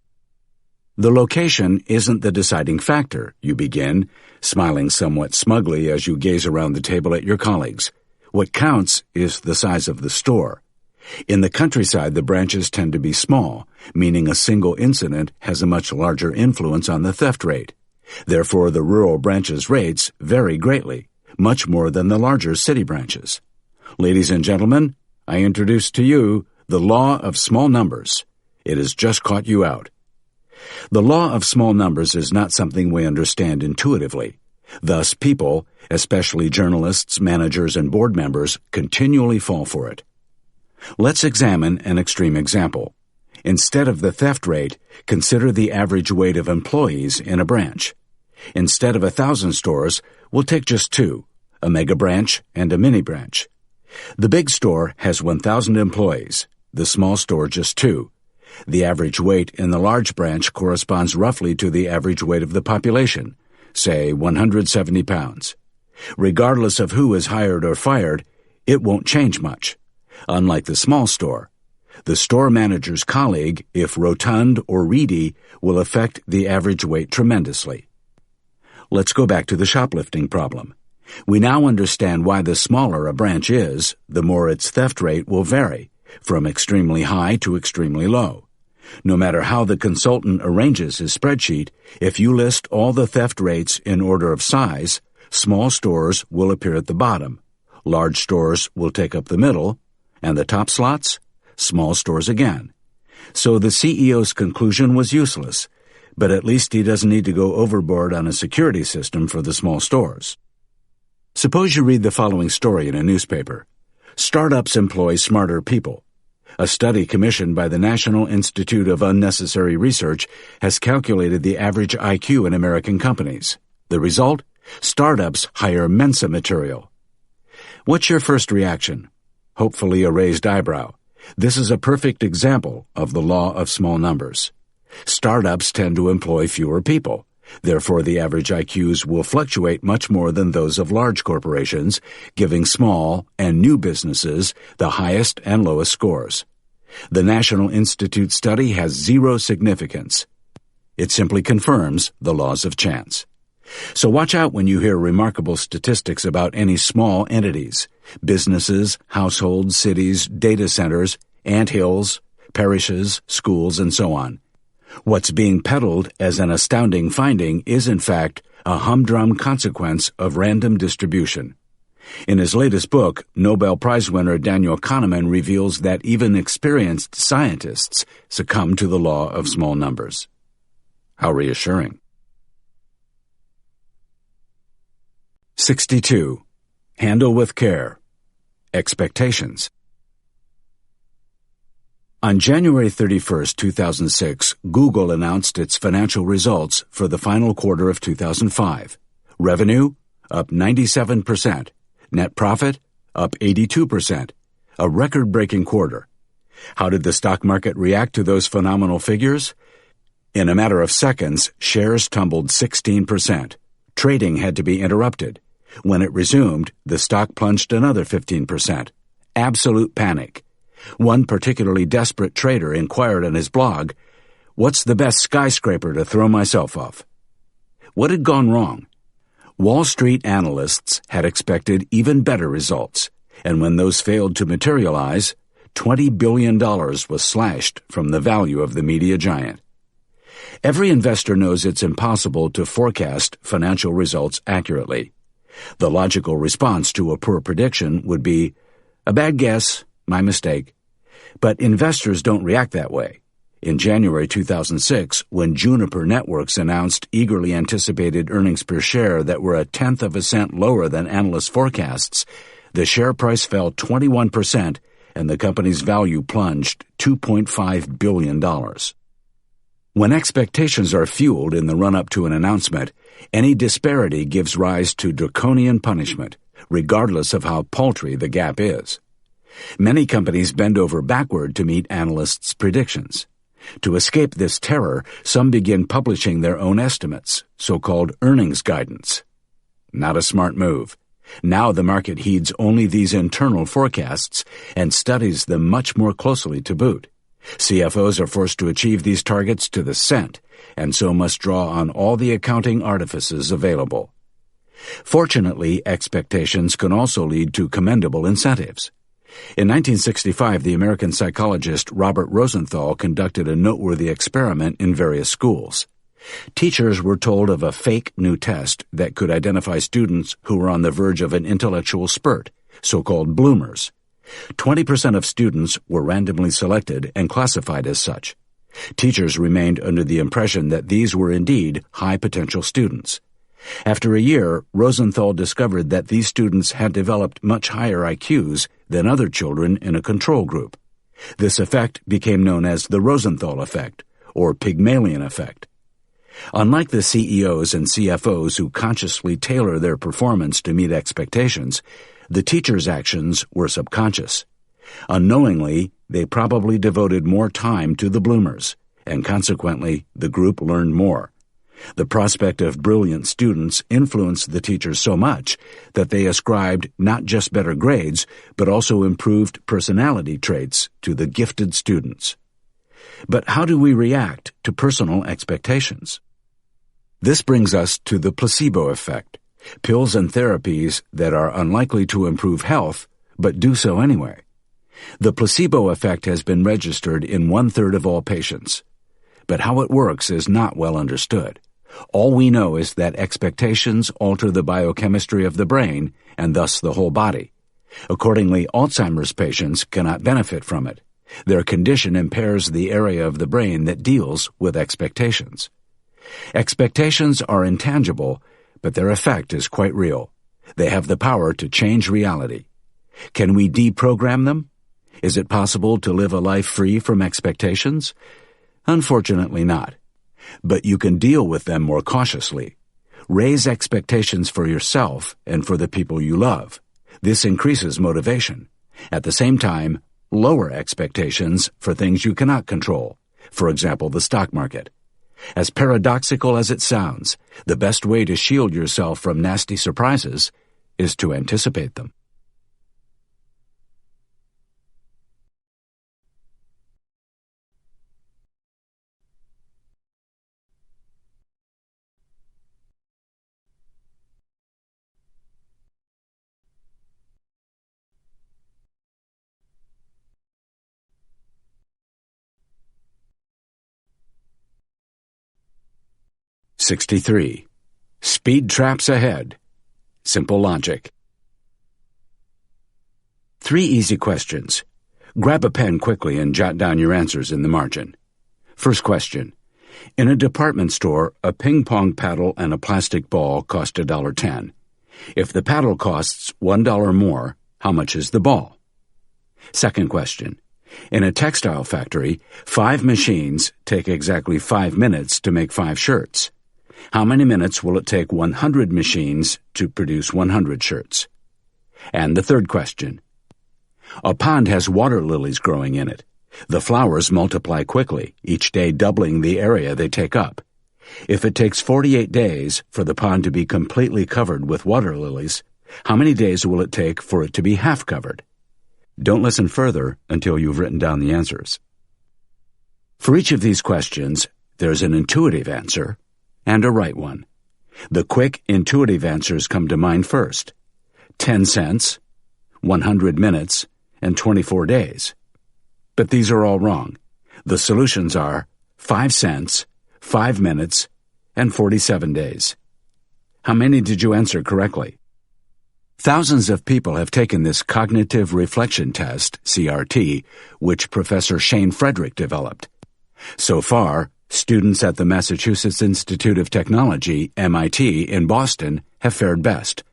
The location isn't the deciding factor, you begin, smiling somewhat smugly as you gaze around the table at your colleagues. What counts is the size of the store. In the countryside, the branches tend to be small, meaning a single incident has a much larger influence on the theft rate. Therefore, the rural branches' rates vary greatly, much more than the larger city branches. Ladies and gentlemen, I introduce to you the law of small numbers. It has just caught you out. The law of small numbers is not something we understand intuitively. Thus, people, especially journalists, managers, and board members, continually fall for it. Let's examine an extreme example. Instead of the theft rate, consider the average weight of employees in a branch. Instead of 1,000 stores, we'll take just 2, a mega branch and a mini branch. The big store has 1,000 employees, the small store just 2. The average weight in the large branch corresponds roughly to the average weight of the population, say 170 pounds. Regardless of who is hired or fired, it won't change much. Unlike the small store, the store manager's colleague, if rotund or reedy, will affect the average weight tremendously. Let's go back to the shoplifting problem. We now understand why the smaller a branch is, the more its theft rate will vary, from extremely high to extremely low. No matter how the consultant arranges his spreadsheet, if you list all the theft rates in order of size, small stores will appear at the bottom, large stores will take up the middle, and the top slots, small stores again. So the CEO's conclusion was useless, but at least he doesn't need to go overboard on a security system for the small stores. Suppose you read the following story in a newspaper. Startups employ smarter people. A study commissioned by the National Institute of Unnecessary Research has calculated the average IQ in American companies. The result? Startups hire Mensa material. What's your first reaction? Hopefully a raised eyebrow. This is a perfect example of the law of small numbers. Startups tend to employ fewer people. Therefore, the average IQs will fluctuate much more than those of large corporations, giving small and new businesses the highest and lowest scores. The National Institute study has zero significance. It simply confirms the laws of chance. So watch out when you hear remarkable statistics about any small entities, businesses, households, cities, data centers, anthills, parishes, schools, and so on. What's being peddled as an astounding finding is, in fact, a humdrum consequence of random distribution. In his latest book, Nobel Prize winner Daniel Kahneman reveals that even experienced scientists succumb to the law of small numbers. How reassuring. 62. Handle with care. Expectations. On January 31, 2006, Google announced its financial results for the final quarter of 2005. Revenue, up 97%. Net profit, up 82%. A record-breaking quarter. How did the stock market react to those phenomenal figures? In a matter of seconds, shares tumbled 16%. Trading had to be interrupted. When it resumed, the stock plunged another 15%. Absolute panic. One particularly desperate trader inquired on his blog, "What's the best skyscraper to throw myself off?" What had gone wrong? Wall Street analysts had expected even better results, and when those failed to materialize, $20 billion was slashed from the value of the media giant. Every investor knows it's impossible to forecast financial results accurately. The logical response to a poor prediction would be, "A bad guess, my mistake." But investors don't react that way. In January 2006, when Juniper Networks announced eagerly anticipated earnings per share that were 1/10 of a cent lower than analysts' forecasts, the share price fell 21% and the company's value plunged $2.5 billion. When expectations are fueled in the run-up to an announcement, any disparity gives rise to draconian punishment, regardless of how paltry the gap is. Many companies bend over backward to meet analysts' predictions. To escape this terror, some begin publishing their own estimates, so-called earnings guidance. Not a smart move. Now the market heeds only these internal forecasts and studies them much more closely to boot. CFOs are forced to achieve these targets to the cent, and so must draw on all the accounting artifices available. Fortunately, expectations can also lead to commendable incentives. In 1965, the American psychologist Robert Rosenthal conducted a noteworthy experiment in various schools. Teachers were told of a fake new test that could identify students who were on the verge of an intellectual spurt, so-called bloomers. 20% of students were randomly selected and classified as such. Teachers remained under the impression that these were indeed high-potential students. After a year, Rosenthal discovered that these students had developed much higher IQs than other children in a control group. This effect became known as the Rosenthal effect, or Pygmalion effect. Unlike the CEOs and CFOs who consciously tailor their performance to meet expectations, the teachers' actions were subconscious. Unknowingly, they probably devoted more time to the bloomers, and consequently, the group learned more. The prospect of brilliant students influenced the teachers so much that they ascribed not just better grades, but also improved personality traits to the gifted students. But how do we react to personal expectations? This brings us to the placebo effect, pills and therapies that are unlikely to improve health, but do so anyway. The placebo effect has been registered in 1/3 of all patients. But how it works is not well understood. All we know is that expectations alter the biochemistry of the brain and thus the whole body. Accordingly, Alzheimer's patients cannot benefit from it. Their condition impairs the area of the brain that deals with expectations. Expectations are intangible, but their effect is quite real. They have the power to change reality. Can we deprogram them? Is it possible to live a life free from expectations? Unfortunately not. But you can deal with them more cautiously. Raise expectations for yourself and for the people you love. This increases motivation. At the same time, lower expectations for things you cannot control, for example, the stock market. As paradoxical as it sounds, the best way to shield yourself from nasty surprises is to anticipate them. '63. Speed traps ahead. Simple logic. 3 easy questions. Grab a pen quickly and jot down your answers in the margin. First question. In a department store, a ping-pong paddle and a plastic ball cost $1.10. If the paddle costs $1 more, how much is the ball? Second question. In a textile factory, 5 machines take exactly 5 minutes to make 5 shirts. How many minutes will it take 100 machines to produce 100 shirts? And the third question. A pond has water lilies growing in it. The flowers multiply quickly, each day doubling the area they take up. If it takes 48 days for the pond to be completely covered with water lilies, how many days will it take for it to be half covered? Don't listen further until you've written down the answers. For each of these questions, there's an intuitive answer and a right one. The quick, intuitive answers come to mind first. 10 cents, 100 minutes, and 24 days. But these are all wrong. The solutions are 5 cents, 5 minutes, and 47 days. How many did you answer correctly? Thousands of people have taken this cognitive reflection test, CRT, which Professor Shane Frederick developed. So far, students at the Massachusetts Institute of Technology, MIT, in Boston have fared best.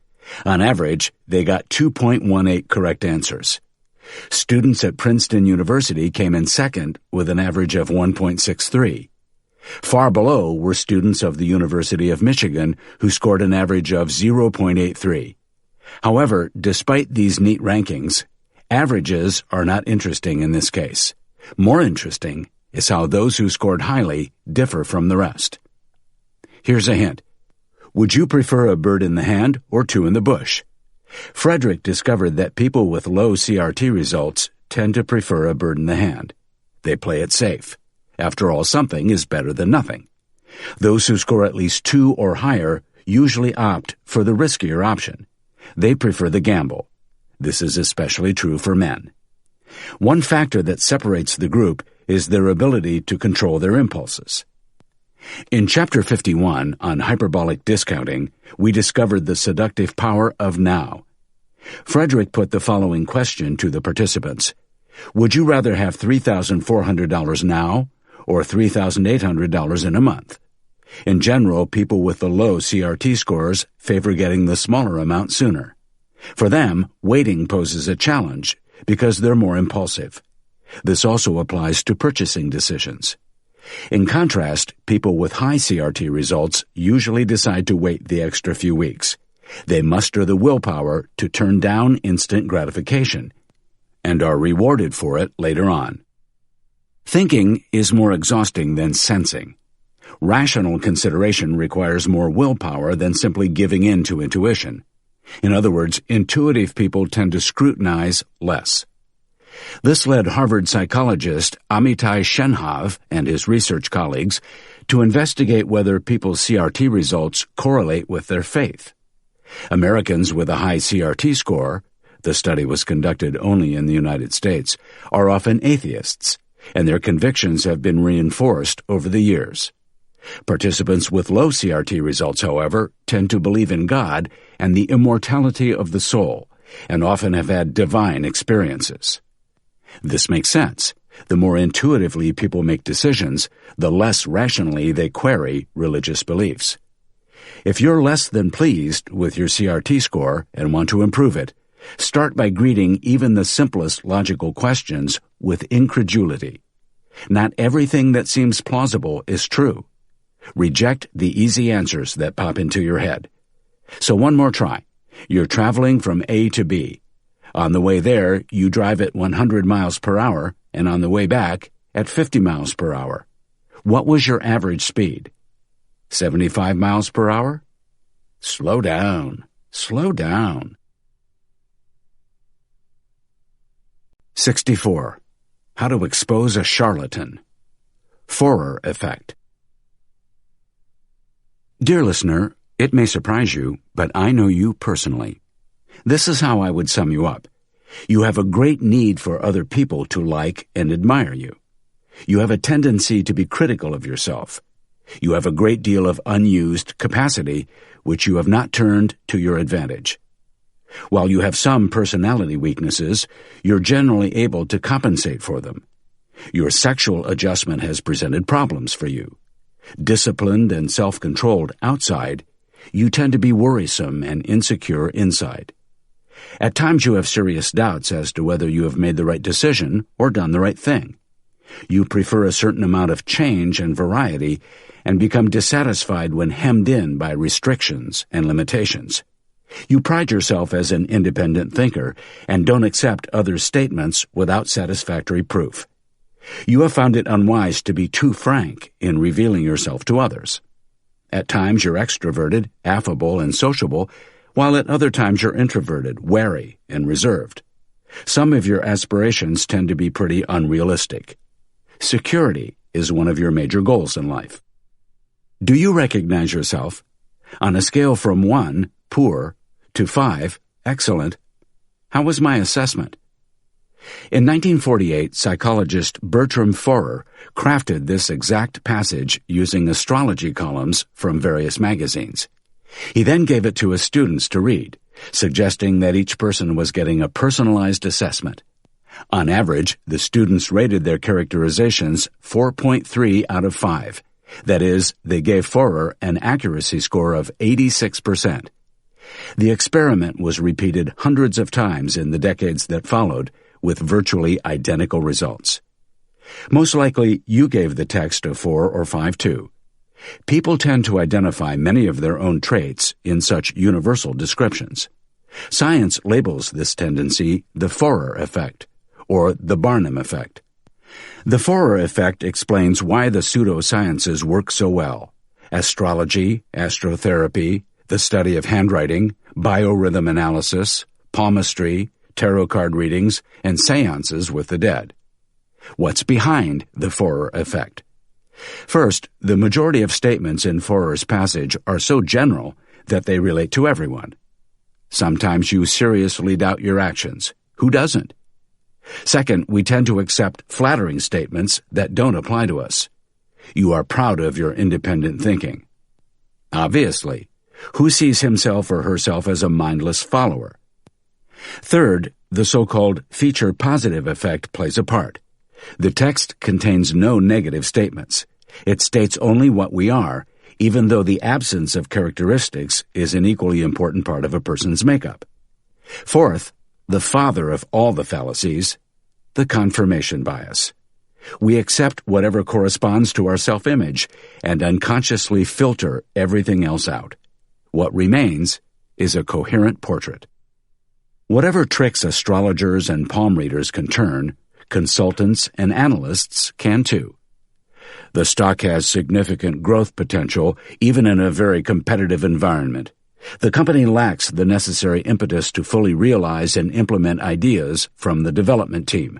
On average, they got 2.18 correct answers. Students at Princeton University came in second with an average of 1.63. Far below were students of the University of Michigan who scored an average of 0.83. However, despite these neat rankings, averages are not interesting in this case. More interesting is how those who scored highly differ from the rest. Here's a hint. Would you prefer a bird in the hand or 2 in the bush? Frederick discovered that people with low CRT results tend to prefer a bird in the hand. They play it safe. After all, something is better than nothing. Those who score at least 2 or higher usually opt for the riskier option. They prefer the gamble. This is especially true for men. One factor that separates the group is their ability to control their impulses. In Chapter 51 on hyperbolic discounting, we discovered the seductive power of now. Frederick put the following question to the participants. Would you rather have $3,400 now or $3,800 in a month? In general, people with the low CRT scores favor getting the smaller amount sooner. For them, waiting poses a challenge because they're more impulsive. This also applies to purchasing decisions. In contrast, people with high CRT results usually decide to wait the extra few weeks. They muster the willpower to turn down instant gratification and are rewarded for it later on. Thinking is more exhausting than sensing. Rational consideration requires more willpower than simply giving in to intuition. In other words, intuitive people tend to scrutinize less. This led Harvard psychologist Amitai Shenhav and his research colleagues to investigate whether people's CRT results correlate with their faith. Americans with a high CRT score, the study was conducted only in the United States, are often atheists, and their convictions have been reinforced over the years. Participants with low CRT results, however, tend to believe in God and the immortality of the soul, and often have had divine experiences. This makes sense. The more intuitively people make decisions, the less rationally they query religious beliefs. If you're less than pleased with your CRT score and want to improve it, start by greeting even the simplest logical questions with incredulity. Not everything that seems plausible is true. Reject the easy answers that pop into your head. So one more try. You're traveling from A to B. On the way there, you drive at 100 miles per hour, and on the way back, at 50 miles per hour. What was your average speed? 75 miles per hour? Slow down. Slow down. 64. How to expose a charlatan. Forer effect. Dear listener, it may surprise you, but I know you personally. This is how I would sum you up. You have a great need for other people to like and admire you. You have a tendency to be critical of yourself. You have a great deal of unused capacity, which you have not turned to your advantage. While you have some personality weaknesses, you're generally able to compensate for them. Your sexual adjustment has presented problems for you. Disciplined and self-controlled outside, you tend to be worrisome and insecure inside. At times you have serious doubts as to whether you have made the right decision or done the right thing. You prefer a certain amount of change and variety and become dissatisfied when hemmed in by restrictions and limitations. You pride yourself as an independent thinker and don't accept others' statements without satisfactory proof. You have found it unwise to be too frank in revealing yourself to others. At times you're extroverted, affable, and sociable, while at other times you're introverted, wary, and reserved. Some of your aspirations tend to be pretty unrealistic. Security is one of your major goals in life. Do you recognize yourself? On a scale from 1, poor, to 5, excellent, how was my assessment? In 1948, psychologist Bertram Forer crafted this exact passage using astrology columns from various magazines. He then gave it to his students to read, suggesting that each person was getting a personalized assessment. On average, the students rated their characterizations 4.3 out of 5. That is, they gave Forer an accuracy score of 86%. The experiment was repeated hundreds of times in the decades that followed, with virtually identical results. Most likely, you gave the text a 4 or 5 too. People tend to identify many of their own traits in such universal descriptions. Science labels this tendency the Forer effect, or the Barnum effect. The Forer effect explains why the pseudosciences work so well. Astrology, astrotherapy, the study of handwriting, biorhythm analysis, palmistry, tarot card readings, and seances with the dead. What's behind the Forer effect? First, the majority of statements in Foerer's passage are so general that they relate to everyone. Sometimes you seriously doubt your actions. Who doesn't? Second, we tend to accept flattering statements that don't apply to us. You are proud of your independent thinking. Obviously, who sees himself or herself as a mindless follower? Third, the so-called feature positive effect plays a part. The text contains no negative statements. It states only what we are, even though the absence of characteristics is an equally important part of a person's makeup. Fourth, the father of all the fallacies, the confirmation bias. We accept whatever corresponds to our self-image and unconsciously filter everything else out. What remains is a coherent portrait. Whatever tricks astrologers and palm readers can turn, consultants and analysts can too. The stock has significant growth potential even in a very competitive environment. The company lacks the necessary impetus to fully realize and implement ideas from the development team.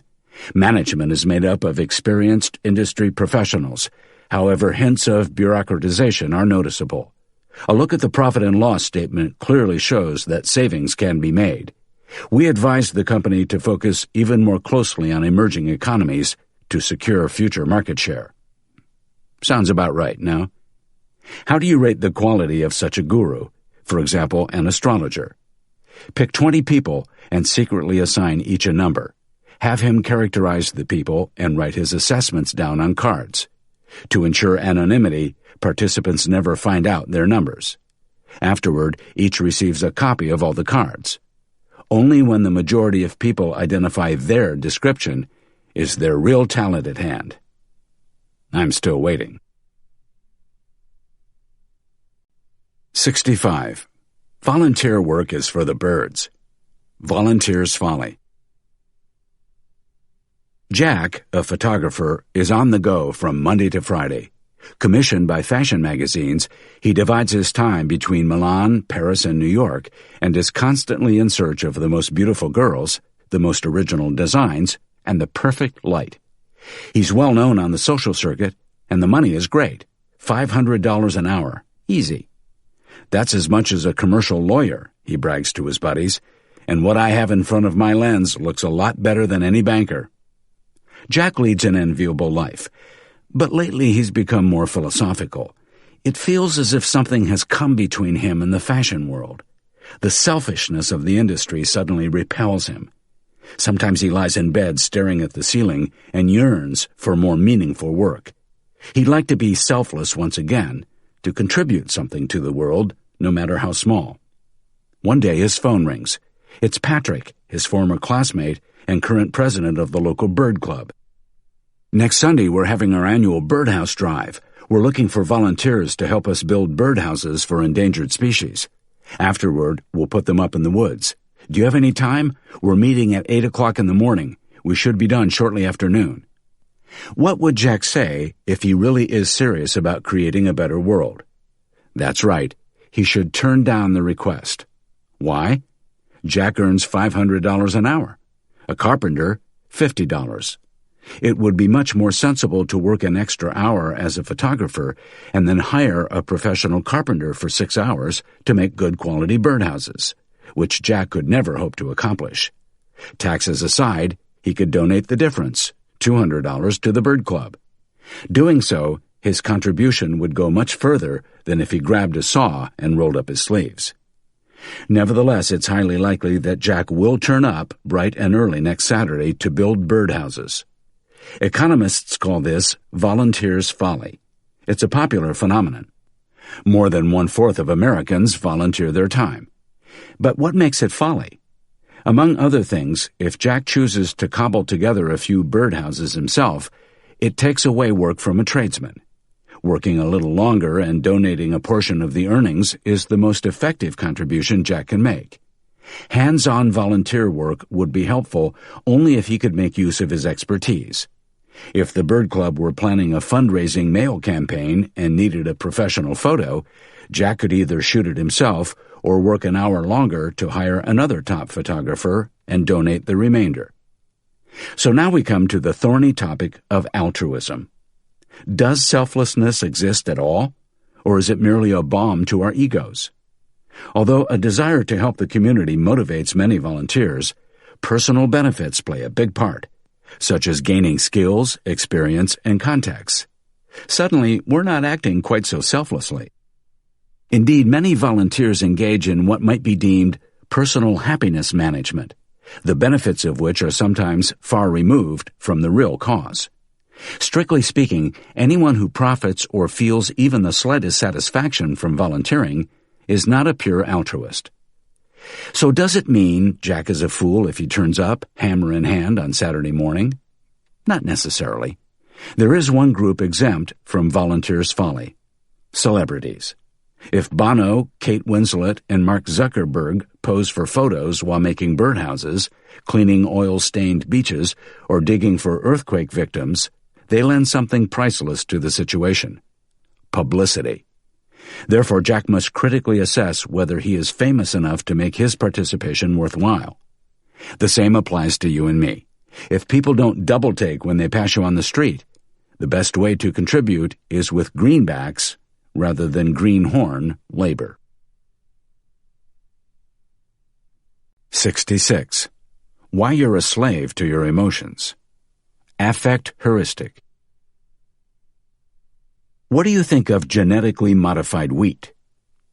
Management is made up of experienced industry professionals. However, hints of bureaucratization are noticeable. A look at the profit and loss statement clearly shows that savings can be made. We advise the company to focus even more closely on emerging economies to secure future market share. Sounds about right, no? How do you rate the quality of such a guru, for example, an astrologer? Pick 20 people and secretly assign each a number. Have him characterize the people and write his assessments down on cards. To ensure anonymity, participants never find out their numbers. Afterward, each receives a copy of all the cards. Only when the majority of people identify their description is there real talent at hand. I'm still waiting. 65. Volunteer work is for the birds. Volunteer's folly. Jack, a photographer, is on the go from Monday to Friday. Commissioned by fashion magazines, he divides his time between Milan, Paris, and New York, and is constantly in search of the most beautiful girls, the most original designs, and the perfect light. He's well known on the social circuit, and the money is great. $500 an hour. Easy. That's as much as a commercial lawyer, he brags to his buddies, and what I have in front of my lens looks a lot better than any banker. Jack leads an enviable life, but lately he's become more philosophical. It feels as if something has come between him and the fashion world. The selfishness of the industry suddenly repels him. Sometimes he lies in bed staring at the ceiling and yearns for more meaningful work. He'd like to be selfless once again, to contribute something to the world, no matter how small. One day his phone rings. It's Patrick, his former classmate and current president of the local bird club. Next Sunday we're having our annual birdhouse drive. We're looking for volunteers to help us build birdhouses for endangered species. Afterward, we'll put them up in the woods. Do you have any time? We're meeting at 8 o'clock in the morning. We should be done shortly after noon. What would Jack say if he really is serious about creating a better world? That's right. He should turn down the request. Why? Jack earns $500 an hour. A carpenter, $50. It would be much more sensible to work an extra hour as a photographer and then hire a professional carpenter for 6 hours to make good quality birdhouses, which Jack could never hope to accomplish. Taxes aside, he could donate the difference, $200 to the bird club. Doing so, his contribution would go much further than if he grabbed a saw and rolled up his sleeves. Nevertheless, it's highly likely that Jack will turn up bright and early next Saturday to build birdhouses. Economists call this volunteer's folly. It's a popular phenomenon. More than 1/4 of Americans volunteer their time. But what makes it folly? Among other things, if Jack chooses to cobble together a few birdhouses himself, it takes away work from a tradesman. Working a little longer and donating a portion of the earnings is the most effective contribution Jack can make. Hands-on volunteer work would be helpful only if he could make use of his expertise. If the Bird Club were planning a fundraising mail campaign and needed a professional photo, Jack could either shoot it himself or work an hour longer to hire another top photographer and donate the remainder. So now we come to the thorny topic of altruism. Does selflessness exist at all, or is it merely a balm to our egos? Although a desire to help the community motivates many volunteers, personal benefits play a big part, such as gaining skills, experience, and contacts. Suddenly, we're not acting quite so selflessly. Indeed, many volunteers engage in what might be deemed personal happiness management, the benefits of which are sometimes far removed from the real cause. Strictly speaking, anyone who profits or feels even the slightest satisfaction from volunteering is not a pure altruist. So does it mean Jack is a fool if he turns up, hammer in hand, on Saturday morning? Not necessarily. There is one group exempt from volunteers' folly: celebrities. If Bono, Kate Winslet, and Mark Zuckerberg pose for photos while making birdhouses, cleaning oil-stained beaches, or digging for earthquake victims, they lend something priceless to the situation: publicity. Therefore, Jack must critically assess whether he is famous enough to make his participation worthwhile. The same applies to you and me. If people don't double-take when they pass you on the street, the best way to contribute is with greenbacks rather than greenhorn labor. 66. Why you're a slave to your emotions. Affect heuristic. What do you think of genetically modified wheat?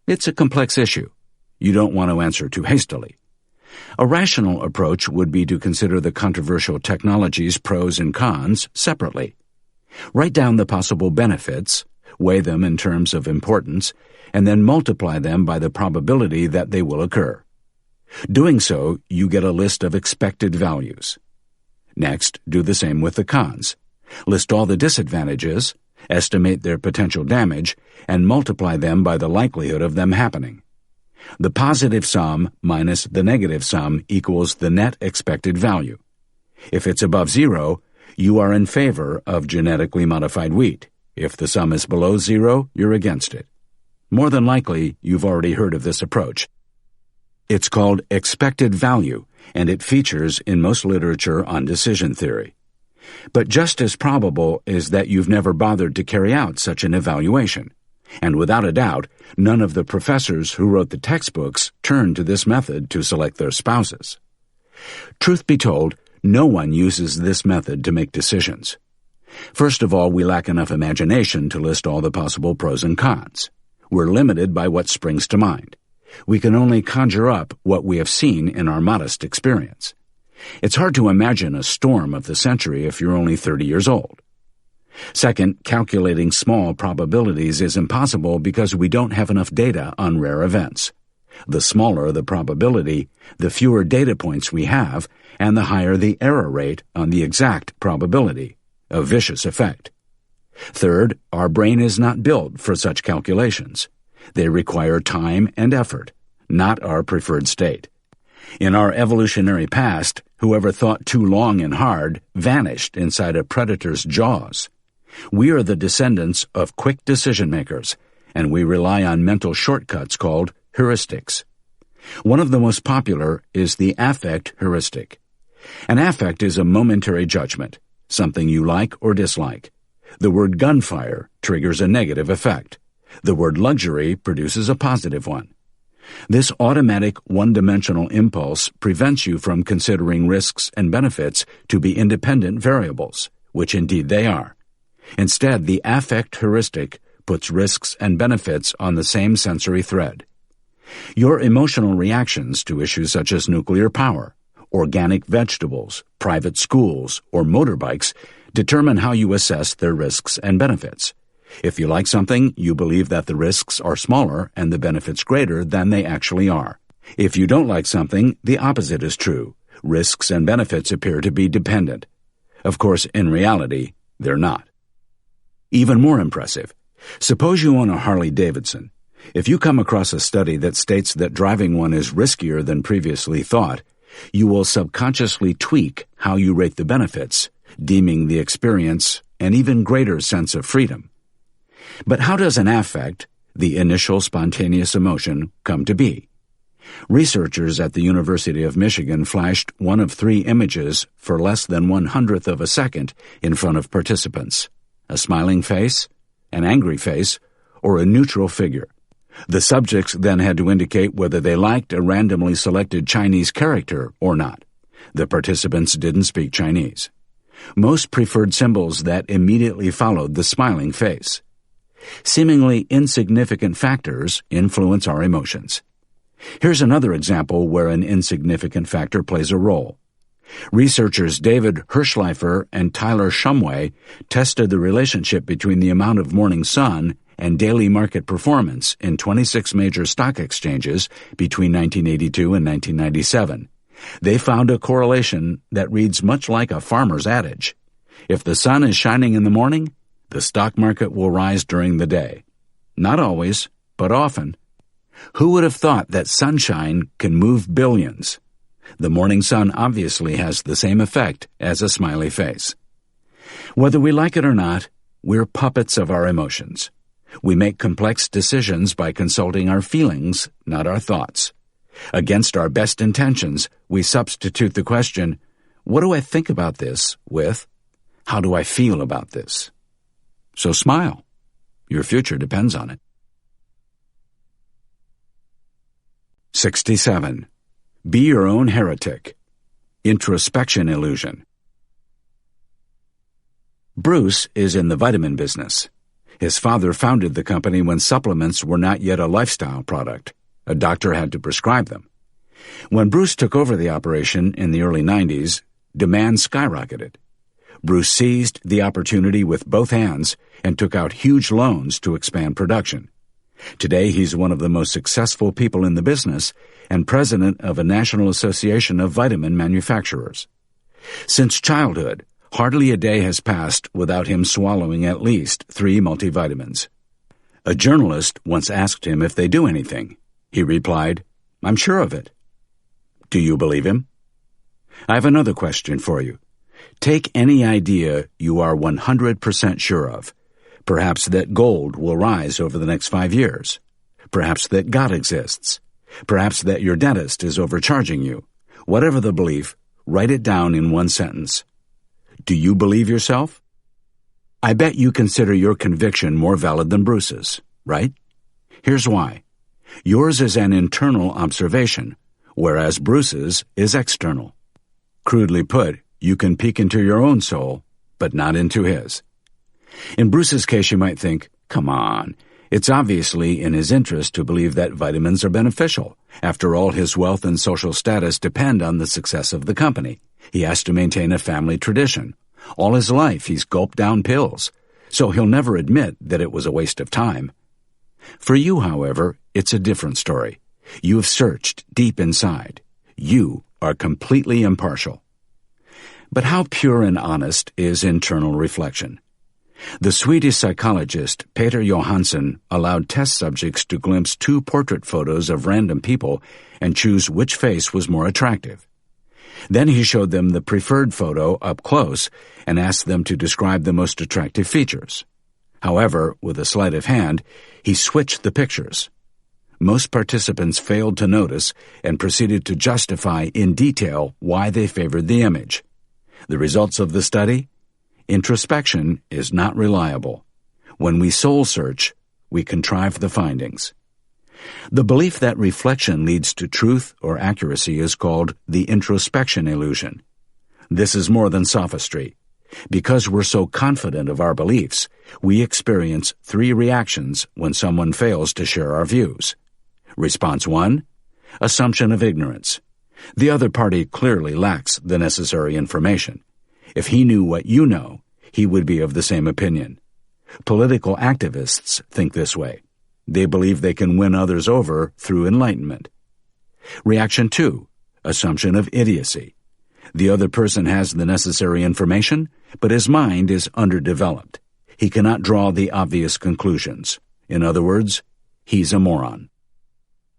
It's a complex issue. You don't want to answer too hastily. A rational approach would be to consider the controversial technology's pros and cons separately. Write down the possible benefits, weigh them in terms of importance, and then multiply them by the probability that they will occur. Doing so, you get a list of expected values. Next, do the same with the cons. List all the disadvantages, estimate their potential damage, and multiply them by the likelihood of them happening. The positive sum minus the negative sum equals the net expected value. If it's above zero, you are in favor of genetically modified wheat. If the sum is below zero, you're against it. More than likely, you've already heard of this approach. It's called expected value, and it features in most literature on decision theory. But just as probable is that you've never bothered to carry out such an evaluation. And without a doubt, none of the professors who wrote the textbooks turned to this method to select their spouses. Truth be told, no one uses this method to make decisions. First of all, we lack enough imagination to list all the possible pros and cons. We're limited by what springs to mind. We can only conjure up what we have seen in our modest experience. It's hard to imagine a storm of the century if you're only 30 years old. Second, calculating small probabilities is impossible because we don't have enough data on rare events. The smaller the probability, the fewer data points we have, and the higher the error rate on the exact probability. A vicious effect. Third, our brain is not built for such calculations. They require time and effort, not our preferred state. In our evolutionary past, whoever thought too long and hard vanished inside a predator's jaws. We are the descendants of quick decision-makers, and we rely on mental shortcuts called heuristics. One of the most popular is the affect heuristic. An affect is a momentary judgment, something you like or dislike. The word gunfire triggers a negative effect. The word luxury produces a positive one. This automatic one-dimensional impulse prevents you from considering risks and benefits to be independent variables, which indeed they are. Instead, the affect heuristic puts risks and benefits on the same sensory thread. Your emotional reactions to issues such as nuclear power, organic vegetables, private schools, or motorbikes determine how you assess their risks and benefits. If you like something, you believe that the risks are smaller and the benefits greater than they actually are. If you don't like something, the opposite is true. Risks and benefits appear to be dependent. Of course, in reality, they're not. Even more impressive, suppose you own a Harley-Davidson. If you come across a study that states that driving one is riskier than previously thought, you will subconsciously tweak how you rate the benefits, deeming the experience an even greater sense of freedom. But how does an affect, the initial spontaneous emotion, come to be? Researchers at the University of Michigan flashed one of three images for less than 1/100th of a second in front of participants. a smiling face, an angry face, or a neutral figure. The subjects then had to indicate whether they liked a randomly selected Chinese character or not. The participants didn't speak Chinese. Most preferred symbols that immediately followed the smiling face. Seemingly insignificant factors influence our emotions. Here's another example where an insignificant factor plays a role. Researchers David Hirschleifer and Tyler Shumway tested the relationship between the amount of morning sun and daily market performance in 26 major stock exchanges between 1982 and 1997. They found a correlation that reads much like a farmer's adage. If the sun is shining in the morning, the stock market will rise during the day. Not always, but often. Who would have thought that sunshine can move billions? The morning sun obviously has the same effect as a smiley face. Whether we like it or not, we're puppets of our emotions. We make complex decisions by consulting our feelings, not our thoughts. Against our best intentions, we substitute the question, "What do I think about this?" with, "How do I feel about this?" So smile. Your future depends on it. 67. Be your own heretic. Introspection illusion. Bruce is in the vitamin business. His father founded the company when supplements were not yet a lifestyle product. A doctor had to prescribe them. When Bruce took over the operation in the early 90s, demand skyrocketed. Bruce seized the opportunity with both hands and took out huge loans to expand production. Today, he's one of the most successful people in the business and president of a national association of vitamin manufacturers. Since childhood, hardly a day has passed without him swallowing at least 3 multivitamins. A journalist once asked him if they do anything. He replied, "I'm sure of it." Do you believe him? I have another question for you. Take any idea you are 100% sure of. Perhaps that gold will rise over the next 5 years. Perhaps that God exists. Perhaps that your dentist is overcharging you. Whatever the belief, write it down in one sentence. Do you believe yourself? I bet you consider your conviction more valid than Bruce's, right? Here's why. Yours is an internal observation, whereas Bruce's is external. Crudely put, you can peek into your own soul, but not into his. In Bruce's case, you might think, come on, it's obviously in his interest to believe that vitamins are beneficial. After all, his wealth and social status depend on the success of the company. He has to maintain a family tradition. All his life, he's gulped down pills, so he'll never admit that it was a waste of time. For you, however, it's a different story. You have searched deep inside. You are completely impartial. But how pure and honest is internal reflection? The Swedish psychologist Peter Johansson allowed test subjects to glimpse 2 portrait photos of random people and choose which face was more attractive. Then he showed them the preferred photo up close and asked them to describe the most attractive features. However, with a sleight of hand, he switched the pictures. Most participants failed to notice and proceeded to justify in detail why they favored the image. The results of the study? Introspection is not reliable. When we soul search, we contrive the findings. The belief that reflection leads to truth or accuracy is called the introspection illusion. This is more than sophistry. Because we're so confident of our beliefs, we experience 3 reactions when someone fails to share our views. Response 1, assumption of ignorance. The other party clearly lacks the necessary information. If he knew what you know, he would be of the same opinion. Political activists think this way. They believe they can win others over through enlightenment. Reaction 2, assumption of idiocy. The other person has the necessary information, but his mind is underdeveloped. He cannot draw the obvious conclusions. In other words, he's a moron.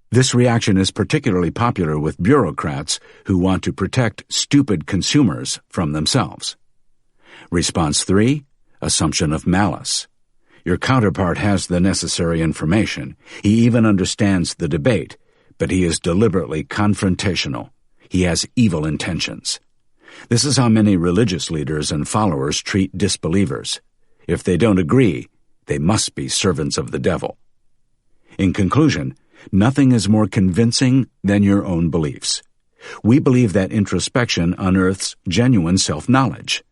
This reaction is particularly popular with bureaucrats who want to protect stupid consumers from themselves. Response 3, assumption of malice. Your counterpart has the necessary information. He even understands the debate, but he is deliberately confrontational. He has evil intentions. This is how many religious leaders and followers treat disbelievers. If they don't agree, they must be servants of the devil. In conclusion, nothing is more convincing than your own beliefs. We believe that introspection unearths genuine self-knowledge.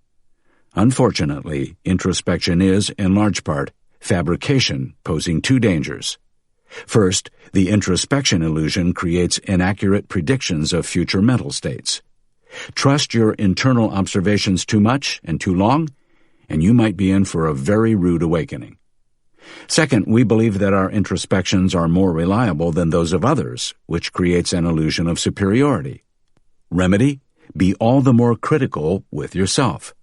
Unfortunately, introspection is, in large part, fabrication, posing two dangers. First, the introspection illusion creates inaccurate predictions of future mental states. Trust your internal observations too much and too long, and you might be in for a very rude awakening. Second, we believe that our introspections are more reliable than those of others, which creates an illusion of superiority. Remedy: be all the more critical with yourself.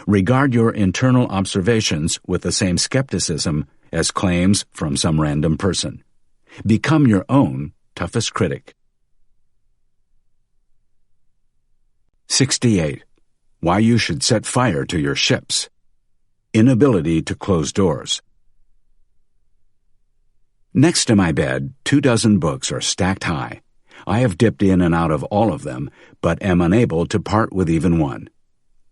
Regard your internal observations with the same skepticism as claims from some random person. Become your own toughest critic. 68. Why you should set fire to your ships. Inability to close doors. Next to my bed, 24 books are stacked high. I have dipped in and out of all of them, but am unable to part with even one.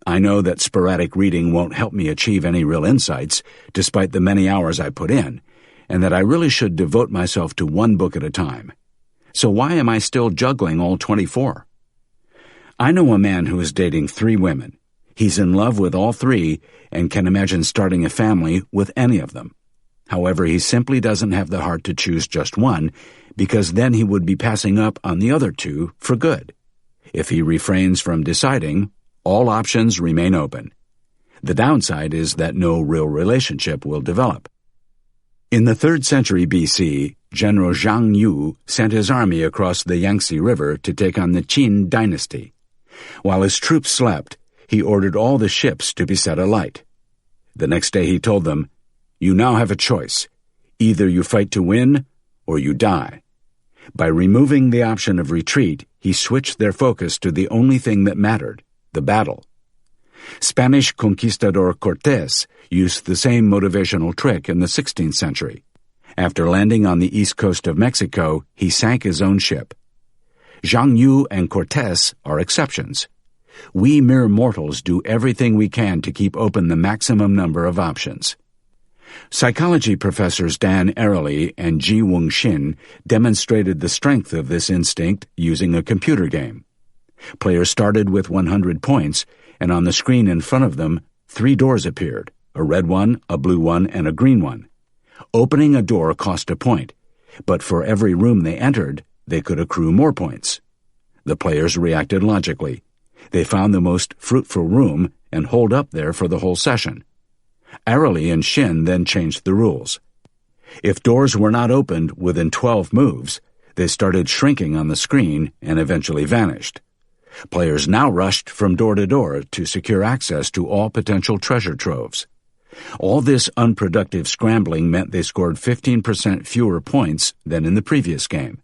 I know that sporadic reading won't help me achieve any real insights, despite the many hours I put in, and that I really should devote myself to one book at a time. So why am I still juggling all 24? I know a man who is dating 3 women. He's in love with all 3 and can imagine starting a family with any of them. However, he simply doesn't have the heart to choose just one, because then he would be passing up on the other 2 for good. If he refrains from deciding, all options remain open. The downside is that no real relationship will develop. In the 3rd century BC, General Zhang Yu sent his army across the Yangtze River to take on the Qin dynasty. While his troops slept, he ordered all the ships to be set alight. The next day he told them, "You now have a choice. Either you fight to win, or you die." By removing the option of retreat, he switched their focus to the only thing that mattered, the battle. Spanish conquistador Cortés used the same motivational trick in the 16th century. After landing on the east coast of Mexico, he sank his own ship. Zhang Yu and Cortés are exceptions. We mere mortals do everything we can to keep open the maximum number of options. Psychology professors Dan Ariely and Ji Weng-shin demonstrated the strength of this instinct using a computer game. Players started with 100 points, and on the screen in front of them, 3 doors appeared, a red one, a blue one, and a green one. Opening a door cost a point, but for every room they entered, they could accrue more points. The players reacted logically. They found the most fruitful room and holed up there for the whole session. Ariely and Shin then changed the rules. If doors were not opened within 12 moves, they started shrinking on the screen and eventually vanished. Players now rushed from door to door to secure access to all potential treasure troves. All this unproductive scrambling meant they scored 15% fewer points than in the previous game.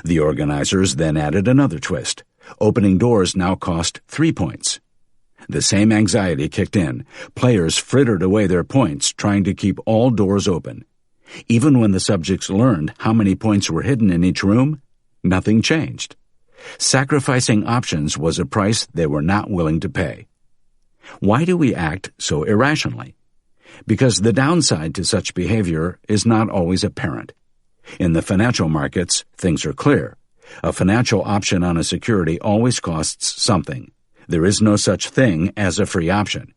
The organizers then added another twist. Opening doors now cost 3 points. The same anxiety kicked in. Players frittered away their points trying to keep all doors open. Even when the subjects learned how many points were hidden in each room, nothing changed. Sacrificing options was a price they were not willing to pay. Why do we act so irrationally? Because the downside to such behavior is not always apparent. In the financial markets, things are clear. A financial option on a security always costs something. There is no such thing as a free option.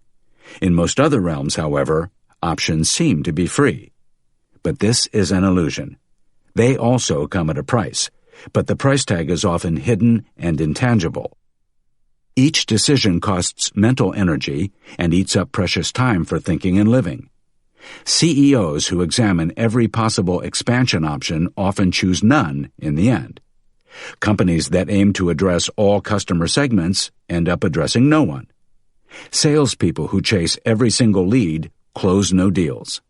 In most other realms, however, options seem to be free. But this is an illusion. They also come at a price, but the price tag is often hidden and intangible. Each decision costs mental energy and eats up precious time for thinking and living. CEOs who examine every possible expansion option often choose none in the end. Companies that aim to address all customer segments end up addressing no one. Salespeople who chase every single lead close no deals.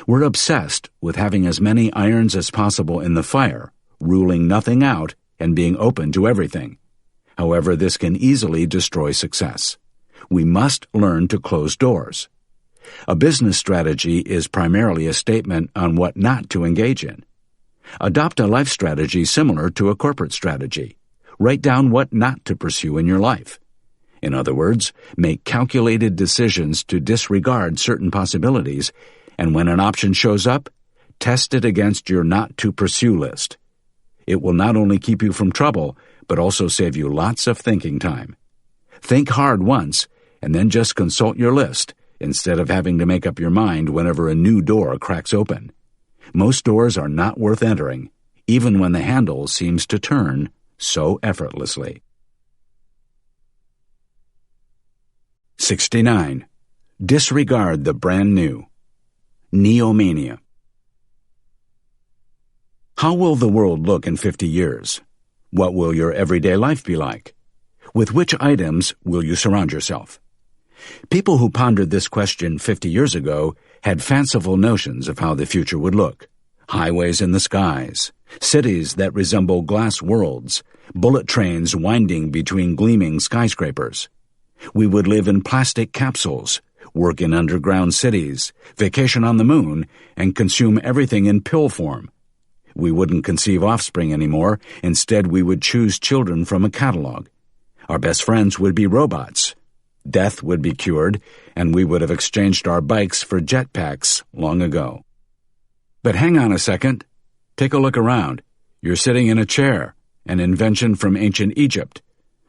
We're obsessed with having as many irons as possible in the fire, ruling nothing out and being open to everything. However, this can easily destroy success. We must learn to close doors. A business strategy is primarily a statement on what not to engage in. Adopt a life strategy similar to a corporate strategy. Write down what not to pursue in your life. In other words, make calculated decisions to disregard certain possibilities, and when an option shows up, test it against your not-to-pursue list. It will not only keep you from trouble, but also save you lots of thinking time. Think hard once, and then just consult your list, instead of having to make up your mind whenever a new door cracks open. Most doors are not worth entering, even when the handle seems to turn so effortlessly. 69. Disregard the brand new. Neomania. How will the world look in 50 years? What will your everyday life be like? With which items will you surround yourself? People who pondered this question 50 years ago had fanciful notions of how the future would look. Highways in the skies, cities that resemble glass worlds, bullet trains winding between gleaming skyscrapers. We would live in plastic capsules, work in underground cities, vacation on the moon, and consume everything in pill form. We wouldn't conceive offspring anymore. Instead, we would choose children from a catalog. Our best friends would be robots. Death would be cured, and we would have exchanged our bikes for jetpacks long ago. But hang on a second. Take a look around. You're sitting in a chair, an invention from ancient Egypt.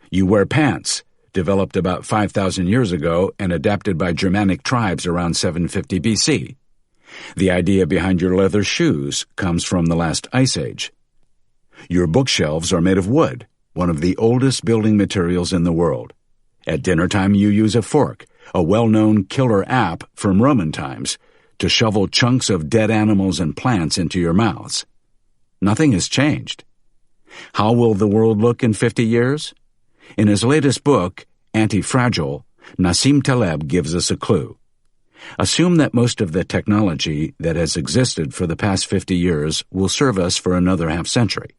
You wear pants, developed about 5,000 years ago and adapted by Germanic tribes around 750 BC. The idea behind your leather shoes comes from the last ice age. Your bookshelves are made of wood, one of the oldest building materials in the world. At dinner time you use a fork, a well-known killer app from Roman times, to shovel chunks of dead animals and plants into your mouths. Nothing has changed. How will the world look in 50 years? In his latest book, Anti-Fragile, Nassim Taleb gives us a clue. Assume that most of the technology that has existed for the past 50 years will serve us for another half-century,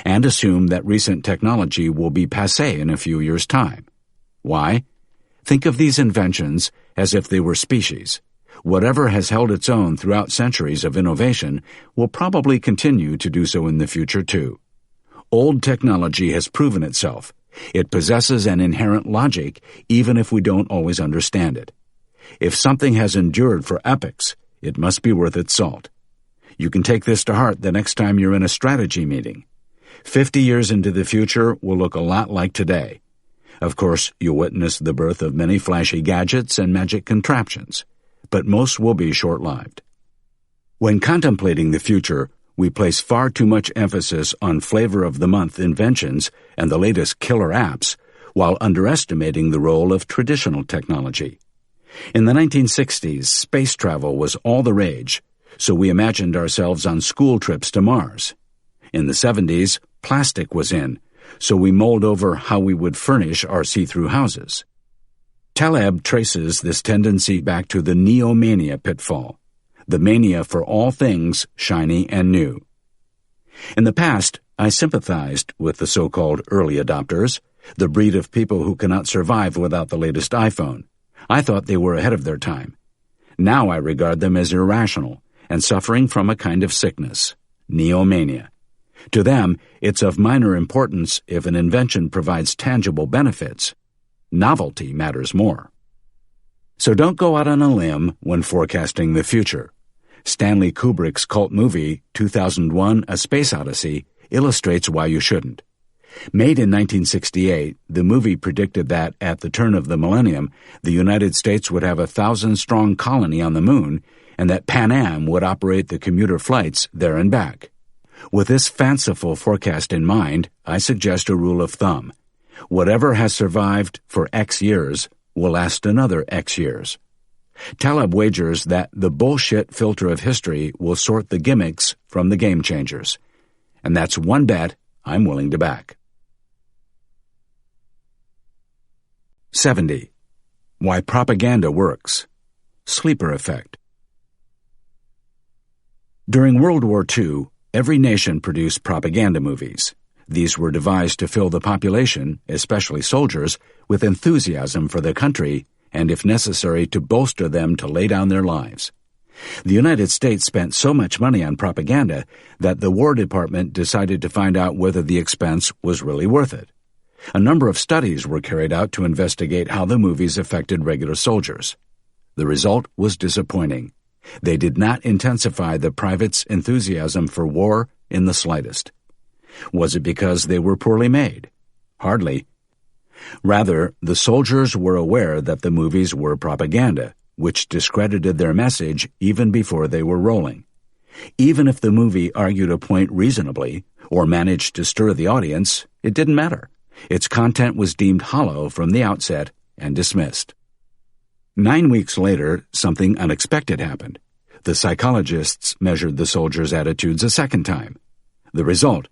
and assume that recent technology will be passé in a few years' time. Why? Think of these inventions as if they were species. Whatever has held its own throughout centuries of innovation will probably continue to do so in the future too. Old technology has proven itself. It possesses an inherent logic even if we don't always understand it. If something has endured for epochs, it must be worth its salt. You can take this to heart the next time you're in a strategy meeting. 50 years into the future will look a lot like today. Of course, you'll witness the birth of many flashy gadgets and magic contraptions, but most will be short-lived. When contemplating the future, we place far too much emphasis on flavor-of-the-month inventions and the latest killer apps, while underestimating the role of traditional technology. In the 1960s, space travel was all the rage, so we imagined ourselves on school trips to Mars. In the 70s, plastic was in, so we mulled over how we would furnish our see-through houses. Taleb traces this tendency back to the neomania pitfall, the mania for all things shiny and new. In the past, I sympathized with the so-called early adopters, the breed of people who cannot survive without the latest iPhone. I thought they were ahead of their time. Now I regard them as irrational and suffering from a kind of sickness, neomania. To them, it's of minor importance if an invention provides tangible benefits. Novelty matters more. So don't go out on a limb when forecasting the future. Stanley Kubrick's cult movie, 2001: A Space Odyssey, illustrates why you shouldn't. Made in 1968, the movie predicted that, at the turn of the millennium, the United States would have a 1,000-strong colony on the moon, and that Pan Am would operate the commuter flights there and back. With this fanciful forecast in mind, I suggest a rule of thumb. Whatever has survived for X years will last another X years. Taleb wagers that the bullshit filter of history will sort the gimmicks from the game changers. And that's one bet I'm willing to back. 70. Why propaganda works. Sleeper effect. During World War II, every nation produced propaganda movies. These were devised to fill the population, especially soldiers, with enthusiasm for their country and, if necessary, to bolster them to lay down their lives. The United States spent so much money on propaganda that the War Department decided to find out whether the expense was really worth it. A number of studies were carried out to investigate how the movies affected regular soldiers. The result was disappointing. They did not intensify the privates' enthusiasm for war in the slightest. Was it because they were poorly made? Hardly. Rather, the soldiers were aware that the movies were propaganda, which discredited their message even before they were rolling. Even if the movie argued a point reasonably, or managed to stir the audience, it didn't matter. Its content was deemed hollow from the outset and dismissed. 9 weeks later, something unexpected happened. The psychologists measured the soldiers' attitudes a second time. The result: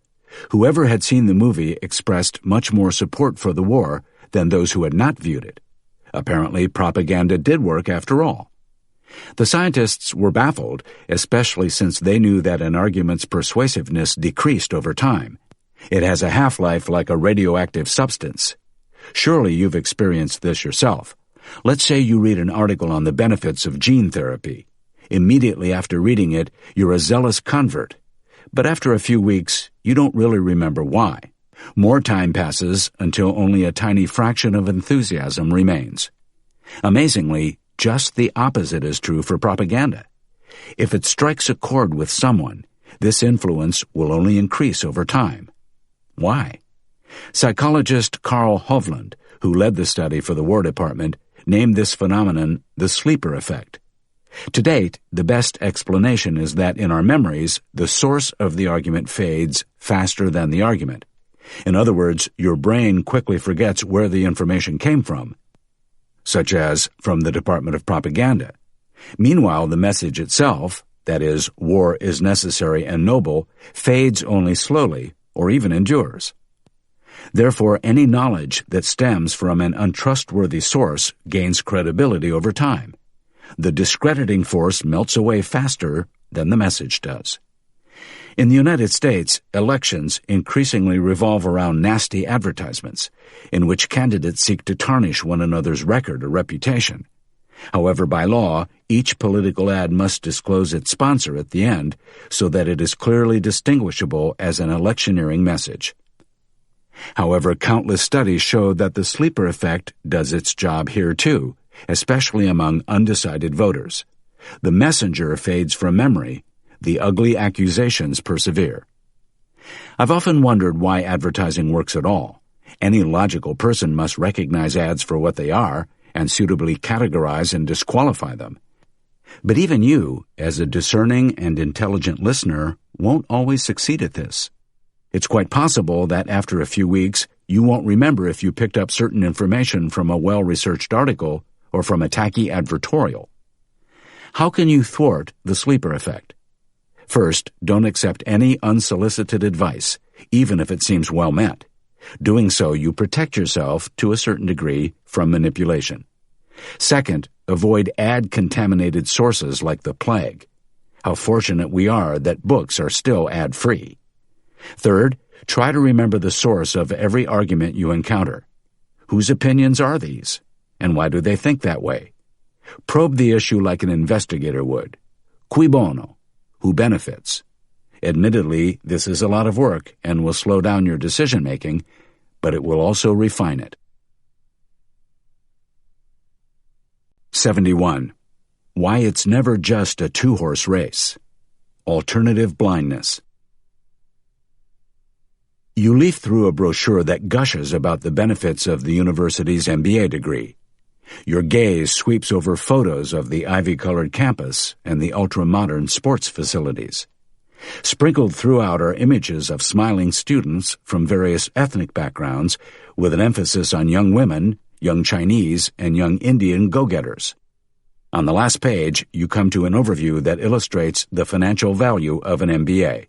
whoever had seen the movie expressed much more support for the war than those who had not viewed it. Apparently, propaganda did work after all. The scientists were baffled, especially since they knew that an argument's persuasiveness decreased over time. It has a half-life like a radioactive substance. Surely you've experienced this yourself. Let's say you read an article on the benefits of gene therapy. Immediately after reading it, you're a zealous convert. But after a few weeks, you don't really remember why. More time passes until only a tiny fraction of enthusiasm remains. Amazingly, just the opposite is true for propaganda. If it strikes a chord with someone, this influence will only increase over time. Why? Psychologist Carl Hovland, who led the study for the War Department, named this phenomenon the sleeper effect. To date, the best explanation is that in our memories, the source of the argument fades faster than the argument. In other words, your brain quickly forgets where the information came from, such as from the Department of Propaganda. Meanwhile, the message itself, that is, war is necessary and noble, fades only slowly, or even endures. Therefore, any knowledge that stems from an untrustworthy source gains credibility over time. The discrediting force melts away faster than the message does. In the United States, elections increasingly revolve around nasty advertisements, in which candidates seek to tarnish one another's record or reputation. However, by law, each political ad must disclose its sponsor at the end so that it is clearly distinguishable as an electioneering message. However, countless studies show that the sleeper effect does its job here too, especially among undecided voters. The messenger fades from memory. The ugly accusations persevere. I've often wondered why advertising works at all. Any logical person must recognize ads for what they are and suitably categorize and disqualify them. But even you, as a discerning and intelligent listener, won't always succeed at this. It's quite possible that after a few weeks, you won't remember if you picked up certain information from a well-researched article or from a tacky advertorial. How can you thwart the sleeper effect? First, don't accept any unsolicited advice, even if it seems well-meant. Doing so, you protect yourself, to a certain degree, from manipulation. Second, avoid ad-contaminated sources like the plague. How fortunate we are that books are still ad-free. Third, try to remember the source of every argument you encounter. Whose opinions are these? And why do they think that way? Probe the issue like an investigator would. Cui bono? Who benefits? Admittedly, this is a lot of work and will slow down your decision-making, but it will also refine it. 71. Why it's never just a two-horse race. Alternative blindness. You leaf through a brochure that gushes about the benefits of the university's MBA degree. Your gaze sweeps over photos of the ivy-colored campus and the ultra-modern sports facilities. Sprinkled throughout are images of smiling students from various ethnic backgrounds with an emphasis on young women, young Chinese, and young Indian go-getters. On the last page, you come to an overview that illustrates the financial value of an MBA.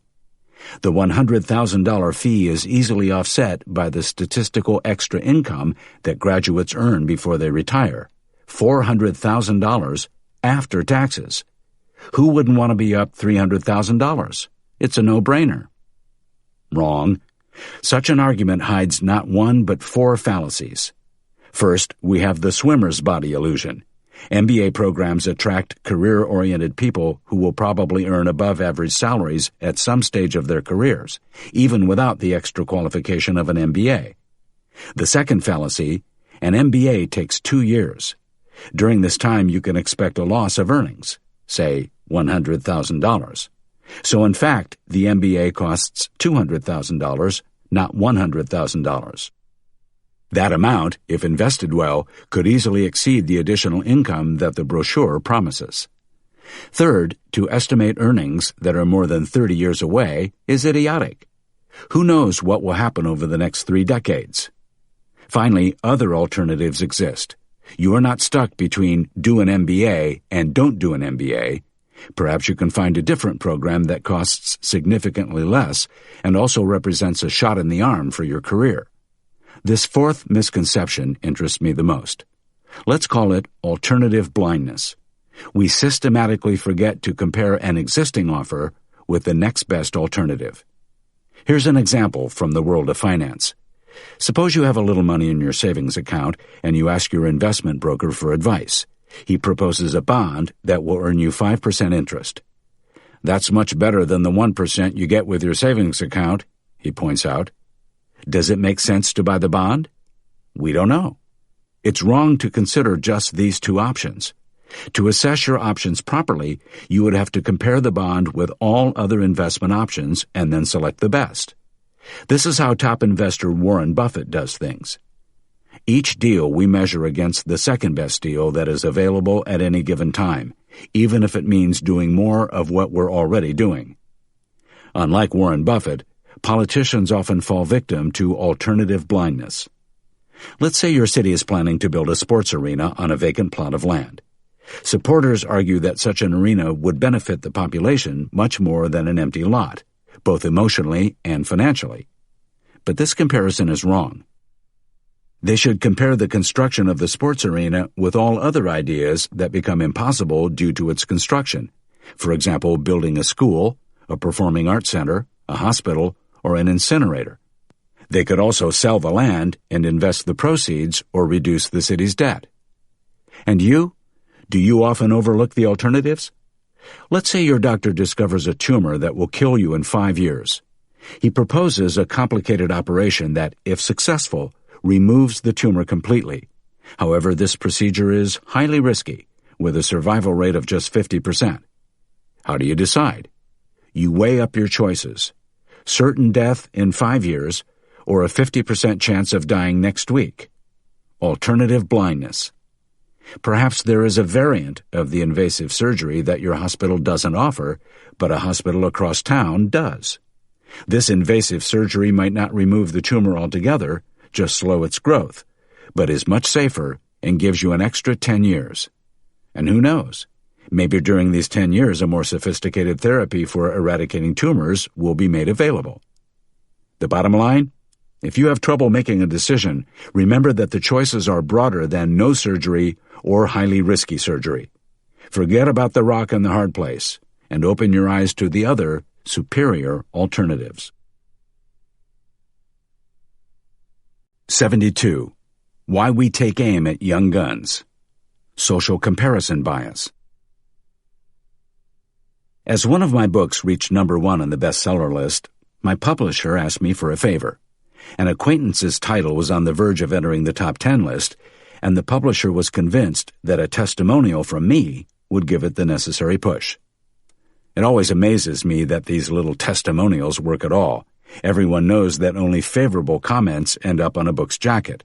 The $100,000 fee is easily offset by the statistical extra income that graduates earn before they retire, $400,000 after taxes. Who wouldn't want to be up $300,000? It's a no-brainer. Wrong. Such an argument hides not one but four fallacies. First, we have the swimmer's body illusion. MBA programs attract career-oriented people who will probably earn above-average salaries at some stage of their careers, even without the extra qualification of an MBA. The second fallacy, an MBA takes 2 years. During this time, you can expect a loss of earnings, say $100,000. So in fact, the MBA costs $200,000, not $100,000. That amount, if invested well, could easily exceed the additional income that the brochure promises. Third, to estimate earnings that are more than 30 years away is idiotic. Who knows what will happen over the next 3 decades? Finally, other alternatives exist. You are not stuck between do an MBA and don't do an MBA. Perhaps you can find a different program that costs significantly less and also represents a shot in the arm for your career. This fourth misconception interests me the most. Let's call it alternative blindness. We systematically forget to compare an existing offer with the next best alternative. Here's an example from the world of finance. Suppose you have a little money in your savings account and you ask your investment broker for advice. He proposes a bond that will earn you 5% interest. That's much better than the 1% you get with your savings account, he points out. Does it make sense to buy the bond? We don't know. It's wrong to consider just these 2 options. To assess your options properly, you would have to compare the bond with all other investment options and then select the best. This is how top investor Warren Buffett does things. Each deal we measure against the second best deal that is available at any given time, even if it means doing more of what we're already doing. Unlike Warren Buffett, politicians often fall victim to alternative blindness. Let's say your city is planning to build a sports arena on a vacant plot of land. Supporters argue that such an arena would benefit the population much more than an empty lot, both emotionally and financially. But this comparison is wrong. They should compare the construction of the sports arena with all other ideas that become impossible due to its construction. For example, building a school, a performing arts center, a hospital, or an incinerator. They could also sell the land and invest the proceeds or reduce the city's debt. And you? Do you often overlook the alternatives? Let's say your doctor discovers a tumor that will kill you in 5 years. He proposes a complicated operation that, if successful, removes the tumor completely. However, this procedure is highly risky, with a survival rate of just 50%. How do you decide? You weigh up your choices. Certain death in 5 years, or a 50% chance of dying next week. Alternative blindness. Perhaps there is a variant of the invasive surgery that your hospital doesn't offer, but a hospital across town does. This invasive surgery might not remove the tumor altogether, just slow its growth, but is much safer and gives you an extra 10 years. And who knows? Maybe during these 10 years a more sophisticated therapy for eradicating tumors will be made available. The bottom line? If you have trouble making a decision, remember that the choices are broader than no surgery or highly risky surgery. Forget about the rock and the hard place, and open your eyes to the other, superior alternatives. 72. Why we take aim at young guns. Social comparison bias. As one of my books reached number 1 on the bestseller list, my publisher asked me for a favor. An acquaintance's title was on the verge of entering the top 10 list, and the publisher was convinced that a testimonial from me would give it the necessary push. It always amazes me that these little testimonials work at all. Everyone knows that only favorable comments end up on a book's jacket.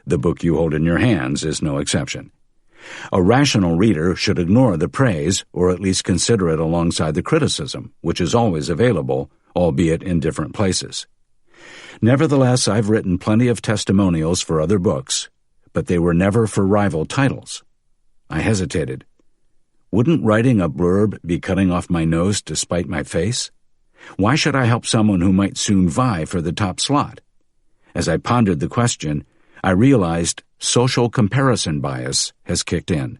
The book you hold in your hands is no exception. A rational reader should ignore the praise or at least consider it alongside the criticism, which is always available, albeit in different places. Nevertheless, I've written plenty of testimonials for other books, but they were never for rival titles. I hesitated. Wouldn't writing a blurb be cutting off my nose to spite my face? Why should I help someone who might soon vie for the top slot? As I pondered the question, I realized social comparison bias has kicked in.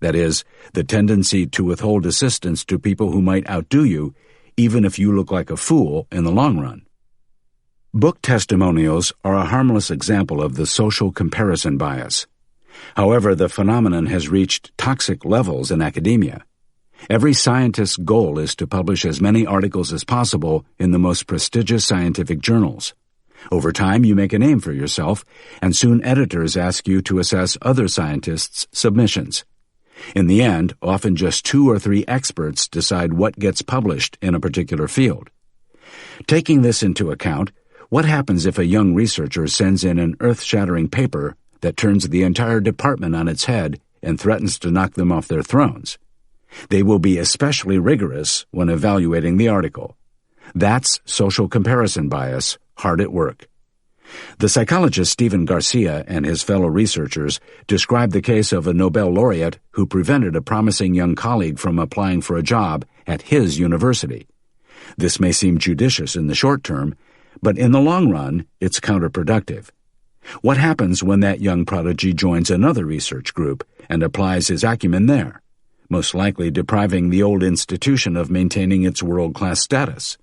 That is, the tendency to withhold assistance to people who might outdo you, even if you look like a fool in the long run. Book testimonials are a harmless example of the social comparison bias. However, the phenomenon has reached toxic levels in academia. Every scientist's goal is to publish as many articles as possible in the most prestigious scientific journals. Over time, you make a name for yourself, and soon editors ask you to assess other scientists' submissions. In the end, often just 2 or 3 experts decide what gets published in a particular field. Taking this into account, what happens if a young researcher sends in an earth-shattering paper that turns the entire department on its head and threatens to knock them off their thrones? They will be especially rigorous when evaluating the article. That's social comparison bias, hard at work. The psychologist Stephen Garcia and his fellow researchers described the case of a Nobel laureate who prevented a promising young colleague from applying for a job at his university. This may seem judicious in the short term, but in the long run, it's counterproductive. What happens when that young prodigy joins another research group and applies his acumen there, most likely depriving the old institution of maintaining its world-class status?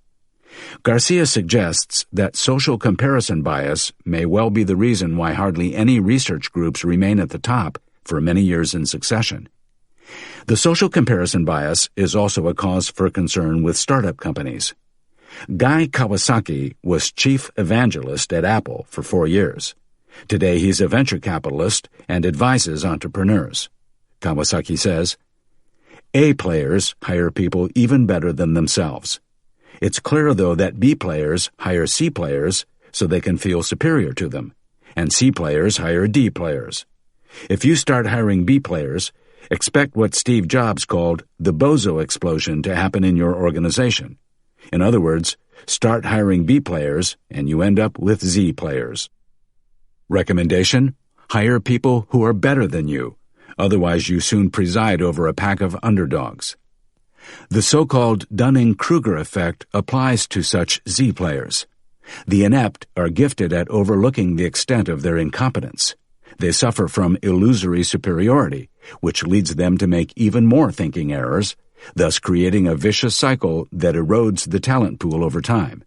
Garcia suggests that social comparison bias may well be the reason why hardly any research groups remain at the top for many years in succession. The social comparison bias is also a cause for concern with startup companies. Guy Kawasaki was chief evangelist at Apple for 4 years. Today he's a venture capitalist and advises entrepreneurs. Kawasaki says, A players hire people even better than themselves. It's clear, though, that B players hire C players so they can feel superior to them, and C players hire D players. If you start hiring B players, expect what Steve Jobs called the bozo explosion to happen in your organization. In other words, start hiring B players and you end up with Z players. Recommendation: hire people who are better than you. Otherwise, you soon preside over a pack of underdogs. The so-called Dunning-Kruger effect applies to such Z players. The inept are gifted at overlooking the extent of their incompetence. They suffer from illusory superiority, which leads them to make even more thinking errors, thus creating a vicious cycle that erodes the talent pool over time.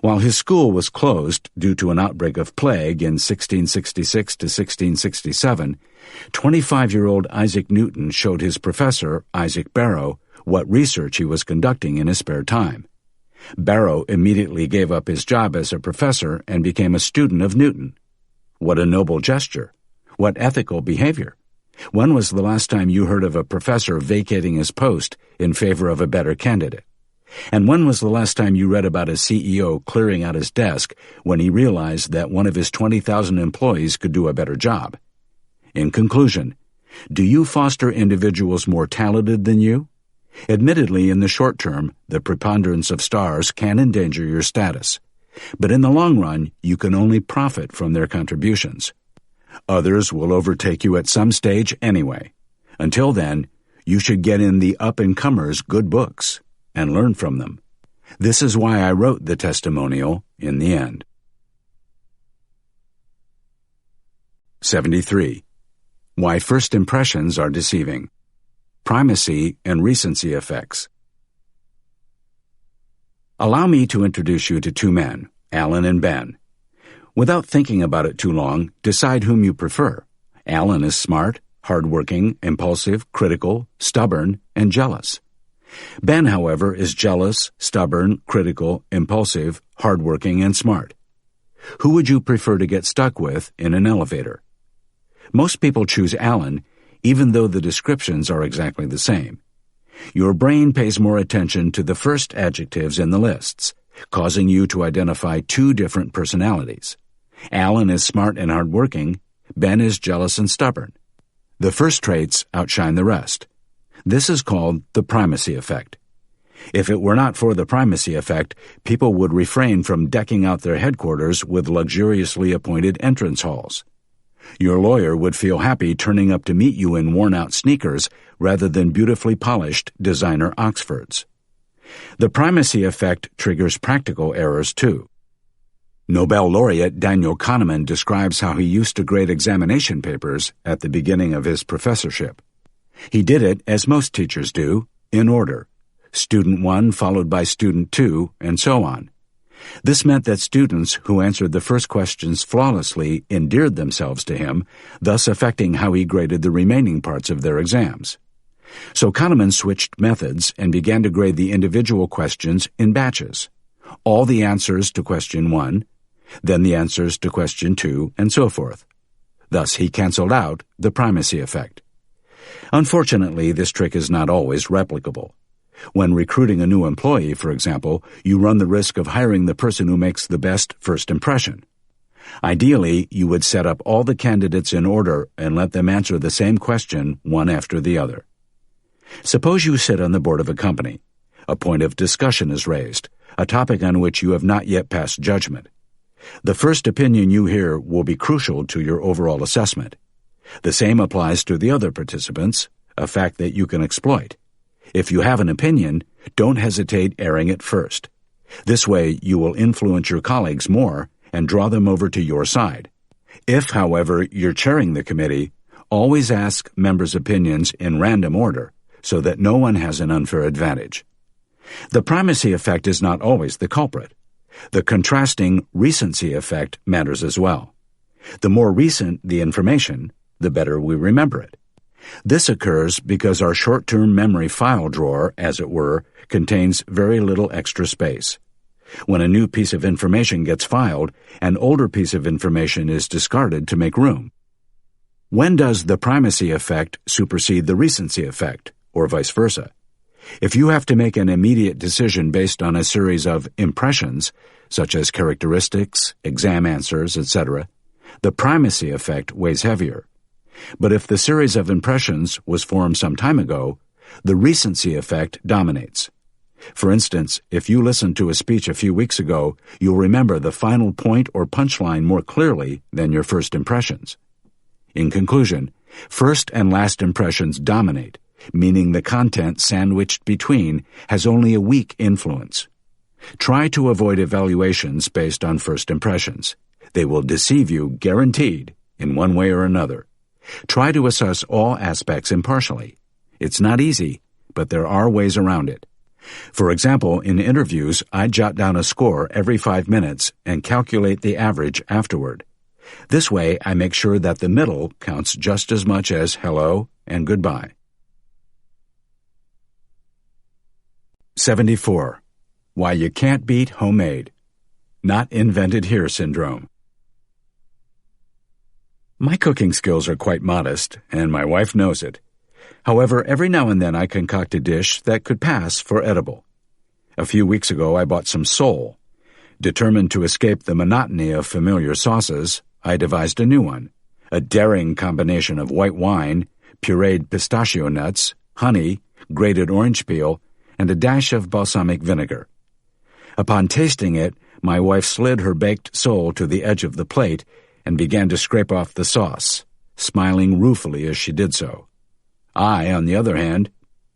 While his school was closed due to an outbreak of plague in 1666 to 1667, 25-year-old Isaac Newton showed his professor, Isaac Barrow, what research he was conducting in his spare time. Barrow immediately gave up his job as a professor and became a student of Newton. What a noble gesture! What ethical behavior! When was the last time you heard of a professor vacating his post in favor of a better candidate? And when was the last time you read about a CEO clearing out his desk when he realized that one of his 20,000 employees could do a better job? In conclusion, do you foster individuals more talented than you? Admittedly, in the short term, the preponderance of stars can endanger your status. But in the long run, you can only profit from their contributions. Others will overtake you at some stage anyway. Until then, you should get in the up-and-comers' good books and learn from them. This is why I wrote the testimonial in the end. 73. Why first impressions are deceiving. Primacy and recency effects. Allow me to introduce you to 2 men, Alan and Ben. Without thinking about it too long, decide whom you prefer. Alan is smart, hardworking, impulsive, critical, stubborn, and jealous. Ben, however, is jealous, stubborn, critical, impulsive, hardworking, and smart. Who would you prefer to get stuck with in an elevator? Most people choose Alan, even though the descriptions are exactly the same. Your brain pays more attention to the first adjectives in the lists, causing you to identify 2 different personalities. Alan is smart and hardworking. Ben is jealous and stubborn. The first traits outshine the rest. This is called the primacy effect. If it were not for the primacy effect, people would refrain from decking out their headquarters with luxuriously appointed entrance halls. Your lawyer would feel happy turning up to meet you in worn-out sneakers rather than beautifully polished designer Oxfords. The primacy effect triggers practical errors, too. Nobel laureate Daniel Kahneman describes how he used to grade examination papers at the beginning of his professorship. He did it, as most teachers do, in order. Student 1 followed by student 2, and so on. This meant that students who answered the first questions flawlessly endeared themselves to him, thus affecting how he graded the remaining parts of their exams. So Kahneman switched methods and began to grade the individual questions in batches. All the answers to question 1, then the answers to question 2, and so forth. Thus, he canceled out the primacy effect. Unfortunately, this trick is not always replicable. When recruiting a new employee, for example, you run the risk of hiring the person who makes the best first impression. Ideally, you would set up all the candidates in order and let them answer the same question one after the other. Suppose you sit on the board of a company. A point of discussion is raised, a topic on which you have not yet passed judgment. The first opinion you hear will be crucial to your overall assessment. The same applies to the other participants, a fact that you can exploit. If you have an opinion, don't hesitate airing it first. This way, you will influence your colleagues more and draw them over to your side. If, however, you're chairing the committee, always ask members' opinions in random order so that no one has an unfair advantage. The primacy effect is not always the culprit. The contrasting recency effect matters as well. The more recent the information, the better we remember it. This occurs because our short-term memory file drawer, as it were, contains very little extra space. When a new piece of information gets filed, an older piece of information is discarded to make room. When does the primacy effect supersede the recency effect, or vice versa? If you have to make an immediate decision based on a series of impressions, such as characteristics, exam answers, etc., the primacy effect weighs heavier. But if the series of impressions was formed some time ago, the recency effect dominates. For instance, if you listened to a speech a few weeks ago, you'll remember the final point or punchline more clearly than your first impressions. In conclusion, first and last impressions dominate, meaning the content sandwiched between has only a weak influence. Try to avoid evaluations based on first impressions. They will deceive you, guaranteed, in one way or another. Try to assess all aspects impartially. It's not easy, but there are ways around it. For example, in interviews, I jot down a score every 5 minutes and calculate the average afterward. This way, I make sure that the middle counts just as much as hello and goodbye. 74. Why you can't beat homemade. Not invented here syndrome. My cooking skills are quite modest, and my wife knows it. However, every now and then I concoct a dish that could pass for edible. A few weeks ago I bought some sole. Determined to escape the monotony of familiar sauces, I devised a new one, a daring combination of white wine, pureed pistachio nuts, honey, grated orange peel, and a dash of balsamic vinegar. Upon tasting it, my wife slid her baked sole to the edge of the plate and began to scrape off the sauce, smiling ruefully as she did so. I, on the other hand,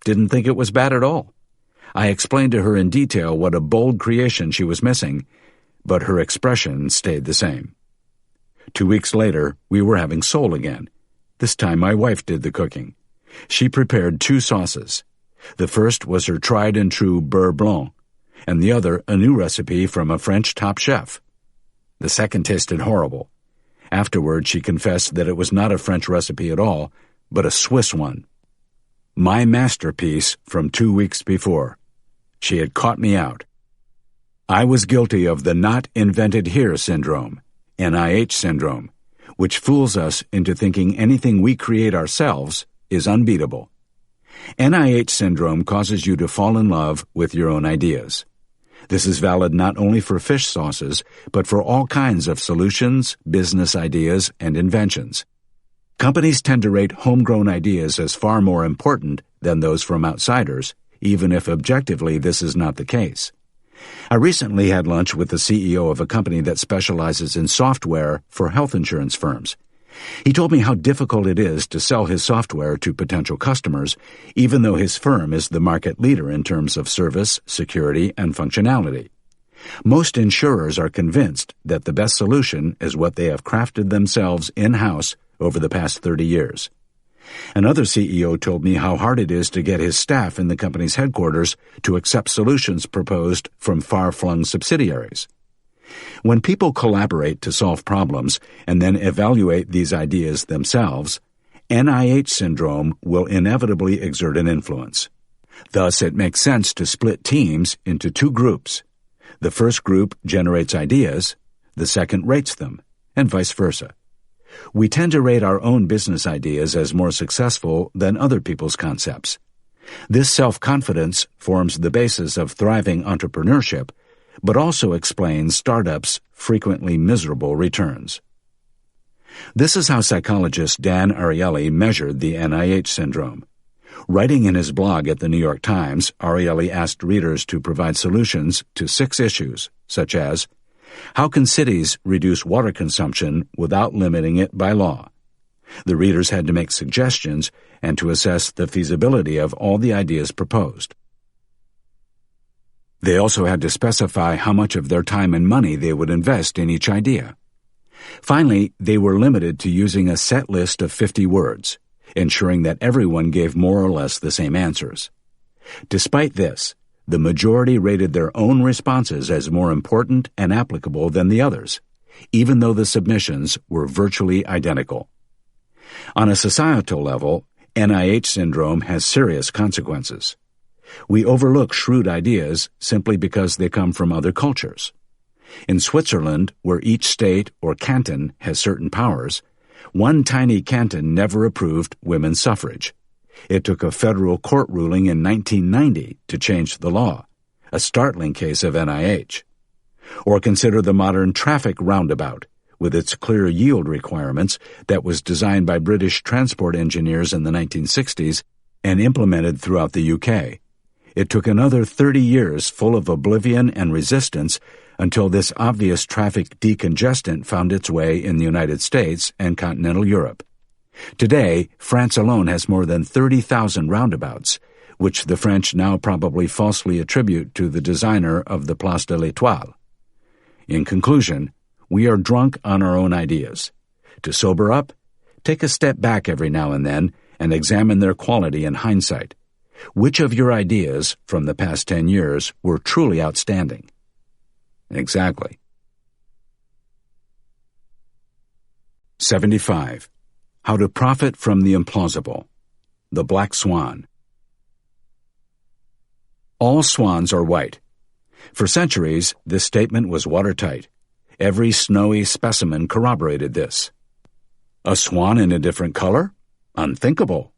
didn't think it was bad at all. I explained to her in detail what a bold creation she was missing, but her expression stayed the same. 2 weeks later, we were having sole again. This time my wife did the cooking. She prepared 2 sauces. The first was her tried-and-true beurre blanc, and the other a new recipe from a French top chef. The second tasted horrible. Afterward, she confessed that it was not a French recipe at all, but a Swiss one. My masterpiece from 2 weeks before. She had caught me out. I was guilty of the not invented here syndrome, NIH syndrome, which fools us into thinking anything we create ourselves is unbeatable. NIH syndrome causes you to fall in love with your own ideas. This is valid not only for fish sauces, but for all kinds of solutions, business ideas, and inventions. Companies tend to rate homegrown ideas as far more important than those from outsiders, even if objectively this is not the case. I recently had lunch with the CEO of a company that specializes in software for health insurance firms. He told me how difficult it is to sell his software to potential customers, even though his firm is the market leader in terms of service, security, and functionality. Most insurers are convinced that the best solution is what they have crafted themselves in-house over the past 30 years. Another CEO told me how hard it is to get his staff in the company's headquarters to accept solutions proposed from far-flung subsidiaries. When people collaborate to solve problems and then evaluate these ideas themselves, NIH syndrome will inevitably exert an influence. Thus, it makes sense to split teams into 2 groups. The first group generates ideas, the second rates them, and vice versa. We tend to rate our own business ideas as more successful than other people's concepts. This self-confidence forms the basis of thriving entrepreneurship, but also explains startups' frequently miserable returns. This is how psychologist Dan Ariely measured the NIH syndrome. Writing in his blog at the New York Times, Ariely asked readers to provide solutions to 6 issues, such as, how can cities reduce water consumption without limiting it by law? The readers had to make suggestions and to assess the feasibility of all the ideas proposed. They also had to specify how much of their time and money they would invest in each idea. Finally, they were limited to using a set list of 50 words, ensuring that everyone gave more or less the same answers. Despite this, the majority rated their own responses as more important and applicable than the others, even though the submissions were virtually identical. On a societal level, NIH syndrome has serious consequences. We overlook shrewd ideas simply because they come from other cultures. In Switzerland, where each state or canton has certain powers, one tiny canton never approved women's suffrage. It took a federal court ruling in 1990 to change the law, a startling case of NIH. Or consider the modern traffic roundabout, with its clear yield requirements that was designed by British transport engineers in the 1960s and implemented throughout the UK. It took another 30 years full of oblivion and resistance until this obvious traffic decongestant found its way in the United States and continental Europe. Today, France alone has more than 30,000 roundabouts, which the French now probably falsely attribute to the designer of the Place de l'Étoile. In conclusion, we are drunk on our own ideas. To sober up, take a step back every now and then and examine their quality in hindsight. Which of your ideas from the past 10 years were truly outstanding? Exactly. 75. How to Profit from the Implausible. The Black Swan. All swans are white. For centuries, this statement was watertight. Every snowy specimen corroborated this. A swan in a different color? Unthinkable.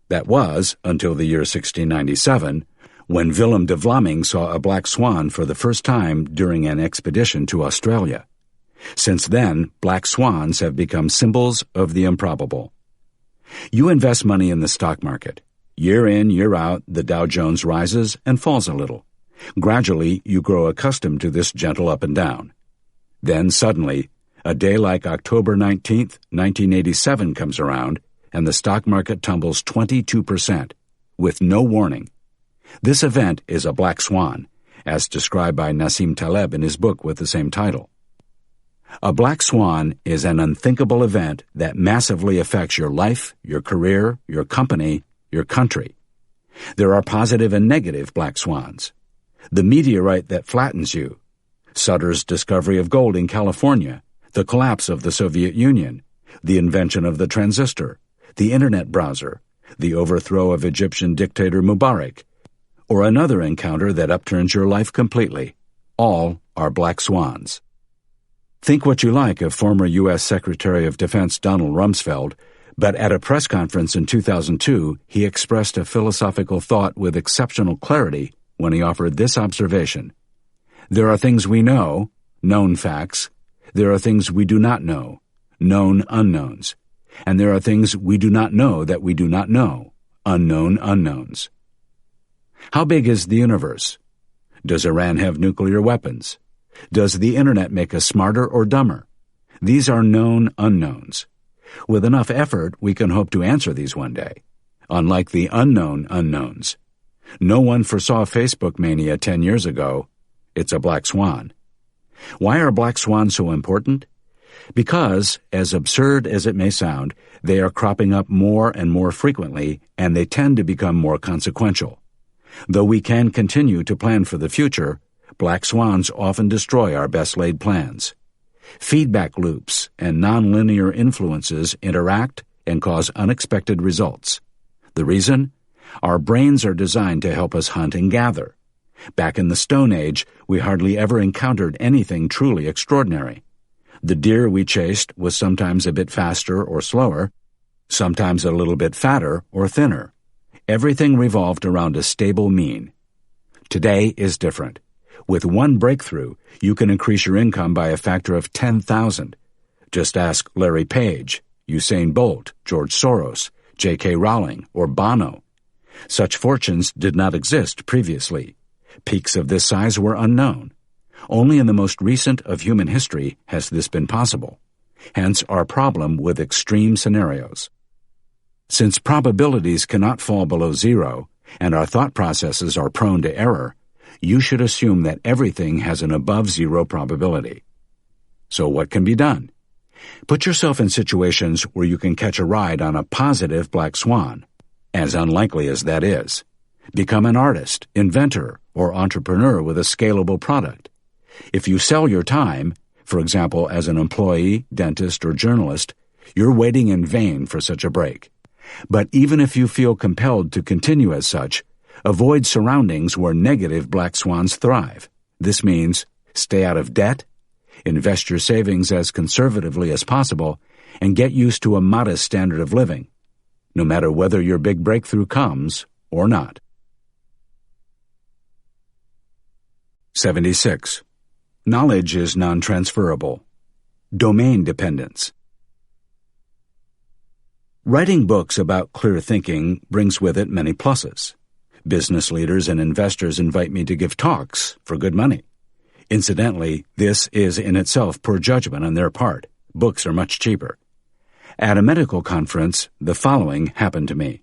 That was until the year 1697, when Willem de Vlaming saw a black swan for the first time during an expedition to Australia. Since then, black swans have become symbols of the improbable. You invest money in the stock market. Year in, year out, the Dow Jones rises and falls a little. Gradually, you grow accustomed to this gentle up and down. Then suddenly, a day like October 19th, 1987 comes around, and the stock market tumbles 22%, with no warning. This event is a black swan, as described by Nassim Taleb in his book with the same title. A black swan is an unthinkable event that massively affects your life, your career, your company, your country. There are positive and negative black swans. The meteorite that flattens you, Sutter's discovery of gold in California, the collapse of the Soviet Union, the invention of the transistor, the internet browser, the overthrow of Egyptian dictator Mubarak, or another encounter that upturns your life completely. All are black swans. Think what you like of former U.S. Secretary of Defense Donald Rumsfeld, but at a press conference in 2002, he expressed a philosophical thought with exceptional clarity when he offered this observation. There are things we know, known facts. There are things we do not know, known unknowns. And there are things we do not know that we do not know, unknown unknowns. How big is the universe? Does Iran have nuclear weapons? Does the internet make us smarter or dumber? These are known unknowns. With enough effort, we can hope to answer these one day. Unlike the unknown unknowns. No one foresaw Facebook mania 10 years ago. It's a black swan. Why are black swans so important? Because, as absurd as it may sound, they are cropping up more and more frequently, and they tend to become more consequential. Though we can continue to plan for the future, black swans often destroy our best-laid plans. Feedback loops and nonlinear influences interact and cause unexpected results. The reason? Our brains are designed to help us hunt and gather. Back in the Stone Age, we hardly ever encountered anything truly extraordinary. The deer we chased was sometimes a bit faster or slower, sometimes a little bit fatter or thinner. Everything revolved around a stable mean. Today is different. With one breakthrough, you can increase your income by a factor of 10,000. Just ask Larry Page, Usain Bolt, George Soros, J.K. Rowling, or Bono. Such fortunes did not exist previously. Peaks of this size were unknown. Only in the most recent of human history has this been possible. Hence our problem with extreme scenarios. Since probabilities cannot fall below zero, and our thought processes are prone to error, you should assume that everything has an above-zero probability. So what can be done? Put yourself in situations where you can catch a ride on a positive black swan, as unlikely as that is. Become an artist, inventor, or entrepreneur with a scalable product. If you sell your time, for example as an employee, dentist, or journalist, you're waiting in vain for such a break. But even if you feel compelled to continue as such, avoid surroundings where negative black swans thrive. This means stay out of debt, invest your savings as conservatively as possible, and get used to a modest standard of living, no matter whether your big breakthrough comes or not. 76. Knowledge is non-transferable. Domain dependence. Writing books about clear thinking brings with it many pluses. Business leaders and investors invite me to give talks for good money. Incidentally, this is in itself poor judgment on their part. Books are much cheaper. At a medical conference, the following happened to me.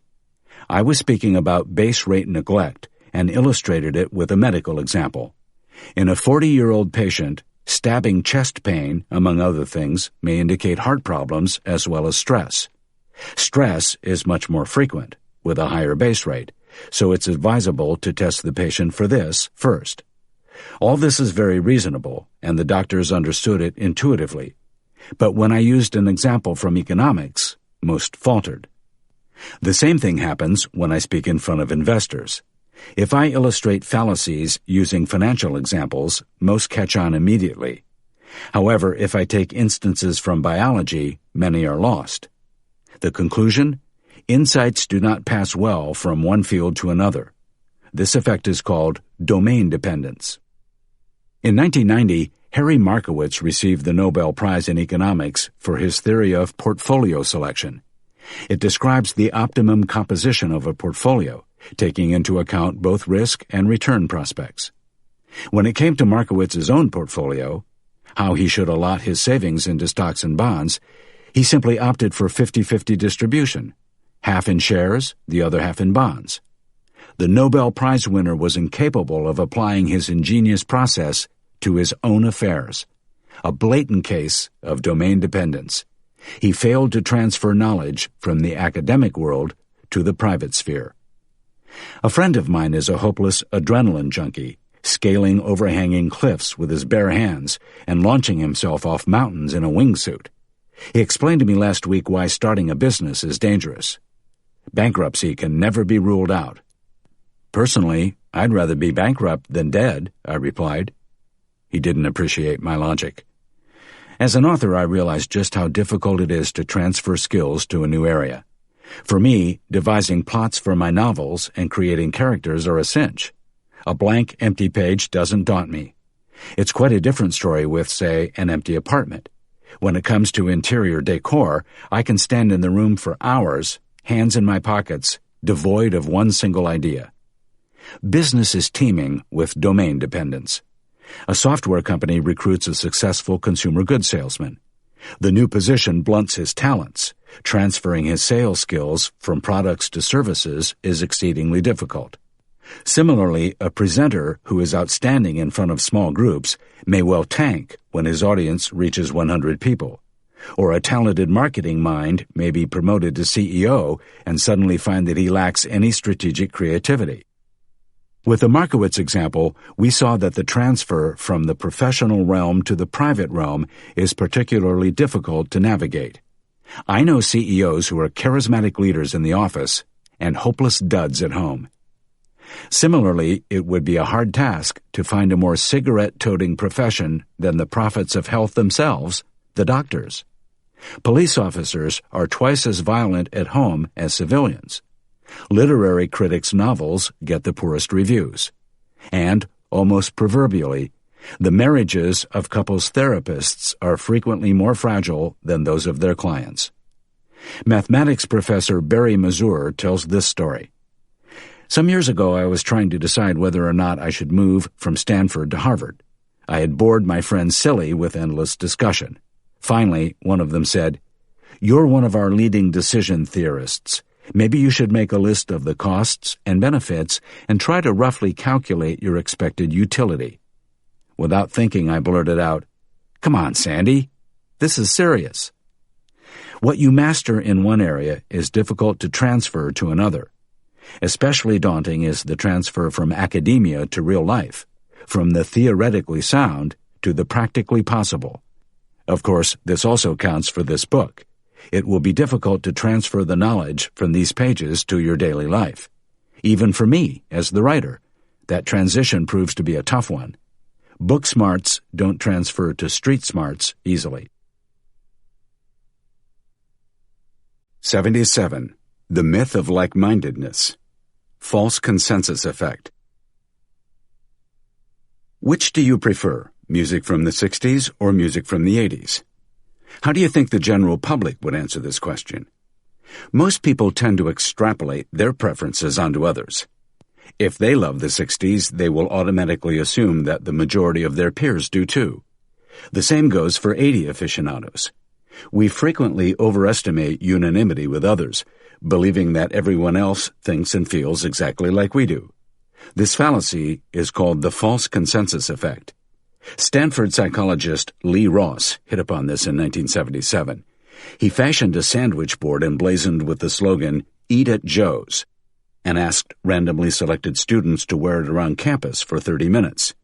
I was speaking about base rate neglect and illustrated it with a medical example. In a 40-year-old patient, stabbing chest pain, among other things, may indicate heart problems as well as stress. Stress is much more frequent, with a higher base rate, so it's advisable to test the patient for this first. All this is very reasonable, and the doctors understood it intuitively. But when I used an example from economics, most faltered. The same thing happens when I speak in front of investors. If I illustrate fallacies using financial examples, most catch on immediately. However, if I take instances from biology, many are lost. The conclusion? Insights do not pass well from one field to another. This effect is called domain dependence. In 1990, Harry Markowitz received the Nobel Prize in Economics for his theory of portfolio selection. It describes the optimum composition of a portfolio, taking into account both risk and return prospects. When it came to Markowitz's own portfolio, how he should allot his savings into stocks and bonds, he simply opted for 50-50 distribution, half in shares, the other half in bonds. The Nobel Prize winner was incapable of applying his ingenious process to his own affairs, a blatant case of domain dependence. He failed to transfer knowledge from the academic world to the private sphere. A friend of mine is a hopeless adrenaline junkie, scaling overhanging cliffs with his bare hands and launching himself off mountains in a wingsuit. He explained to me last week why starting a business is dangerous. Bankruptcy can never be ruled out. Personally, I'd rather be bankrupt than dead, I replied. He didn't appreciate my logic. As an author, I realized just how difficult it is to transfer skills to a new area. For me, devising plots for my novels and creating characters are a cinch. A blank, empty page doesn't daunt me. It's quite a different story with, say, an empty apartment. When it comes to interior decor, I can stand in the room for hours, hands in my pockets, devoid of one single idea. Business is teeming with domain dependence. A software company recruits a successful consumer goods salesman. The new position blunts his talents. Transferring his sales skills from products to services is exceedingly difficult. Similarly, a presenter who is outstanding in front of small groups may well tank when his audience reaches 100 people. Or a talented marketing mind may be promoted to CEO and suddenly find that he lacks any strategic creativity. With the Markowitz example, we saw that the transfer from the professional realm to the private realm is particularly difficult to navigate. I know CEOs who are charismatic leaders in the office and hopeless duds at home. Similarly, it would be a hard task to find a more cigarette-toting profession than the prophets of health themselves, the doctors. Police officers are twice as violent at home as civilians. Literary critics' novels get the poorest reviews. And, almost proverbially, the marriages of couples therapists are frequently more fragile than those of their clients. Mathematics professor Barry Mazur tells this story. Some years ago, I was trying to decide whether or not I should move from Stanford to Harvard. I had bored my friends silly with endless discussion. Finally, one of them said, "You're one of our leading decision theorists. Maybe you should make a list of the costs and benefits and try to roughly calculate your expected utility." Without thinking, I blurted out, "Come on, Sandy. This is serious." What you master in one area is difficult to transfer to another. Especially daunting is the transfer from academia to real life, from the theoretically sound to the practically possible. Of course, this also counts for this book. It will be difficult to transfer the knowledge from these pages to your daily life. Even for me, as the writer, that transition proves to be a tough one. Book smarts don't transfer to street smarts easily. 77. The Myth of Like-Mindedness. False Consensus Effect. Which do you prefer, music from the 60s or music from the 80s? How do you think the general public would answer this question? Most people tend to extrapolate their preferences onto others. If they love the 60s, they will automatically assume that the majority of their peers do too. The same goes for 80 aficionados. We frequently overestimate unanimity with others, believing that everyone else thinks and feels exactly like we do. This fallacy is called the false consensus effect. Stanford psychologist Lee Ross hit upon this in 1977. He fashioned a sandwich board emblazoned with the slogan, "Eat at Joe's," and asked randomly selected students to wear it around campus for 30 minutes.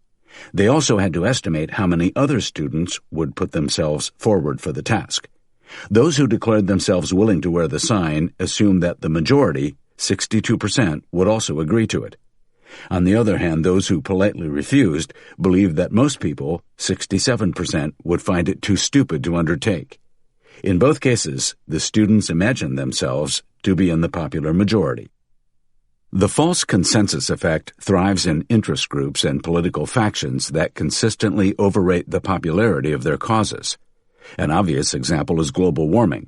They also had to estimate how many other students would put themselves forward for the task. Those who declared themselves willing to wear the sign assumed that the majority, 62%, would also agree to it. On the other hand, those who politely refused believed that most people, 67%, would find it too stupid to undertake. In both cases, the students imagined themselves to be in the popular majority. The false consensus effect thrives in interest groups and political factions that consistently overrate the popularity of their causes. An obvious example is global warming.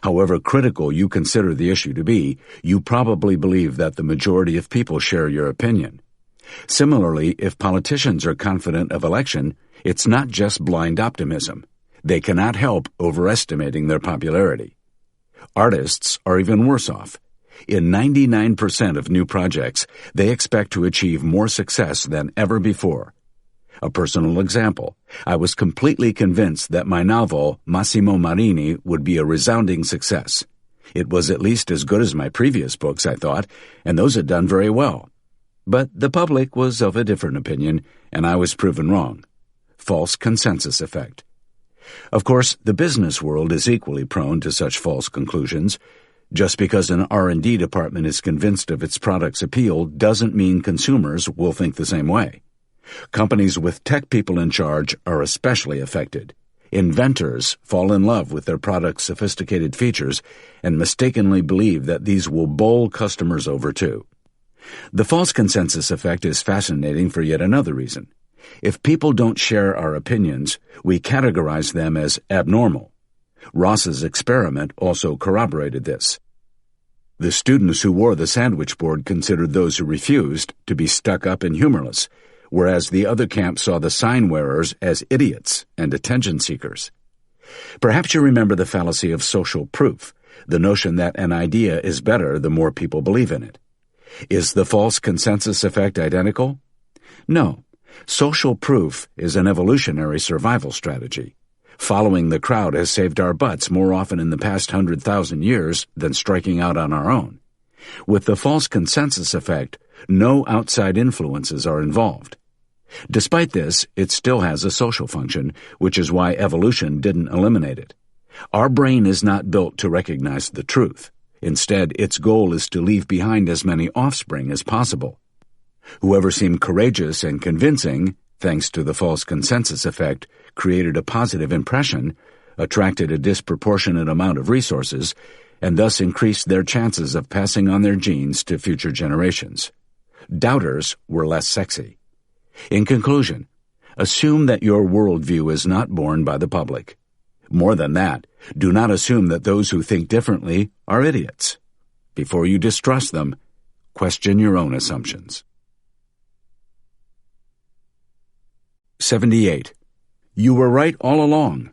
However critical you consider the issue to be, you probably believe that the majority of people share your opinion. Similarly, if politicians are confident of election, it's not just blind optimism. They cannot help overestimating their popularity. Artists are even worse off. In 99% of new projects, they expect to achieve more success than ever before. A personal example, I was completely convinced that my novel, Massimo Marini, would be a resounding success. It was at least as good as my previous books, I thought, and those had done very well. But the public was of a different opinion, and I was proven wrong. False consensus effect. Of course, the business world is equally prone to such false conclusions. Just because an R&D department is convinced of its product's appeal doesn't mean consumers will think the same way. Companies with tech people in charge are especially affected. Inventors fall in love with their product's sophisticated features and mistakenly believe that these will bowl customers over too. The false consensus effect is fascinating for yet another reason. If people don't share our opinions, we categorize them as abnormal. Ross's experiment also corroborated this. The students who wore the sandwich board considered those who refused to be stuck-up and humorless, whereas the other camp saw the sign wearers as idiots and attention seekers. Perhaps you remember the fallacy of social proof, the notion that an idea is better the more people believe in it. Is the false consensus effect identical? No. Social proof is an evolutionary survival strategy. Following the crowd has saved our butts more often in the past 100,000 years than striking out on our own. With the false consensus effect, no outside influences are involved. Despite this, it still has a social function, which is why evolution didn't eliminate it. Our brain is not built to recognize the truth. Instead, its goal is to leave behind as many offspring as possible. Whoever seemed courageous and convincing, thanks to the false consensus effect, created a positive impression, attracted a disproportionate amount of resources, and thus increased their chances of passing on their genes to future generations. Doubters were less sexy. In conclusion, assume that your worldview is not borne by the public. More than that, do not assume that those who think differently are idiots. Before you distrust them, question your own assumptions. 78. You were right all along.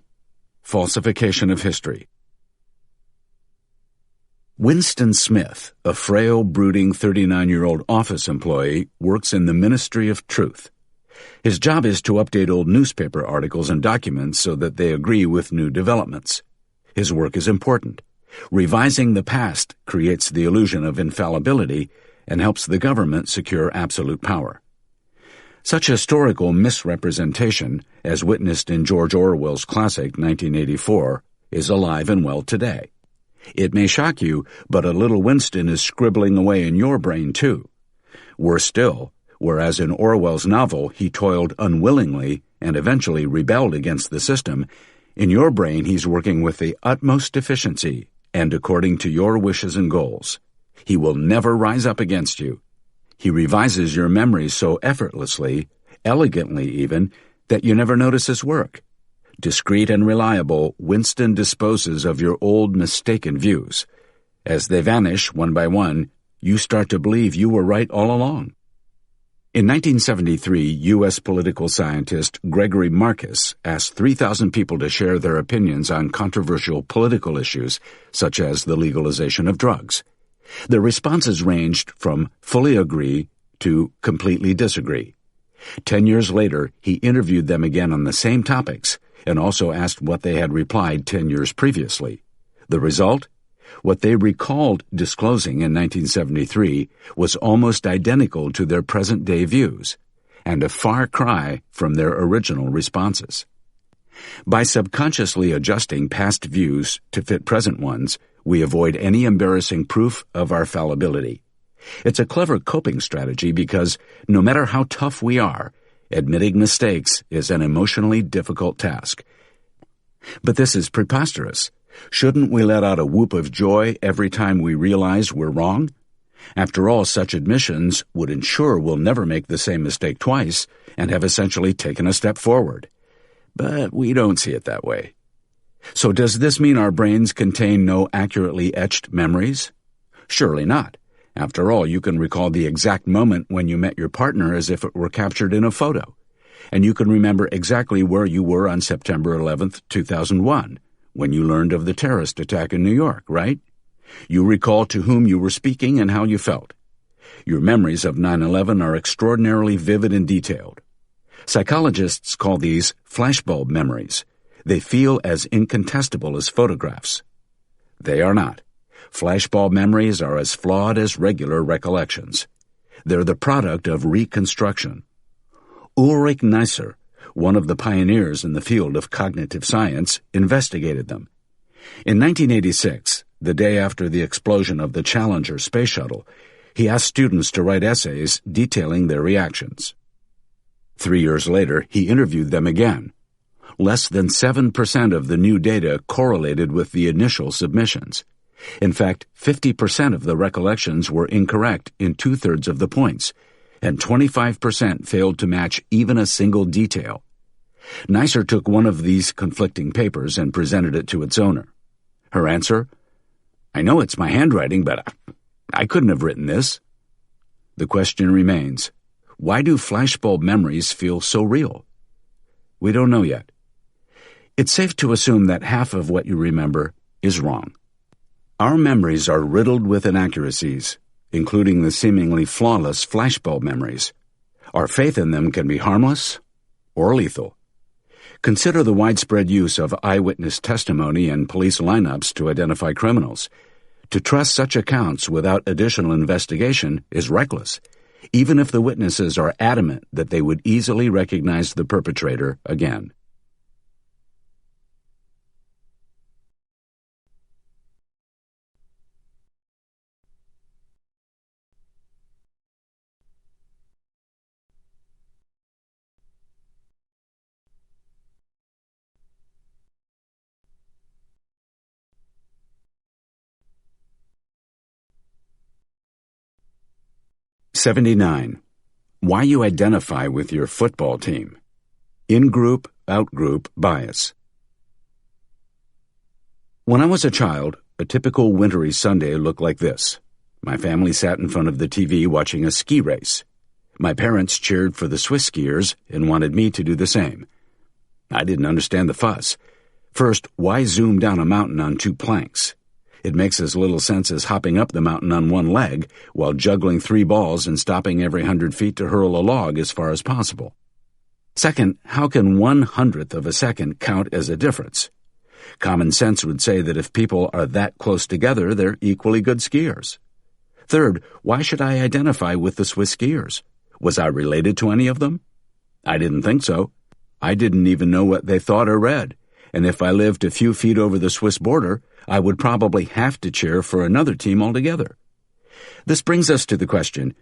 Falsification of history. Winston Smith, a frail, brooding 39-year-old office employee, works in the Ministry of Truth. His job is to update old newspaper articles and documents so that they agree with new developments. His work is important. Revising the past creates the illusion of infallibility and helps the government secure absolute power. Such historical misrepresentation, as witnessed in George Orwell's classic 1984, is alive and well today. It may shock you, but a little Winston is scribbling away in your brain too. Worse still, whereas in Orwell's novel he toiled unwillingly and eventually rebelled against the system, in your brain he's working with the utmost efficiency and according to your wishes and goals. He will never rise up against you. He revises your memories so effortlessly, elegantly even, that you never notice his work. Discreet and reliable, Winston disposes of your old mistaken views. As they vanish one by one, you start to believe you were right all along. In 1973, U.S. political scientist Gregory Marcus asked 3,000 people to share their opinions on controversial political issues, such as the legalization of drugs. Their responses ranged from fully agree to completely disagree. 10 years later, he interviewed them again on the same topics, and also asked what they had replied 10 years previously. The result? What they recalled disclosing in 1973 was almost identical to their present-day views, and a far cry from their original responses. By subconsciously adjusting past views to fit present ones, we avoid any embarrassing proof of our fallibility. It's a clever coping strategy because, no matter how tough we are, admitting mistakes is an emotionally difficult task. But this is preposterous. Shouldn't we let out a whoop of joy every time we realize we're wrong? After all, such admissions would ensure we'll never make the same mistake twice and have essentially taken a step forward. But we don't see it that way. So does this mean our brains contain no accurately etched memories? Surely not. After all, you can recall the exact moment when you met your partner as if it were captured in a photo. And you can remember exactly where you were on September 11th, 2001, when you learned of the terrorist attack in New York, right? You recall to whom you were speaking and how you felt. Your memories of 9/11 are extraordinarily vivid and detailed. Psychologists call these flashbulb memories. They feel as incontestable as photographs. They are not. Flashbulb memories are as flawed as regular recollections. They're the product of reconstruction. Ulrich Neisser, one of the pioneers in the field of cognitive science, investigated them. In 1986, the day after the explosion of the Challenger space shuttle, he asked students to write essays detailing their reactions. 3 years later, he interviewed them again. Less than 7% of the new data correlated with the initial submissions. In fact, 50% of the recollections were incorrect in 2/3 of the points, and 25% failed to match even a single detail. Neisser took one of these conflicting papers and presented it to its owner. Her answer? "I know it's my handwriting, but I couldn't have written this." The question remains, why do flashbulb memories feel so real? We don't know yet. It's safe to assume that half of what you remember is wrong. Our memories are riddled with inaccuracies, including the seemingly flawless flashbulb memories. Our faith in them can be harmless or lethal. Consider the widespread use of eyewitness testimony and police lineups to identify criminals. To trust such accounts without additional investigation is reckless, even if the witnesses are adamant that they would easily recognize the perpetrator again. 79. Why you identify with your football team. In-group, out-group bias. When I was a child, a typical wintry Sunday looked like this. My family sat in front of the TV watching a ski race. My parents cheered for the Swiss skiers and wanted me to do the same. I didn't understand the fuss. First, why zoom down a mountain on 2 planks? It makes as little sense as hopping up the mountain on 1 leg while juggling 3 balls and stopping every 100 feet to hurl a log as far as possible. Second, how can 1/100th of a second count as a difference? Common sense would say that if people are that close together, they're equally good skiers. Third, why should I identify with the Swiss skiers? Was I related to any of them? I didn't think so. I didn't even know what they thought or read, and if I lived a few feet over the Swiss border, I would probably have to cheer for another team altogether. This brings us to the question,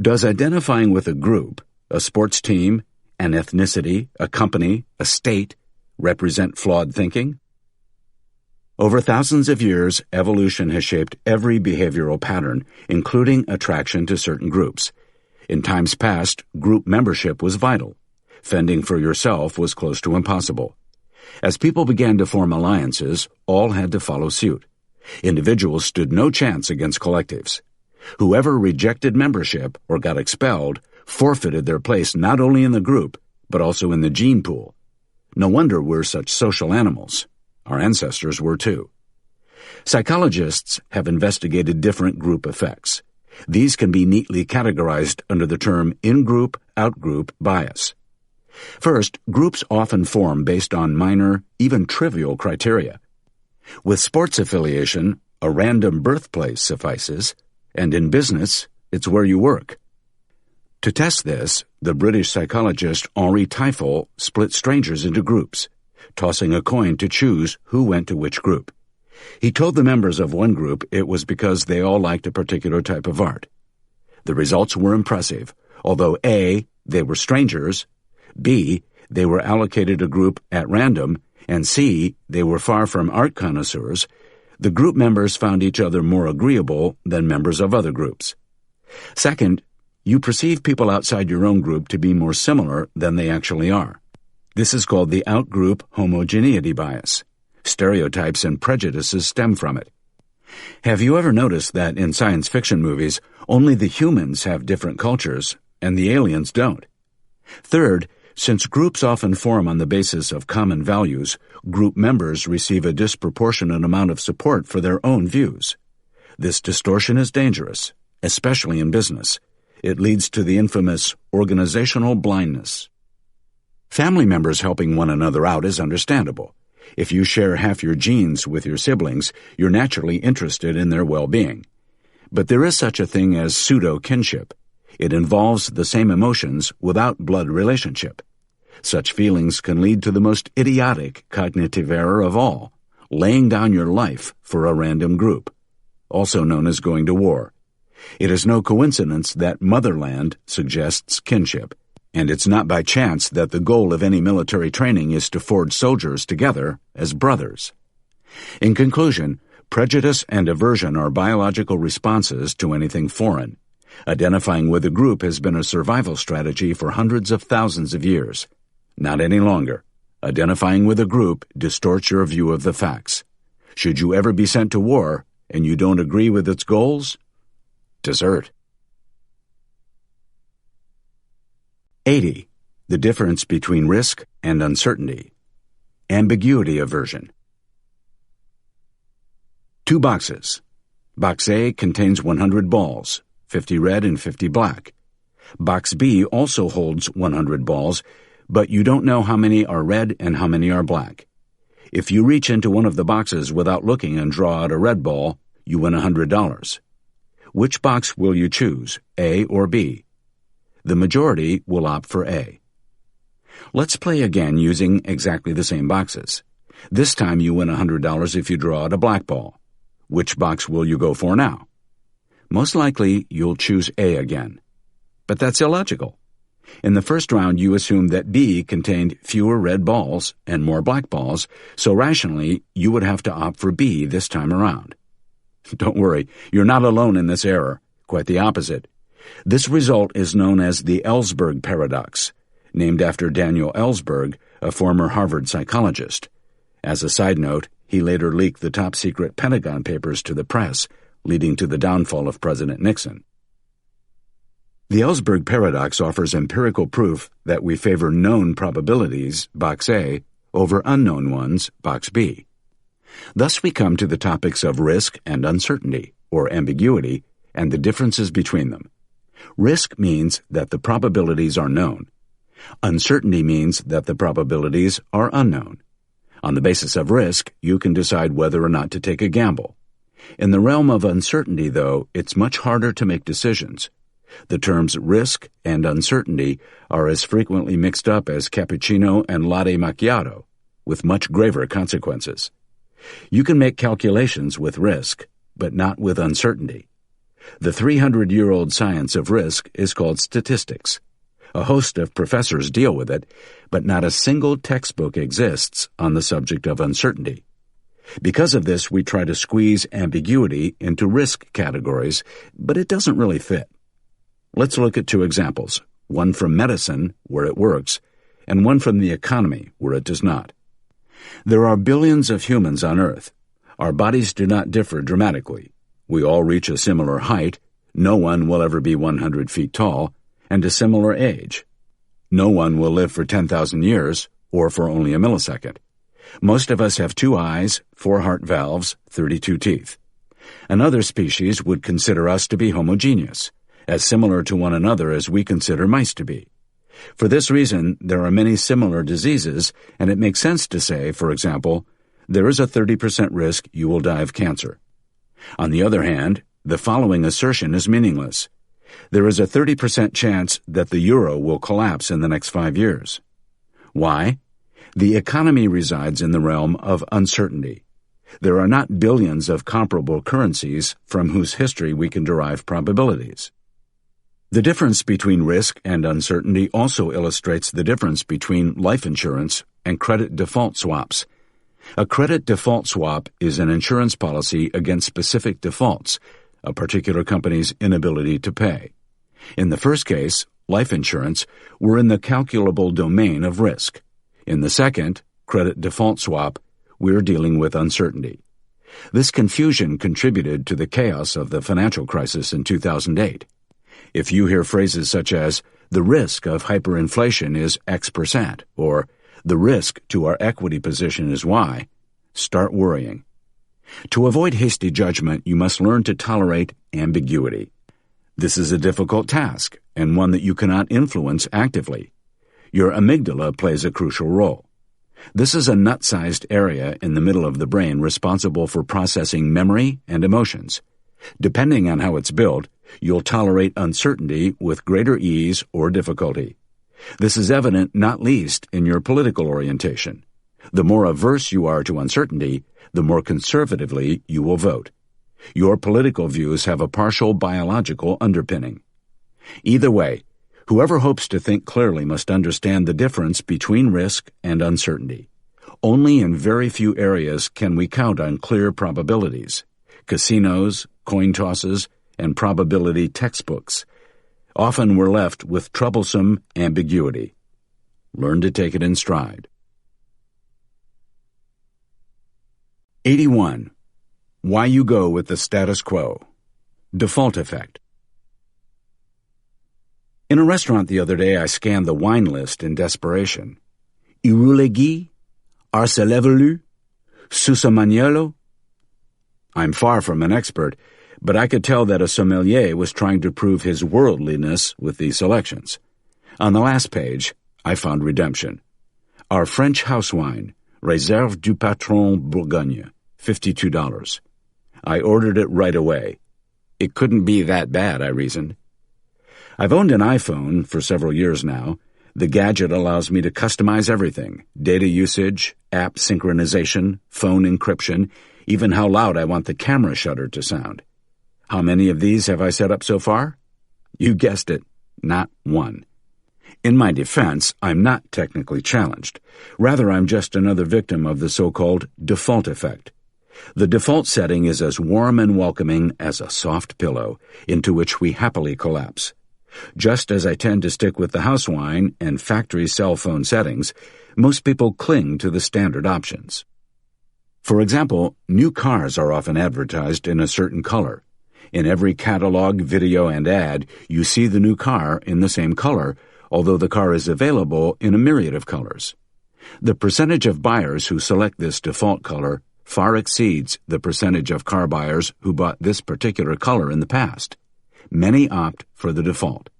does identifying with a group, a sports team, an ethnicity, a company, a state, represent flawed thinking? Over thousands of years, evolution has shaped every behavioral pattern, including attraction to certain groups. In times past, group membership was vital. Fending for yourself was close to impossible. As people began to form alliances, all had to follow suit. Individuals stood no chance against collectives. Whoever rejected membership or got expelled forfeited their place not only in the group, but also in the gene pool. No wonder we're such social animals. Our ancestors were too. Psychologists have investigated different group effects. These can be neatly categorized under the term in-group, out-group bias. First, groups often form based on minor, even trivial criteria. With sports affiliation, a random birthplace suffices, and in business, it's where you work. To test this, the British psychologist Henri Teifel split strangers into groups, tossing a coin to choose who went to which group. He told the members of one group it was because they all liked a particular type of art. The results were impressive, although A, they were strangers, B, they were allocated a group at random, and C, they were far from art connoisseurs. The group members found each other more agreeable than members of other groups. Second, you perceive people outside your own group to be more similar than they actually are. This is called the out-group homogeneity bias. Stereotypes and prejudices stem from it. Have you ever noticed that in science fiction movies, only the humans have different cultures, and the aliens don't? Third, since groups often form on the basis of common values, group members receive a disproportionate amount of support for their own views. This distortion is dangerous, especially in business. It leads to the infamous organizational blindness. Family members helping one another out is understandable. If you share half your genes with your siblings, you're naturally interested in their well-being. But there is such a thing as pseudo-kinship. It involves the same emotions without blood relationship. Such feelings can lead to the most idiotic cognitive error of all, laying down your life for a random group, also known as going to war. It is no coincidence that motherland suggests kinship, and it's not by chance that the goal of any military training is to forge soldiers together as brothers. In conclusion, prejudice and aversion are biological responses to anything foreign. Identifying with a group has been a survival strategy for hundreds of thousands of years. Not any longer. Identifying with a group distorts your view of the facts. Should you ever be sent to war and you don't agree with its goals, desert. 80. The difference between risk and uncertainty. Ambiguity aversion. 2 boxes. Box A contains 100 balls, 50 red and 50 black. Box B also holds 100 balls, but you don't know how many are red and how many are black. If you reach into one of the boxes without looking and draw out a red ball, you win $100. Which box will you choose, A or B? The majority will opt for A. Let's play again using exactly the same boxes. This time you win $100 if you draw out a black ball. Which box will you go for now? Most likely you'll choose A again. But that's illogical. In the first round you assumed that B contained fewer red balls and more black balls, so rationally you would have to opt for B this time around. Don't worry, you're not alone in this error. Quite the opposite. This result is known as the Ellsberg paradox, named after Daniel Ellsberg, a former Harvard psychologist. As a side note, he later leaked the top-secret Pentagon Papers to the press, leading to the downfall of President Nixon. The Ellsberg paradox offers empirical proof that we favor known probabilities, box A, over unknown ones, box B. Thus we come to the topics of risk and uncertainty, or ambiguity, and the differences between them. Risk means that the probabilities are known. Uncertainty means that the probabilities are unknown. On the basis of risk, you can decide whether or not to take a gamble. In the realm of uncertainty, though, it's much harder to make decisions. The terms risk and uncertainty are as frequently mixed up as cappuccino and latte macchiato, with much graver consequences. You can make calculations with risk, but not with uncertainty. The 300-year-old science of risk is called statistics. A host of professors deal with it, but not a single textbook exists on the subject of uncertainty. Because of this, we try to squeeze ambiguity into risk categories, but it doesn't really fit. Let's look at two examples, one from medicine, where it works, and one from the economy, where it does not. There are billions of humans on Earth. Our bodies do not differ dramatically. We all reach a similar height. No one will ever be 100 feet tall, and a similar age. No one will live for 10,000 years, or for only a millisecond. Most of us have 2 eyes, 4 heart valves, 32 teeth. Another species would consider us to be homogeneous, as similar to one another as we consider mice to be. For this reason, there are many similar diseases, and it makes sense to say, for example, there is a 30% risk you will die of cancer. On the other hand, the following assertion is meaningless. There is a 30% chance that the euro will collapse in the next 5 years. Why? The economy resides in the realm of uncertainty. There are not billions of comparable currencies from whose history we can derive probabilities. The difference between risk and uncertainty also illustrates the difference between life insurance and credit default swaps. A credit default swap is an insurance policy against specific defaults, a particular company's inability to pay. In the first case, life insurance, we're in the calculable domain of risk. In the second, credit default swap, we're dealing with uncertainty. This confusion contributed to the chaos of the financial crisis in 2008. If you hear phrases such as, the risk of hyperinflation is X%, or the risk to our equity position is Y, start worrying. To avoid hasty judgment, you must learn to tolerate ambiguity. This is a difficult task, and one that you cannot influence actively. Your amygdala plays a crucial role. This is a nut-sized area in the middle of the brain responsible for processing memory and emotions. Depending on how it's built, you'll tolerate uncertainty with greater ease or difficulty. This is evident not least in your political orientation. The more averse you are to uncertainty, the more conservatively you will vote. Your political views have a partial biological underpinning. Either way, whoever hopes to think clearly must understand the difference between risk and uncertainty. Only in very few areas can we count on clear probabilities. Casinos, coin tosses, and probability textbooks. Often we're left with troublesome ambiguity. Learn to take it in stride. 81. Why you go with the status quo. Default effect. In a restaurant the other day, I scanned the wine list in desperation. Iroulegui, Arcelevelu, Susamaniello. I'm far from an expert, but I could tell that a sommelier was trying to prove his worldliness with these selections. On the last page, I found redemption. Our French house wine, Réserve du Patron Bourgogne, $52. I ordered it right away. It couldn't be that bad, I reasoned. I've owned an iPhone for several years now. The gadget allows me to customize everything: data usage, app synchronization, phone encryption, even how loud I want the camera shutter to sound. How many of these have I set up so far? You guessed it, not one. In my defense, I'm not technically challenged. Rather, I'm just another victim of the so-called default effect. The default setting is as warm and welcoming as a soft pillow, into which we happily collapse. Just as I tend to stick with the house wine and factory cell phone settings, most people cling to the standard options. For example, new cars are often advertised in a certain color. In every catalog, video, and ad, you see the new car in the same color, although the car is available in a myriad of colors. The percentage of buyers who select this default color far exceeds the percentage of car buyers who bought this particular color in the past. Many opt for the default.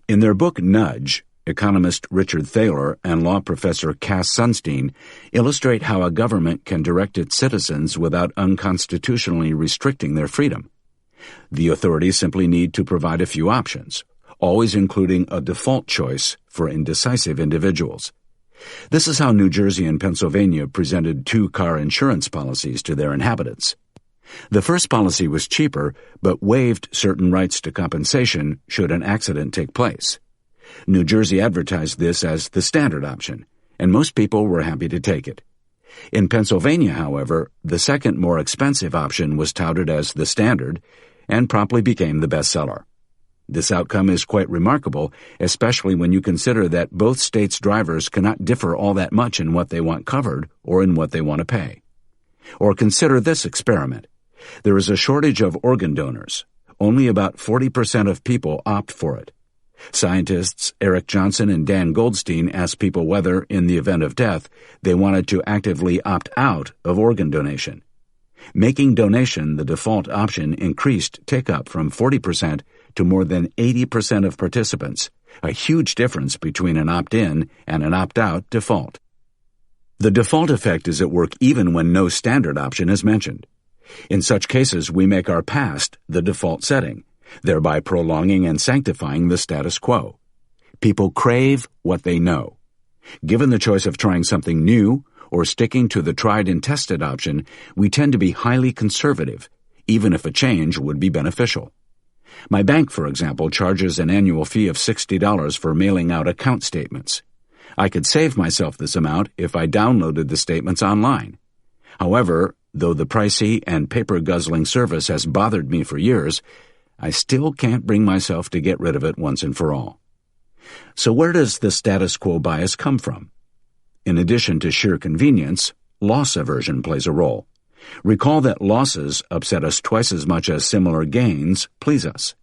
In their book Nudge, economist Richard Thaler and law professor Cass Sunstein illustrate how a government can direct its citizens without unconstitutionally restricting their freedom. The authorities simply need to provide a few options, always including a default choice for indecisive individuals. This is how New Jersey and Pennsylvania presented two-car insurance policies to their inhabitants. The first policy was cheaper, but waived certain rights to compensation should an accident take place. New Jersey advertised this as the standard option, and most people were happy to take it. In Pennsylvania, however, the second, more expensive option was touted as the standard and promptly became the bestseller. This outcome is quite remarkable, especially when you consider that both states' drivers cannot differ all that much in what they want covered or in what they want to pay. Or consider this experiment. There is a shortage of organ donors. Only about 40% of people opt for it. Scientists Eric Johnson and Dan Goldstein asked people whether, in the event of death, they wanted to actively opt out of organ donation. Making donation the default option increased take-up from 40% to more than 80% of participants, a huge difference between an opt-in and an opt-out default. The default effect is at work even when no standard option is mentioned. In such cases, we make our past the default setting, thereby prolonging and sanctifying the status quo. People crave what they know. Given the choice of trying something new or sticking to the tried and tested option, we tend to be highly conservative, even if a change would be beneficial. My bank, for example, charges an annual fee of $60 for mailing out account statements. I could save myself this amount if I downloaded the statements online. However, though the pricey and paper-guzzling service has bothered me for years, I still can't bring myself to get rid of it once and for all. So where does the status quo bias come from? In addition to sheer convenience, loss aversion plays a role. Recall that losses upset us twice as much as similar gains please us.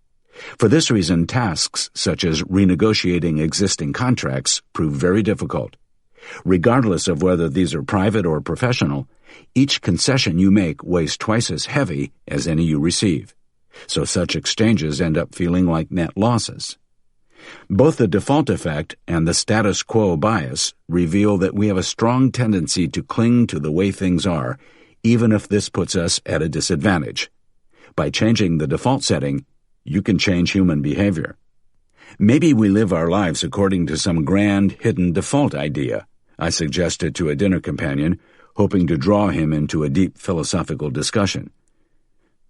For this reason, tasks such as renegotiating existing contracts prove very difficult. Regardless of whether these are private or professional, each concession you make weighs twice as heavy as any you receive. So such exchanges end up feeling like net losses. Both the default effect and the status quo bias reveal that we have a strong tendency to cling to the way things are, even if this puts us at a disadvantage. By changing the default setting, you can change human behavior. Maybe we live our lives according to some grand, hidden default idea, I suggested to a dinner companion, hoping to draw him into a deep philosophical discussion.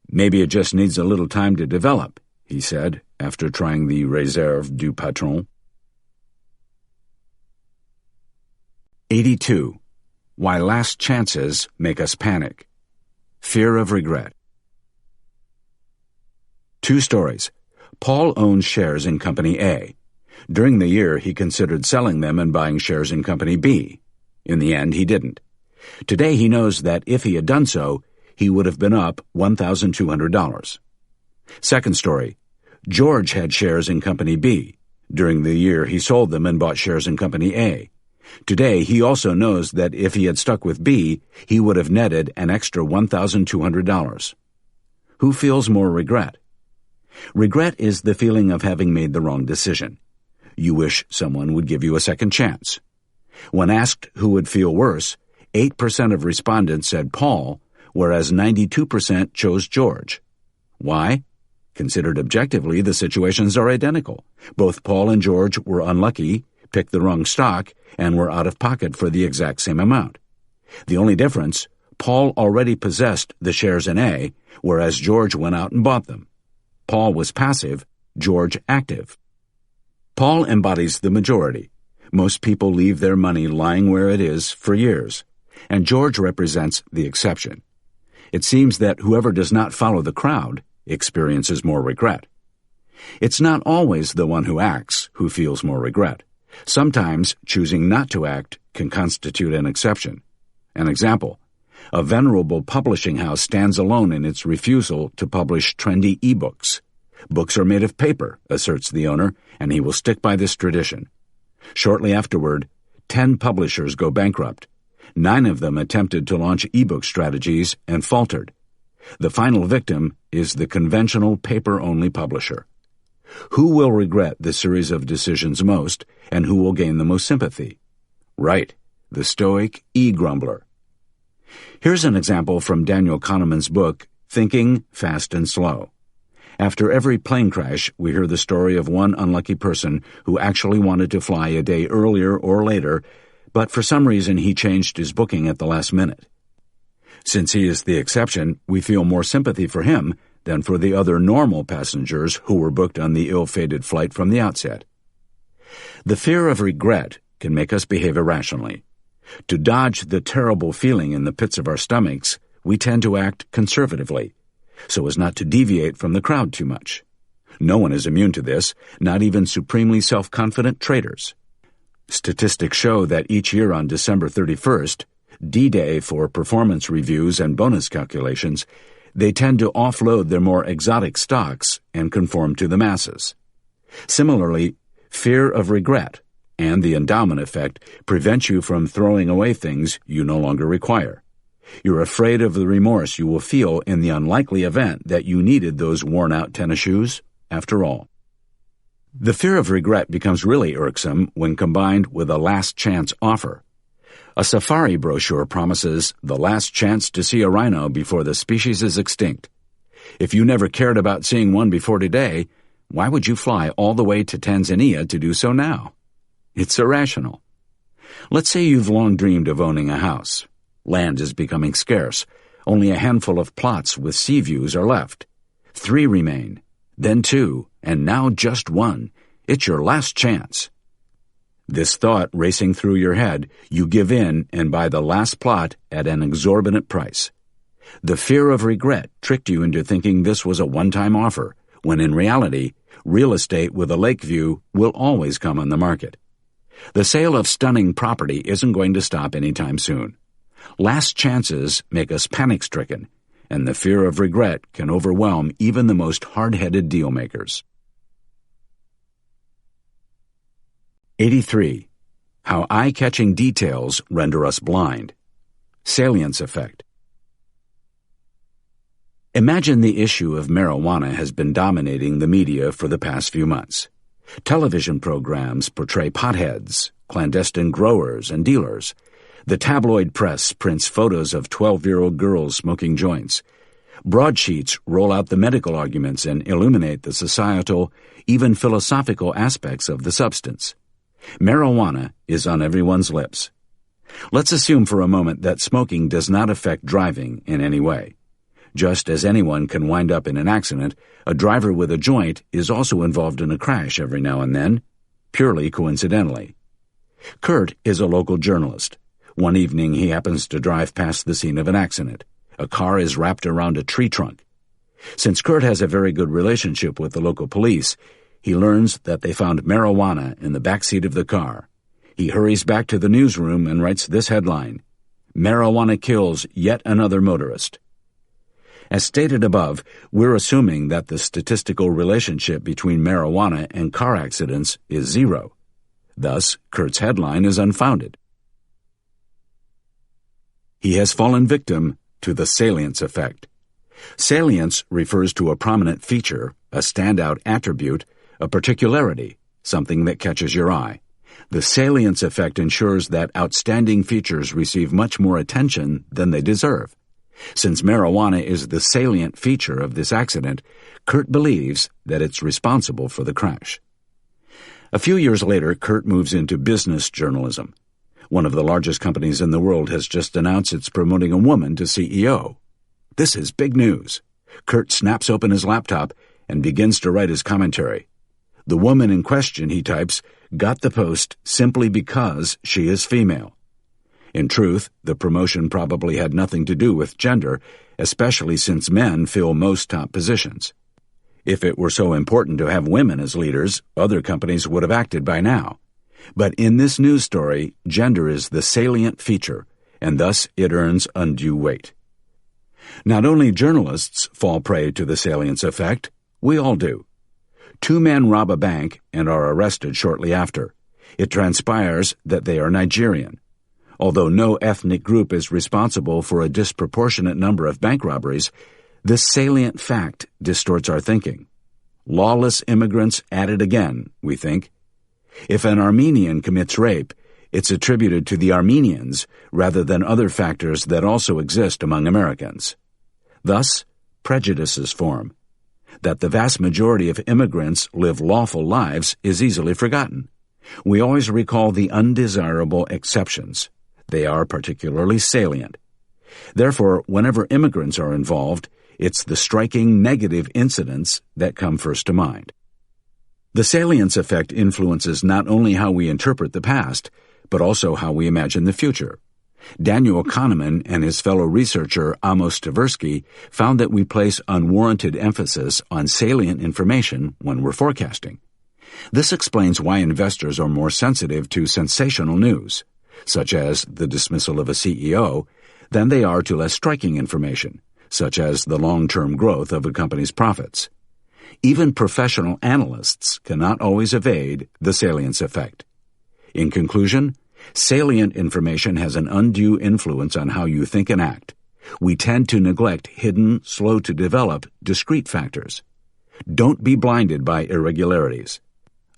Maybe it just needs a little time to develop, he said, after trying the réserve du patron. 82. Why last chances make us panic. Fear of regret. Two stories. Paul owns shares in Company A. During the year, he considered selling them and buying shares in Company B. In the end, he didn't. Today, he knows that if he had done so, he would have been up $1,200. Second story. George had shares in Company B. During the year, he sold them and bought shares in Company A. Today, he also knows that if he had stuck with B, he would have netted an extra $1,200. Who feels more regret? Regret is the feeling of having made the wrong decision. You wish someone would give you a second chance. When asked who would feel worse, 8% of respondents said Paul, whereas 92% chose George. Why? Considered objectively, the situations are identical. Both Paul and George were unlucky, picked the wrong stock, and were out of pocket for the exact same amount. The only difference, Paul already possessed the shares in A, whereas George went out and bought them. Paul was passive, George active. Paul embodies the majority. Most people leave their money lying where it is for years, and George represents the exception. It seems that whoever does not follow the crowd experiences more regret. It's not always the one who acts who feels more regret. Sometimes choosing not to act can constitute an exception. An example: a venerable publishing house stands alone in its refusal to publish trendy e-books. Books are made of paper, asserts the owner, and he will stick by this tradition. Shortly afterward, 10 publishers go bankrupt. 9 of them attempted to launch e-book strategies and faltered. The final victim is the conventional paper-only publisher. Who will regret this series of decisions most, and who will gain the most sympathy? Right, the stoic e-grumbler. Here's an example from Daniel Kahneman's book, Thinking, Fast and Slow. After every plane crash, we hear the story of one unlucky person who actually wanted to fly a day earlier or later, but for some reason he changed his booking at the last minute. Since he is the exception, we feel more sympathy for him than for the other normal passengers who were booked on the ill-fated flight from the outset. The fear of regret can make us behave irrationally. To dodge the terrible feeling in the pits of our stomachs, we tend to act conservatively, so as not to deviate from the crowd too much. No one is immune to this, not even supremely self-confident traders. Statistics show that each year on December 31st, D-Day for performance reviews and bonus calculations, they tend to offload their more exotic stocks and conform to the masses. Similarly, fear of regret and the endowment effect prevent you from throwing away things you no longer require. You're afraid of the remorse you will feel in the unlikely event that you needed those worn-out tennis shoes after all. The fear of regret becomes really irksome when combined with a last-chance offer. A safari brochure promises the last chance to see a rhino before the species is extinct. If you never cared about seeing one before today, why would you fly all the way to Tanzania to do so now? It's irrational. Let's say you've long dreamed of owning a house. Land is becoming scarce. Only a handful of plots with sea views are left. 3 remain, then 2, and now just 1. It's your last chance. This thought racing through your head, you give in and buy the last plot at an exorbitant price. The fear of regret tricked you into thinking this was a one-time offer, when in reality, real estate with a lake view will always come on the market. The sale of stunning property isn't going to stop anytime soon. Last chances make us panic-stricken, and the fear of regret can overwhelm even the most hard-headed deal-makers. 83. How eye-catching details render us blind. Salience effect. Imagine the issue of marijuana has been dominating the media for the past few months. Television programs portray potheads, clandestine growers, and dealers. The tabloid press prints photos of 12-year-old girls smoking joints. Broadsheets roll out the medical arguments and illuminate the societal, even philosophical aspects of the substance. Marijuana is on everyone's lips. Let's assume for a moment that smoking does not affect driving in any way. Just as anyone can wind up in an accident, a driver with a joint is also involved in a crash every now and then, purely coincidentally. Kurt is a local journalist. One evening he happens to drive past the scene of an accident. A car is wrapped around a tree trunk. Since Kurt has a very good relationship with the local police, he learns that they found marijuana in the back seat of the car. He hurries back to the newsroom and writes this headline: "Marijuana kills yet another motorist." As stated above, we're assuming that the statistical relationship between marijuana and car accidents is 0. Thus, Kurt's headline is unfounded. He has fallen victim to the salience effect. Salience refers to a prominent feature, a standout attribute, a particularity, something that catches your eye. The salience effect ensures that outstanding features receive much more attention than they deserve. Since marijuana is the salient feature of this accident, Kurt believes that it's responsible for the crash. A few years later, Kurt moves into business journalism. One of the largest companies in the world has just announced it's promoting a woman to CEO. This is big news. Kurt snaps open his laptop and begins to write his commentary. The woman in question, he types, got the post simply because she is female. In truth, the promotion probably had nothing to do with gender, especially since men fill most top positions. If it were so important to have women as leaders, other companies would have acted by now. But in this news story, gender is the salient feature, and thus it earns undue weight. Not only journalists fall prey to the salience effect, we all do. Two men rob a bank and are arrested shortly after. It transpires that they are Nigerian. Although no ethnic group is responsible for a disproportionate number of bank robberies, this salient fact distorts our thinking. Lawless immigrants at it again, we think. If an Armenian commits rape, it's attributed to the Armenians rather than other factors that also exist among Americans. Thus, prejudices form. That the vast majority of immigrants live lawful lives is easily forgotten. We always recall the undesirable exceptions. They are particularly salient. Therefore, whenever immigrants are involved, it's the striking negative incidents that come first to mind. The salience effect influences not only how we interpret the past, but also how we imagine the future. Daniel Kahneman and his fellow researcher Amos Tversky found that we place unwarranted emphasis on salient information when we're forecasting. This explains why investors are more sensitive to sensational news, such as the dismissal of a CEO, than they are to less striking information, such as the long-term growth of a company's profits. Even professional analysts cannot always evade the salience effect. In conclusion, salient information has an undue influence on how you think and act. We tend to neglect hidden, slow-to-develop, discrete factors. Don't be blinded by irregularities.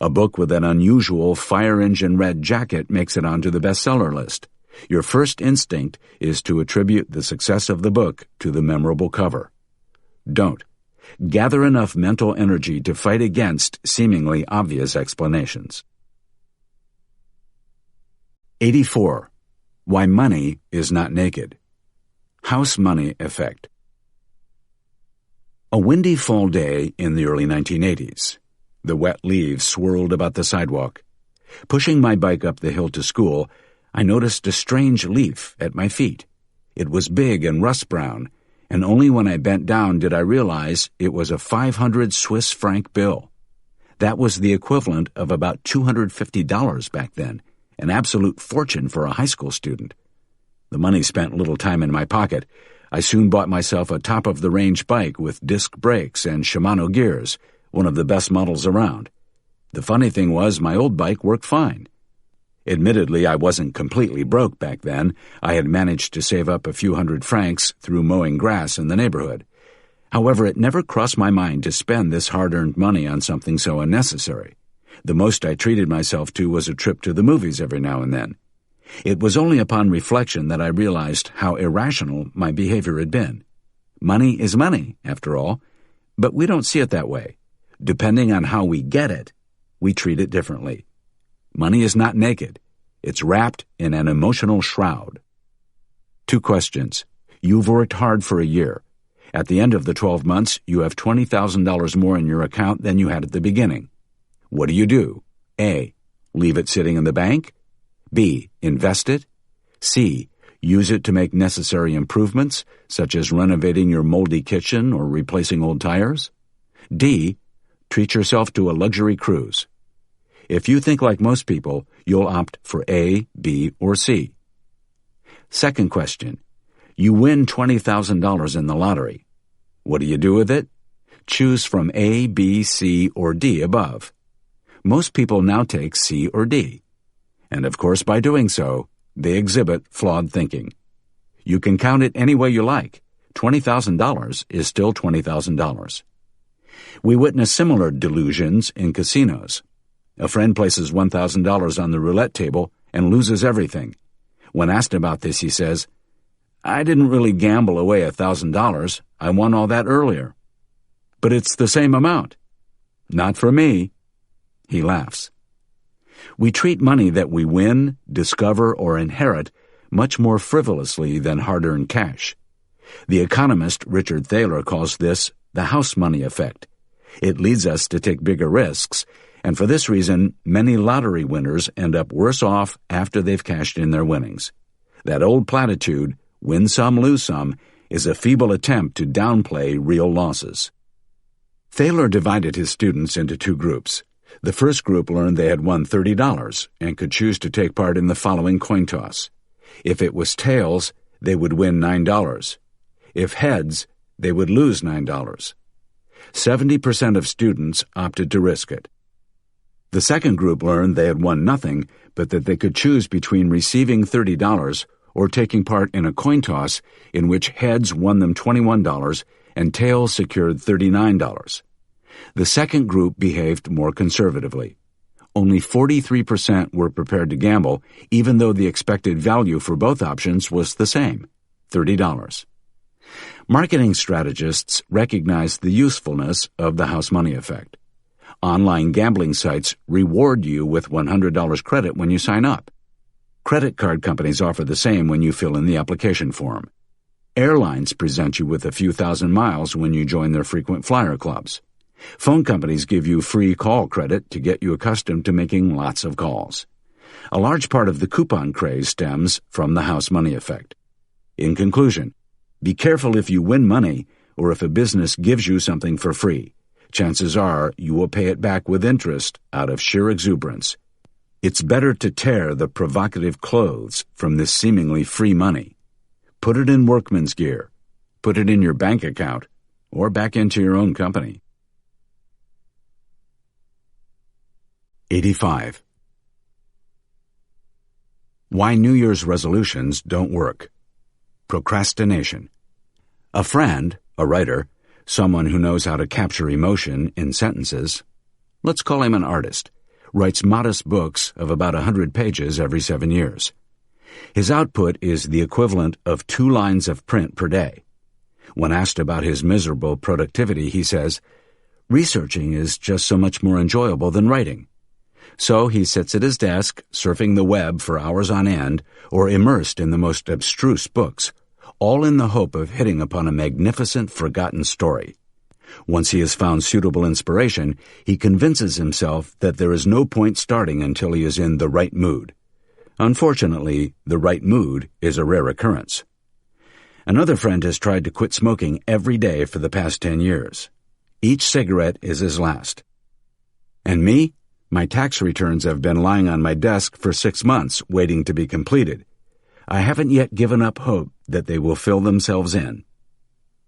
A book with an unusual fire engine red jacket makes it onto the bestseller list. Your first instinct is to attribute the success of the book to the memorable cover. Don't. Gather enough mental energy to fight against seemingly obvious explanations. 84. Why Money is Not Naked. House Money Effect. A windy fall day in the early 1980s. The wet leaves swirled about the sidewalk. Pushing my bike up the hill to school, I noticed a strange leaf at my feet. It was big and rust-brown, and only when I bent down did I realize it was a 500 Swiss franc bill. That was the equivalent of about $250 back then, an absolute fortune for a high school student. The money spent little time in my pocket. I soon bought myself a top-of-the-range bike with disc brakes and Shimano gears, one of the best models around. The funny thing was my old bike worked fine. Admittedly, I wasn't completely broke back then. I had managed to save up a few hundred francs through mowing grass in the neighborhood. However, it never crossed my mind to spend this hard-earned money on something so unnecessary. The most I treated myself to was a trip to the movies every now and then. It was only upon reflection that I realized how irrational my behavior had been. Money is money, after all, but we don't see it that way. Depending on how we get it, we treat it differently. Money is not naked. It's wrapped in an emotional shroud. 2 questions. You've worked hard for a year. At the end of the 12 months, you have $20,000 more in your account than you had at the beginning. What do? A. Leave it sitting in the bank? B. Invest it? C. Use it to make necessary improvements, such as renovating your moldy kitchen or replacing old tires? D. Treat yourself to a luxury cruise. If you think like most people, you'll opt for A, B, or C. Second question. You win $20,000 in the lottery. What do you do with it? Choose from A, B, C, or D above. Most people now take C or D. And of course, by doing so, they exhibit flawed thinking. You can count it any way you like. $20,000 is still $20,000. We witness similar delusions in casinos. A friend places $1,000 on the roulette table and loses everything. When asked about this, he says, "I didn't really gamble away $1,000. I won all that earlier." "But it's the same amount." "Not for me." He laughs. We treat money that we win, discover, or inherit much more frivolously than hard-earned cash. The economist Richard Thaler calls this the house money effect. It leads us to take bigger risks, and for this reason, many lottery winners end up worse off after they've cashed in their winnings. That old platitude, win some, lose some, is a feeble attempt to downplay real losses. Thaler divided his students into two groups. The first group learned they had won $30 and could choose to take part in the following coin toss. If it was tails, they would win $9. If heads, they would lose $9. 70% of students opted to risk it. The second group learned they had won nothing, but that they could choose between receiving $30 or taking part in a coin toss in which heads won them $21 and tails secured $39. The second group behaved more conservatively. Only 43% were prepared to gamble, even though the expected value for both options was the same, $30. Marketing strategists recognize the usefulness of the house money effect. Online gambling sites reward you with $100 credit when you sign up. Credit card companies offer the same when you fill in the application form. Airlines present you with a few thousand miles when you join their frequent flyer clubs. Phone companies give you free call credit to get you accustomed to making lots of calls. A large part of the coupon craze stems from the house money effect. In conclusion, be careful if you win money or if a business gives you something for free. Chances are you will pay it back with interest out of sheer exuberance. It's better to tear the provocative clothes from this seemingly free money. Put it in workman's gear. Put it in your bank account or back into your own company. 85. Why New Year's resolutions don't work. Procrastination. A friend, a writer, someone who knows how to capture emotion in sentences, let's call him an artist, writes modest books of about 100 pages every 7 years. His output is the equivalent of 2 lines of print per day. When asked about his miserable productivity, he says, "Researching is just so much more enjoyable than writing." So he sits at his desk, surfing the web for hours on end, or immersed in the most abstruse books, all in the hope of hitting upon a magnificent forgotten story. Once he has found suitable inspiration, he convinces himself that there is no point starting until he is in the right mood. Unfortunately, the right mood is a rare occurrence. Another friend has tried to quit smoking every day for the past 10 years. Each cigarette is his last. And me? My tax returns have been lying on my desk for 6 months, waiting to be completed. I haven't yet given up hope that they will fill themselves in.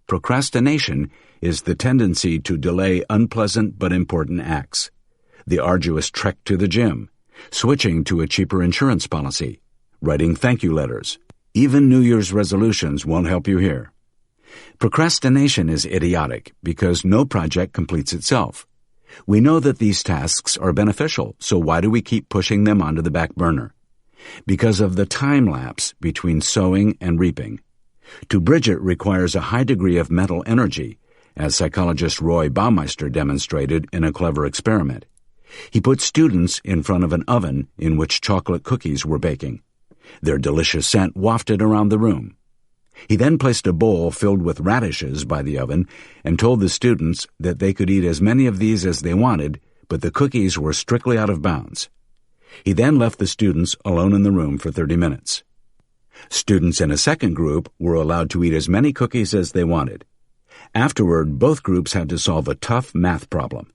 Procrastination is the tendency to delay unpleasant but important acts. The arduous trek to the gym, switching to a cheaper insurance policy, writing thank you letters. Even New Year's resolutions won't help you here. Procrastination is idiotic because no project completes itself. We know that these tasks are beneficial, so why do we keep pushing them onto the back burner? Because of the time lapse between sowing and reaping. To bridge it requires a high degree of mental energy, as psychologist Roy Baumeister demonstrated in a clever experiment. He put students in front of an oven in which chocolate cookies were baking. Their delicious scent wafted around the room. He then placed a bowl filled with radishes by the oven and told the students that they could eat as many of these as they wanted, but the cookies were strictly out of bounds. He then left the students alone in the room for 30 minutes. Students in a second group were allowed to eat as many cookies as they wanted. Afterward, both groups had to solve a tough math problem.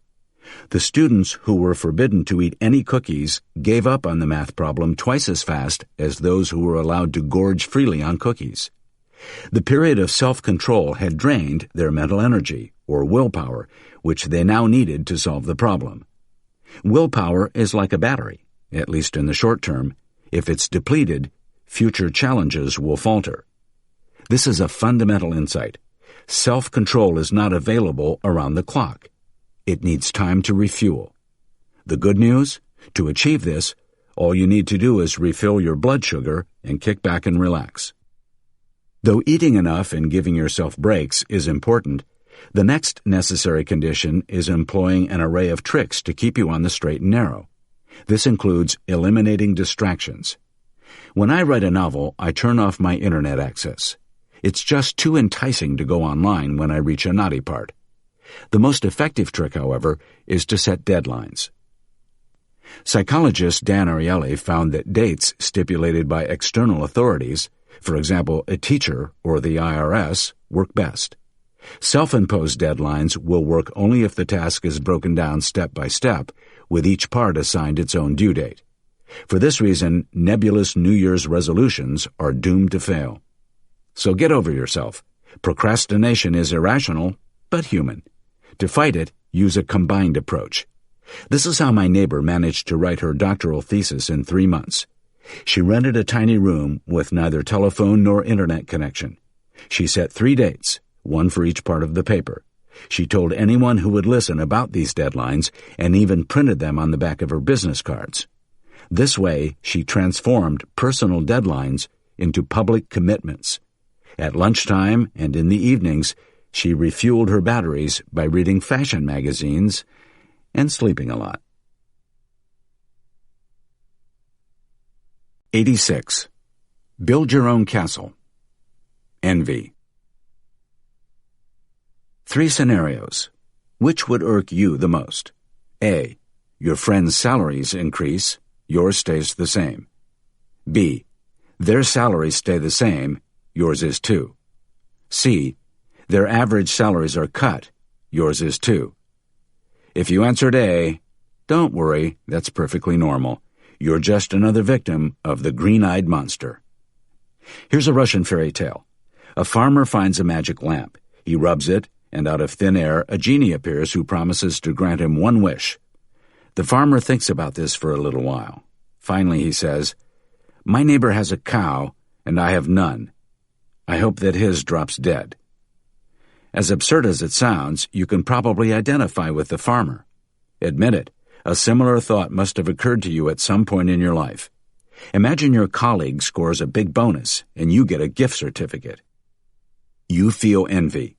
The students who were forbidden to eat any cookies gave up on the math problem twice as fast as those who were allowed to gorge freely on cookies. The period of self-control had drained their mental energy, or willpower, which they now needed to solve the problem. Willpower is like a battery, at least in the short term. If it's depleted, future challenges will falter. This is a fundamental insight. Self-control is not available around the clock. It needs time to refuel. The good news? To achieve this, all you need to do is refill your blood sugar and kick back and relax. Though eating enough and giving yourself breaks is important, the next necessary condition is employing an array of tricks to keep you on the straight and narrow. This includes eliminating distractions. When I write a novel, I turn off my internet access. It's just too enticing to go online when I reach a knotty part. The most effective trick, however, is to set deadlines. Psychologist Dan Ariely found that dates stipulated by external authorities, For example, a teacher or the IRS work best. Self-imposed deadlines will work only if the task is broken down step by step, with each part assigned its own due date. For this reason, nebulous New Year's resolutions are doomed to fail. So get over yourself. Procrastination is irrational, but human. To fight it, use a combined approach. This is how my neighbor managed to write her doctoral thesis in 3 months. She rented a tiny room with neither telephone nor internet connection. She set 3 dates, one for each part of the paper. She told anyone who would listen about these deadlines and even printed them on the back of her business cards. This way, she transformed personal deadlines into public commitments. At lunchtime and in the evenings, she refueled her batteries by reading fashion magazines and sleeping a lot. 86. Build your own castle. Envy. 3 scenarios. Which would irk you the most? A. Your friends' salaries increase, yours stays the same. B. Their salaries stay the same, yours is too. C. Their average salaries are cut, yours is too. If you answered A, don't worry, that's perfectly normal. You're just another victim of the green-eyed monster. Here's a Russian fairy tale. A farmer finds a magic lamp. He rubs it, and out of thin air, a genie appears who promises to grant him 1 wish. The farmer thinks about this for a little while. Finally, he says, "My neighbor has a cow, and I have none. I hope that his drops dead." As absurd as it sounds, you can probably identify with the farmer. Admit it, a similar thought must have occurred to you at some point in your life. Imagine your colleague scores a big bonus, and you get a gift certificate. You feel envy.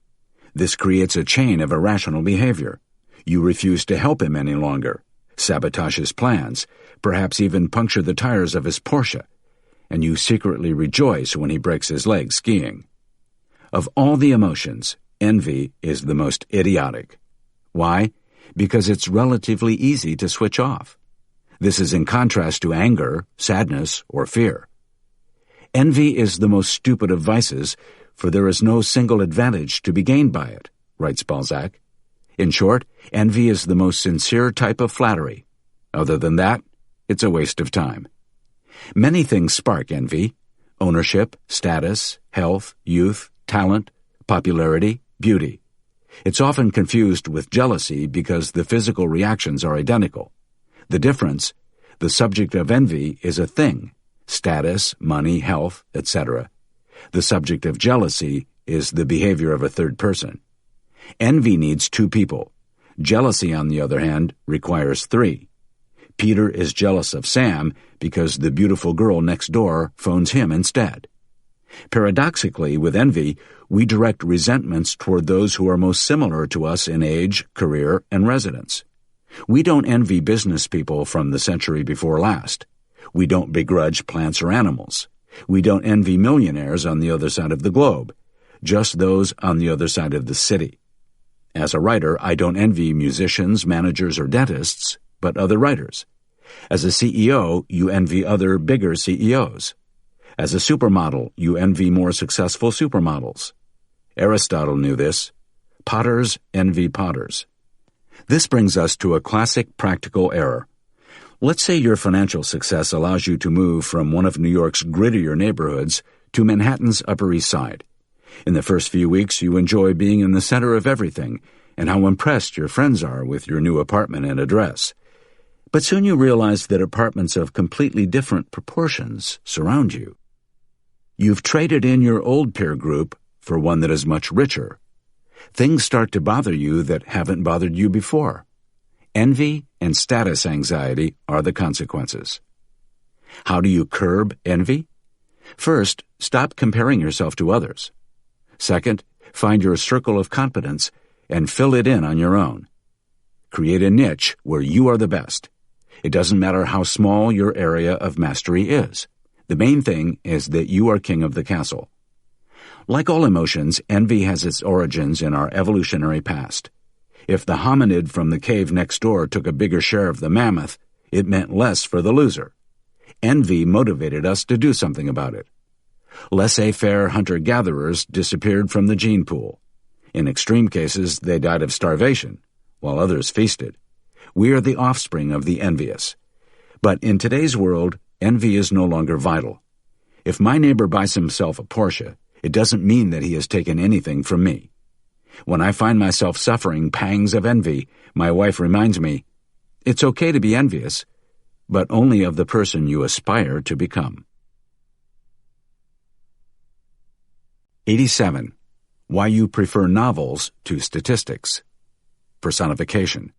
This creates a chain of irrational behavior. You refuse to help him any longer, sabotage his plans, perhaps even puncture the tires of his Porsche, and you secretly rejoice when he breaks his leg skiing. Of all the emotions, envy is the most idiotic. Why? Because it's relatively easy to switch off. This is in contrast to anger, sadness, or fear. Envy is the most stupid of vices, for there is no single advantage to be gained by it, writes Balzac. In short, envy is the most sincere type of flattery. Other than that, it's a waste of time. Many things spark envy: ownership, status, health, youth, talent, popularity, beauty. It's often confused with jealousy because the physical reactions are identical. The difference, the subject of envy is a thing, status, money, health, etc. The subject of jealousy is the behavior of a third person. Envy needs 2 people. Jealousy, on the other hand, requires 3. Peter is jealous of Sam because the beautiful girl next door phones him instead. Paradoxically, with envy, we direct resentments toward those who are most similar to us in age, career, and residence. We don't envy business people from the century before last. We don't begrudge plants or animals. We don't envy millionaires on the other side of the globe, just those on the other side of the city. As a writer, I don't envy musicians, managers, or dentists, but other writers. As a CEO, you envy other bigger CEOs. As a supermodel, you envy more successful supermodels. Aristotle knew this. Potters envy potters. This brings us to a classic practical error. Let's say your financial success allows you to move from one of New York's grittier neighborhoods to Manhattan's Upper East Side. In the first few weeks, you enjoy being in the center of everything and how impressed your friends are with your new apartment and address. But soon you realize that apartments of completely different proportions surround you. You've traded in your old peer group for one that is much richer. Things start to bother you that haven't bothered you before. Envy and status anxiety are the consequences. How do you curb envy? First, stop comparing yourself to others. Second, find your circle of competence and fill it in on your own. Create a niche where you are the best. It doesn't matter how small your area of mastery is. The main thing is that you are king of the castle. Like all emotions, envy has its origins in our evolutionary past. If the hominid from the cave next door took a bigger share of the mammoth, it meant less for the loser. Envy motivated us to do something about it. Laissez-faire hunter-gatherers disappeared from the gene pool. In extreme cases, they died of starvation, while others feasted. We are the offspring of the envious. But in today's world, envy is no longer vital. If my neighbor buys himself a Porsche, it doesn't mean that he has taken anything from me. When I find myself suffering pangs of envy, my wife reminds me, it's okay to be envious, but only of the person you aspire to become. 87. Why you prefer novels to statistics. Personification.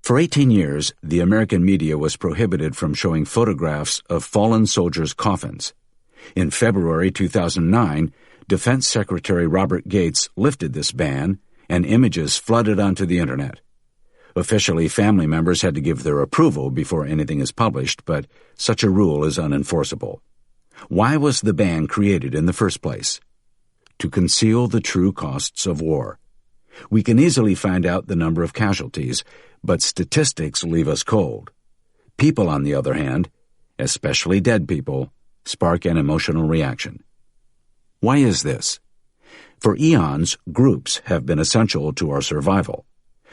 For 18 years, the American media was prohibited from showing photographs of fallen soldiers' coffins. In February 2009, Defense Secretary Robert Gates lifted this ban, and images flooded onto the Internet. Officially, family members had to give their approval before anything is published, but such a rule is unenforceable. Why was the ban created in the first place? To conceal the true costs of war. We can easily find out the number of casualties, but statistics leave us cold. People, on the other hand, especially dead people, spark an emotional reaction. Why is this? For eons, groups have been essential to our survival.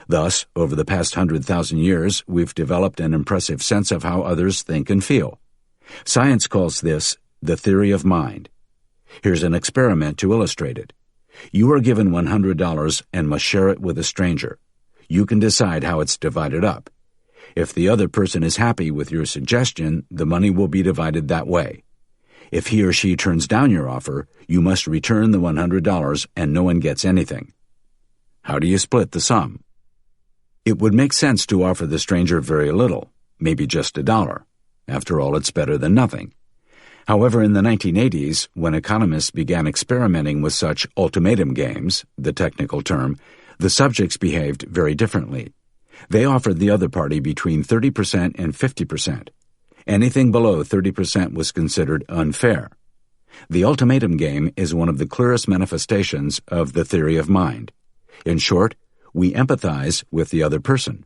Thus, over the past 100,000 years, we've developed an impressive sense of how others think and feel. Science calls this the theory of mind. Here's an experiment to illustrate it. You are given $100 and must share it with a stranger. You can decide how it's divided up. If the other person is happy with your suggestion, the money will be divided that way. If he or she turns down your offer, you must return the $100 and no one gets anything. How do you split the sum? It would make sense to offer the stranger very little, maybe just $1. After all, it's better than nothing. However, in the 1980s, when economists began experimenting with such ultimatum games, the technical term, the subjects behaved very differently. They offered the other party between 30% and 50%. Anything below 30% was considered unfair. The ultimatum game is one of the clearest manifestations of the theory of mind. In short, we empathize with the other person.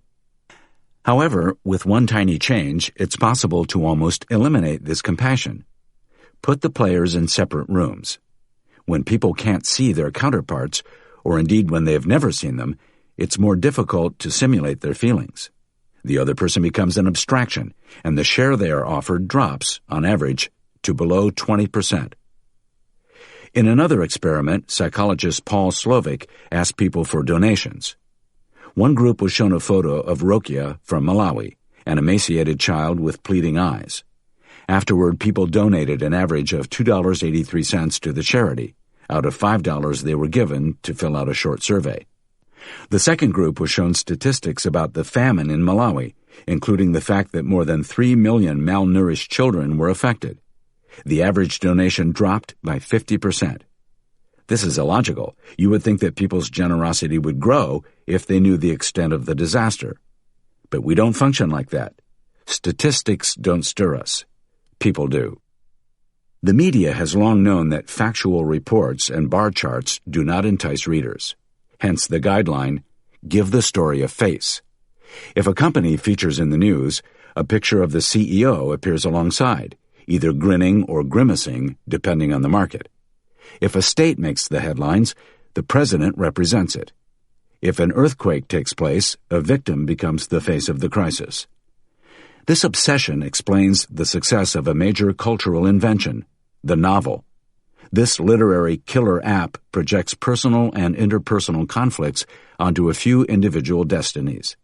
However, with one tiny change, it's possible to almost eliminate this compassion. Put the players in separate rooms. When people can't see their counterparts, or indeed when they have never seen them, it's more difficult to simulate their feelings. The other person becomes an abstraction, and the share they are offered drops, on average, to below 20%. In another experiment, psychologist Paul Slovic asked people for donations. One group was shown a photo of Rokia from Malawi, an emaciated child with pleading eyes. Afterward, people donated an average of $2.83 to the charity, out of $5 they were given to fill out a short survey. The second group was shown statistics about the famine in Malawi, including the fact that more than 3 million malnourished children were affected. The average donation dropped by 50%. This is illogical. You would think that people's generosity would grow if they knew the extent of the disaster. But we don't function like that. Statistics don't stir us. People do. The media has long known that factual reports and bar charts do not entice readers. Hence the guideline, give the story a face. If a company features in the news, a picture of the CEO appears alongside, either grinning or grimacing, depending on the market. If a state makes the headlines, the president represents it. If an earthquake takes place, a victim becomes the face of the crisis. This obsession explains the success of a major cultural invention, the novel. This literary killer app projects personal and interpersonal conflicts onto a few individual destinies.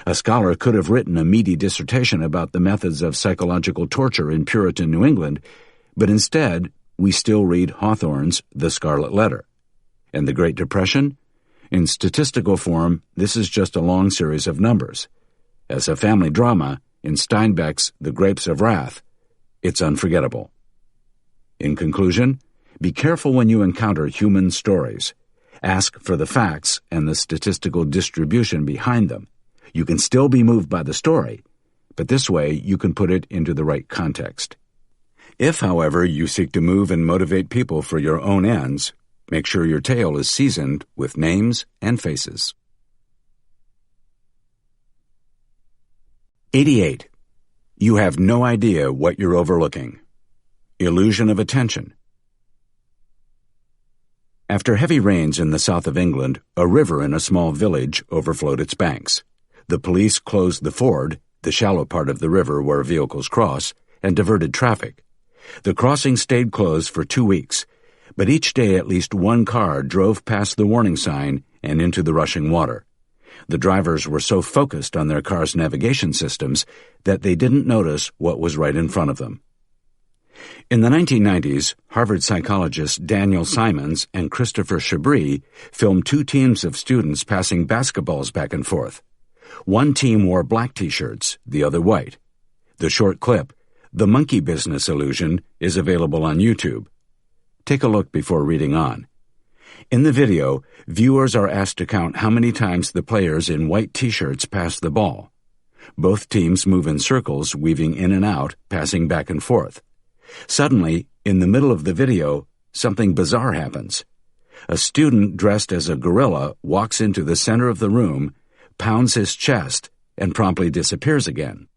A scholar could have written a meaty dissertation about the methods of psychological torture in Puritan New England, but instead we still read Hawthorne's The Scarlet Letter. And the Great Depression? In statistical form, this is just a long series of numbers. As a family drama, in Steinbeck's The Grapes of Wrath, it's unforgettable. In conclusion, be careful when you encounter human stories. Ask for the facts and the statistical distribution behind them. You can still be moved by the story, but this way you can put it into the right context. If, however, you seek to move and motivate people for your own ends, make sure your tale is seasoned with names and faces. 88. You have no idea what you're overlooking. Illusion of attention. After heavy rains in the south of England, a river in a small village overflowed its banks. The police closed the ford, the shallow part of the river where vehicles cross, and diverted traffic. The crossing stayed closed for 2 weeks, but each day at least one car drove past the warning sign and into the rushing water. The drivers were so focused on their car's navigation systems that they didn't notice what was right in front of them. In the 1990s, Harvard psychologists Daniel Simons and Christopher Chabris filmed 2 teams of students passing basketballs back and forth. One team wore black T-shirts, the other white. The short clip, "The Monkey Business Illusion," is available on YouTube. Take a look before reading on. In the video, viewers are asked to count how many times the players in white T-shirts pass the ball. Both teams move in circles, weaving in and out, passing back and forth. Suddenly, in the middle of the video, something bizarre happens. A student dressed as a gorilla walks into the center of the room, pounds his chest, and promptly disappears again.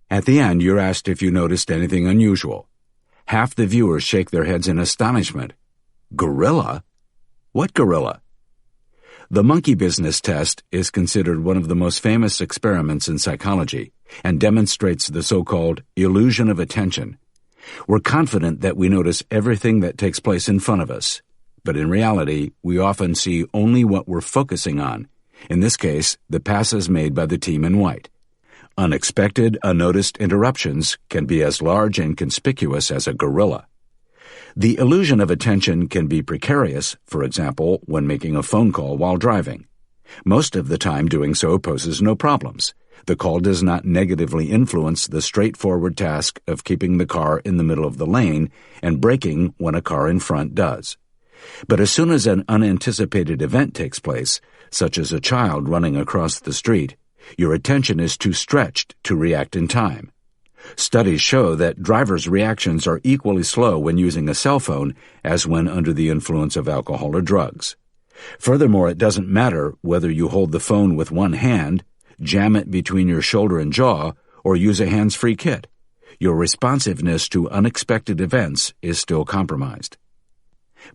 At the end, you're asked if you noticed anything unusual. Half the viewers shake their heads in astonishment. Gorilla? What gorilla? The monkey business test is considered one of the most famous experiments in psychology and demonstrates the so-called illusion of attention. We're confident that we notice everything that takes place in front of us, but in reality, we often see only what we're focusing on, in this case, the passes made by the team in white. Unexpected, unnoticed interruptions can be as large and conspicuous as a gorilla. The illusion of attention can be precarious, for example, when making a phone call while driving. Most of the time doing so poses no problems. The call does not negatively influence the straightforward task of keeping the car in the middle of the lane and braking when a car in front does. But as soon as an unanticipated event takes place, such as a child running across the street, your attention is too stretched to react in time. Studies show that drivers' reactions are equally slow when using a cell phone as when under the influence of alcohol or drugs. Furthermore, it doesn't matter whether you hold the phone with one hand, jam it between your shoulder and jaw, or use a hands-free kit. Your responsiveness to unexpected events is still compromised.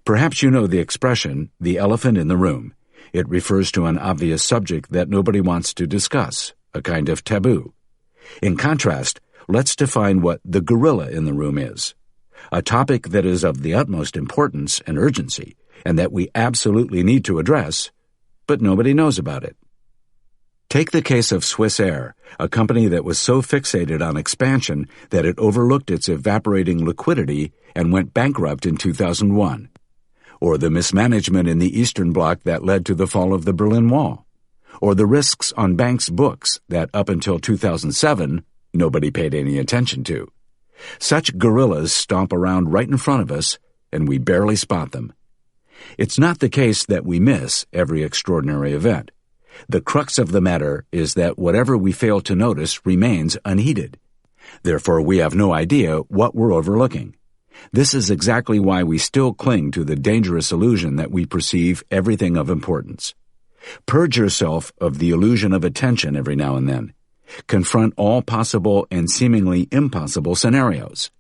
Perhaps you know the expression, "the elephant in the room." It refers to an obvious subject that nobody wants to discuss, a kind of taboo. In contrast, let's define what the gorilla in the room is. A topic that is of the utmost importance and urgency, and that we absolutely need to address, but nobody knows about it. Take the case of Swiss Air, a company that was so fixated on expansion that it overlooked its evaporating liquidity and went bankrupt in 2001. Or the mismanagement in the Eastern Bloc that led to the fall of the Berlin Wall. Or the risks on banks' books that up until 2007, nobody paid any attention to. Such gorillas stomp around right in front of us, and we barely spot them. It's not the case that we miss every extraordinary event. The crux of the matter is that whatever we fail to notice remains unheeded. Therefore, we have no idea what we're overlooking. This is exactly why we still cling to the dangerous illusion that we perceive everything of importance. Purge yourself of the illusion of attention every now and then. Confront all possible and seemingly impossible scenarios.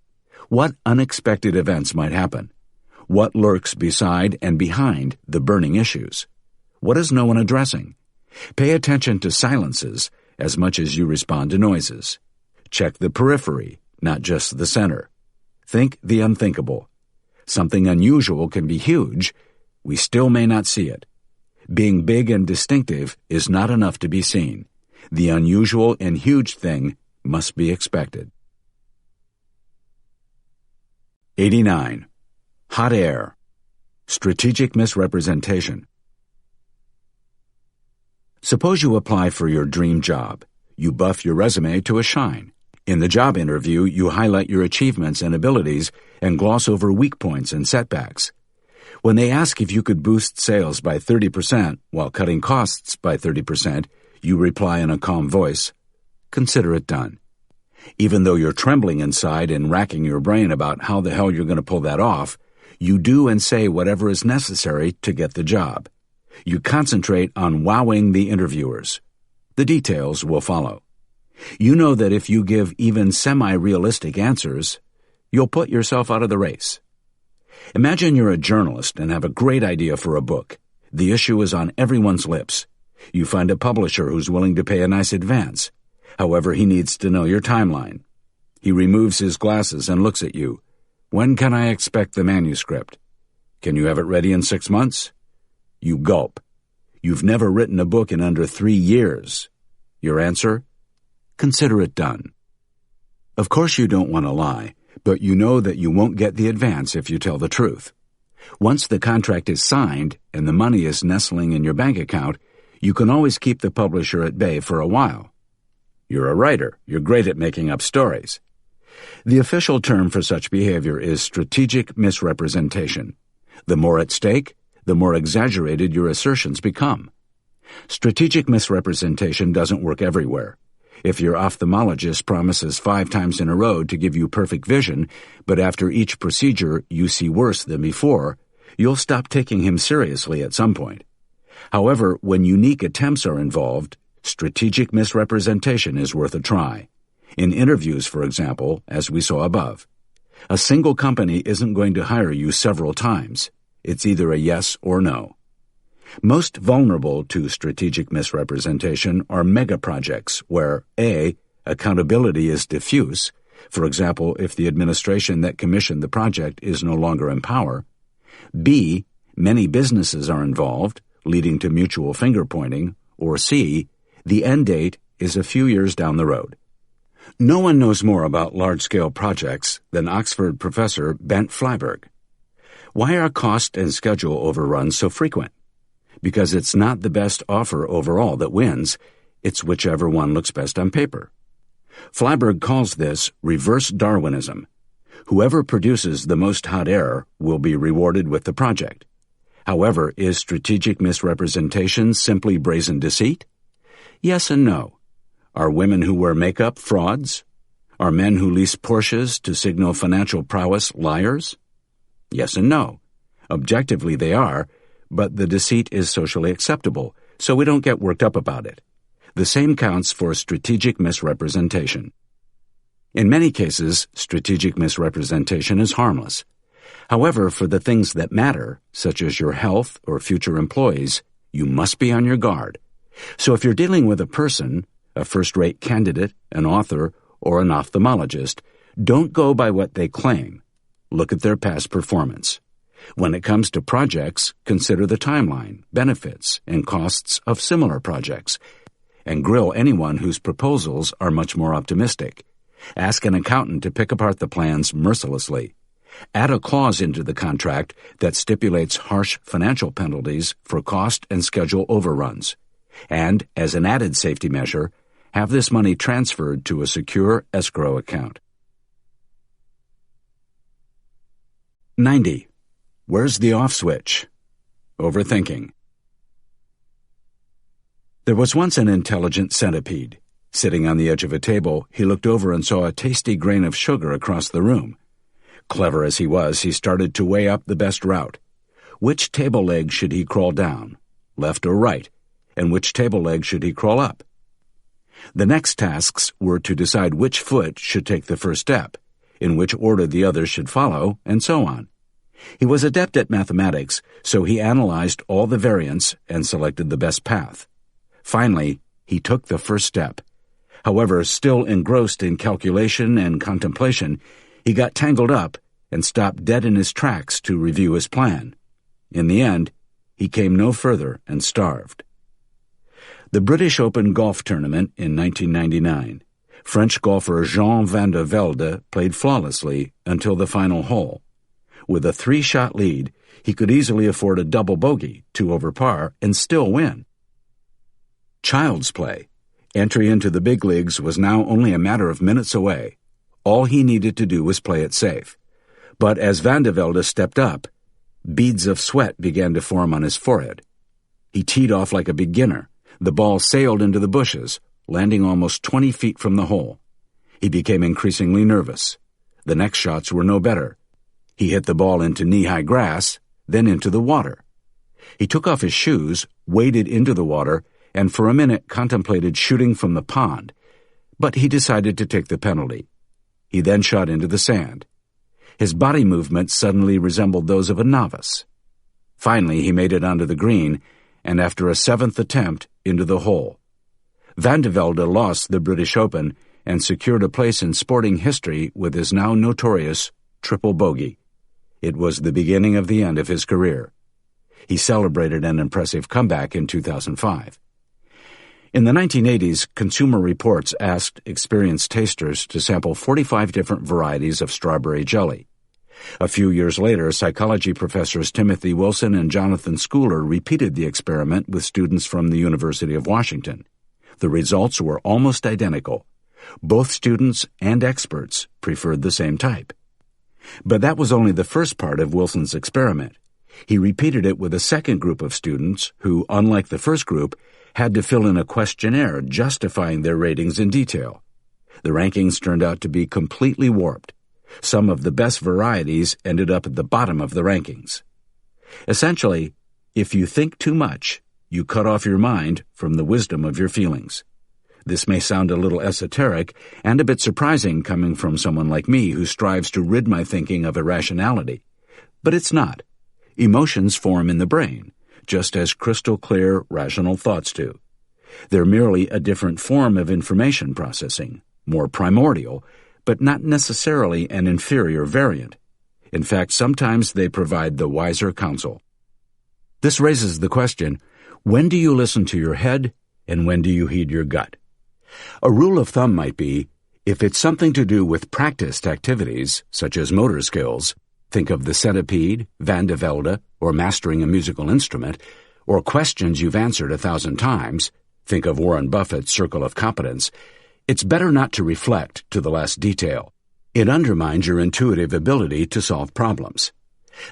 What unexpected events might happen? What lurks beside and behind the burning issues? What is no one addressing? Pay attention to silences as much as you respond to noises. Check the periphery, not just the center. Think the unthinkable. Something unusual can be huge. We still may not see it. Being big and distinctive is not enough to be seen. The unusual and huge thing must be expected. 89. Hot air. Strategic misrepresentation. Suppose you apply for your dream job. You buff your resume to a shine. In the job interview, you highlight your achievements and abilities and gloss over weak points and setbacks. When they ask if you could boost sales by 30% while cutting costs by 30%, you reply in a calm voice, "Consider it done." Even though you're trembling inside and racking your brain about how the hell you're going to pull that off, you do and say whatever is necessary to get the job. You concentrate on wowing the interviewers. The details will follow. You know that if you give even semi-realistic answers, you'll put yourself out of the race. Imagine you're a journalist and have a great idea for a book. The issue is on everyone's lips. You find a publisher who's willing to pay a nice advance. However, he needs to know your timeline. He removes his glasses and looks at you. When can I expect the manuscript? Can you have it ready in 6 months? You gulp. You've never written a book in under 3 years. Your answer? Consider it done. Of course you don't want to lie, but you know that you won't get the advance if you tell the truth. Once the contract is signed and the money is nestling in your bank account, you can always keep the publisher at bay for a while. You're a writer. You're great at making up stories. The official term for such behavior is strategic misrepresentation. The more at stake, the more exaggerated your assertions become. Strategic misrepresentation doesn't work everywhere. If your ophthalmologist promises 5 times in a row to give you perfect vision, but after each procedure you see worse than before, you'll stop taking him seriously at some point. However, when unique attempts are involved, strategic misrepresentation is worth a try. In interviews, for example, as we saw above. A single company isn't going to hire you several times. It's either a yes or no. Most vulnerable to strategic misrepresentation are mega projects where A. Accountability is diffuse, for example, if the administration that commissioned the project is no longer in power. B. Many businesses are involved, leading to mutual finger-pointing. Or C. The end date is a few years down the road. No one knows more about large-scale projects than Oxford professor Bent Flyberg. Why are cost and schedule overruns so frequent? Because it's not the best offer overall that wins, it's whichever one looks best on paper. Flyberg calls this reverse Darwinism. Whoever produces the most hot air will be rewarded with the project. However, is strategic misrepresentation simply brazen deceit? Yes and no. Are women who wear makeup frauds? Are men who lease Porsches to signal financial prowess liars? Yes and no. Objectively they are, but the deceit is socially acceptable, so we don't get worked up about it. The same counts for strategic misrepresentation. In many cases, strategic misrepresentation is harmless. However, for the things that matter, such as your health or future employees, you must be on your guard. So if you're dealing with a person, a first-rate candidate, an author, or an ophthalmologist, don't go by what they claim. Look at their past performance. When it comes to projects, consider the timeline, benefits, and costs of similar projects, and grill anyone whose proposals are much more optimistic. Ask an accountant to pick apart the plans mercilessly. Add a clause into the contract that stipulates harsh financial penalties for cost and schedule overruns. And, as an added safety measure, have this money transferred to a secure escrow account. 90. Where's the off switch? Overthinking. There was once an intelligent centipede. Sitting on the edge of a table, he looked over and saw a tasty grain of sugar across the room. Clever as he was, he started to weigh up the best route. Which table leg should he crawl down, left or right, and which table leg should he crawl up? The next tasks were to decide which foot should take the first step, in which order the others should follow, and so on. He was adept at mathematics, so he analyzed all the variants and selected the best path. Finally, he took the first step. However, still engrossed in calculation and contemplation, he got tangled up and stopped dead in his tracks to review his plan. In the end, he came no further and starved. The British Open golf tournament in 1999. French golfer Jean van der Velde played flawlessly until the final hole. With a 3-shot lead, he could easily afford a double bogey, 2 over par, and still win. Child's play. Entry into the big leagues was now only a matter of minutes away. All he needed to do was play it safe. But as Van der Velde stepped up, beads of sweat began to form on his forehead. He teed off like a beginner. The ball sailed into the bushes, landing almost 20 feet from the hole. He became increasingly nervous. The next shots were no better. He hit the ball into knee-high grass, then into the water. He took off his shoes, waded into the water, and for a minute contemplated shooting from the pond, but he decided to take the penalty. He then shot into the sand. His body movements suddenly resembled those of a novice. Finally, he made it onto the green, and after a seventh attempt, into the hole. Van de Velde lost the British Open and secured a place in sporting history with his now notorious triple bogey. It was the beginning of the end of his career. He celebrated an impressive comeback in 2005. In the 1980s, Consumer Reports asked experienced tasters to sample 45 different varieties of strawberry jelly. A few years later, psychology professors Timothy Wilson and Jonathan Schooler repeated the experiment with students from the University of Washington. The results were almost identical. Both students and experts preferred the same type. But that was only the first part of Wilson's experiment. He repeated it with a second group of students who, unlike the first group, had to fill in a questionnaire justifying their ratings in detail. The rankings turned out to be completely warped. Some of the best varieties ended up at the bottom of the rankings. Essentially, if you think too much, you cut off your mind from the wisdom of your feelings. This may sound a little esoteric and a bit surprising coming from someone like me who strives to rid my thinking of irrationality. But it's not. Emotions form in the brain, just as crystal-clear, rational thoughts do. They're merely a different form of information processing, more primordial, but not necessarily an inferior variant. In fact, sometimes they provide the wiser counsel. This raises the question, when do you listen to your head and when do you heed your gut? A rule of thumb might be, if it's something to do with practiced activities, such as motor skills, think of the centipede, Van de Velde, or mastering a musical instrument, or questions you've answered 1,000 times, think of Warren Buffett's circle of competence, it's better not to reflect to the last detail. It undermines your intuitive ability to solve problems.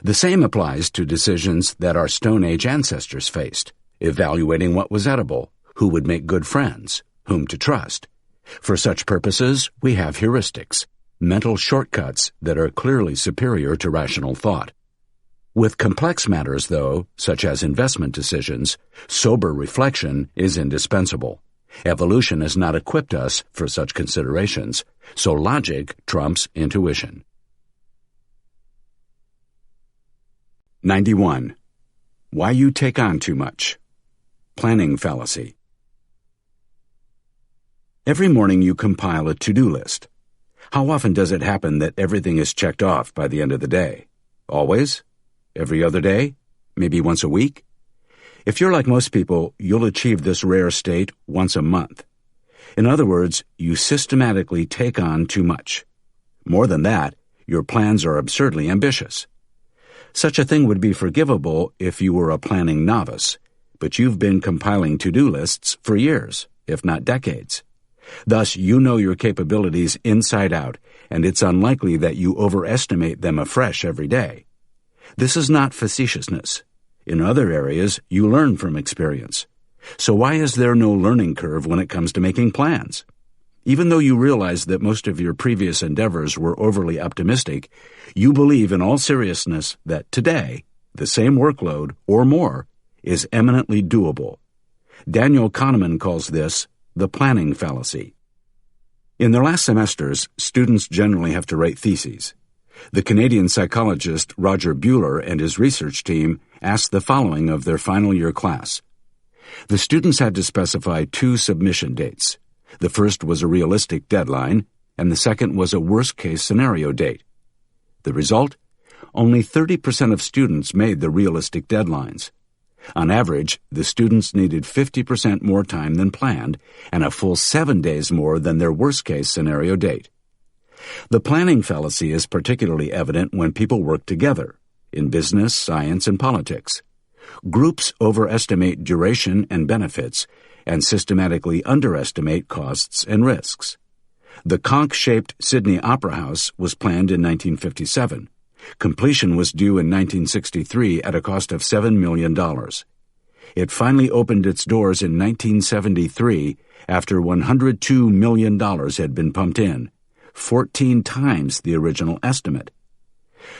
The same applies to decisions that our Stone Age ancestors faced, evaluating what was edible, who would make good friends, whom to trust. For such purposes, we have heuristics, mental shortcuts that are clearly superior to rational thought. With complex matters, though, such as investment decisions, sober reflection is indispensable. Evolution has not equipped us for such considerations, so logic trumps intuition. 91. Why you take on too much. Planning fallacy. Every morning you compile a to-do list. How often does it happen that everything is checked off by the end of the day? Always? Every other day? Maybe once a week? If you're like most people, you'll achieve this rare state once a month. In other words, you systematically take on too much. More than that, your plans are absurdly ambitious. Such a thing would be forgivable if you were a planning novice, but you've been compiling to-do lists for years, if not decades. Thus, you know your capabilities inside out, and it's unlikely that you overestimate them afresh every day. This is not facetiousness. In other areas, you learn from experience. So why is there no learning curve when it comes to making plans? Even though you realize that most of your previous endeavors were overly optimistic, you believe in all seriousness that today, the same workload, or more, is eminently doable. Daniel Kahneman calls this the planning fallacy. In their last semesters, students generally have to write theses. The Canadian psychologist Roger Buehler and his research team asked the following of their final year class. The students had to specify 2 submission dates. The first was a realistic deadline, and the second was a worst-case scenario date. The result? Only 30% of students made the realistic deadlines. On average, the students needed 50% more time than planned and a full 7 days more than their worst-case scenario date. The planning fallacy is particularly evident when people work together, in business, science, and politics. Groups overestimate duration and benefits and systematically underestimate costs and risks. The conch-shaped Sydney Opera House was planned in 1957. Completion was due in 1963 at a cost of $7 million. It finally opened its doors in 1973 after $102 million had been pumped in, 14 times the original estimate.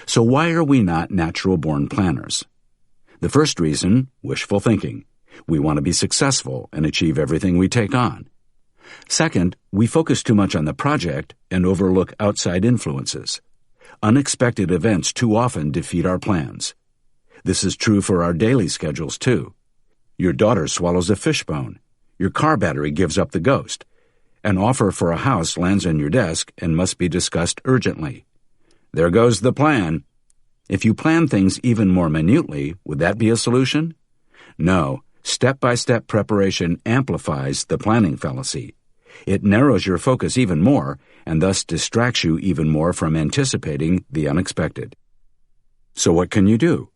So why are we not natural-born planners? The first reason, wishful thinking. We want to be successful and achieve everything we take on. Second, we focus too much on the project and overlook outside influences. Unexpected events too often defeat our plans. This is true for our daily schedules, too. Your daughter swallows a fishbone. Your car battery gives up the ghost. An offer for a house lands on your desk and must be discussed urgently. There goes the plan. If you plan things even more minutely, would that be a solution? No. Step-by-step preparation amplifies the planning fallacy. It narrows your focus even more and thus distracts you even more from anticipating the unexpected. So what can you do?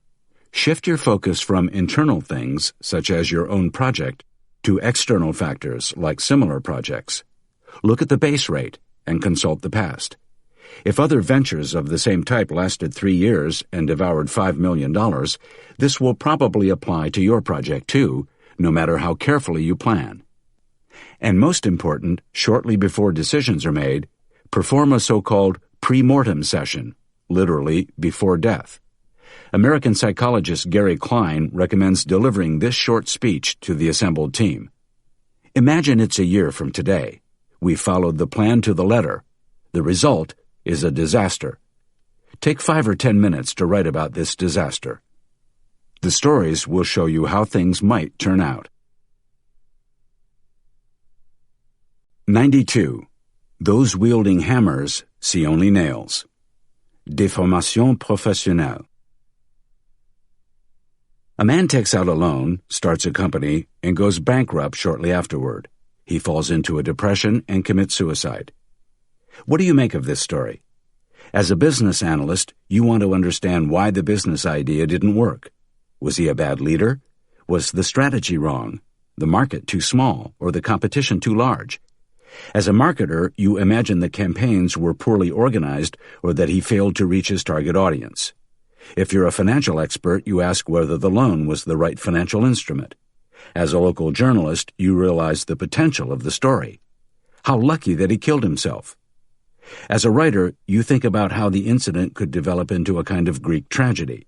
Shift your focus from internal things, such as your own project, to external factors like similar projects. Look at the base rate and consult the past. If other ventures of the same type lasted 3 years and devoured $5 million, this will probably apply to your project too, no matter how carefully you plan. And most important, shortly before decisions are made, perform a so-called pre-mortem session, literally before death. American psychologist Gary Klein recommends delivering this short speech to the assembled team. Imagine it's a year from today. We followed the plan to the letter. The result is a disaster. Take 5 or 10 minutes to write about this disaster. The stories will show you how things might turn out. 92. Those wielding hammers see only nails. Déformation professionnelle. A man takes out a loan, starts a company, and goes bankrupt shortly afterward. He falls into a depression and commits suicide. What do you make of this story? As a business analyst, you want to understand why the business idea didn't work. Was he a bad leader? Was the strategy wrong? The market too small, or the competition too large? As a marketer, you imagine the campaigns were poorly organized or that he failed to reach his target audience. If you're a financial expert, you ask whether the loan was the right financial instrument. As a local journalist, you realize the potential of the story. How lucky that he killed himself. As a writer, you think about how the incident could develop into a kind of Greek tragedy.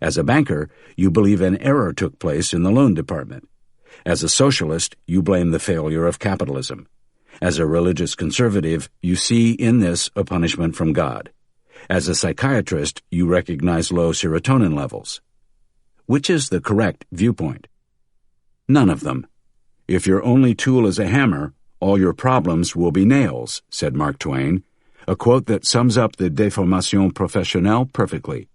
As a banker, you believe an error took place in the loan department. As a socialist, you blame the failure of capitalism. As a religious conservative, you see in this a punishment from God. As a psychiatrist, you recognize low serotonin levels. Which is the correct viewpoint? None of them. If your only tool is a hammer, all your problems will be nails, said Mark Twain, a quote that sums up the déformation professionnelle perfectly.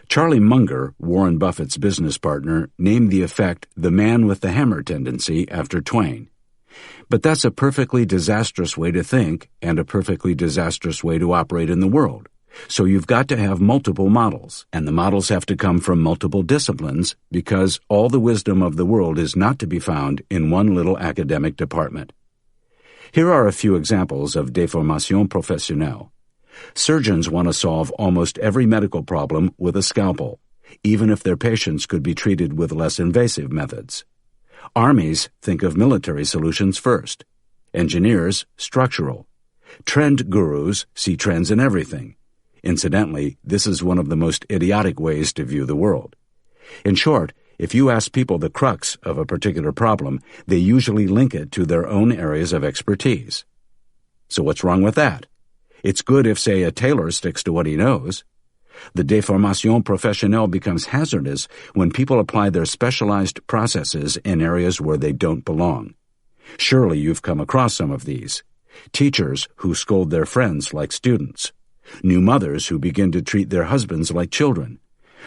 Charlie Munger, Warren Buffett's business partner, named the effect the man with the hammer tendency after Twain. But that's a perfectly disastrous way to think and a perfectly disastrous way to operate in the world. So you've got to have multiple models, and the models have to come from multiple disciplines because all the wisdom of the world is not to be found in one little academic department. Here are a few examples of déformation professionnelle. Surgeons want to solve almost every medical problem with a scalpel, even if their patients could be treated with less invasive methods. Armies think of military solutions first. Engineers, structural. Trend gurus see trends in everything. Incidentally, this is one of the most idiotic ways to view the world. In short, if you ask people the crux of a particular problem, they usually link it to their own areas of expertise. So what's wrong with that? It's good if, say, a tailor sticks to what he knows. The déformation professionnelle becomes hazardous when people apply their specialized processes in areas where they don't belong. Surely you've come across some of these. Teachers who scold their friends like students. New mothers who begin to treat their husbands like children.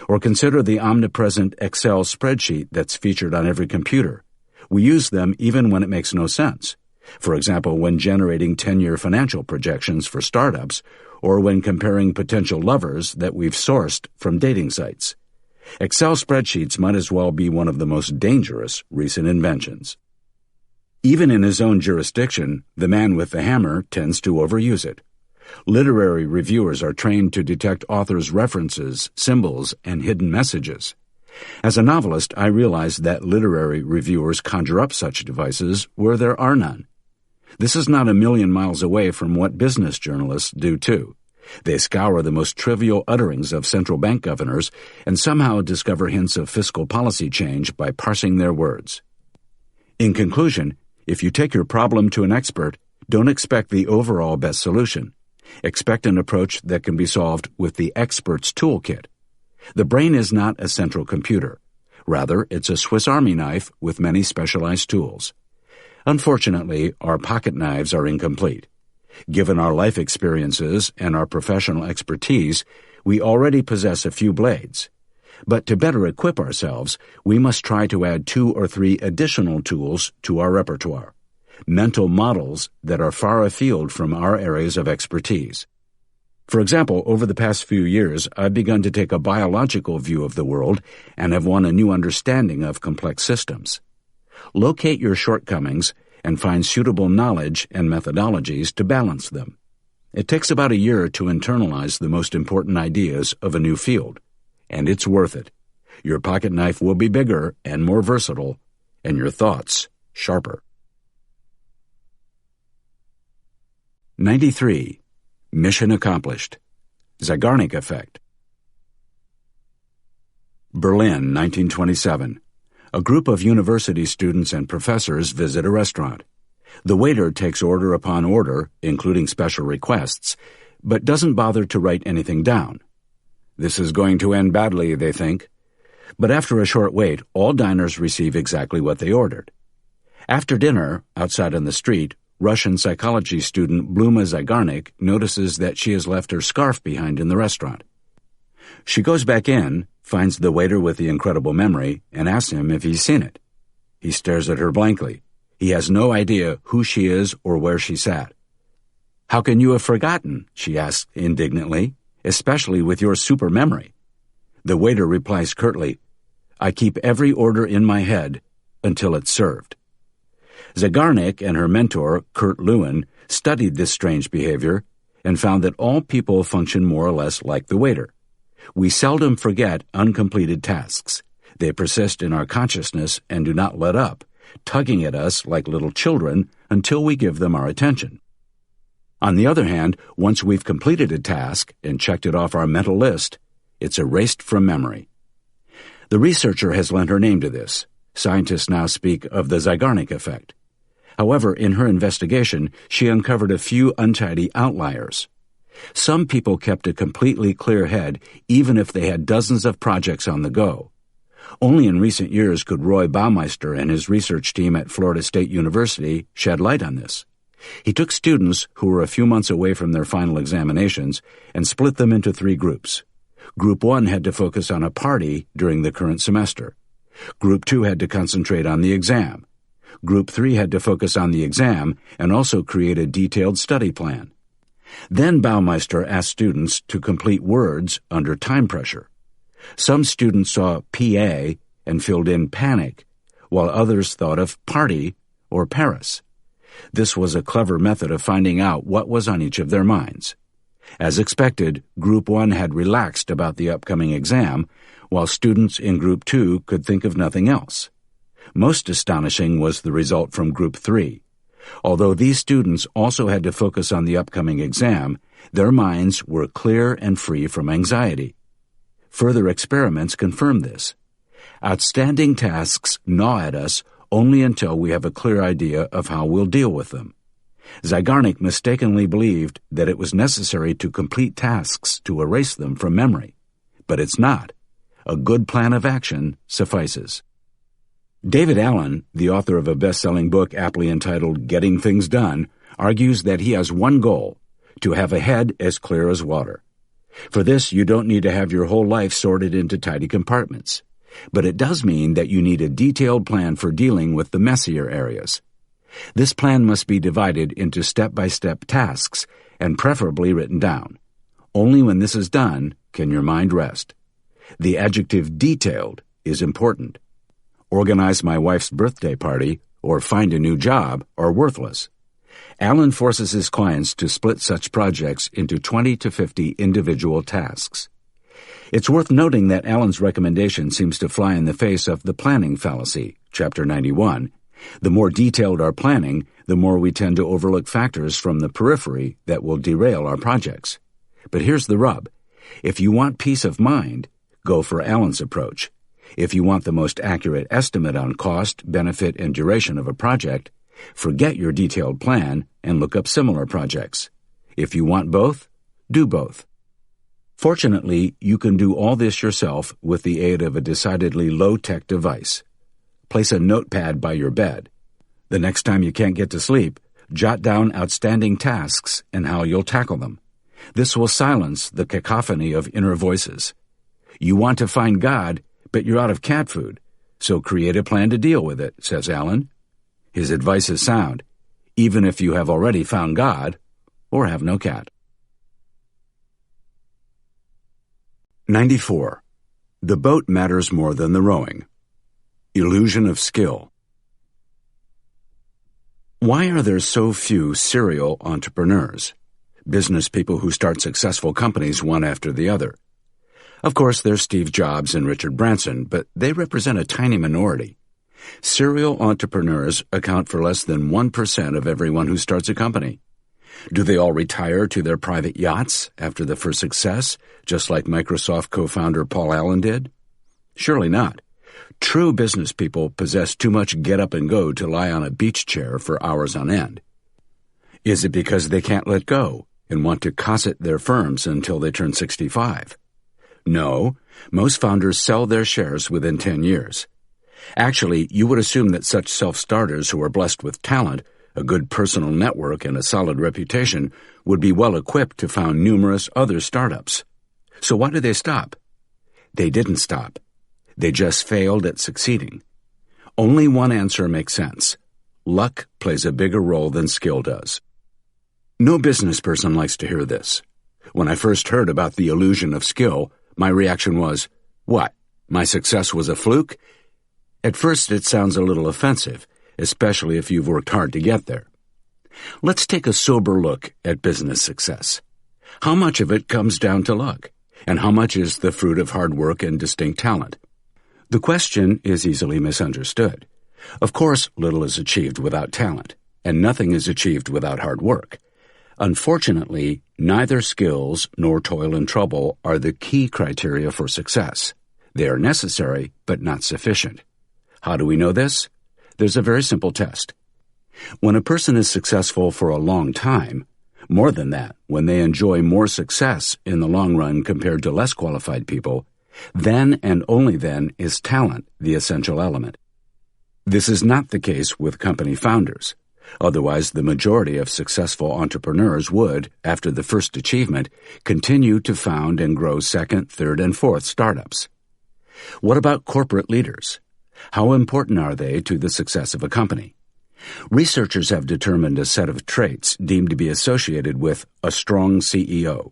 Or consider the omnipresent Excel spreadsheet that's featured on every computer. We use them even when it makes no sense. For example, when generating 10-year financial projections for startups, or when comparing potential lovers that we've sourced from dating sites. Excel spreadsheets might as well be one of the most dangerous recent inventions. Even in his own jurisdiction, the man with the hammer tends to overuse it. Literary reviewers are trained to detect authors' references, symbols, and hidden messages. As a novelist, I realize that literary reviewers conjure up such devices where there are none. This is not a million miles away from what business journalists do too. They scour the most trivial utterings of central bank governors and somehow discover hints of fiscal policy change by parsing their words. In conclusion, if you take your problem to an expert, don't expect the overall best solution. Expect an approach that can be solved with the expert's toolkit. The brain is not a central computer. Rather, it's a Swiss Army knife with many specialized tools. Unfortunately, our pocket knives are incomplete. Given our life experiences and our professional expertise, we already possess a few blades. But to better equip ourselves, we must try to add 2 or 3 additional tools to our repertoire, mental models that are far afield from our areas of expertise. For example, over the past few years, I've begun to take a biological view of the world and have won a new understanding of complex systems. Locate your shortcomings and find suitable knowledge and methodologies to balance them. It takes about a year to internalize the most important ideas of a new field, and it's worth it. Your pocket knife will be bigger and more versatile, and your thoughts sharper. 93. Mission accomplished. Zeigarnik effect. Berlin, 1927. A group of university students and professors visit a restaurant. The waiter takes order upon order, including special requests, but doesn't bother to write anything down. This is going to end badly, they think. But after a short wait, all diners receive exactly what they ordered. After dinner, outside on the street, Russian psychology student Bluma Zeigarnik notices that she has left her scarf behind in the restaurant. She goes back in, finds the waiter with the incredible memory, and asks him if he's seen it. He stares at her blankly. He has no idea who she is or where she sat. "How can you have forgotten?" she asks indignantly, "especially with your super memory?" The waiter replies curtly, "I keep every order in my head until it's served." Zeigarnik and her mentor, Kurt Lewin, studied this strange behavior and found that all people function more or less like the waiter. We seldom forget uncompleted tasks. They persist in our consciousness and do not let up, tugging at us like little children until we give them our attention. On the other hand, once we've completed a task and checked it off our mental list, it's erased from memory. The researcher has lent her name to this. Scientists now speak of the Zeigarnik effect. However, in her investigation, she uncovered a few untidy outliers. Some people kept a completely clear head even if they had dozens of projects on the go. Only in recent years could Roy Baumeister and his research team at Florida State University shed light on this. He took students who were a few months away from their final examinations and split them into 3 groups. Group 1 had to focus on a party during the current semester. Group 2 had to concentrate on the exam. Group 3 had to focus on the exam and also create a detailed study plan. Then Baumeister asked students to complete words under time pressure. Some students saw PA and filled in panic, while others thought of party or Paris. This was a clever method of finding out what was on each of their minds. As expected, Group 1 had relaxed about the upcoming exam, while students in Group 2 could think of nothing else. Most astonishing was the result from Group 3. Although these students also had to focus on the upcoming exam, their minds were clear and free from anxiety. Further experiments confirm this. Outstanding tasks gnaw at us only until we have a clear idea of how we'll deal with them. Zeigarnik mistakenly believed that it was necessary to complete tasks to erase them from memory. But it's not. A good plan of action suffices. David Allen, the author of a best-selling book aptly entitled Getting Things Done, argues that he has one goal: to have a head as clear as water. For this, you don't need to have your whole life sorted into tidy compartments. But it does mean that you need a detailed plan for dealing with the messier areas. This plan must be divided into step-by-step tasks and preferably written down. Only when this is done can your mind rest. The adjective detailed is important. Organize my wife's birthday party or find a new job are worthless. Allen forces his clients to split such projects into 20 to 50 individual tasks. It's worth noting that Allen's recommendation seems to fly in the face of the planning fallacy, Chapter 91. The more detailed our planning, the more we tend to overlook factors from the periphery that will derail our projects. But here's the rub. If you want peace of mind, go for Allen's approach. If you want the most accurate estimate on cost, benefit, and duration of a project, forget your detailed plan and look up similar projects. If you want both, do both. Fortunately, you can do all this yourself with the aid of a decidedly low-tech device. Place a notepad by your bed. The next time you can't get to sleep, jot down outstanding tasks and how you'll tackle them. This will silence the cacophony of inner voices. You want to find God, but you're out of cat food, so create a plan to deal with it, says Alan. His advice is sound, even if you have already found God or have no cat. 94. The boat matters more than the rowing. Illusion of skill. Why are there so few serial entrepreneurs? Business people who start successful companies one after the other. Of course, there's Steve Jobs and Richard Branson, but they represent a tiny minority. Serial entrepreneurs account for less than 1% of everyone who starts a company. Do they all retire to their private yachts after the first success, just like Microsoft co-founder Paul Allen did? Surely not. True business people possess too much get-up-and-go to lie on a beach chair for hours on end. Is it because they can't let go and want to cosset their firms until they turn 65? No, most founders sell their shares within 10 years. Actually, you would assume that such self-starters who are blessed with talent, a good personal network, and a solid reputation would be well equipped to found numerous other startups. So why did they stop? They didn't stop. They just failed at succeeding. Only one answer makes sense. Luck plays a bigger role than skill does. No business person likes to hear this. When I first heard about the illusion of skill, my reaction was, what, my success was a fluke? At first it sounds a little offensive, especially if you've worked hard to get there. Let's take a sober look at business success. How much of it comes down to luck, and how much is the fruit of hard work and distinct talent? The question is easily misunderstood. Of course, little is achieved without talent, and nothing is achieved without hard work. Unfortunately, neither skills nor toil and trouble are the key criteria for success. They are necessary, but not sufficient. How do we know this? There's a very simple test. When a person is successful for a long time, more than that, when they enjoy more success in the long run compared to less qualified people, then and only then is talent the essential element. This is not the case with company founders. Otherwise, the majority of successful entrepreneurs would, after the first achievement, continue to found and grow second, third, and fourth startups. What about corporate leaders? How important are they to the success of a company? Researchers have determined a set of traits deemed to be associated with a strong CEO,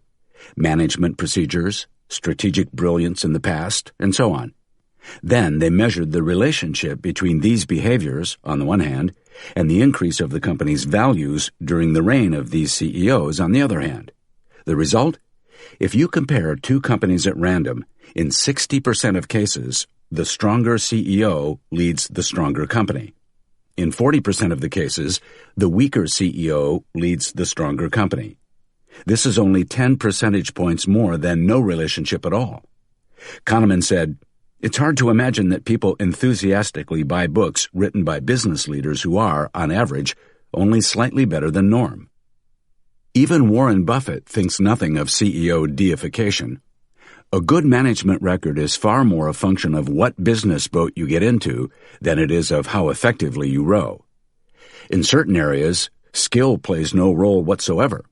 management procedures, strategic brilliance in the past, and so on. Then they measured the relationship between these behaviors, on the one hand, and the increase of the company's values during the reign of these CEOs, on the other hand. The result? If you compare two companies at random, in 60% of cases, the stronger CEO leads the stronger company. In 40% of the cases, the weaker CEO leads the stronger company. This is only 10 percentage points more than no relationship at all. Kahneman said, "It's hard to imagine that people enthusiastically buy books written by business leaders who are, on average, only slightly better than norm." Even Warren Buffett thinks nothing of CEO deification. A good management record is far more a function of what business boat you get into than it is of how effectively you row. In certain areas, skill plays no role whatsoever.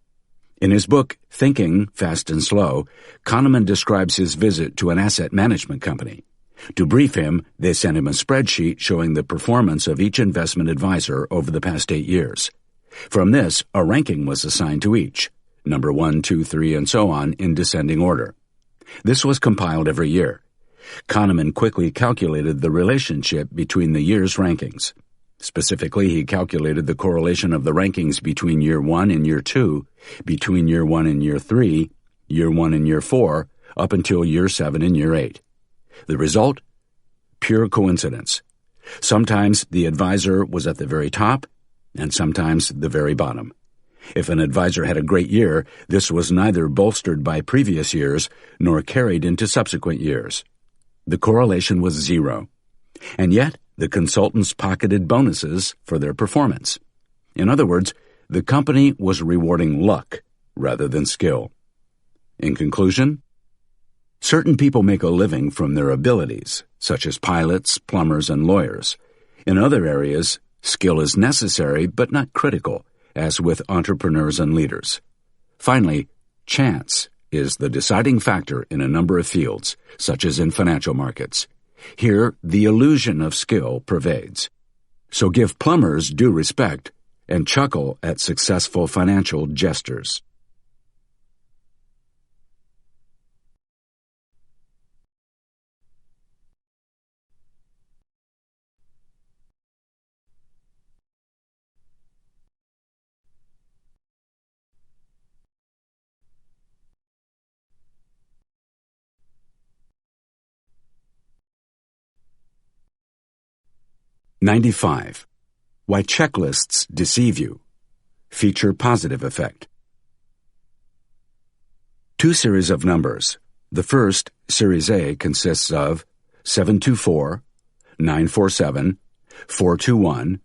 In his book, Thinking, Fast and Slow, Kahneman describes his visit to an asset management company. To brief him, they sent him a spreadsheet showing the performance of each investment advisor over the past 8 years. From this, a ranking was assigned to each, number 1, 2, 3, and so on, in descending order. This was compiled every year. Kahneman quickly calculated the relationship between the year's rankings. Specifically, he calculated the correlation of the rankings between year 1 and year 2, between year 1 and year 3, year 1 and year 4, up until year 7 and year 8. The result? Pure coincidence. Sometimes the advisor was at the very top, and sometimes the very bottom. If an advisor had a great year, this was neither bolstered by previous years nor carried into subsequent years. The correlation was 0. And yet, the consultants pocketed bonuses for their performance. In other words, the company was rewarding luck, rather than skill. In conclusion, certain people make a living from their abilities, such as pilots, plumbers, and lawyers. In other areas, skill is necessary but not critical, as with entrepreneurs and leaders. Finally, chance is the deciding factor in a number of fields, such as in financial markets. Here, the illusion of skill pervades. So give plumbers due respect and chuckle at successful financial jesters. "95. Why checklists deceive you. Feature positive effect. Two series of numbers. The first, Series A, consists of 724, 947, 421,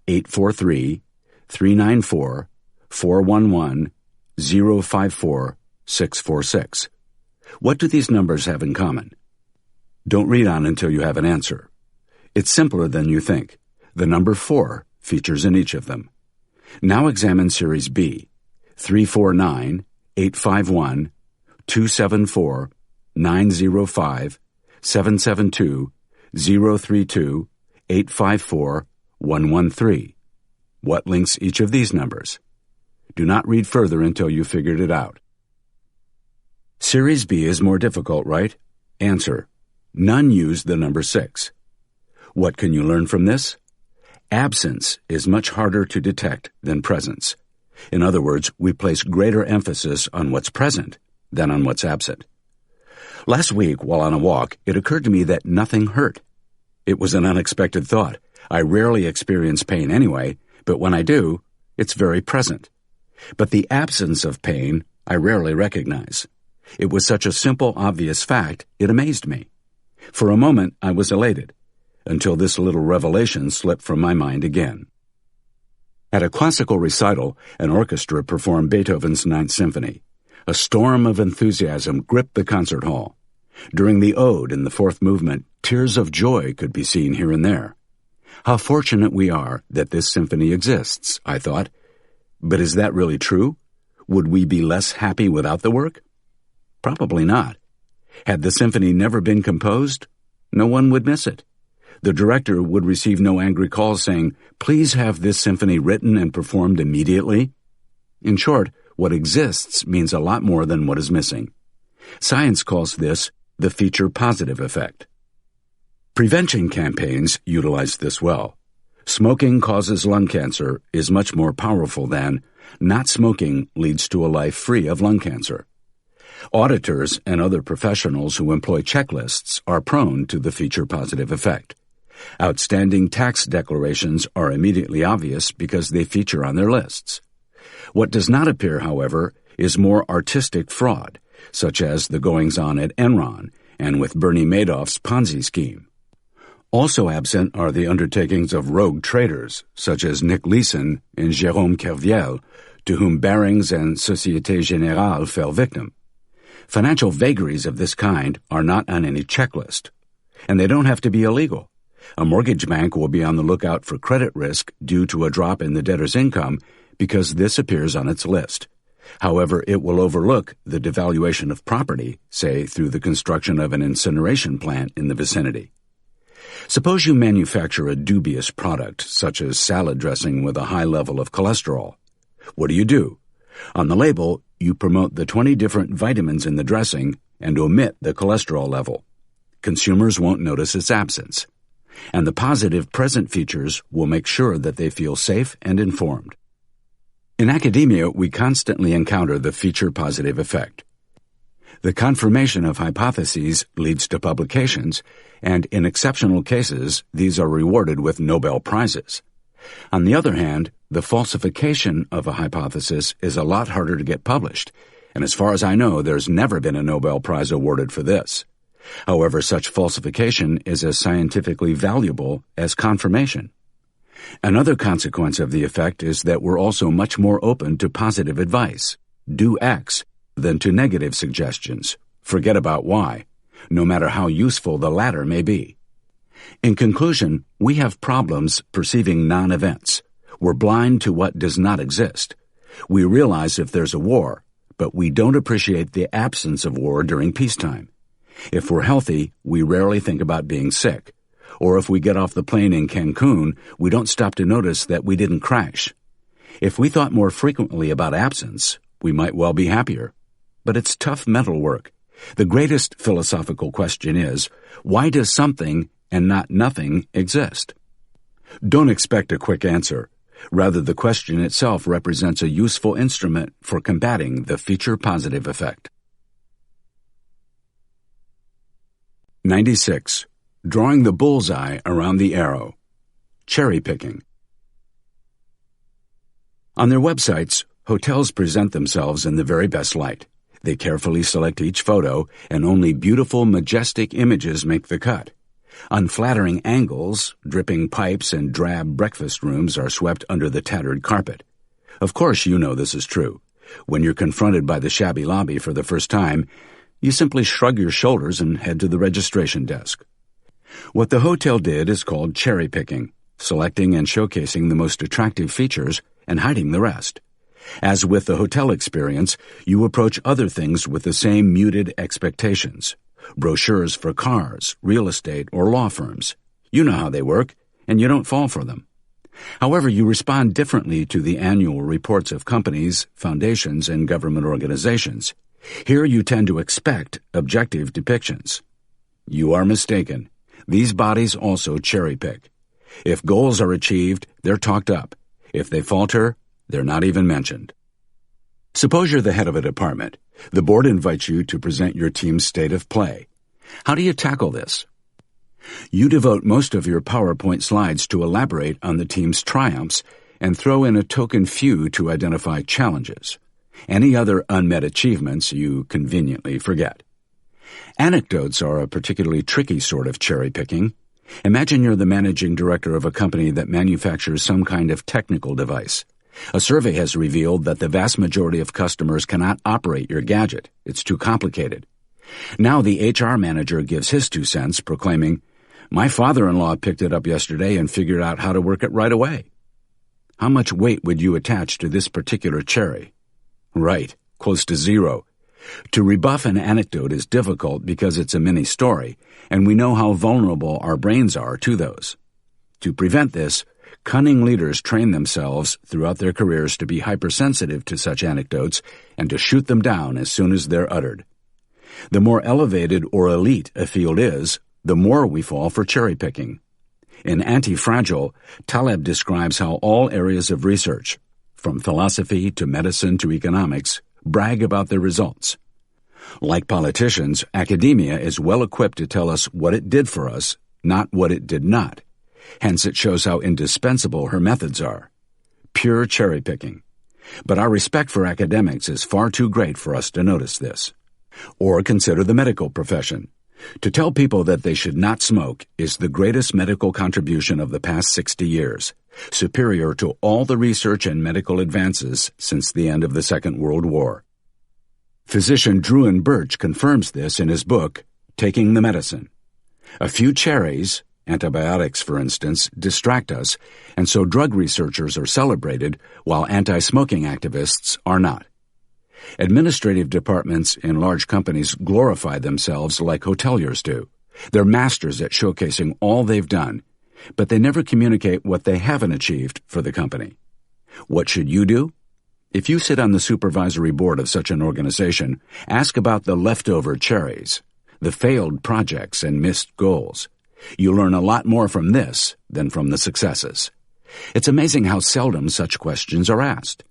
843, 394, 411, 054, 646. What do these numbers have in common? Don't read on until you have an answer. It's simpler than you think. The number 4 features in each of them. Now examine Series B, 349, 851, 274, 905, 772, 032, 854, 113. What links each of these numbers? Do not read further until you've figured it out. Series B is more difficult, right? Answer: none use the number 6. What can you learn from this? Absence is much harder to detect than presence. In other words, we place greater emphasis on what's present than on what's absent. Last week, while on a walk, it occurred to me that nothing hurt. It was an unexpected thought. I rarely experience pain anyway, but when I do, it's very present. But the absence of pain I rarely recognize. It was such a simple, obvious fact, it amazed me. For a moment, I was elated, until this little revelation slipped from my mind again. At a classical recital, an orchestra performed Beethoven's Ninth Symphony. A storm of enthusiasm gripped the concert hall. During the ode in the fourth movement, tears of joy could be seen here and there. How fortunate we are that this symphony exists, I thought. But is that really true? Would we be less happy without the work? Probably not. Had the symphony never been composed, no one would miss it. The director would receive no angry calls saying, "Please have this symphony written and performed immediately." In short, what exists means a lot more than what is missing. Science calls this the feature positive effect. Prevention campaigns utilize this well. Smoking causes lung cancer is much more powerful than not smoking leads to a life free of lung cancer. Auditors and other professionals who employ checklists are prone to the feature positive effect. Outstanding tax declarations are immediately obvious because they feature on their lists. What does not appear, however, is more artistic fraud, such as the goings-on at Enron and with Bernie Madoff's Ponzi scheme. Also absent are the undertakings of rogue traders, such as Nick Leeson and Jérôme Kerviel, to whom Barings and Société Générale fell victim. Financial vagaries of this kind are not on any checklist, and they don't have to be illegal. A mortgage bank will be on the lookout for credit risk due to a drop in the debtor's income because this appears on its list. However, it will overlook the devaluation of property, say through the construction of an incineration plant in the vicinity. Suppose you manufacture a dubious product, such as salad dressing with a high level of cholesterol. What do? On the label, you promote the 20 different vitamins in the dressing and omit the cholesterol level. Consumers won't notice its absence. And the positive present features will make sure that they feel safe and informed. In academia, we constantly encounter the feature positive effect. The confirmation of hypotheses leads to publications, and in exceptional cases, these are rewarded with Nobel Prizes. On the other hand, the falsification of a hypothesis is a lot harder to get published, and as far as I know, there's never been a Nobel Prize awarded for this. However, such falsification is as scientifically valuable as confirmation. Another consequence of the effect is that we're also much more open to positive advice. do X, than to negative suggestions, forget about Y, no matter how useful the latter may be. In conclusion, we have problems perceiving non-events. We're blind to what does not exist. We realize if there's a war, but we don't appreciate the absence of war during peacetime. If we're healthy, we rarely think about being sick. Or if we get off the plane in Cancun, we don't stop to notice that we didn't crash. If we thought more frequently about absence, we might well be happier. But it's tough mental work. The greatest philosophical question is, why does something and not nothing exist? Don't expect a quick answer. Rather, the question itself represents a useful instrument for combating the feature-positive effect. 96. Drawing the bullseye around the arrow. Cherry-picking. On their websites, hotels present themselves in the very best light. They carefully select each photo, and only beautiful, majestic images make the cut. Unflattering angles, dripping pipes, and drab breakfast rooms are swept under the tattered carpet. Of course you know this is true. When you're confronted by the shabby lobby for the first time, you simply shrug your shoulders and head to the registration desk. What the hotel did is called cherry-picking, selecting and showcasing the most attractive features and hiding the rest. As with the hotel experience, you approach other things with the same muted expectations. Brochures for cars, real estate, or law firms. You know how they work, and you don't fall for them. However, you respond differently to the annual reports of companies, foundations, and government organizations. Here you tend to expect objective depictions. You are mistaken. These bodies also cherry-pick. If goals are achieved, they're talked up. If they falter, they're not even mentioned. Suppose you're the head of a department. The board invites you to present your team's state of play. How do you tackle this? You devote most of your PowerPoint slides to elaborate on the team's triumphs and throw in a token few to identify challenges. Any other unmet achievements you conveniently forget. Anecdotes are a particularly tricky sort of cherry-picking. Imagine you're the managing director of a company that manufactures some kind of technical device. A survey has revealed that the vast majority of customers cannot operate your gadget. It's too complicated. Now the HR manager gives his 2 cents, proclaiming, "My father-in-law picked it up yesterday and figured out how to work it right away." How much weight would you attach to this particular cherry? Right, close to 0. To rebuff an anecdote is difficult because it's a mini-story, and we know how vulnerable our brains are to those. To prevent this, cunning leaders train themselves throughout their careers to be hypersensitive to such anecdotes and to shoot them down as soon as they're uttered. The more elevated or elite a field is, the more we fall for cherry-picking. In Anti-Fragile, Taleb describes how all areas of research, from philosophy to medicine to economics, brag about their results. Like politicians, academia is well equipped to tell us what it did for us, not what it did not. Hence it shows how indispensable her methods are. Pure cherry-picking. But our respect for academics is far too great for us to notice this. Or consider the medical profession. To tell people that they should not smoke is the greatest medical contribution of the past 60 years, superior to all the research and medical advances since the end of the Second World War. Physician Druin Birch confirms this in his book, Taking the Medicine. A few cherries, antibiotics for instance, distract us, and so drug researchers are celebrated while anti-smoking activists are not. Administrative departments in large companies glorify themselves like hoteliers do. They're masters at showcasing all they've done, but they never communicate what they haven't achieved for the company. What should you do? If you sit on the supervisory board of such an organization, ask about the leftover cherries, the failed projects and missed goals. You'll learn a lot more from this than from the successes. It's amazing how seldom such questions are asked.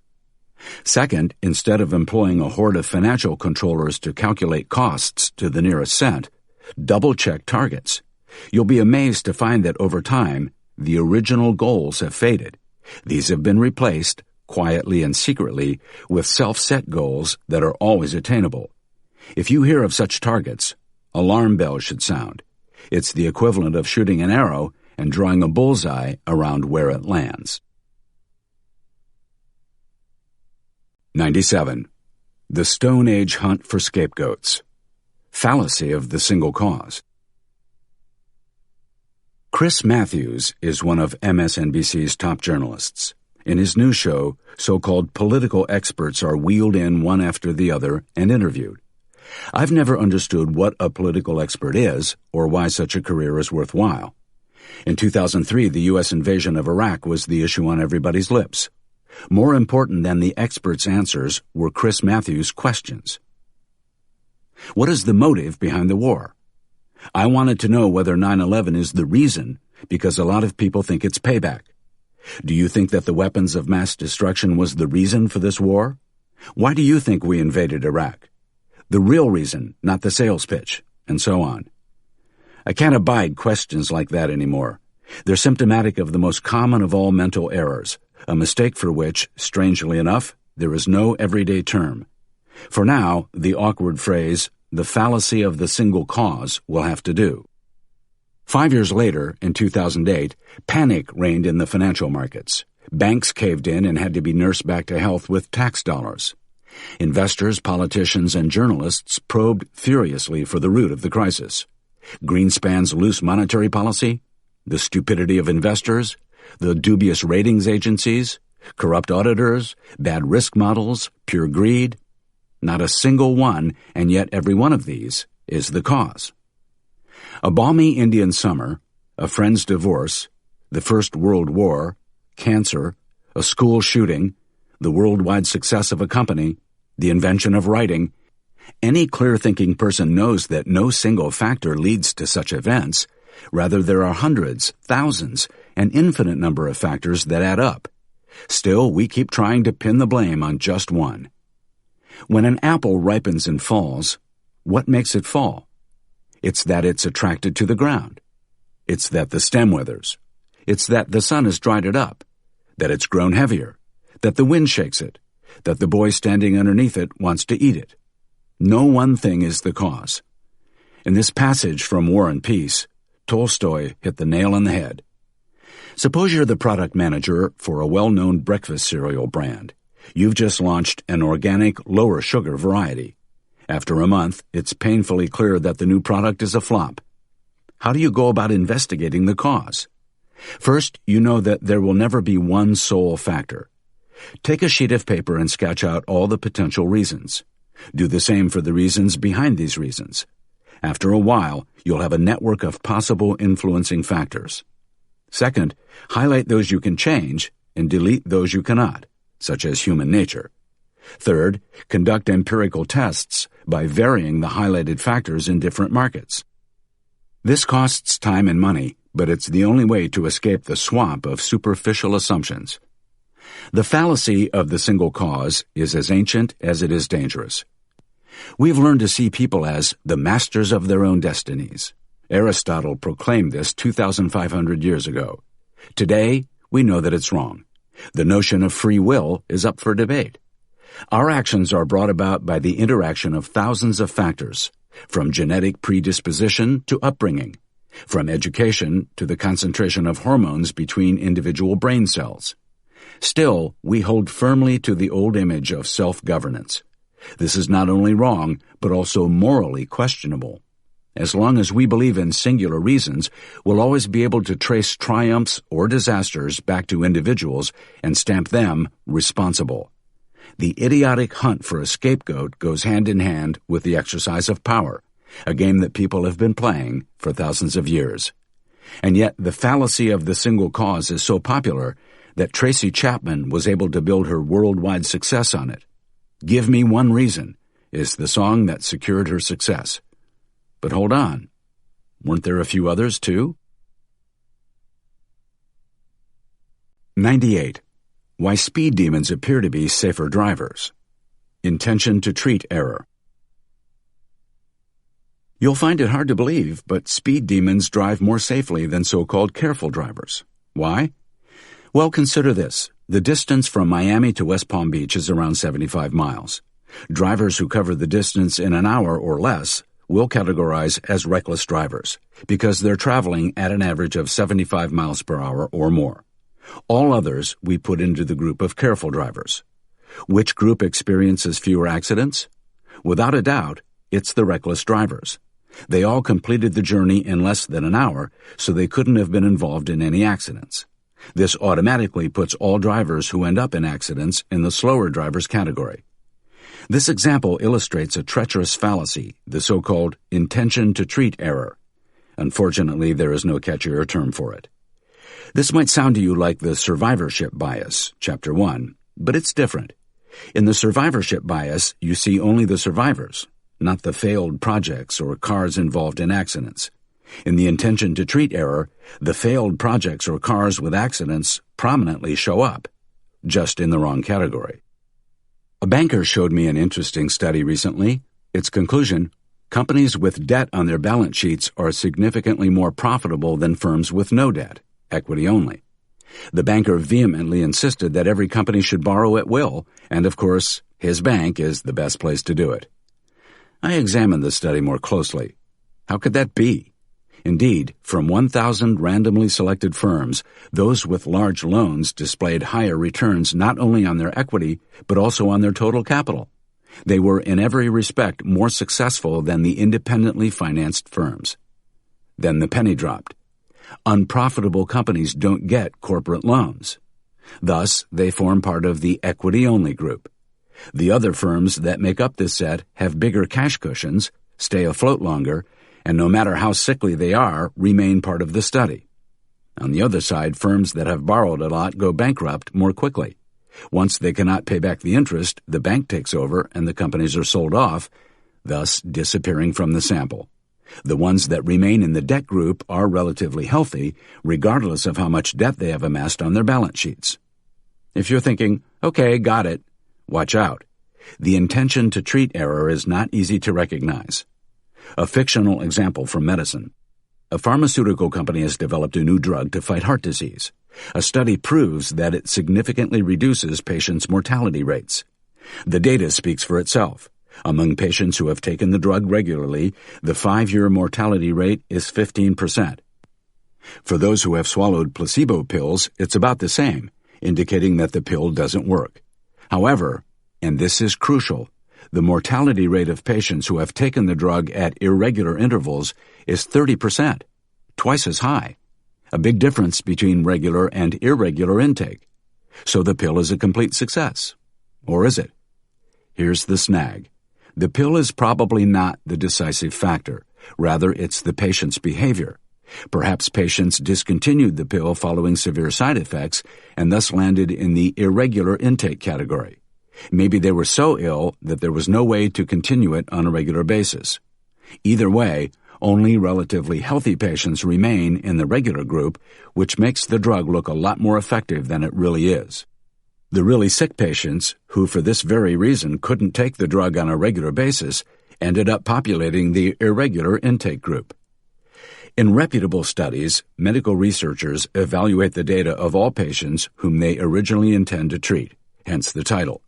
Second, instead of employing a horde of financial controllers to calculate costs to the nearest cent, double-check targets. You'll be amazed to find that over time, the original goals have faded. These have been replaced, quietly and secretly, with self-set goals that are always attainable. If you hear of such targets, alarm bells should sound. It's the equivalent of shooting an arrow and drawing a bullseye around where it lands. 97. The Stone Age Hunt for Scapegoats. Fallacy of the Single Cause. Chris Matthews is one of MSNBC's top journalists. In his new show, so-called political experts are wheeled in one after the other and interviewed. I've never understood what a political expert is or why such a career is worthwhile. In 2003, the U.S. invasion of Iraq was the issue on everybody's lips. More important than the experts' answers were Chris Matthews' questions. What is the motive behind the war? I wanted to know whether 9/11 is the reason, because a lot of people think it's payback. Do you think that the weapons of mass destruction was the reason for this war? Why do you think we invaded Iraq? The real reason, not the sales pitch, and so on. I can't abide questions like that anymore. They're symptomatic of the most common of all mental errors, a mistake for which, strangely enough, there is no everyday term. For now, the awkward phrase, the fallacy of the single cause, will have to do. 5 years later, in 2008, panic reigned in the financial markets. Banks caved in and had to be nursed back to health with tax dollars. Investors, politicians, and journalists probed furiously for the root of the crisis. Greenspan's loose monetary policy, the stupidity of investors, the dubious ratings agencies, corrupt auditors, bad risk models, pure greed. Not a single one, and yet every one of these, is the cause. A balmy Indian summer, a friend's divorce, the First World War, cancer, a school shooting, the worldwide success of a company, the invention of writing. Any clear-thinking person knows that no single factor leads to such events. Rather, there are hundreds, thousands, an infinite number of factors that add up. Still, we keep trying to pin the blame on just one. When an apple ripens and falls, what makes it fall? It's that it's attracted to the ground. It's that the stem withers. It's that the sun has dried it up, that it's grown heavier, that the wind shakes it, that the boy standing underneath it wants to eat it. No one thing is the cause. In this passage from War and Peace, Tolstoy hit the nail on the head. Suppose you're the product manager for a well-known breakfast cereal brand. You've just launched an organic, lower-sugar variety. After a month, it's painfully clear that the new product is a flop. How do you go about investigating the cause? First, you know that there will never be one sole factor. Take a sheet of paper and sketch out all the potential reasons. Do the same for the reasons behind these reasons. After a while, you'll have a network of possible influencing factors. Second, highlight those you can change and delete those you cannot, such as human nature. Third, conduct empirical tests by varying the highlighted factors in different markets. This costs time and money, but it's the only way to escape the swamp of superficial assumptions. The fallacy of the single cause is as ancient as it is dangerous. We've learned to see people as the masters of their own destinies. Aristotle proclaimed this 2,500 years ago. Today, we know that it's wrong. The notion of free will is up for debate. Our actions are brought about by the interaction of thousands of factors, from genetic predisposition to upbringing, from education to the concentration of hormones between individual brain cells. Still, we hold firmly to the old image of self-governance. This is not only wrong, but also morally questionable. As long as we believe in singular reasons, we'll always be able to trace triumphs or disasters back to individuals and stamp them responsible. The idiotic hunt for a scapegoat goes hand in hand with the exercise of power, a game that people have been playing for thousands of years. And yet the fallacy of the single cause is so popular that Tracy Chapman was able to build her worldwide success on it. "Give Me One Reason" is the song that secured her success. But hold on, weren't there a few others too? 98. Why speed demons appear to be safer drivers. Intention to treat error. You'll find it hard to believe, but speed demons drive more safely than so-called careful drivers. Why? Well, consider this. The distance from Miami to West Palm Beach is around 75 miles. Drivers who cover the distance in an hour or less will categorize as reckless drivers because they're traveling at an average of 75 miles per hour or more. All others we put into the group of careful drivers. Which group experiences fewer accidents? Without a doubt, it's the reckless drivers. They all completed the journey in less than an hour, so they couldn't have been involved in any accidents. This automatically puts all drivers who end up in accidents in the slower drivers category. This example illustrates a treacherous fallacy, the so-called intention-to-treat error. Unfortunately, there is no catchier term for it. This might sound to you like the survivorship bias, Chapter 1, but it's different. In the survivorship bias, you see only the survivors, not the failed projects or cars involved in accidents. In the intention-to-treat error, the failed projects or cars with accidents prominently show up, just in the wrong category. A banker showed me an interesting study recently. Its conclusion: companies with debt on their balance sheets are significantly more profitable than firms with no debt, equity only. The banker vehemently insisted that every company should borrow at will, and of course, his bank is the best place to do it. I examined the study more closely. How could that be? Indeed, from 1,000 randomly selected firms, those with large loans displayed higher returns not only on their equity, but also on their total capital. They were in every respect more successful than the independently financed firms. Then the penny dropped. Unprofitable companies don't get corporate loans. Thus, they form part of the equity-only group. The other firms that make up this set have bigger cash cushions, stay afloat longer, and no matter how sickly they are, remain part of the study. On the other side, firms that have borrowed a lot go bankrupt more quickly. Once they cannot pay back the interest, the bank takes over and the companies are sold off, thus disappearing from the sample. The ones that remain in the debt group are relatively healthy, regardless of how much debt they have amassed on their balance sheets. If you're thinking, okay, got it, watch out. The intention-to-treat error is not easy to recognize. A fictional example from medicine. A pharmaceutical company has developed a new drug to fight heart disease. A study proves that it significantly reduces patients' mortality rates. The data speaks for itself. Among patients who have taken the drug regularly, the 5-year mortality rate is 15%. For those who have swallowed placebo pills, it's about the same, indicating that the pill doesn't work. However, and this is crucial, the mortality rate of patients who have taken the drug at irregular intervals is 30%, twice as high. A big difference between regular and irregular intake. So the pill is a complete success. Or is it? Here's the snag. The pill is probably not the decisive factor. Rather, it's the patient's behavior. Perhaps patients discontinued the pill following severe side effects and thus landed in the irregular intake category. Maybe they were so ill that there was no way to continue it on a regular basis. Either way, only relatively healthy patients remain in the regular group, which makes the drug look a lot more effective than it really is. The really sick patients, who for this very reason couldn't take the drug on a regular basis, ended up populating the irregular intake group. In reputable studies, medical researchers evaluate the data of all patients whom they originally intend to treat, hence the title.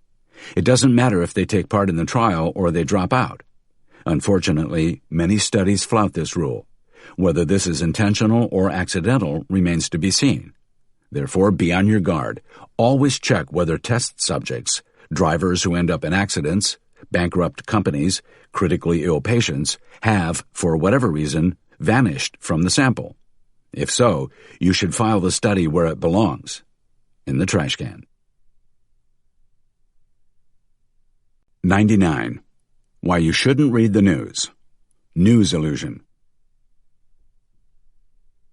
It doesn't matter if they take part in the trial or they drop out. Unfortunately, many studies flout this rule. Whether this is intentional or accidental remains to be seen. Therefore, be on your guard. Always check whether test subjects, drivers who end up in accidents, bankrupt companies, critically ill patients, have, for whatever reason, vanished from the sample. If so, you should file the study where it belongs, in the trash can. 99. Why you shouldn't read the news. News illusion.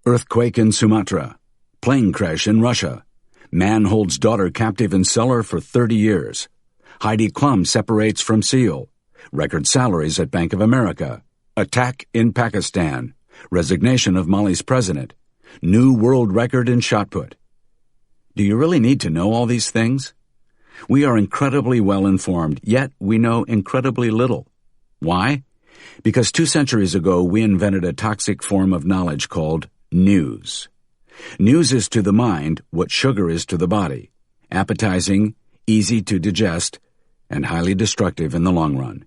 Earthquake in Sumatra. Plane crash in Russia. Man holds daughter captive in cellar for 30 years. Heidi Klum separates from SEAL. Record salaries at Bank of America. Attack in Pakistan. Resignation of Mali's president. New world record in shot put. Do you really need to know all these things? We are incredibly well informed, yet we know incredibly little. Why? Because 2 centuries ago we invented a toxic form of knowledge called news. News is to the mind what sugar is to the body, appetizing, easy to digest, and highly destructive in the long run.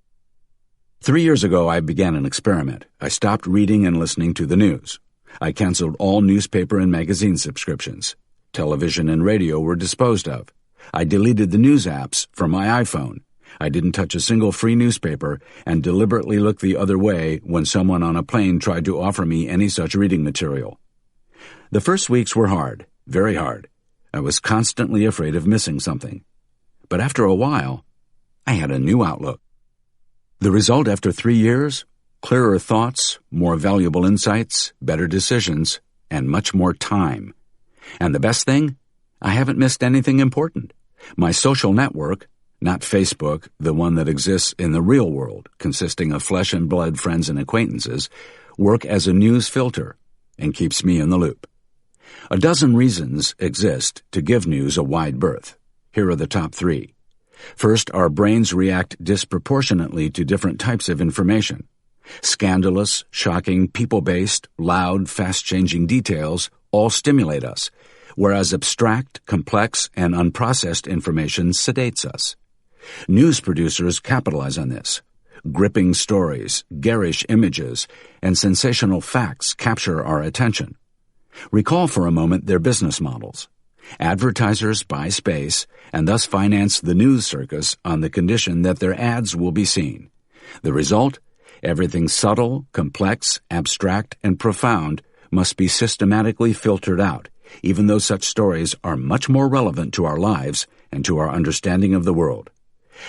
3 years ago I began an experiment. I stopped reading and listening to the news. I canceled all newspaper and magazine subscriptions. Television and radio were disposed of. I deleted the news apps from my iPhone. I didn't touch a single free newspaper and deliberately looked the other way when someone on a plane tried to offer me any such reading material. The first weeks were hard, very hard. I was constantly afraid of missing something. But after a while, I had a new outlook. The result after 3 years? Clearer thoughts, more valuable insights, better decisions, and much more time. And the best thing? I haven't missed anything important. My social network, not Facebook, the one that exists in the real world, consisting of flesh and blood friends and acquaintances, work as a news filter and keeps me in the loop. A dozen reasons exist to give news a wide berth. Here are the top 3. First, our brains react disproportionately to different types of information. Scandalous, shocking, people-based, loud, fast-changing details all stimulate us, whereas abstract, complex, and unprocessed information sedates us. News producers capitalize on this. Gripping stories, garish images, and sensational facts capture our attention. Recall for a moment their business models. Advertisers buy space and thus finance the news circus on the condition that their ads will be seen. The result? Everything subtle, complex, abstract, and profound must be systematically filtered out, even though such stories are much more relevant to our lives and to our understanding of the world.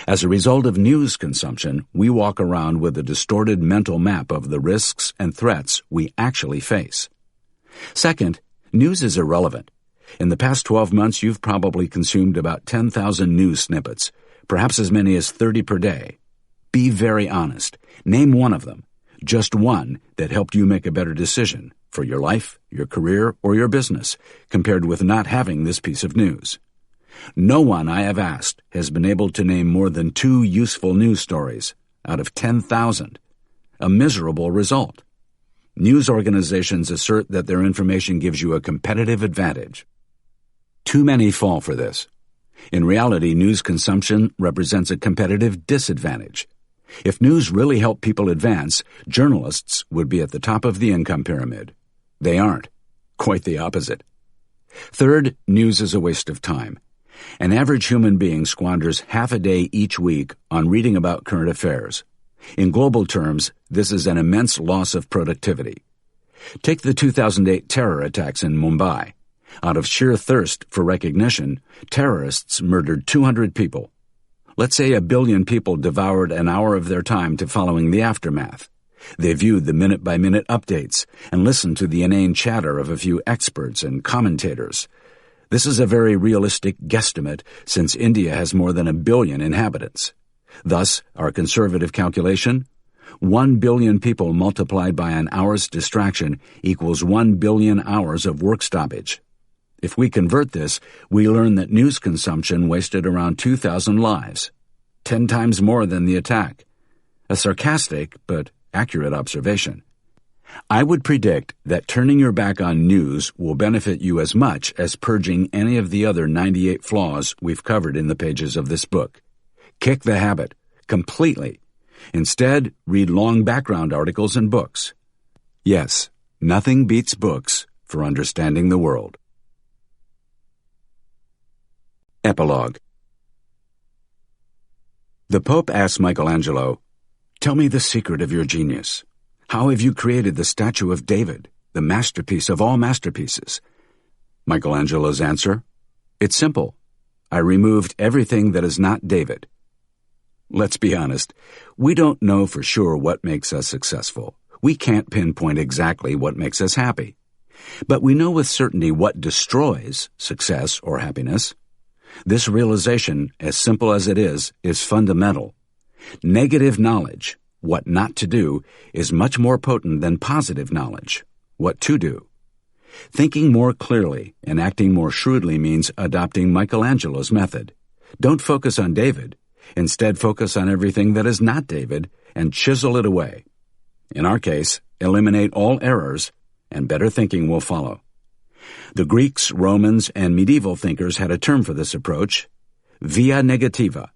As a result of news consumption, we walk around with a distorted mental map of the risks and threats we actually face. Second, news is irrelevant. In the past 12 months, you've probably consumed about 10,000 news snippets, perhaps as many as 30 per day. Be very honest. Name one of them, just one that helped you make a better decision for your life, your career, or your business, compared with not having this piece of news. No one I have asked has been able to name more than 2 useful news stories out of 10,000. A miserable result. News organizations assert that their information gives you a competitive advantage. Too many fall for this. In reality, news consumption represents a competitive disadvantage. If news really helped people advance, journalists would be at the top of the income pyramid. They aren't. Quite the opposite. Third, news is a waste of time. An average human being squanders half a day each week on reading about current affairs. In global terms, this is an immense loss of productivity. Take the 2008 terror attacks in Mumbai. Out of sheer thirst for recognition, terrorists murdered 200 people. Let's say 1 billion people devoured an hour of their time to following the aftermath. They viewed the minute-by-minute updates and listened to the inane chatter of a few experts and commentators. This is a very realistic guesstimate since India has more than 1 billion inhabitants. Thus, our conservative calculation, 1 billion people multiplied by an hour's distraction equals 1 billion hours of work stoppage. If we convert this, we learn that news consumption wasted around 2,000 lives, 10 times more than the attack. A sarcastic but accurate observation. I would predict that turning your back on news will benefit you as much as purging any of the other 98 flaws we've covered in the pages of this book. Kick the habit, completely. Instead, read long background articles and books. Yes, nothing beats books for understanding the world. Epilogue. The Pope asked Michelangelo, "Tell me the secret of your genius. How have you created the statue of David, the masterpiece of all masterpieces?" Michelangelo's answer, "It's simple. I removed everything that is not David." Let's be honest, we don't know for sure what makes us successful. We can't pinpoint exactly what makes us happy. But we know with certainty what destroys success or happiness. This realization, as simple as it is fundamental. Negative knowledge, what not to do, is much more potent than positive knowledge, what to do. Thinking more clearly and acting more shrewdly means adopting Michelangelo's method. Don't focus on David. Instead, focus on everything that is not David and chisel it away. In our case, eliminate all errors, and better thinking will follow. The Greeks, Romans, and medieval thinkers had a term for this approach, via negativa,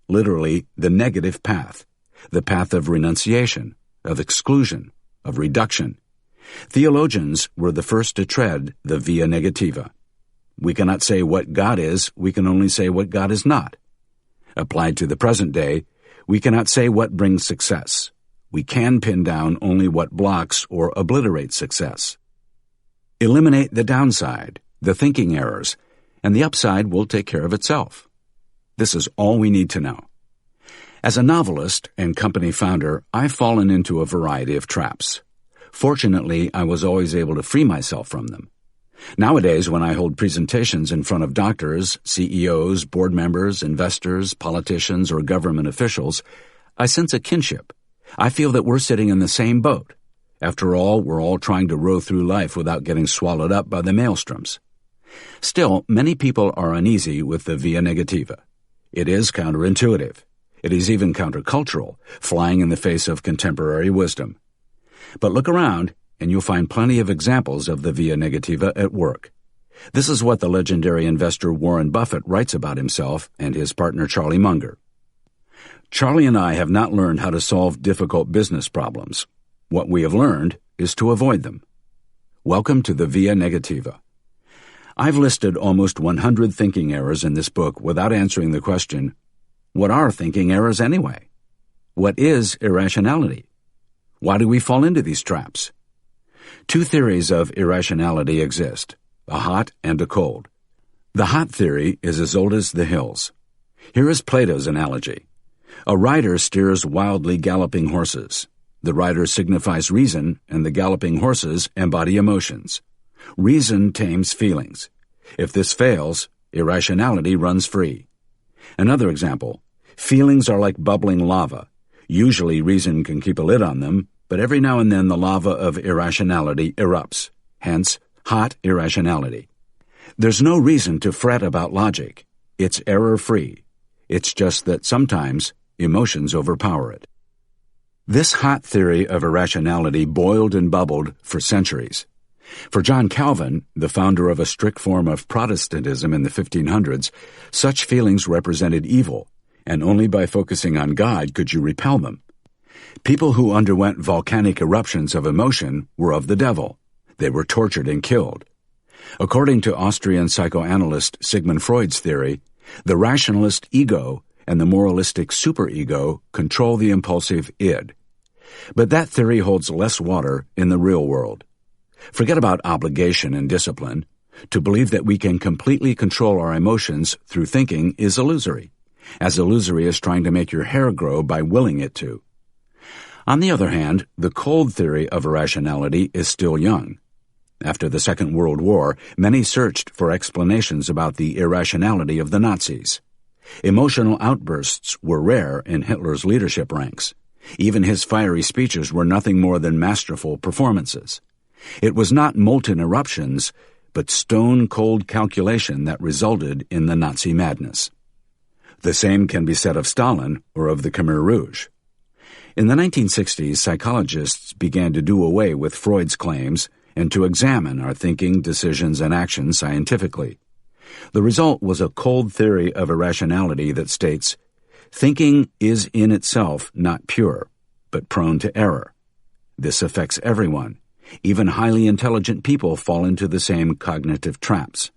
literally the negative path, the path of renunciation, of exclusion, of reduction. Theologians were the first to tread the via negativa. We cannot say what God is, we can only say what God is not. Applied to the present day, we cannot say what brings success. We can pin down only what blocks or obliterates success. Eliminate the downside, the thinking errors, and the upside will take care of itself. This is all we need to know. As a novelist and company founder, I've fallen into a variety of traps. Fortunately, I was always able to free myself from them. Nowadays, when I hold presentations in front of doctors, CEOs, board members, investors, politicians, or government officials, I sense a kinship. I feel that we're sitting in the same boat. After all, we're all trying to row through life without getting swallowed up by the maelstroms. Still, many people are uneasy with the via negativa. It is counterintuitive. It is even countercultural, flying in the face of contemporary wisdom. But look around, and you'll find plenty of examples of the via negativa at work. This is what the legendary investor Warren Buffett writes about himself and his partner Charlie Munger. Charlie and I have not learned how to solve difficult business problems. What we have learned is to avoid them. Welcome to the via negativa. I've listed almost 100 thinking errors in this book without answering the question, what are thinking errors anyway? What is irrationality? Why do we fall into these traps? Two theories of irrationality exist, a hot and a cold. The hot theory is as old as the hills. Here is Plato's analogy. A rider steers wildly galloping horses. The rider signifies reason, and the galloping horses embody emotions. Reason tames feelings. If this fails, irrationality runs free. Another example, feelings are like bubbling lava. Usually reason can keep a lid on them, but every now and then the lava of irrationality erupts, hence hot irrationality. There's no reason to fret about logic. It's error-free. It's just that sometimes emotions overpower it. This hot theory of irrationality boiled and bubbled for centuries. For John Calvin, the founder of a strict form of Protestantism in the 1500s, such feelings represented evil, and only by focusing on God could you repel them. People who underwent volcanic eruptions of emotion were of the devil. They were tortured and killed. According to Austrian psychoanalyst Sigmund Freud's theory, the rationalist ego and the moralistic superego control the impulsive id. But that theory holds less water in the real world. Forget about obligation and discipline. To believe that we can completely control our emotions through thinking is illusory, as illusory as trying to make your hair grow by willing it to. On the other hand, the cold theory of irrationality is still young. After the Second World War, many searched for explanations about the irrationality of the Nazis. Emotional outbursts were rare in Hitler's leadership ranks. Even his fiery speeches were nothing more than masterful performances. It was not molten eruptions, but stone-cold calculation that resulted in the Nazi madness. The same can be said of Stalin or of the Khmer Rouge. In the 1960s, psychologists began to do away with Freud's claims and to examine our thinking, decisions, and actions scientifically. The result was a cold theory of irrationality that states, thinking is in itself not pure, but prone to error. This affects everyone. Even highly intelligent people fall into the same cognitive traps.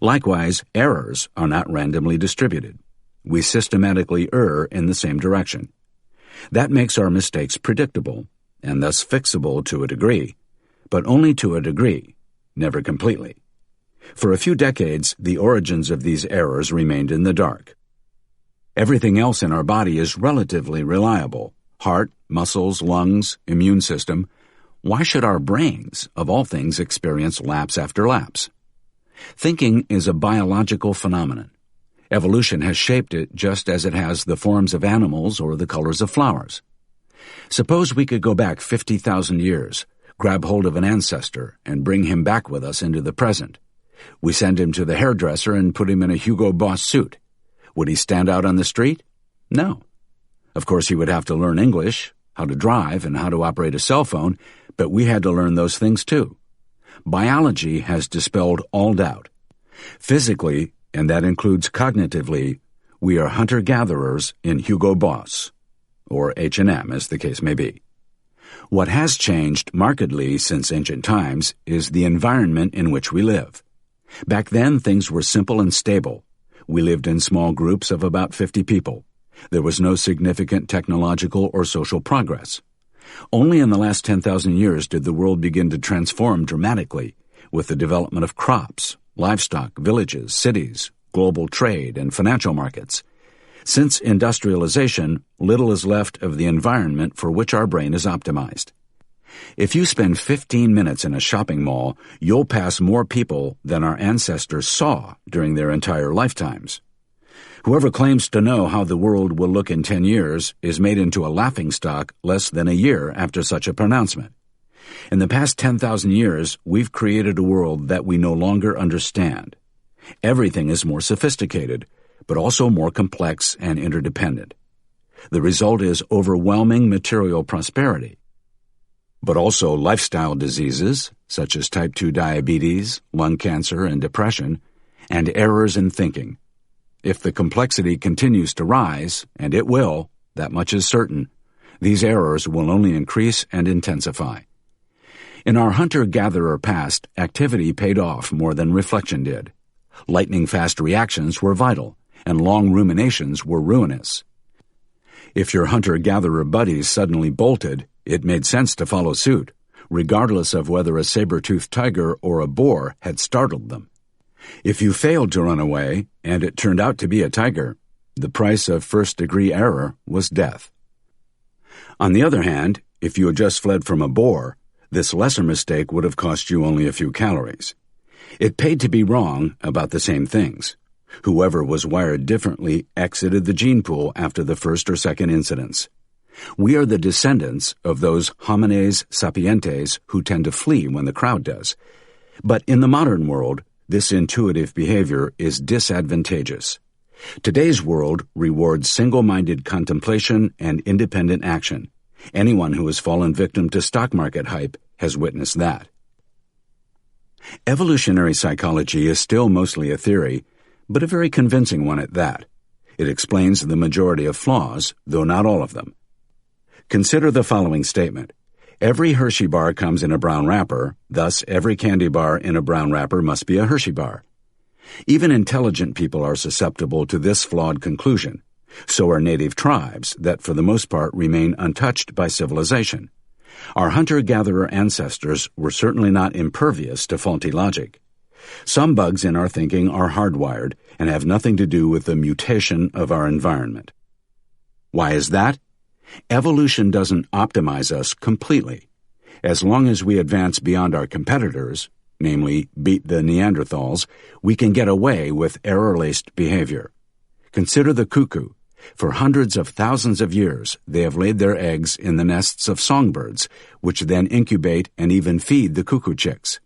Likewise, errors are not randomly distributed. We systematically err in the same direction. That makes our mistakes predictable, and thus fixable to a degree, but only to a degree, never completely. For a few decades, the origins of these errors remained in the dark. Everything else in our body is relatively reliable: heart, muscles, lungs, immune system. Why should our brains, of all things, experience lapse after lapse? Thinking is a biological phenomenon. Evolution has shaped it just as it has the forms of animals or the colors of flowers. Suppose we could go back 50,000 years, grab hold of an ancestor, and bring him back with us into the present. We send him to the hairdresser and put him in a Hugo Boss suit. Would he stand out on the street? No. Of course, he would have to learn English, how to drive, and how to operate a cell phone, but we had to learn those things too. Biology has dispelled all doubt. Physically, and that includes cognitively, we are hunter-gatherers in Hugo Boss, or H&M as the case may be. What has changed markedly since ancient times is the environment in which we live. Back then, things were simple and stable. We lived in small groups of about 50 people. There was no significant technological or social progress. Only in the last 10,000 years did the world begin to transform dramatically, with the development of crops, livestock, villages, cities, global trade, and financial markets. Since industrialization, little is left of the environment for which our brain is optimized. If you spend 15 minutes in a shopping mall, you'll pass more people than our ancestors saw during their entire lifetimes. Whoever claims to know how the world will look in 10 years is made into a laughingstock less than a year after such a pronouncement. In the past 10,000 years, we've created a world that we no longer understand. Everything is more sophisticated, but also more complex and interdependent. The result is overwhelming material prosperity, but also lifestyle diseases, such as type 2 diabetes, lung cancer, and depression, and errors in thinking. If the complexity continues to rise, and it will, that much is certain, these errors will only increase and intensify. In our hunter-gatherer past, activity paid off more than reflection did. Lightning-fast reactions were vital, and long ruminations were ruinous. If your hunter-gatherer buddies suddenly bolted, it made sense to follow suit, regardless of whether a saber-toothed tiger or a boar had startled them. If you failed to run away, and it turned out to be a tiger, the price of first-degree error was death. On the other hand, if you had just fled from a boar, this lesser mistake would have cost you only a few calories. It paid to be wrong about the same things. Whoever was wired differently exited the gene pool after the first or second incidents. We are the descendants of those homines sapientes who tend to flee when the crowd does. But in the modern world, this intuitive behavior is disadvantageous. Today's world rewards single-minded contemplation and independent action. Anyone who has fallen victim to stock market hype has witnessed that. Evolutionary psychology is still mostly a theory, but a very convincing one at that. It explains the majority of flaws, though not all of them. Consider the following statement. Every Hershey bar comes in a brown wrapper, thus every candy bar in a brown wrapper must be a Hershey bar. Even intelligent people are susceptible to this flawed conclusion. So are native tribes that for the most part remain untouched by civilization. Our hunter-gatherer ancestors were certainly not impervious to faulty logic. Some bugs in our thinking are hardwired and have nothing to do with the mutation of our environment. Why is that? Evolution doesn't optimize us completely. As long as we advance beyond our competitors, namely beat the Neanderthals, we can get away with error-laced behavior. Consider the cuckoo. For hundreds of thousands of years, they have laid their eggs in the nests of songbirds, which then incubate and even feed the cuckoo chicks.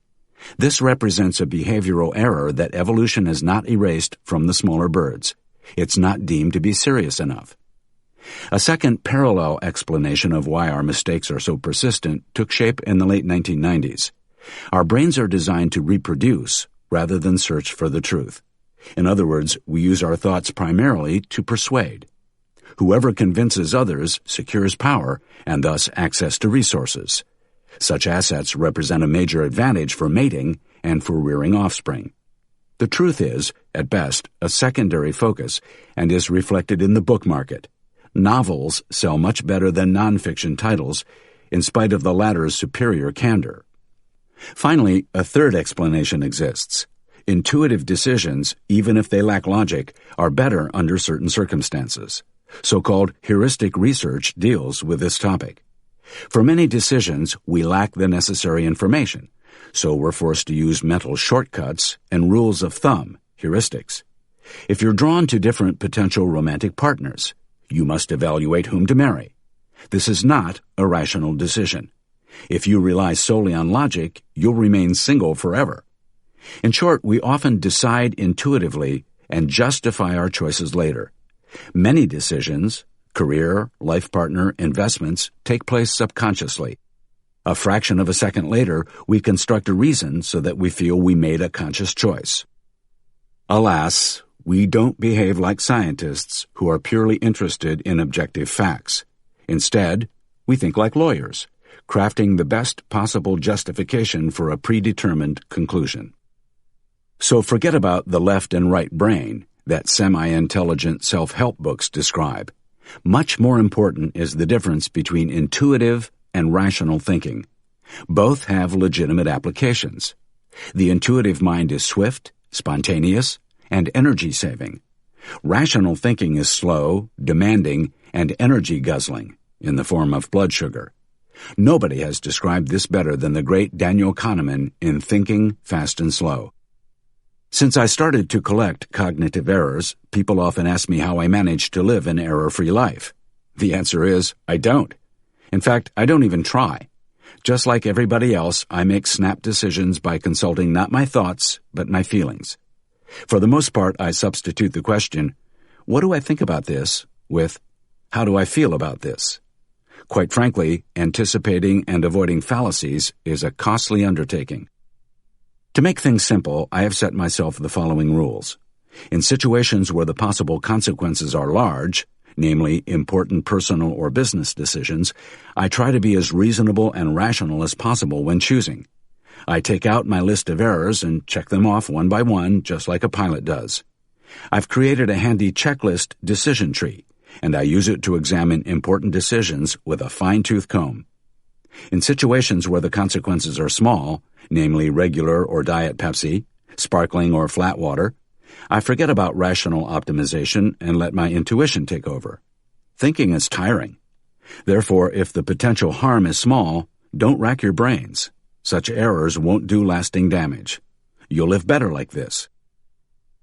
This represents a behavioral error that evolution has not erased from the smaller birds. It's not deemed to be serious enough. A second parallel explanation of why our mistakes are so persistent took shape in the late 1990s. Our brains are designed to reproduce rather than search for the truth. In other words, we use our thoughts primarily to persuade. Whoever convinces others secures power and thus access to resources. Such assets represent a major advantage for mating and for rearing offspring. The truth is, at best, a secondary focus and is reflected in the book market. Novels sell much better than nonfiction titles, in spite of the latter's superior candor. Finally, a third explanation exists. Intuitive decisions, even if they lack logic, are better under certain circumstances. So-called heuristic research deals with this topic. For many decisions, we lack the necessary information, so we're forced to use mental shortcuts and rules of thumb, heuristics. If you're drawn to different potential romantic partners, you must evaluate whom to marry. This is not a rational decision. If you rely solely on logic, you'll remain single forever. In short, we often decide intuitively and justify our choices later. Many decisions, career, life partner, investments, take place subconsciously. A fraction of a second later, we construct a reason so that we feel we made a conscious choice. Alas, we don't behave like scientists who are purely interested in objective facts. Instead, we think like lawyers, crafting the best possible justification for a predetermined conclusion. So forget about the left and right brain that semi-intelligent self-help books describe. Much more important is the difference between intuitive and rational thinking. Both have legitimate applications. The intuitive mind is swift, spontaneous, and energy-saving. Rational thinking is slow, demanding, and energy-guzzling in the form of blood sugar. Nobody has described this better than the great Daniel Kahneman in Thinking, Fast and Slow. Since I started to collect cognitive errors, people often ask me how I manage to live an error-free life. The answer is, I don't. In fact, I don't even try. Just like everybody else, I make snap decisions by consulting not my thoughts, but my feelings. For the most part, I substitute the question, what do I think about this, with, how do I feel about this? Quite frankly, anticipating and avoiding fallacies is a costly undertaking. To make things simple, I have set myself the following rules. In situations where the possible consequences are large, namely important personal or business decisions, I try to be as reasonable and rational as possible when choosing. I take out my list of errors and check them off one by one, just like a pilot does. I've created a handy checklist decision tree, and I use it to examine important decisions with a fine-tooth comb. In situations where the consequences are small, namely regular or diet Pepsi, sparkling or flat water, I forget about rational optimization and let my intuition take over. Thinking is tiring. Therefore, if the potential harm is small, don't rack your brains. Such errors won't do lasting damage. You'll live better like this.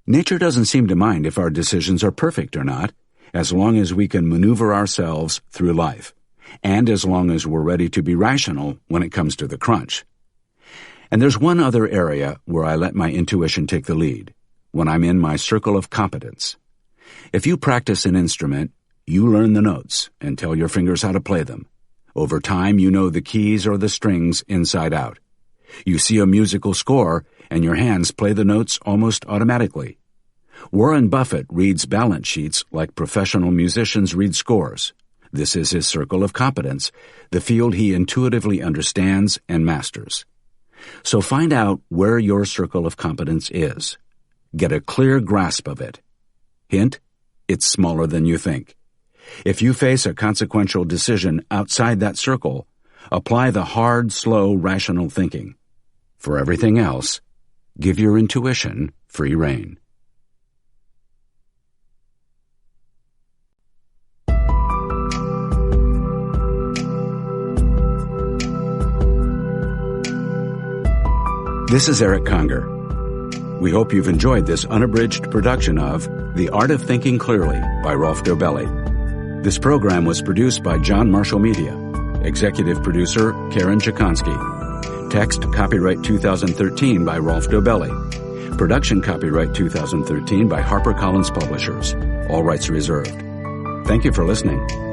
Nature doesn't seem to mind if our decisions are perfect or not, as long as we can maneuver ourselves through life, and as long as we're ready to be rational when it comes to the crunch. And there's one other area where I let my intuition take the lead, when I'm in my circle of competence. If you practice an instrument, you learn the notes and tell your fingers how to play them. Over time, you know the keys or the strings inside out. You see a musical score, and your hands play the notes almost automatically. Warren Buffett reads balance sheets like professional musicians read scores. This is his circle of competence, the field he intuitively understands and masters. So find out where your circle of competence is. Get a clear grasp of it. Hint, it's smaller than you think. If you face a consequential decision outside that circle, apply the hard, slow, rational thinking. For everything else, give your intuition free rein. This is Eric Conger. We hope you've enjoyed this unabridged production of The Art of Thinking Clearly by Rolf Dobelli. This program was produced by John Marshall Media. Executive producer Karen Jakonski. Text copyright 2013 by Rolf Dobelli. Production copyright 2013 by HarperCollins Publishers. All rights reserved. Thank you for listening.